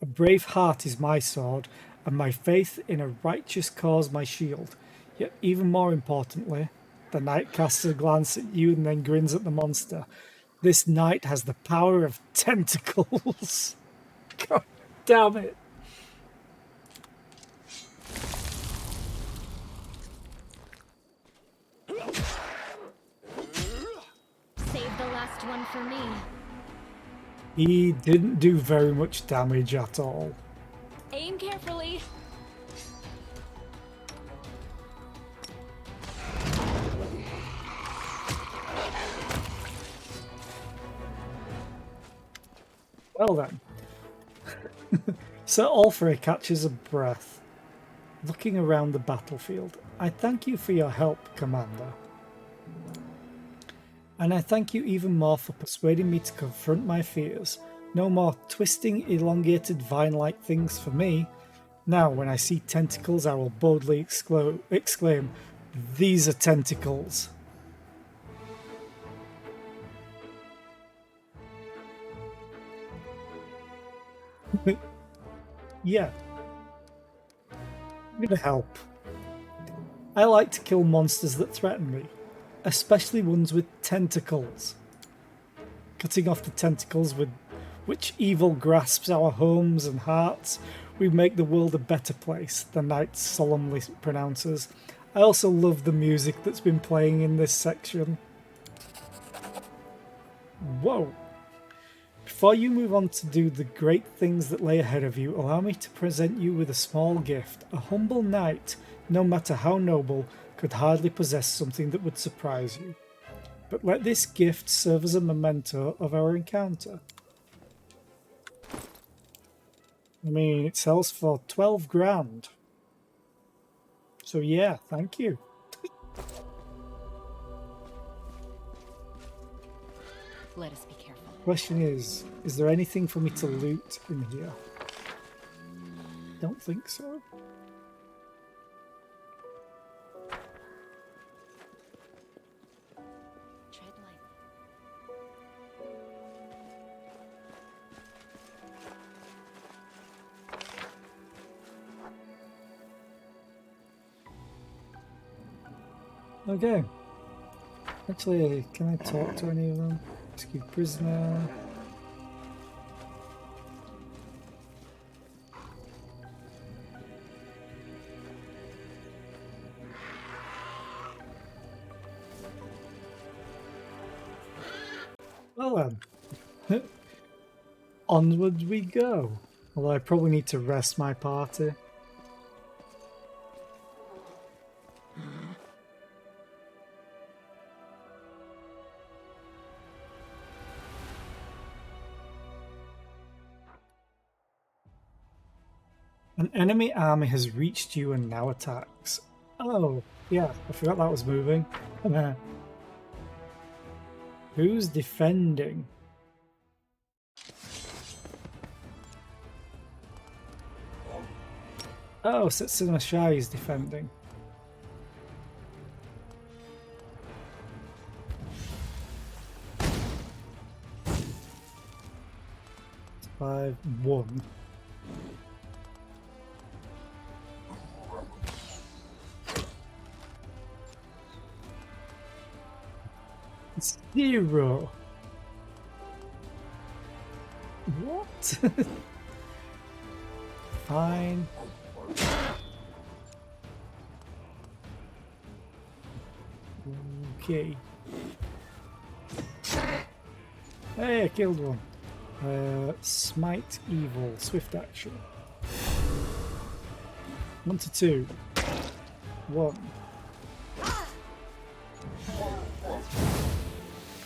A brave heart is my sword, and my faith in a righteous cause my shield. Yet even more importantly, the knight casts a glance at you and then grins at the monster. This knight has the power of tentacles. God damn it. Save the last one for me. He didn't do very much damage at all. Aim carefully. Well then. Sir Alfrey catches a breath, looking around the battlefield. I thank you for your help, Commander. And I thank you even more for persuading me to confront my fears. No more twisting, elongated vine-like things for me. Now, when I see tentacles, I will boldly exclaim, these are tentacles. Yeah. I'm gonna help. I like to kill monsters that threaten me, especially ones with tentacles. Cutting off the tentacles with which evil grasps our homes and hearts, we make the world a better place, the knight solemnly pronounces. I also love the music that's been playing in this section. Whoa. Before you move on to do the great things that lay ahead of you, allow me to present you with a small gift. A humble knight, no matter how noble, could hardly possess something that would surprise you. But let this gift serve as a memento of our encounter. I mean, it sells for 12 grand. So yeah, thank you. Let us be careful. Question is there anything for me to loot in here? Don't think so. Tread lightly. Okay. Actually, can I talk to any of them? Rescue prisoner. Well then. Onward we go. Although I probably need to rest my party. An enemy army has reached you and now attacks. Oh, yeah, I forgot that was moving. Who's defending? Oh, Setsuna Shai is defending. It's 5-1. It's 0. What? Fine. Okay. Hey, I killed one. Smite evil, swift action. 1 to 2. 1.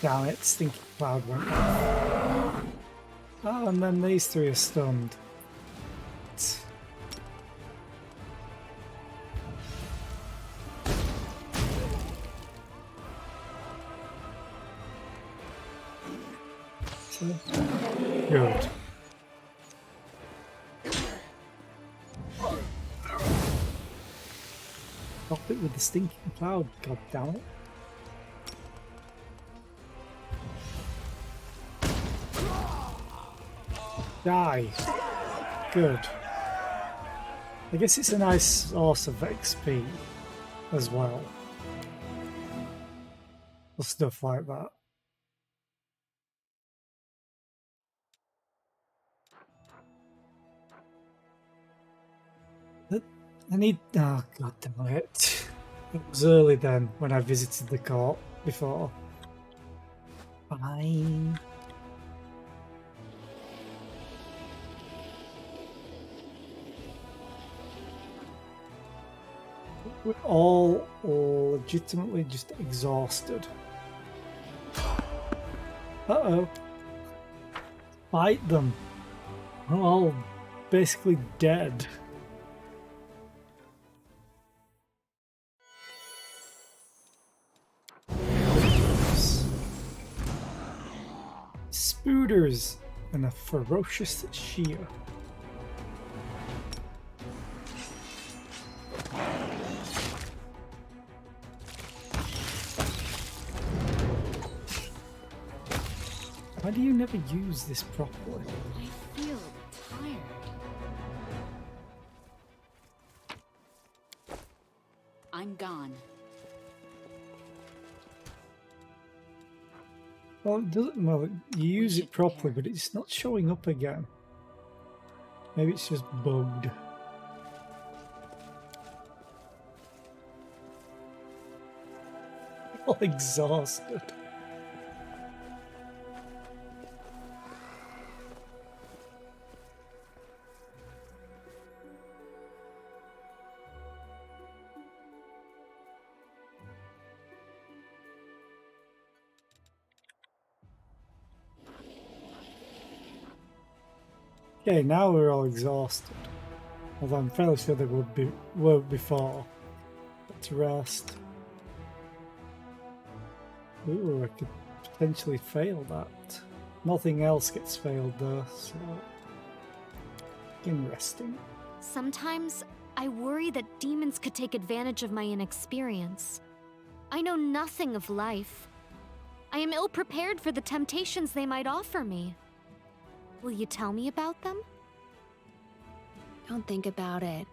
Damn it, stinky cloud went off. Oh, and then these three are stunned. Good. Stop it with the stinking cloud, god damn it. Die. Good. I guess it's a nice source of XP as well. Or stuff like that. I need... Oh, god damn it. It was early then when I visited the court before. Fine. We're all legitimately just exhausted. Uh-oh. Fight them. We're all basically dead. Spooters and a ferocious shear. Why do you never use this properly? I feel tired. I'm gone. Well, it doesn't. Well, you use it properly, but it's not showing up again. Maybe it's just bugged. All exhausted. Okay, now we're all exhausted. Although I'm fairly sure they were before. Let's rest. Ooh, I could potentially fail that. Nothing else gets failed though, so... in resting. Sometimes I worry that demons could take advantage of my inexperience. I know nothing of life. I am ill-prepared for the temptations they might offer me. Will you tell me about them? Don't think about it.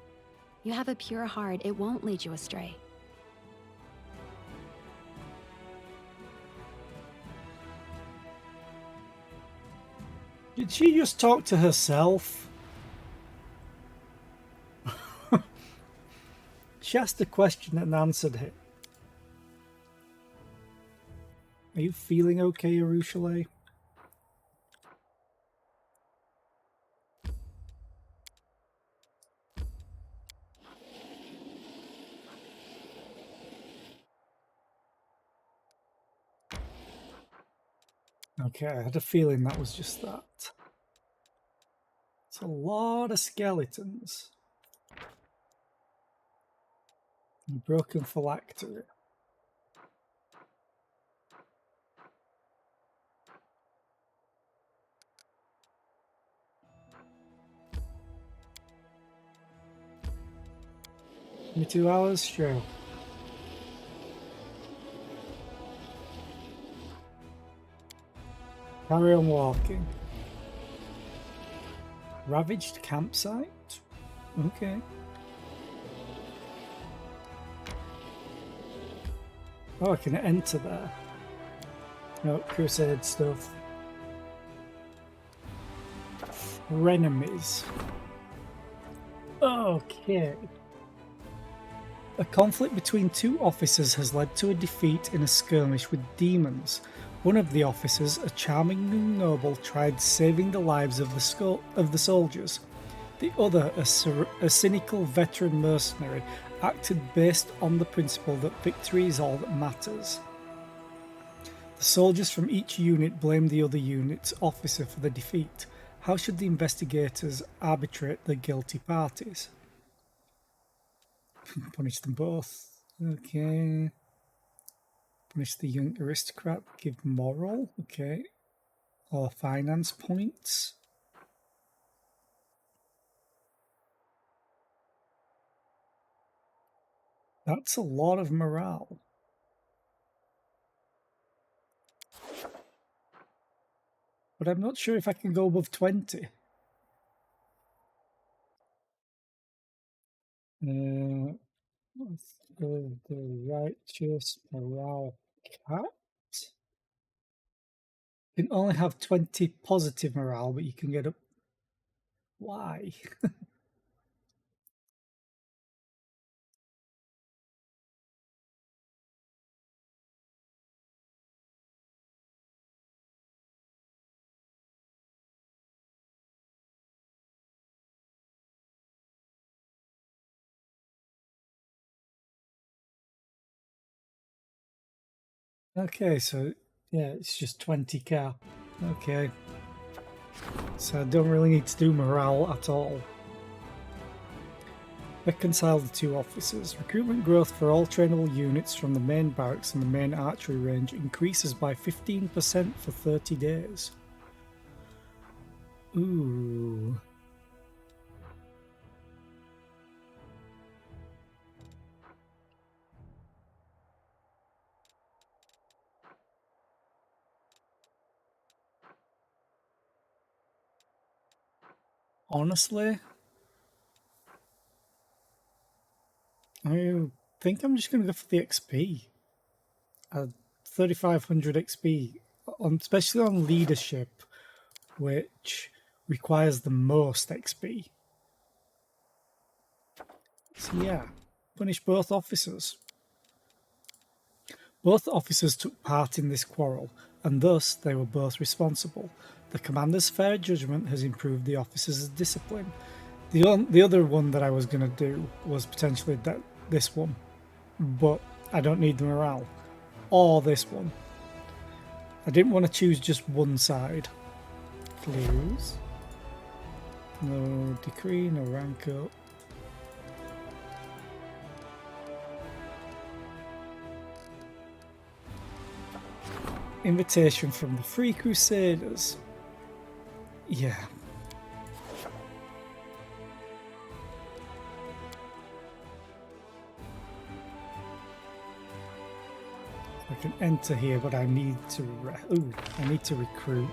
You have a pure heart, it won't lead you astray. Did she just talk to herself? She asked a question and answered it. Are you feeling okay, Arushale? Okay, I had a feeling that was just that. It's a lot of skeletons. A broken phylactery. Give me 2 hours? Sure. Carry on walking. Ravaged campsite? Okay. Oh, I can enter there. No, crusade stuff. Frenemies. Okay. A conflict between 2 officers has led to a defeat in a skirmish with demons. One of the officers, a charming young noble, tried saving the lives of the soldiers. The other, a cynical veteran mercenary, acted based on the principle that victory is all that matters. The soldiers from each unit blame the other unit's officer for the defeat. How should the investigators arbitrate the guilty parties? Punish them both. Okay. Punish the young aristocrat. Give moral. Okay. Or finance points. That's a lot of morale. But I'm not sure if I can go above 20. What's the righteous morale cap? You can only have 20 positive morale, but you can get up. Why? Okay, so yeah, it's just 20k. Okay. So I don't really need to do morale at all. Reconcile the two officers. Recruitment growth for all trainable units from the main barracks and the main archery range increases by 15% for 30 days. Ooh. Honestly, I think I'm just going to go for the XP. 3,500 XP, especially on leadership, which requires the most XP. So yeah, punish both officers. Both officers took part in this quarrel, and thus they were both responsible. The commander's fair judgment has improved the officers' discipline. The other one that I was going to do was potentially this one, but I don't need the morale. Or this one. I didn't want to choose just one side. Clues. No decree, no rank up. Invitation from the Free Crusaders. Yeah. I can enter here, but I need to I need to recruit.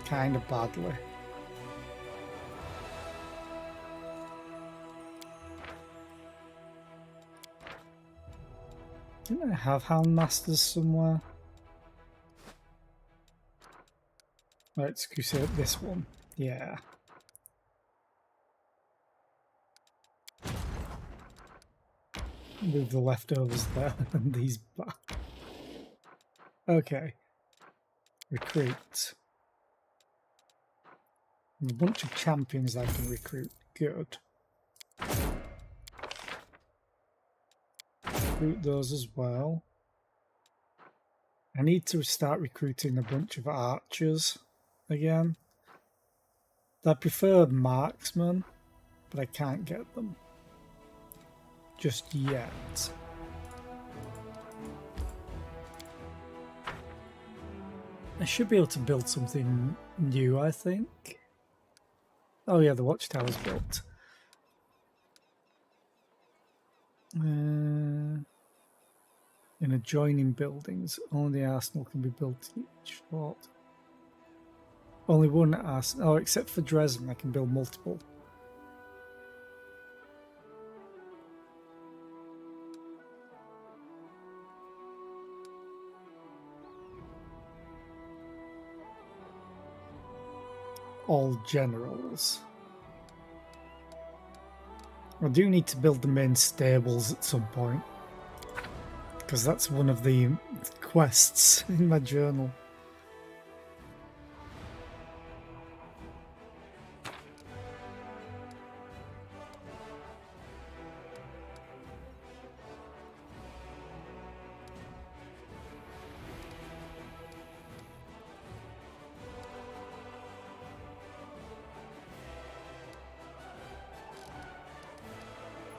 Kind of badly. Didn't I have Hound Masters somewhere? Let's crusade this one. Yeah. Move the leftovers there and these back. Okay. Recruit. There's a bunch of champions I can recruit. Good. Recruit those as well. I need to start recruiting a bunch of archers again. I prefer marksmen, but I can't get them just yet. I should be able to build something new, I think. Oh yeah, the watchtower's built. In adjoining buildings, only the arsenal can be built in each fort. Only one arsenal. Oh, except for Dresden, I can build multiple. All generals. I do need to build the main stables at some point, because that's one of the quests in my journal.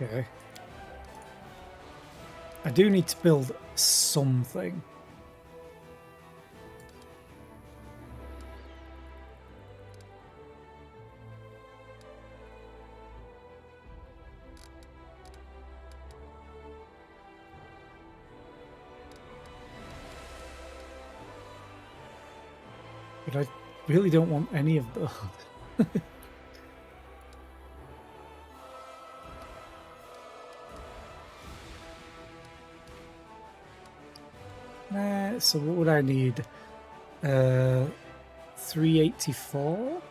Okay. I do need to build something. But I really don't want any of those. So what would I need? 384?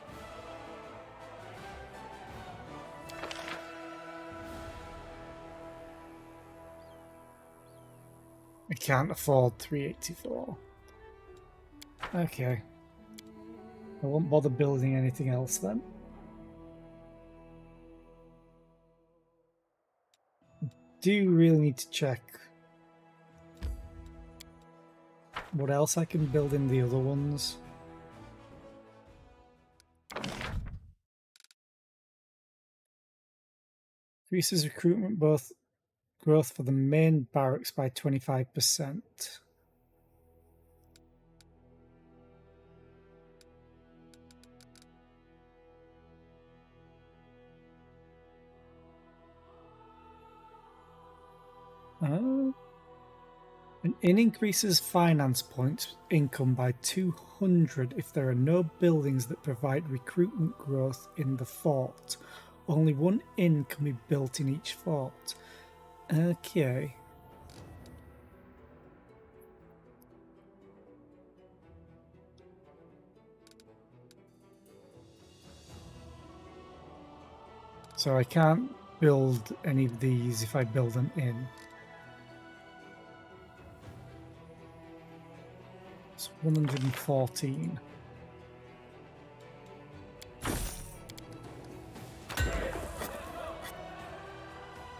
I can't afford 384. Okay. I won't bother building anything else then. Do you really need to check what else I can build in the other ones? Increases recruitment both growth for the main barracks by 25%. An inn increases finance points income by 200 if there are no buildings that provide recruitment growth in the fort. Only one inn can be built in each fort. Okay. So I can't build any of these if I build an inn. It's 114.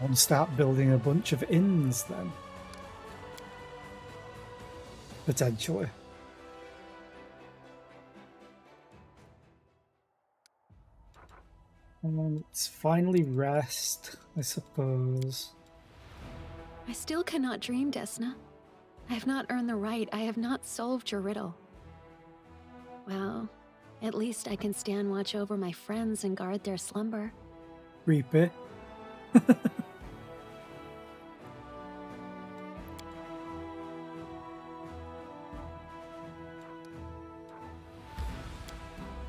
I want to start building a bunch of inns then. Potentially. And let's finally rest, I suppose. I still cannot dream, Desna. I have not earned the right. I have not solved your riddle. Well, at least I can stand watch over my friends and guard their slumber. Creepy.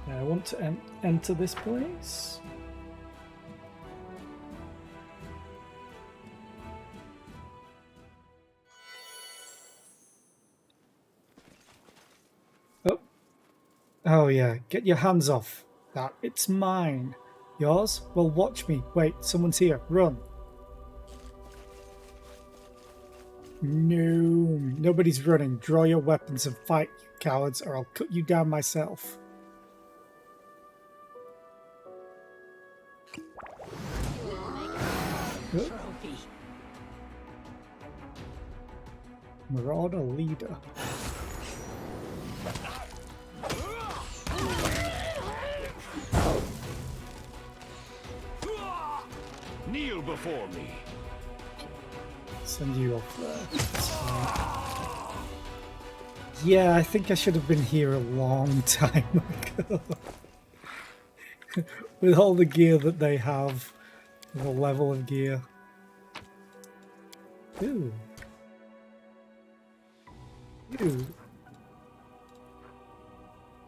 I want to enter this place. Oh. Oh yeah, get your hands off that. It's mine. Yours? Well, watch me. Wait, someone's here. Run. No, nobody's running. Draw your weapons and fight, you cowards, or I'll cut you down myself. Trophy. Marauder leader. Kneel before me. Send you off there. Yeah, I think I should have been here a long time ago. With all the gear that they have, the level of gear. Ooh. Ooh.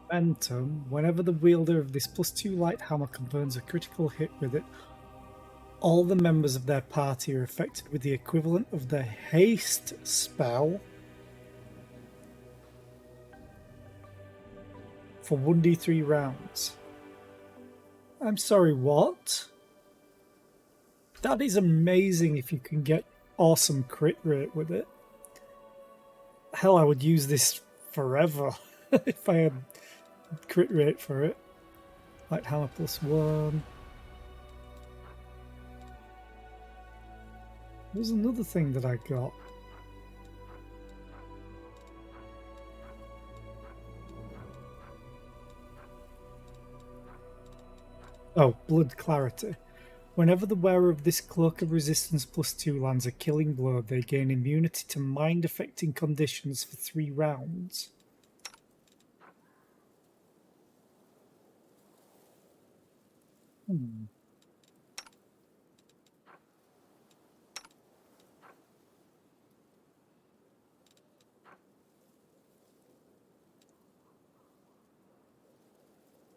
Momentum. Whenever the wielder of this +2 light hammer confirms a critical hit with it, all the members of their party are affected with the equivalent of the haste spell for 1d3 rounds. I'm sorry, what? That is amazing if you can get awesome crit rate with it. Hell, I would use this forever if I had crit rate for it. Light hammer +1. There's another thing that I got. Oh, blood clarity. Whenever the wearer of this Cloak of Resistance +2 lands a killing blow, they gain immunity to mind-affecting conditions for 3 rounds. You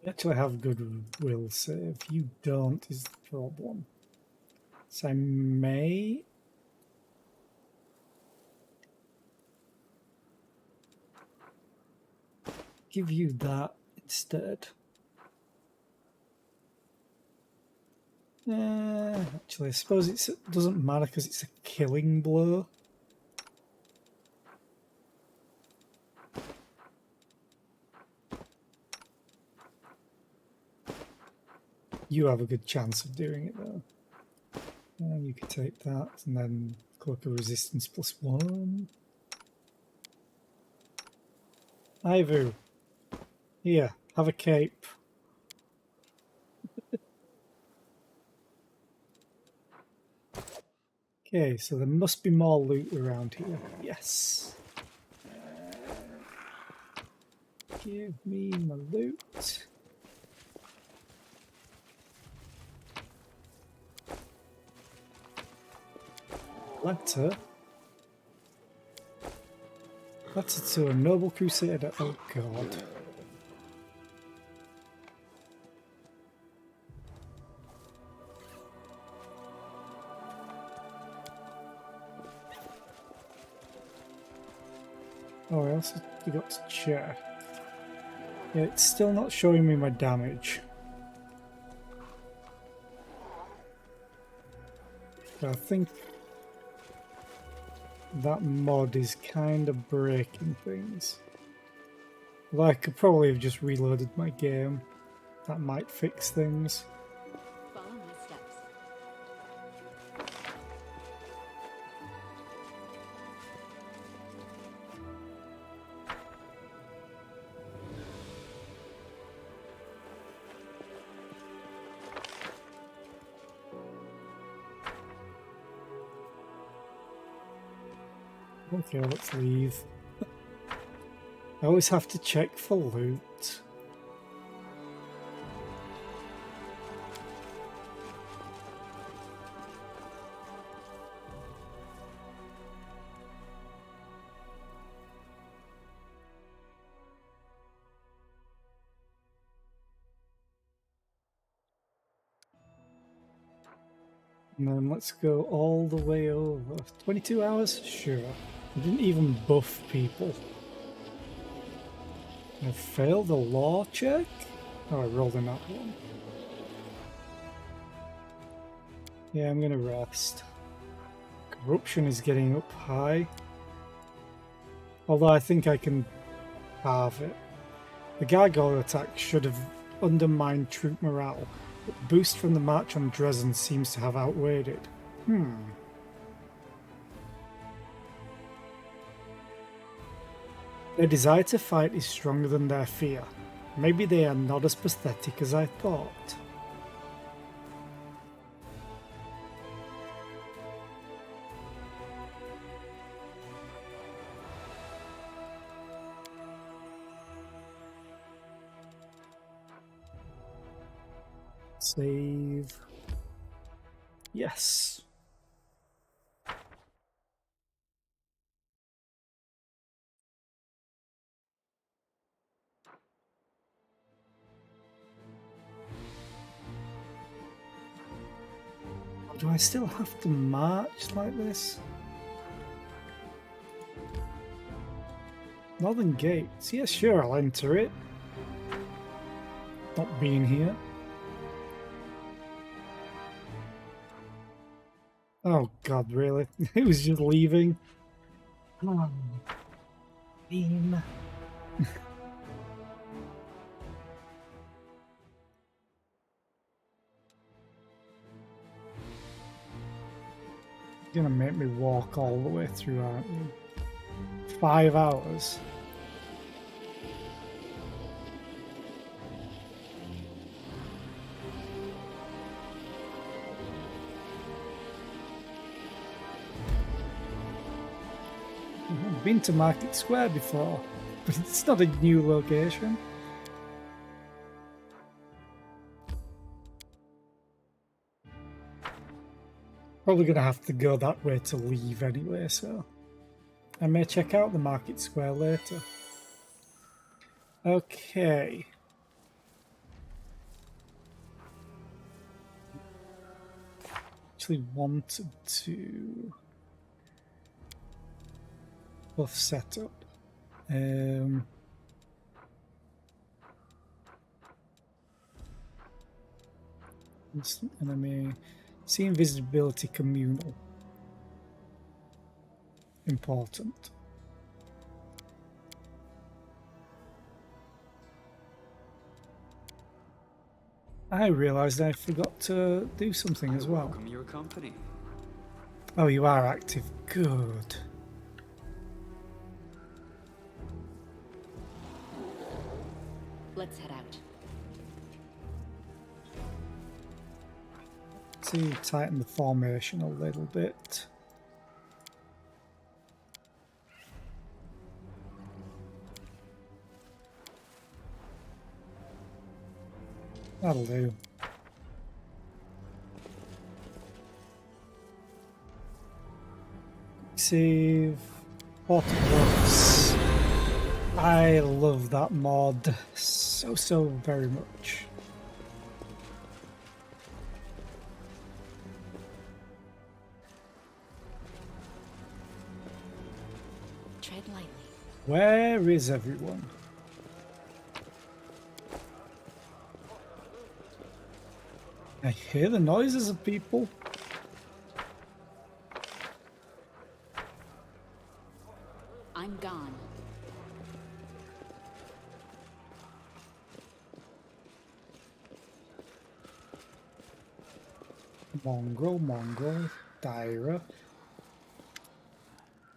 actually have good will save. You don't is the problem. So I may... give you that instead. Actually, I suppose it doesn't matter because it's a killing blow. You have a good chance of doing it though. And you could take that and then Cloak of Resistance +1. Ivu, here, have a cape. Okay, so there must be more loot around here. Yes. Give me my loot. Letter. Letter to a noble crusader. Oh god. Oh, I also forgot to check. Yeah, it's still not showing me my damage. But I think that mod is kind of breaking things. Well, I could probably have just reloaded my game. That might fix things. Follow my steps. Okay, let's leave. I always have to check for loot. And then let's go all the way over. 22 hours? Sure. I didn't even buff people. I failed a law check? Oh, I rolled in that one. Yeah, I'm gonna rest. Corruption is getting up high. Although I think I can halve it. The gargoyle attack should have undermined troop morale, but the boost from the march on Dresden seems to have outweighed it. Their desire to fight is stronger than their fear. Maybe they are not as pathetic as I thought. Save. Yes. Do I still have to march like this? Northern Gates. Yeah, sure, I'll enter it. Not being here. Oh god, really? It was just leaving. Come on. Beam. You're gonna make me walk all the way through, aren't you? 5 hours. I've been to Market Square before, but it's not a new location. Probably going to have to go that way to leave anyway, so I may check out the Market Square later. Okay. Actually wanted to buff setup. Instant enemy. See invisibility communal. Important. I realised I forgot to do something as well. Welcome your company. Oh, you are active. Good. Let's head out. See, tighten the formation a little bit. That'll do. Save. Autobots. I love that mod so very much. Tread lightly. Where is everyone? I hear the noises of people. I'm gone. Mongrel, Dyra.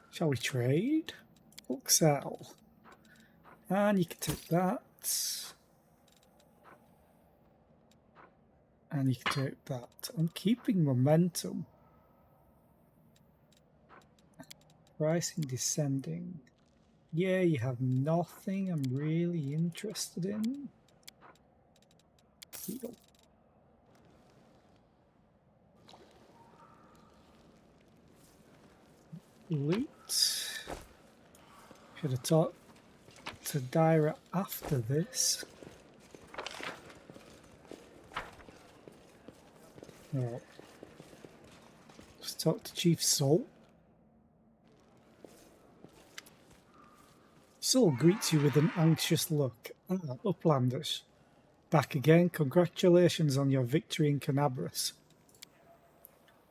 Shall we trade? Look, sell. And you can take that. And you can take that. I'm keeping momentum. Pricing descending. Yeah, you have nothing I'm really interested in. Heal. Loot. Should have talked to Dyra after this. No. Just talk to Chief Soul. Soul greets you with an anxious look. Ah, Uplanders. Back again. Congratulations on your victory in Canabras.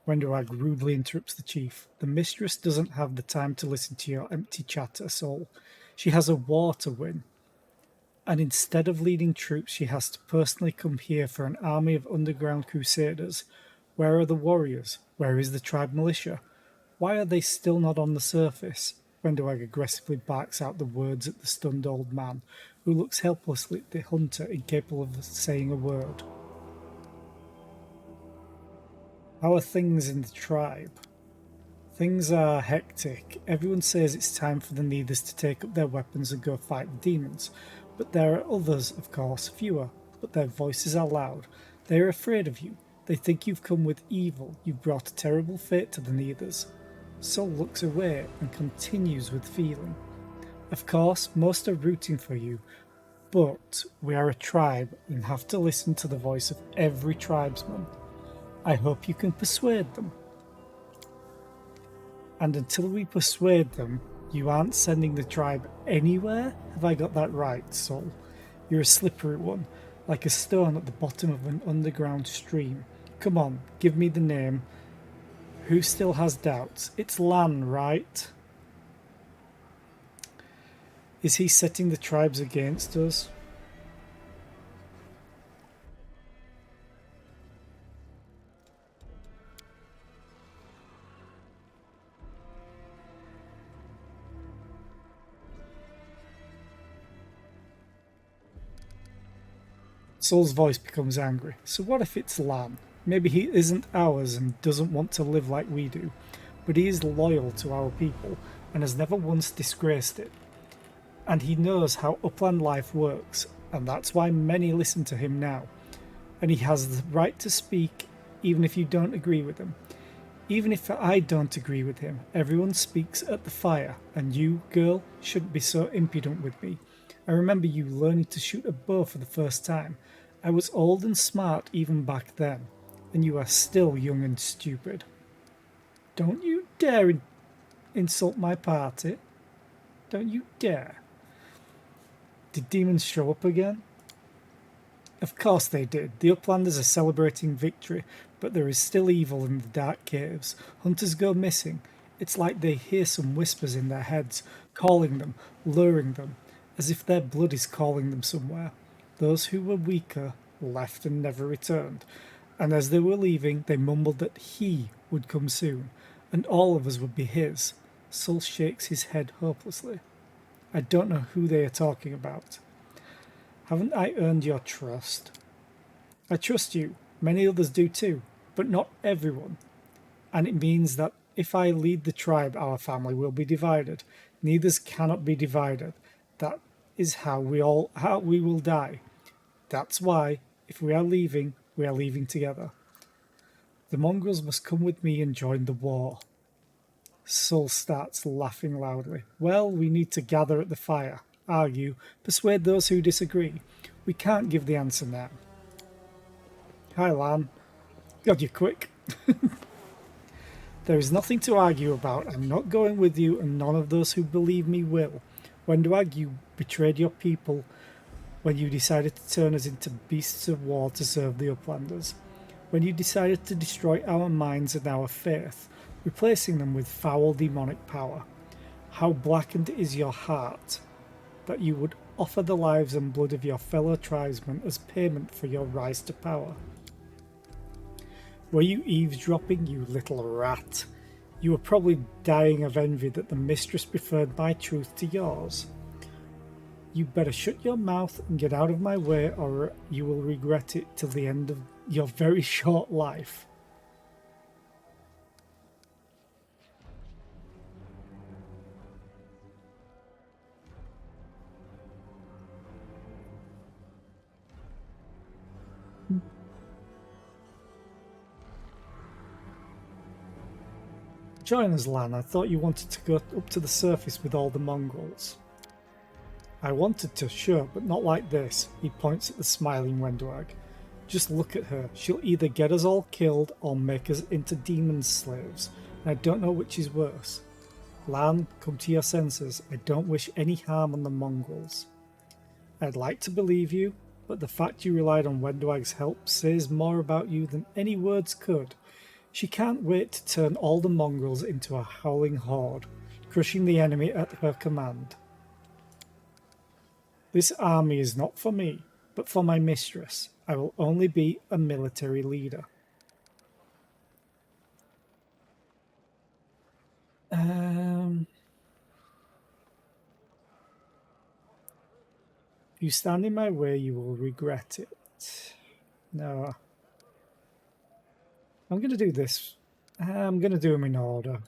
Wendoag rudely interrupts the chief. The mistress doesn't have the time to listen to your empty chatter, Soul. She has a war to win. And instead of leading troops, she has to personally come here for an army of underground crusaders. Where are the warriors? Where is the tribe militia? Why are they still not on the surface? Wendoag aggressively barks out the words at the stunned old man, who looks helplessly at the hunter, incapable of saying a word. How are things in the tribe? Things are hectic. Everyone says it's time for the Neithers to take up their weapons and go fight the demons. But there are others, of course, fewer, but their voices are loud. They are afraid of you. They think you've come with evil. You've brought a terrible fate to the Neithers. Soul looks away and continues with feeling. Of course, most are rooting for you, but we are a tribe and have to listen to the voice of every tribesman. I hope you can persuade them. And until we persuade them, you aren't sending the tribe anywhere? Have I got that right, Soul? You're a slippery one, like a stone at the bottom of an underground stream. Come on, give me the name. Who still has doubts? It's Lan, right? Is he setting the tribes against us? Soul's voice becomes angry. So what if it's Lan? Maybe he isn't ours and doesn't want to live like we do, but he is loyal to our people. and has never once disgraced it. And he knows how upland life works, and that's why many listen to him now. And he has the right to speak even if you don't agree with him. Even if I don't agree with him, everyone speaks at the fire, and you, girl, shouldn't be so impudent with me. I remember you learning to shoot a bow for the first time. I was old and smart even back then, and you are still young and stupid. Don't you dare insult my party. Don't you dare. Did demons show up again? Of course they did. The Uplanders are celebrating victory, but there is still evil in the dark caves. Hunters go missing. It's like they hear some whispers in their heads, calling them, luring them, as if their blood is calling them somewhere. Those who were weaker left and never returned, and as they were leaving, they mumbled that he would come soon, and all of us would be his. Sol shakes his head hopelessly. I don't know who they are talking about. Haven't I earned your trust? I trust you. Many others do too, but not everyone. And it means that if I lead the tribe, our family will be divided. Neither cannot be divided. That is how we will die. That's why, if we are leaving together. The mongrels must come with me and join the war. Sol starts laughing loudly. Well, we need to gather at the fire, argue, persuade those who disagree. We can't give the answer now. Hi, Lan. God, you're quick. There is nothing to argue about. I'm not going with you, and none of those who believe me will. Wenduag, you betrayed your people when you decided to turn us into beasts of war to serve the Uplanders. When you decided to destroy our minds and our faith, replacing them with foul demonic power. How blackened is your heart that you would offer the lives and blood of your fellow tribesmen as payment for your rise to power. Were you eavesdropping, you little rat? You were probably dying of envy that the mistress preferred my truth to yours. You better shut your mouth and get out of my way, or you will regret it till the end of your very short life. Join us, Lan. I thought you wanted to go up to the surface with all the mongrels. I wanted to, sure, but not like this. He points at the smiling Wenduag. Just look at her. She'll either get us all killed or make us into demon slaves. And I don't know which is worse. Lan, come to your senses. I don't wish any harm on the mongrels. I'd like to believe you, but the fact you relied on Wenduag's help says more about you than any words could. She can't wait to turn all the mongrels into a howling horde, crushing the enemy at her command. This army is not for me, but for my mistress. I will only be a military leader. If you stand in my way, you will regret it. No. I'm going to do this. I'm going to do them in order.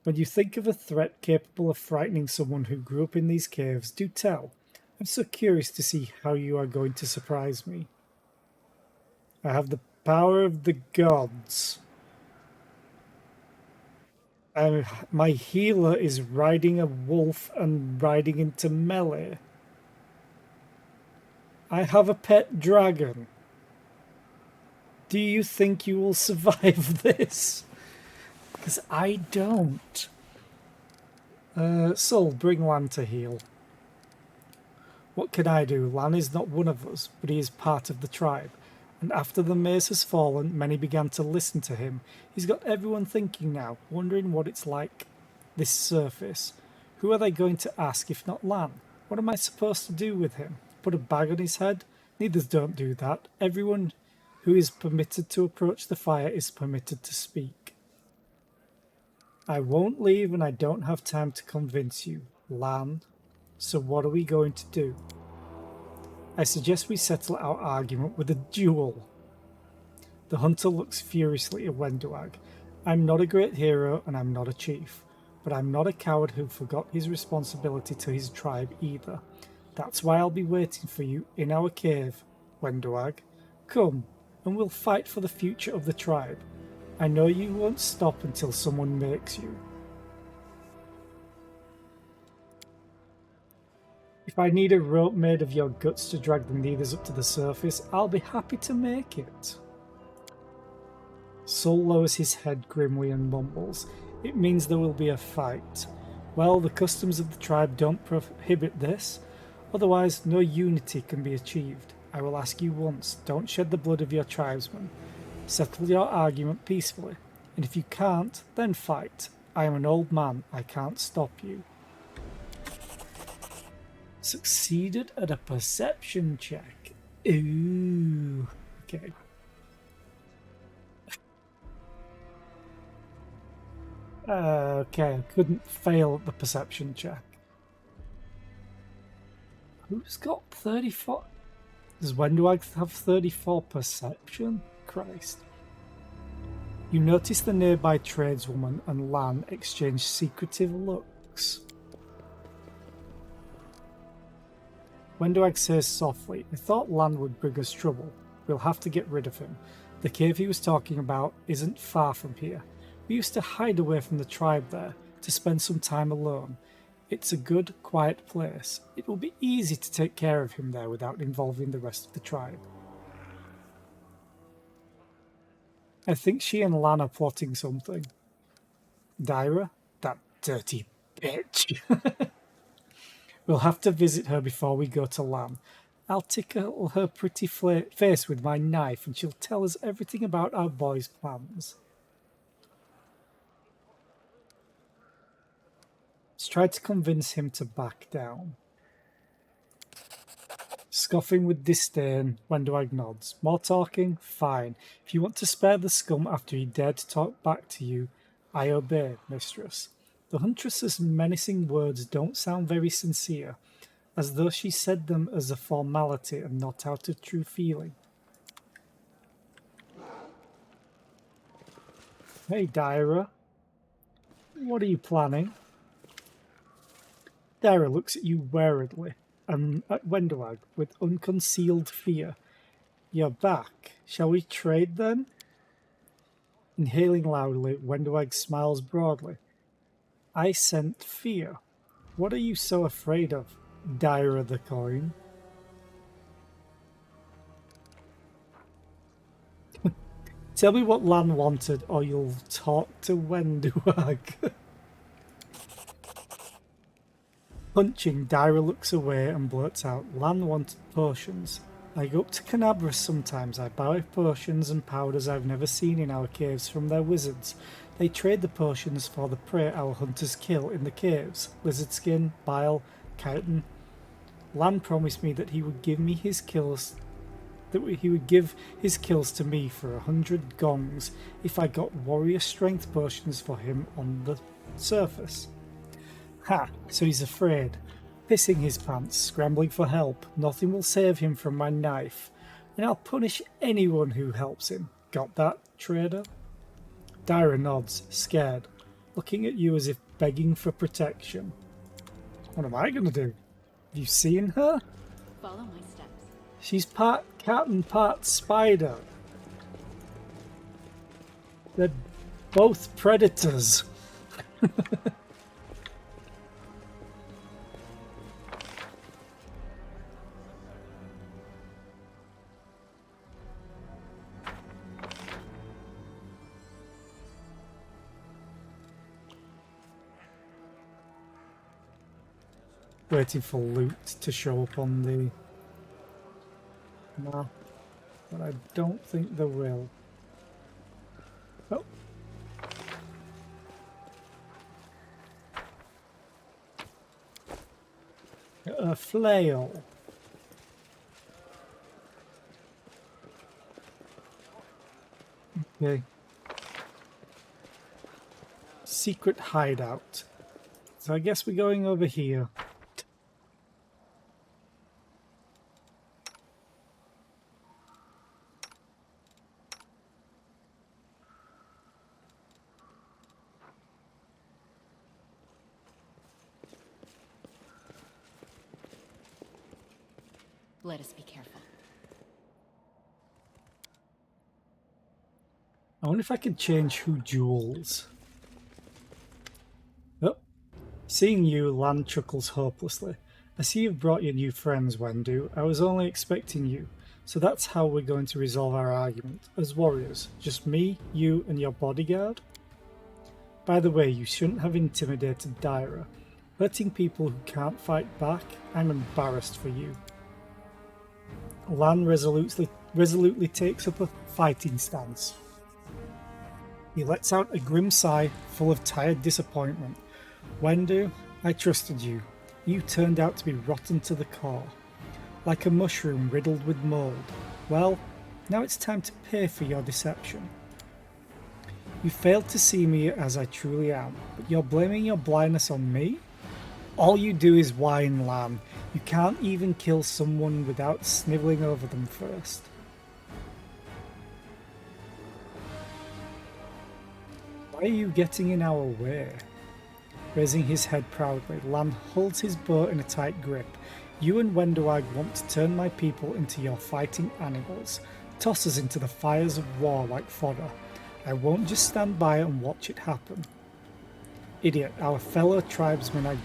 When you think of a threat capable of frightening someone who grew up in these caves, do tell. I'm so curious to see how you are going to surprise me. I have the power of the gods. My healer is riding a wolf and riding into melee. I have a pet dragon. Do you think you will survive this? Because I don't. Sol, bring Lan to heal. What can I do? Lan is not one of us, but he is part of the tribe. And after the maze has fallen, many began to listen to him. He's got everyone thinking now, wondering what it's like, this surface. Who are they going to ask if not Lan? What am I supposed to do with him? Put a bag on his head? Neither don't do that. Everyone who is permitted to approach the fire is permitted to speak. I won't leave and I don't have time to convince you, Lan. So what are we going to do? I suggest we settle our argument with a duel. The hunter looks furiously at Wenduag. I'm not a great hero and I'm not a chief, but I'm not a coward who forgot his responsibility to his tribe either. That's why I'll be waiting for you in our cave, Wendoag. Come, and we'll fight for the future of the tribe. I know you won't stop until someone makes you. If I need a rope made of your guts to drag the needers up to the surface, I'll be happy to make it. Sol lowers his head grimly and mumbles, "It means there will be a fight. Well, the customs of the tribe don't prohibit this. Otherwise, no unity can be achieved. I will ask you once, don't shed the blood of your tribesmen. Settle your argument peacefully, and if you can't, then fight. I am an old man, I can't stop you." Succeeded at a perception check. Ooh. Okay. Okay, I couldn't fail at the perception check. Who's got 34? Does Wendoag have 34 perception? Christ. You notice the nearby tradeswoman and Lan exchange secretive looks. Wendoag says softly, "I thought Lan would bring us trouble. We'll have to get rid of him. The cave he was talking about isn't far from here. We used to hide away from the tribe there, to spend some time alone. It's a good, quiet place. It will be easy to take care of him there without involving the rest of the tribe." I think she and Lan are plotting something. Dyra? That dirty bitch. We'll have to visit her before we go to Lan. I'll tickle her pretty face with my knife and she'll tell us everything about our boy's plans. Let's try to convince him to back down. Scoffing with disdain, Wendoag nods. More talking? Fine. If you want to spare the scum after he dared to talk back to you, I obey, mistress. The huntress's menacing words don't sound very sincere, as though she said them as a formality and not out of true feeling. Hey, Dyra. What are you planning? Dyra looks at you warily, and at Wendoag with unconcealed fear. You're back. Shall we trade then? Inhaling loudly, Wendoag smiles broadly. I scent fear. What are you so afraid of, Dyra the coin? Tell me what Lan wanted, or you'll talk to Wendoag. Punching, Dyra looks away and blurts out, Lan wanted potions. I go up to Canabras sometimes. I buy potions and powders I've never seen in our caves from their wizards. They trade the potions for the prey our hunters kill in the caves. Lizard skin, bile, chitin. Lan promised me that he would give me his kills to me for 100 gongs if I got warrior strength potions for him on the surface. Ha! So he's afraid. Pissing his pants, scrambling for help. Nothing will save him from my knife. And I'll punish anyone who helps him. Got that, trader? Dyra nods, scared, looking at you as if begging for protection. What am I going to do? Have you seen her? Follow my steps. She's part cat and part spider. They're both predators. Waiting for loot to show up on the map, but I don't think there will. Oh. A flail. Okay. Secret hideout. So I guess we're going over here. Let us be careful. I wonder if I could change who duels. Oh, seeing you, Lan chuckles hopelessly. I see you've brought your new friends, Wendu. I was only expecting you. So that's how we're going to resolve our argument. As warriors. Just me, you, and your bodyguard? By the way, you shouldn't have intimidated Daira. Hurting people who can't fight back? I'm embarrassed for you. Lan resolutely takes up a fighting stance. He lets out a grim sigh, full of tired disappointment. Wendu, I trusted you. You turned out to be rotten to the core. Like a mushroom riddled with mold. Well, now it's time to pay for your deception. You failed to see me as I truly am, but you're blaming your blindness on me? All you do is whine, Lan. You can't even kill someone without snivelling over them first. Why are you getting in our way? Raising his head proudly, Lan holds his bow in a tight grip. You and Wendoag want to turn my people into your fighting animals, toss us into the fires of war like fodder. I won't just stand by and watch it happen. Idiot, our fellow tribesmen are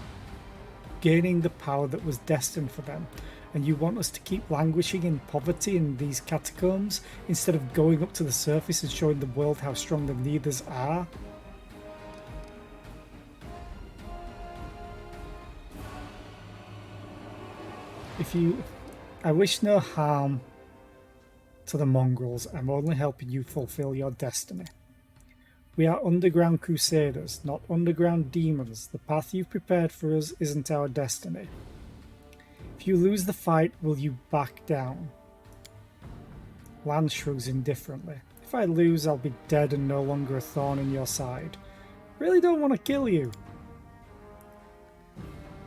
gaining the power that was destined for them, and you want us to keep languishing in poverty in these catacombs instead of going up to the surface and showing the world how strong the Neithers are? I wish no harm to the mongrels. I'm only helping you fulfill your destiny. We are underground crusaders, not underground demons. The path you've prepared for us isn't our destiny. If you lose the fight, will you back down? Lan shrugs indifferently. If I lose, I'll be dead and no longer a thorn in your side. Really don't want to kill you.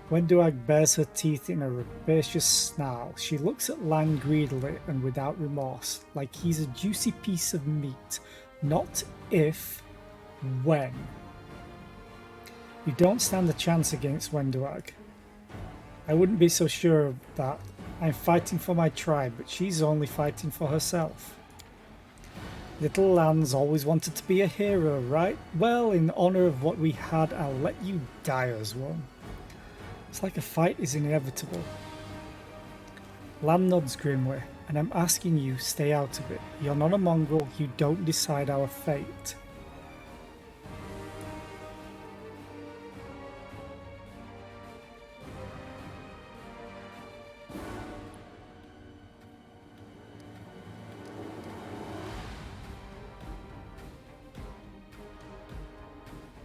Wendoag bares her teeth in a rapacious snarl. She looks at Lan greedily and without remorse, like he's a juicy piece of meat. Not if, when. You don't stand a chance against Wendoag. I wouldn't be so sure of that. I'm fighting for my tribe, but she's only fighting for herself. Little Lan's always wanted to be a hero, right? Well, in honor of what we had, I'll let you die as one. It's like a fight is inevitable. Lan nods grimly, and I'm asking you, stay out of it. You're not a mongrel, you don't decide our fate.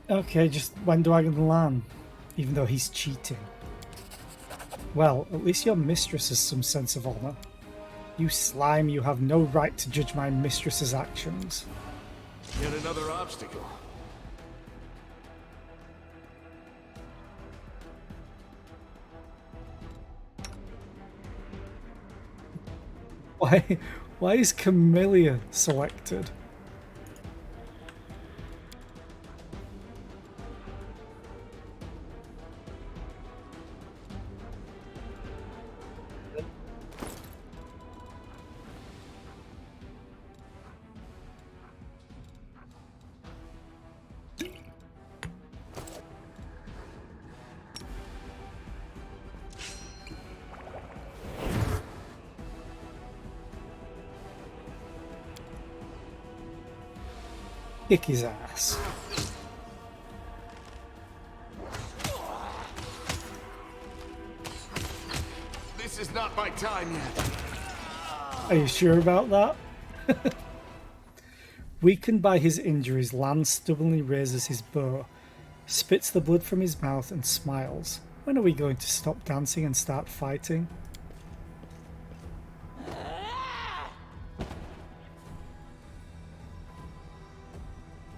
Okay, just Wendoag and Lan, even though he's cheating. Well, at least your mistress has some sense of honor. You slime, you have no right to judge my mistress's actions. Yet another obstacle. Why is Camellia selected? Kick his ass. This is not my time yet. Are you sure about that? Weakened by his injuries, Lan stubbornly raises his bow, spits the blood from his mouth and smiles. When are we going to stop dancing and start fighting?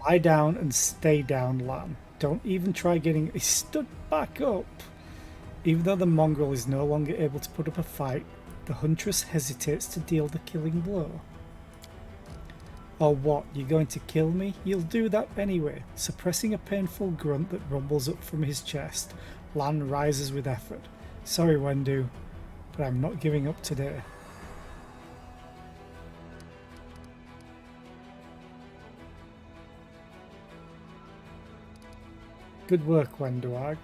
Lie down and stay down, Lan. Don't even try getting... He stood back up. Even though the mongrel is no longer able to put up a fight, the huntress hesitates to deal the killing blow. Or what, you're going to kill me? You'll do that anyway. Suppressing a painful grunt that rumbles up from his chest, Lan rises with effort. Sorry, Wendu. but I'm not giving up today. Good work, Wendoag.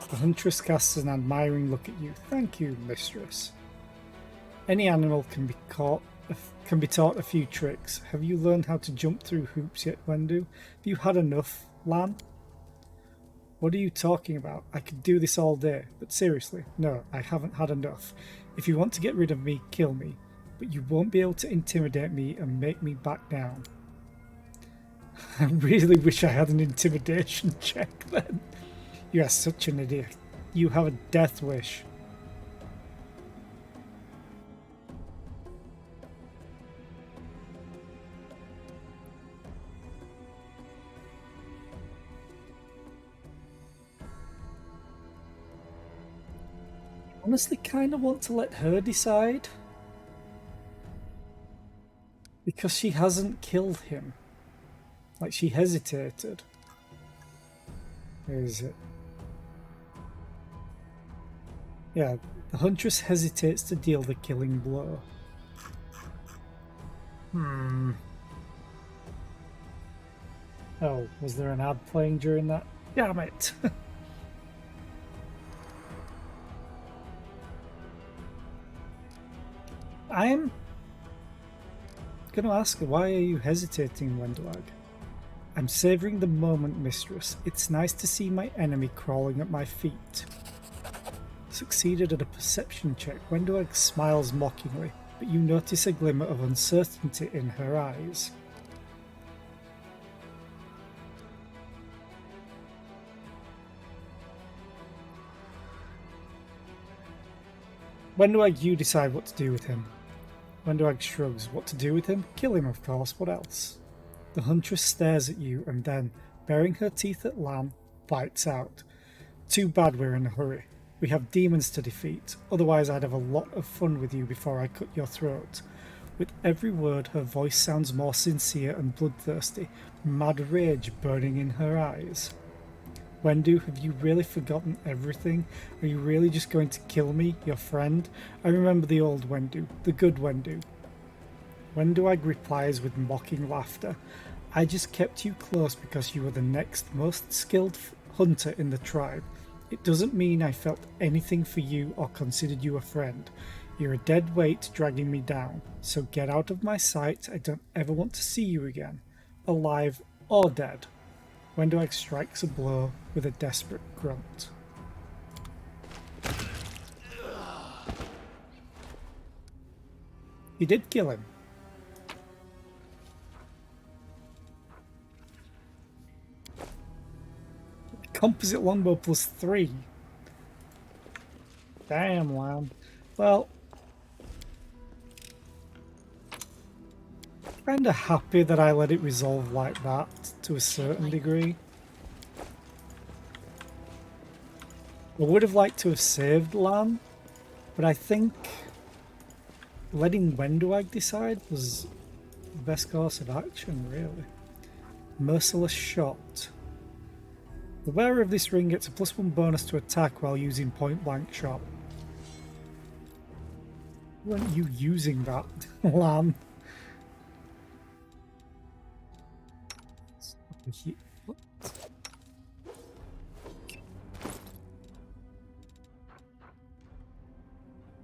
The huntress casts an admiring look at you. Thank you, mistress. Any animal can be taught a few tricks. Have you learned how to jump through hoops yet, Wendu? Have you had enough, Lan? What are you talking about? I could do this all day, but seriously, no, I haven't had enough. If you want to get rid of me, kill me, but you won't be able to intimidate me and make me back down. I really wish I had an intimidation check then. You are such an idiot. You have a death wish. Honestly, kind of want to let her decide. Because she hasn't killed him. Like, she hesitated. Where is it? Yeah, the huntress hesitates to deal the killing blow. Oh, was there an ad playing during that? Damn it! I'm going to ask her, why are you hesitating, Wendoag? I'm savouring the moment, mistress. It's nice to see my enemy crawling at my feet. Succeeded at a perception check. Wendoag smiles mockingly, but you notice a glimmer of uncertainty in her eyes. Wendoag, you decide what to do with him. Wendoag shrugs. What to do with him? Kill him, of course. What else? The huntress stares at you and then, baring her teeth at Lan, bites out. Too bad we're in a hurry. We have demons to defeat. Otherwise I'd have a lot of fun with you before I cut your throat. With every word her voice sounds more sincere and bloodthirsty, mad rage burning in her eyes. Wendu, have you really forgotten everything? Are you really just going to kill me, your friend? I remember the old Wendu, the good Wendu. Wendoag replies with mocking laughter. I just kept you close because you were the next most skilled hunter in the tribe. It doesn't mean I felt anything for you or considered you a friend. You're a dead weight dragging me down, so get out of my sight. I don't ever want to see you again, alive or dead. Wendoag strikes a blow with a desperate grunt. You did kill him. Composite longbow +3. Damn, Lan. Well, kinda happy that I let it resolve like that to a certain degree. I would have liked to have saved Lan, but I think letting Wendoag decide was the best course of action, really. Merciless shot. The wearer of this ring gets a +1 bonus to attack while using point blank shot. Weren't you using that, Lan?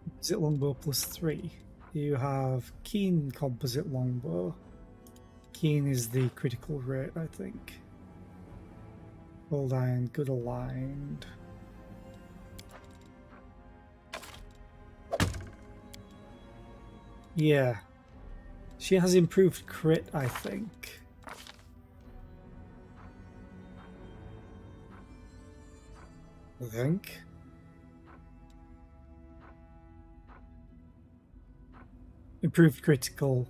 Composite longbow +3. You have keen composite longbow. Keen is the critical rate, I think. Hold iron, good aligned. Yeah. She has improved crit, I think. Improved critical.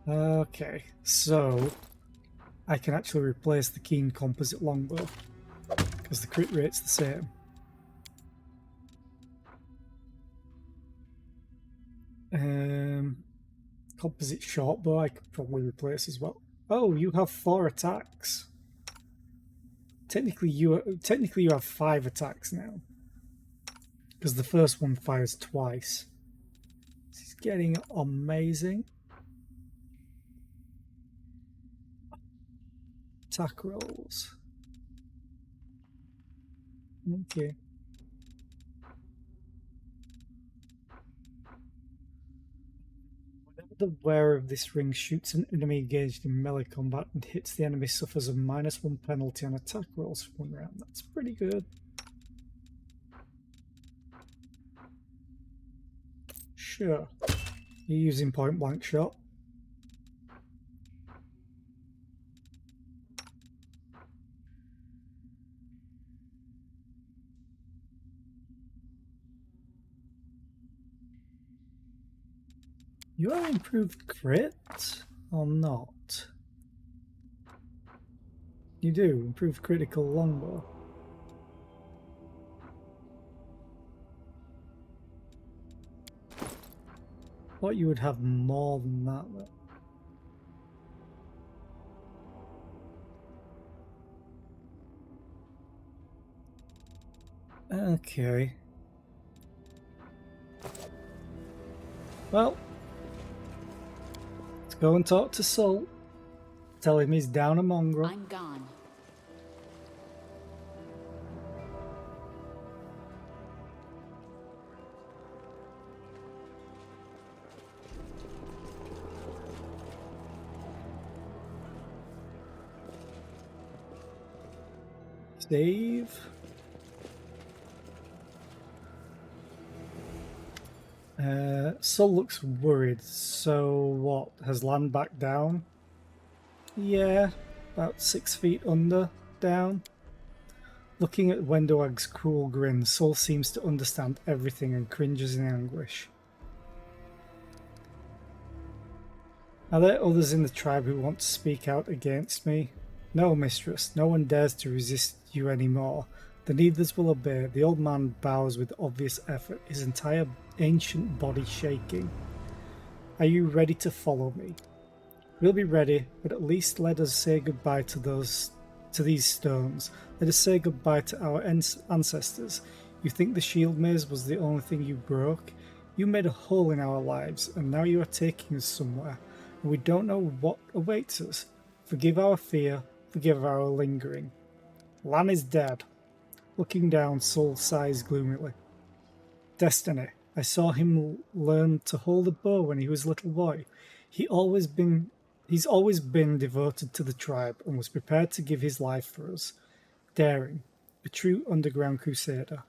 Okay, so I can actually replace the keen composite longbow because the crit rate's the same. Composite shortbow I could probably replace as well. Oh, you have 4 attacks. Technically you have 5 attacks now. because the first one fires twice. This is getting amazing. Attack rolls. Okay. Whenever the wearer of this ring shoots an enemy engaged in melee combat and hits the enemy, suffers a -1 penalty on attack rolls for 1 round. That's pretty good. Sure. You're using point blank shot. You have improved crit or not? You do, improved critical longbow. Thought you would have more than that though. Okay. Well, let's go and talk to Sol. Tell him he's down a mongrel. I'm gone. Save. Sol looks worried. So what? Has land back down? Yeah, about 6 feet under down. Looking at Wendowag's cruel grin, Sol seems to understand everything and cringes in anguish. Are there others in the tribe who want to speak out against me? No, mistress, no one dares to resist you anymore. The neithers will obey. The old man bows with obvious effort, his entire ancient body shaking. Are you ready to follow me? We'll be ready, but at least let us say goodbye to these stones. Let us say goodbye to our ancestors. You think the shield maze was the only thing you broke? You made a hole in our lives, and now you are taking us somewhere, and we don't know what awaits us. Forgive our fear, forgive our lingering. Lan is dead. Looking down, Sol sighs gloomily. Destiny. I saw him learn to hold a bow when he was a little boy. He's always been devoted to the tribe and was prepared to give his life for us. Daring. A true underground crusader.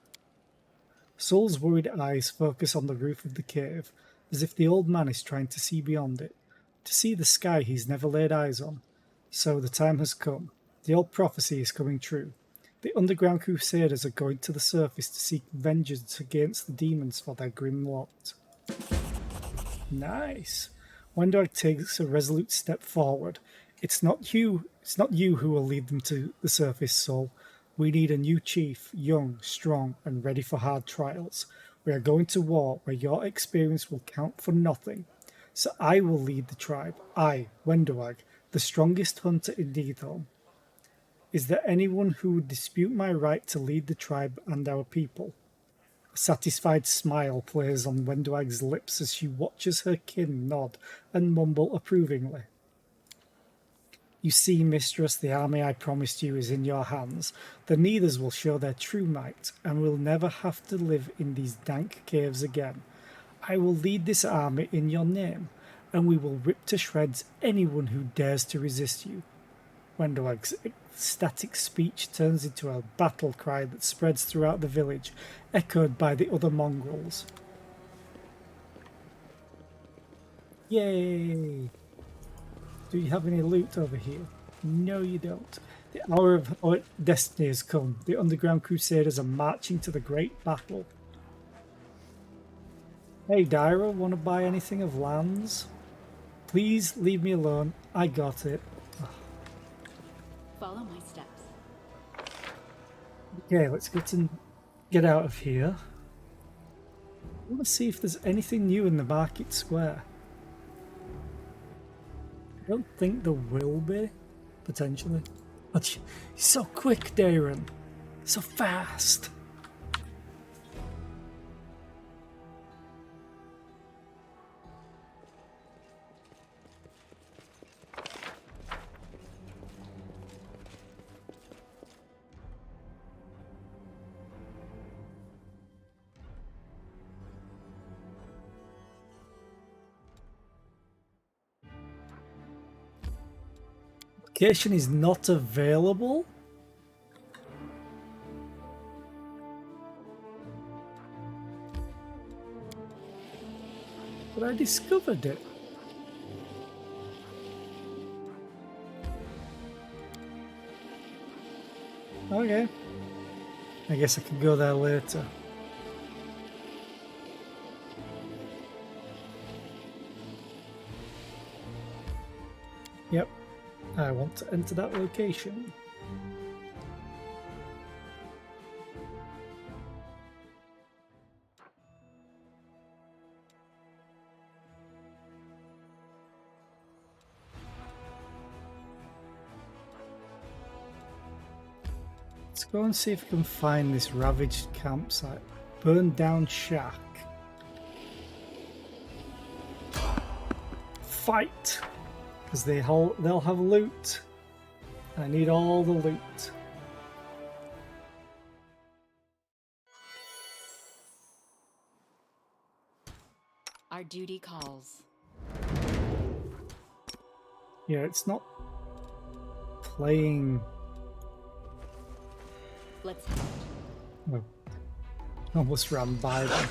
Sol's worried eyes focus on the roof of the cave, as if the old man is trying to see beyond it, to see the sky he's never laid eyes on. So the time has come. The old prophecy is coming true. The underground crusaders are going to the surface to seek vengeance against the demons for their grim lot. Nice. Wendog takes a resolute step forward. It's not you who will lead them to the surface, Sol. We need a new chief, young, strong, and ready for hard trials. We are going to war where your experience will count for nothing. So I will lead the tribe. I, Wendowag, the strongest hunter in Needhome. Is there anyone who would dispute my right to lead the tribe and our people? A satisfied smile plays on Wendowag's lips as she watches her kin nod and mumble approvingly. You see, mistress, the army I promised you is in your hands. The Neithers will show their true might, and will never have to live in these dank caves again. I will lead this army in your name, and we will rip to shreds anyone who dares to resist you. Wendowag's ecstatic speech turns into a battle cry that spreads throughout the village, echoed by the other mongrels. Yay! Do you have any loot over here? No, you don't. The hour of our destiny has come. The underground crusaders are marching to the great battle. Hey, Dyra, want to buy anything of Lan's? Please leave me alone. I got it. Follow my steps. Okay, let's get out of here. I want to see if there's anything new in the market square. I don't think there will be, potentially. But you're so quick, Darren. So fast. Location is not available? But I discovered it. Okay. I guess I could go there later. Yep. I want to enter that location. Let's go and see if we can find this ravaged campsite. Burned down shack. Fight! Because they'll have loot. I need all the loot. Our duty calls. Yeah, it's not playing. Let's head out. Oh, almost ran by them.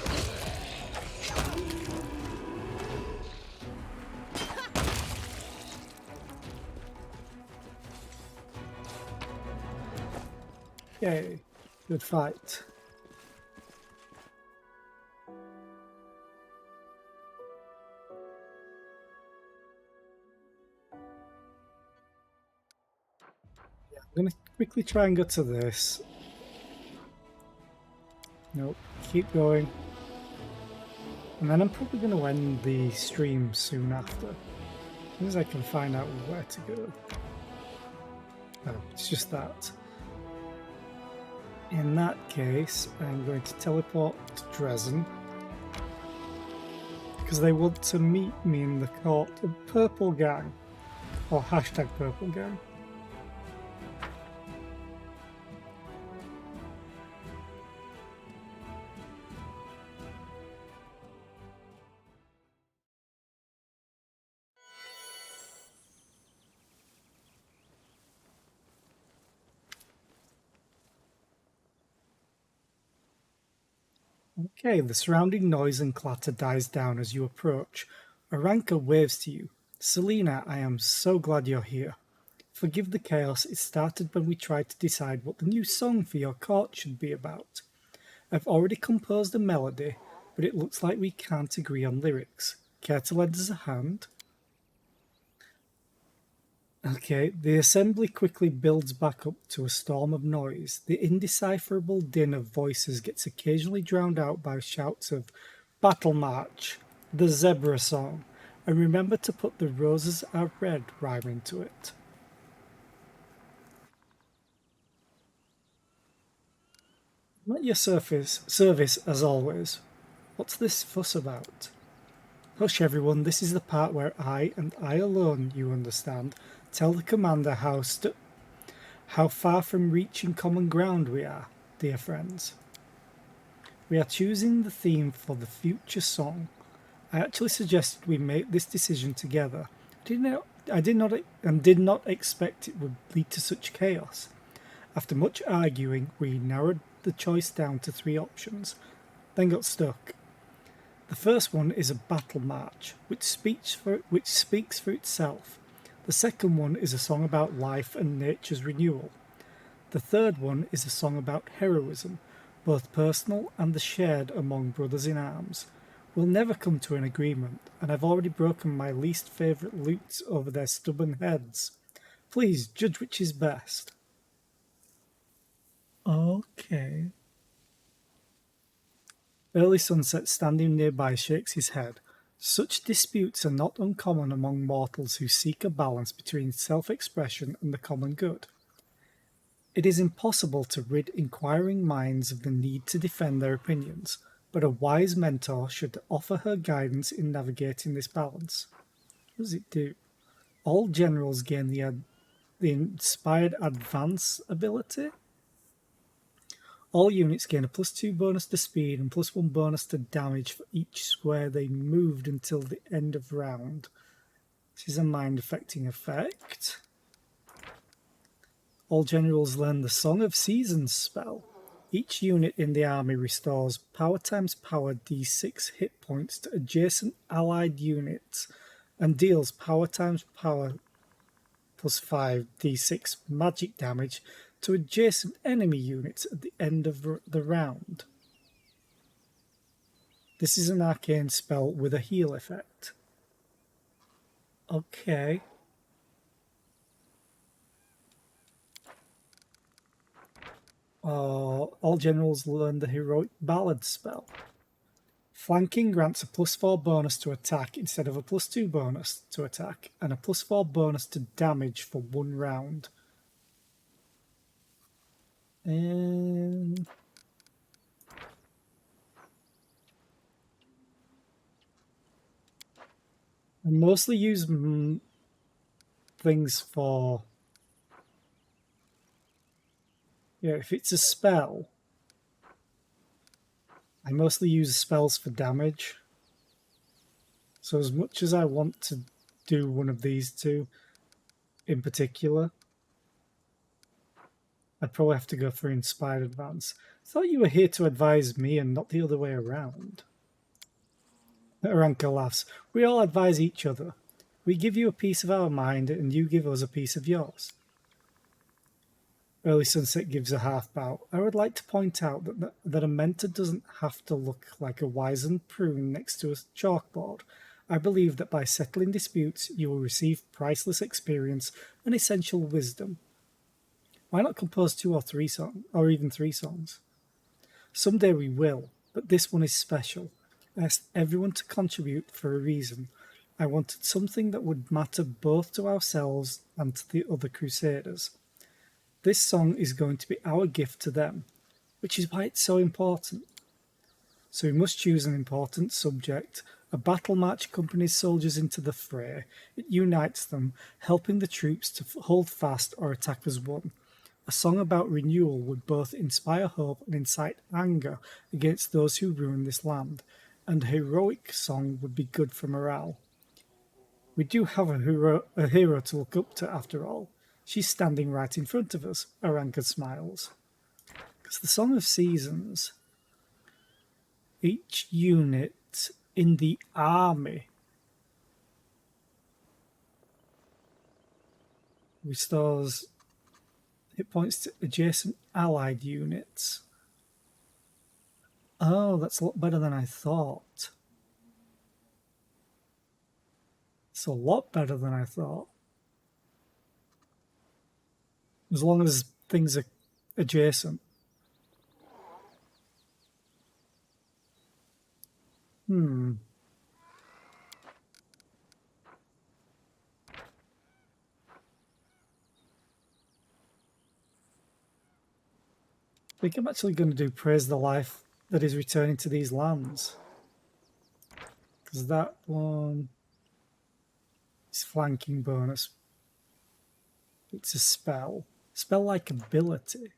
Yay, good fight. Yeah, I'm gonna quickly try and go to this. Nope, keep going. And then I'm probably going to end the stream soon after. As soon as I can find out where to go. Oh, it's just that. In that case, I'm going to teleport to Dresden. Because they want to meet me in the court of Purple Gang. Or hashtag Purple Gang. Okay, the surrounding noise and clatter dies down as you approach. Aranka waves to you. Selena, I am so glad you're here. Forgive the chaos, it started when we tried to decide what the new song for your court should be about. I've already composed a melody, but it looks like we can't agree on lyrics. Care to lend us a hand? Okay, the assembly quickly builds back up to a storm of noise. The indecipherable din of voices gets occasionally drowned out by shouts of Battle March, the Zebra Song, and remember to put the roses are red rhyme into it. I'm at your service as always. What's this fuss about? Hush everyone, this is the part where I, and I alone, you understand, tell the commander how far from reaching common ground we are, dear friends. We are choosing the theme for the future song. I actually suggested we make this decision together. I did not expect it would lead to such chaos. After much arguing, we narrowed the choice down to 3 options, then got stuck. The first one is a battle march, which speaks for itself. The second one is a song about life and nature's renewal. The third one is a song about heroism, both personal and the shared among brothers in arms. We'll never come to an agreement, and I've already broken my least favourite lutes over their stubborn heads. Please, judge which is best. Okay. Early Sunset, standing nearby, shakes his head. Such disputes are not uncommon among mortals who seek a balance between self-expression and the common good. It is impossible to rid inquiring minds of the need to defend their opinions, but a wise mentor should offer her guidance in navigating this balance. What does it do? All generals gain the inspired advance ability. All units gain a +2 bonus to speed and +1 bonus to damage for each square they moved until the end of round. This is a mind-affecting effect. All generals learn the Song of Seasons spell. Each unit in the army restores power times power d6 hit points to adjacent allied units and deals power times power plus 5 d6 magic damage to adjacent enemy units at the end of the round. This is an arcane spell with a heal effect. Okay. All generals learn the Heroic Ballad spell. Flanking grants a +4 bonus to attack instead of a +2 bonus to attack, and a +4 bonus to damage for 1 round. And I mostly use things for... Yeah, if it's a spell, I mostly use spells for damage. So as much as I want to do one of these two in particular, I'd probably have to go for Inspired Advance. I thought you were here to advise me and not the other way around. Aranka laughs. We all advise each other. We give you a piece of our mind and you give us a piece of yours. Early Sunset gives a half bow. I would like to point out that a mentor doesn't have to look like a wizened prune next to a chalkboard. I believe that by settling disputes, you will receive priceless experience and essential wisdom. Why not compose 2 or 3 songs, or even 3 songs? Someday we will, but this one is special. I asked everyone to contribute for a reason. I wanted something that would matter both to ourselves and to the other Crusaders. This song is going to be our gift to them, which is why it's so important. So we must choose an important subject. A battle march accompanies soldiers into the fray. It unites them, helping the troops to hold fast or attack as one. A song about renewal would both inspire hope and incite anger against those who ruin this land, and a heroic song would be good for morale. We do have a hero to look up to, after all. She's standing right in front of us, Aranka smiles. Because the Song of Seasons, each unit in the army restores hit points to adjacent allied units. Oh, that's a lot better than I thought. It's a lot better than I thought. As long as things are adjacent. I think I'm actually going to do Praise the Life that is returning to these lands. Because that one is flanking bonus. It's a spell. Spell-like ability.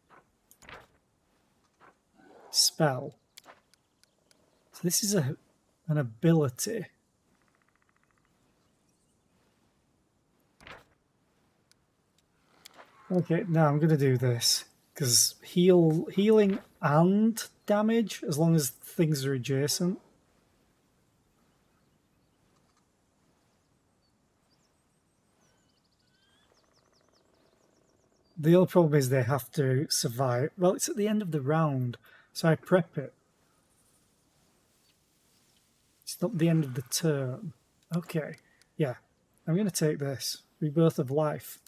Spell. So this is an ability. Okay, now I'm going to do this. Because healing and damage, as long as things are adjacent. The only problem is they have to survive. Well, it's at the end of the round, so I prep it. It's not the end of the turn. Okay, yeah. I'm going to take this. Rebirth of Life.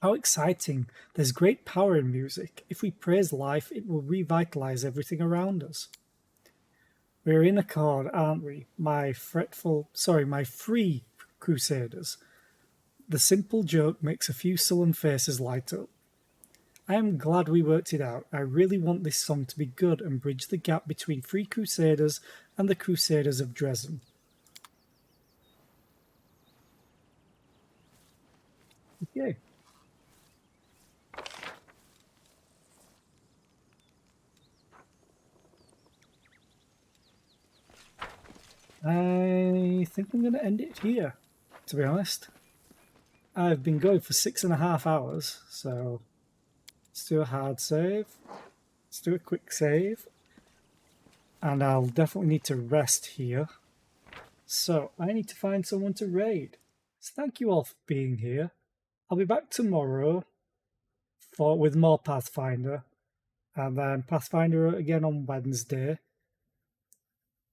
How exciting. There's great power in music. If we praise life, it will revitalize everything around us. We're in accord, aren't we? My free Crusaders. The simple joke makes a few sullen faces light up. I am glad we worked it out. I really want this song to be good and bridge the gap between Free Crusaders and the Crusaders of Dresden. Okay. I think I'm going to end it here, to be honest. I've been going for 6.5 hours, so let's do a hard save. Let's do a quick save. And I'll definitely need to rest here. So I need to find someone to raid. So thank you all for being here. I'll be back tomorrow with more Pathfinder, and then Pathfinder again on Wednesday.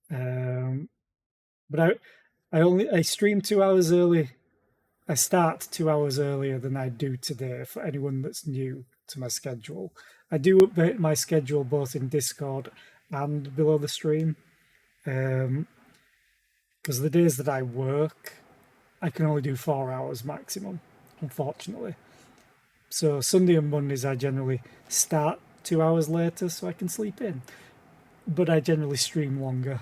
But I stream 2 hours early. I start 2 hours earlier than I do today for anyone that's new to my schedule. I do update my schedule both in Discord and below the stream. Because the days that I work, I can only do 4 hours maximum, unfortunately. So Sunday and Mondays I generally start 2 hours later so I can sleep in. But I generally stream longer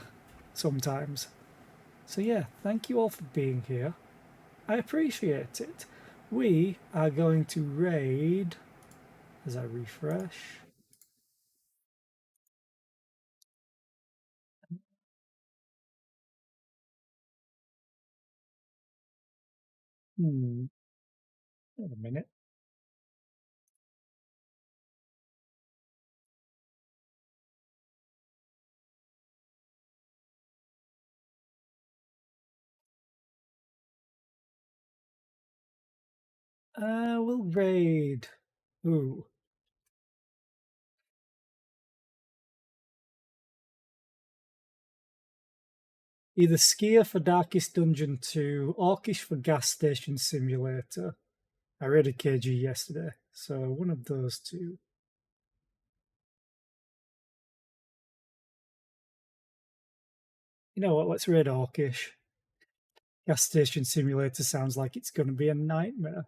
sometimes. So yeah, thank you all for being here. I appreciate it. We are going to raid, as I refresh. Wait a minute. We'll raid. Ooh. Either Skier for Darkest Dungeon 2, Orcish for Gas Station Simulator. I raided KG yesterday, so one of those two. You know what, let's raid Orcish. Gas Station Simulator sounds like it's going to be a nightmare.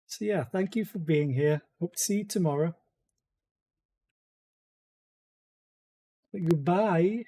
So yeah, thank you for being here. Hope to see you tomorrow. Goodbye.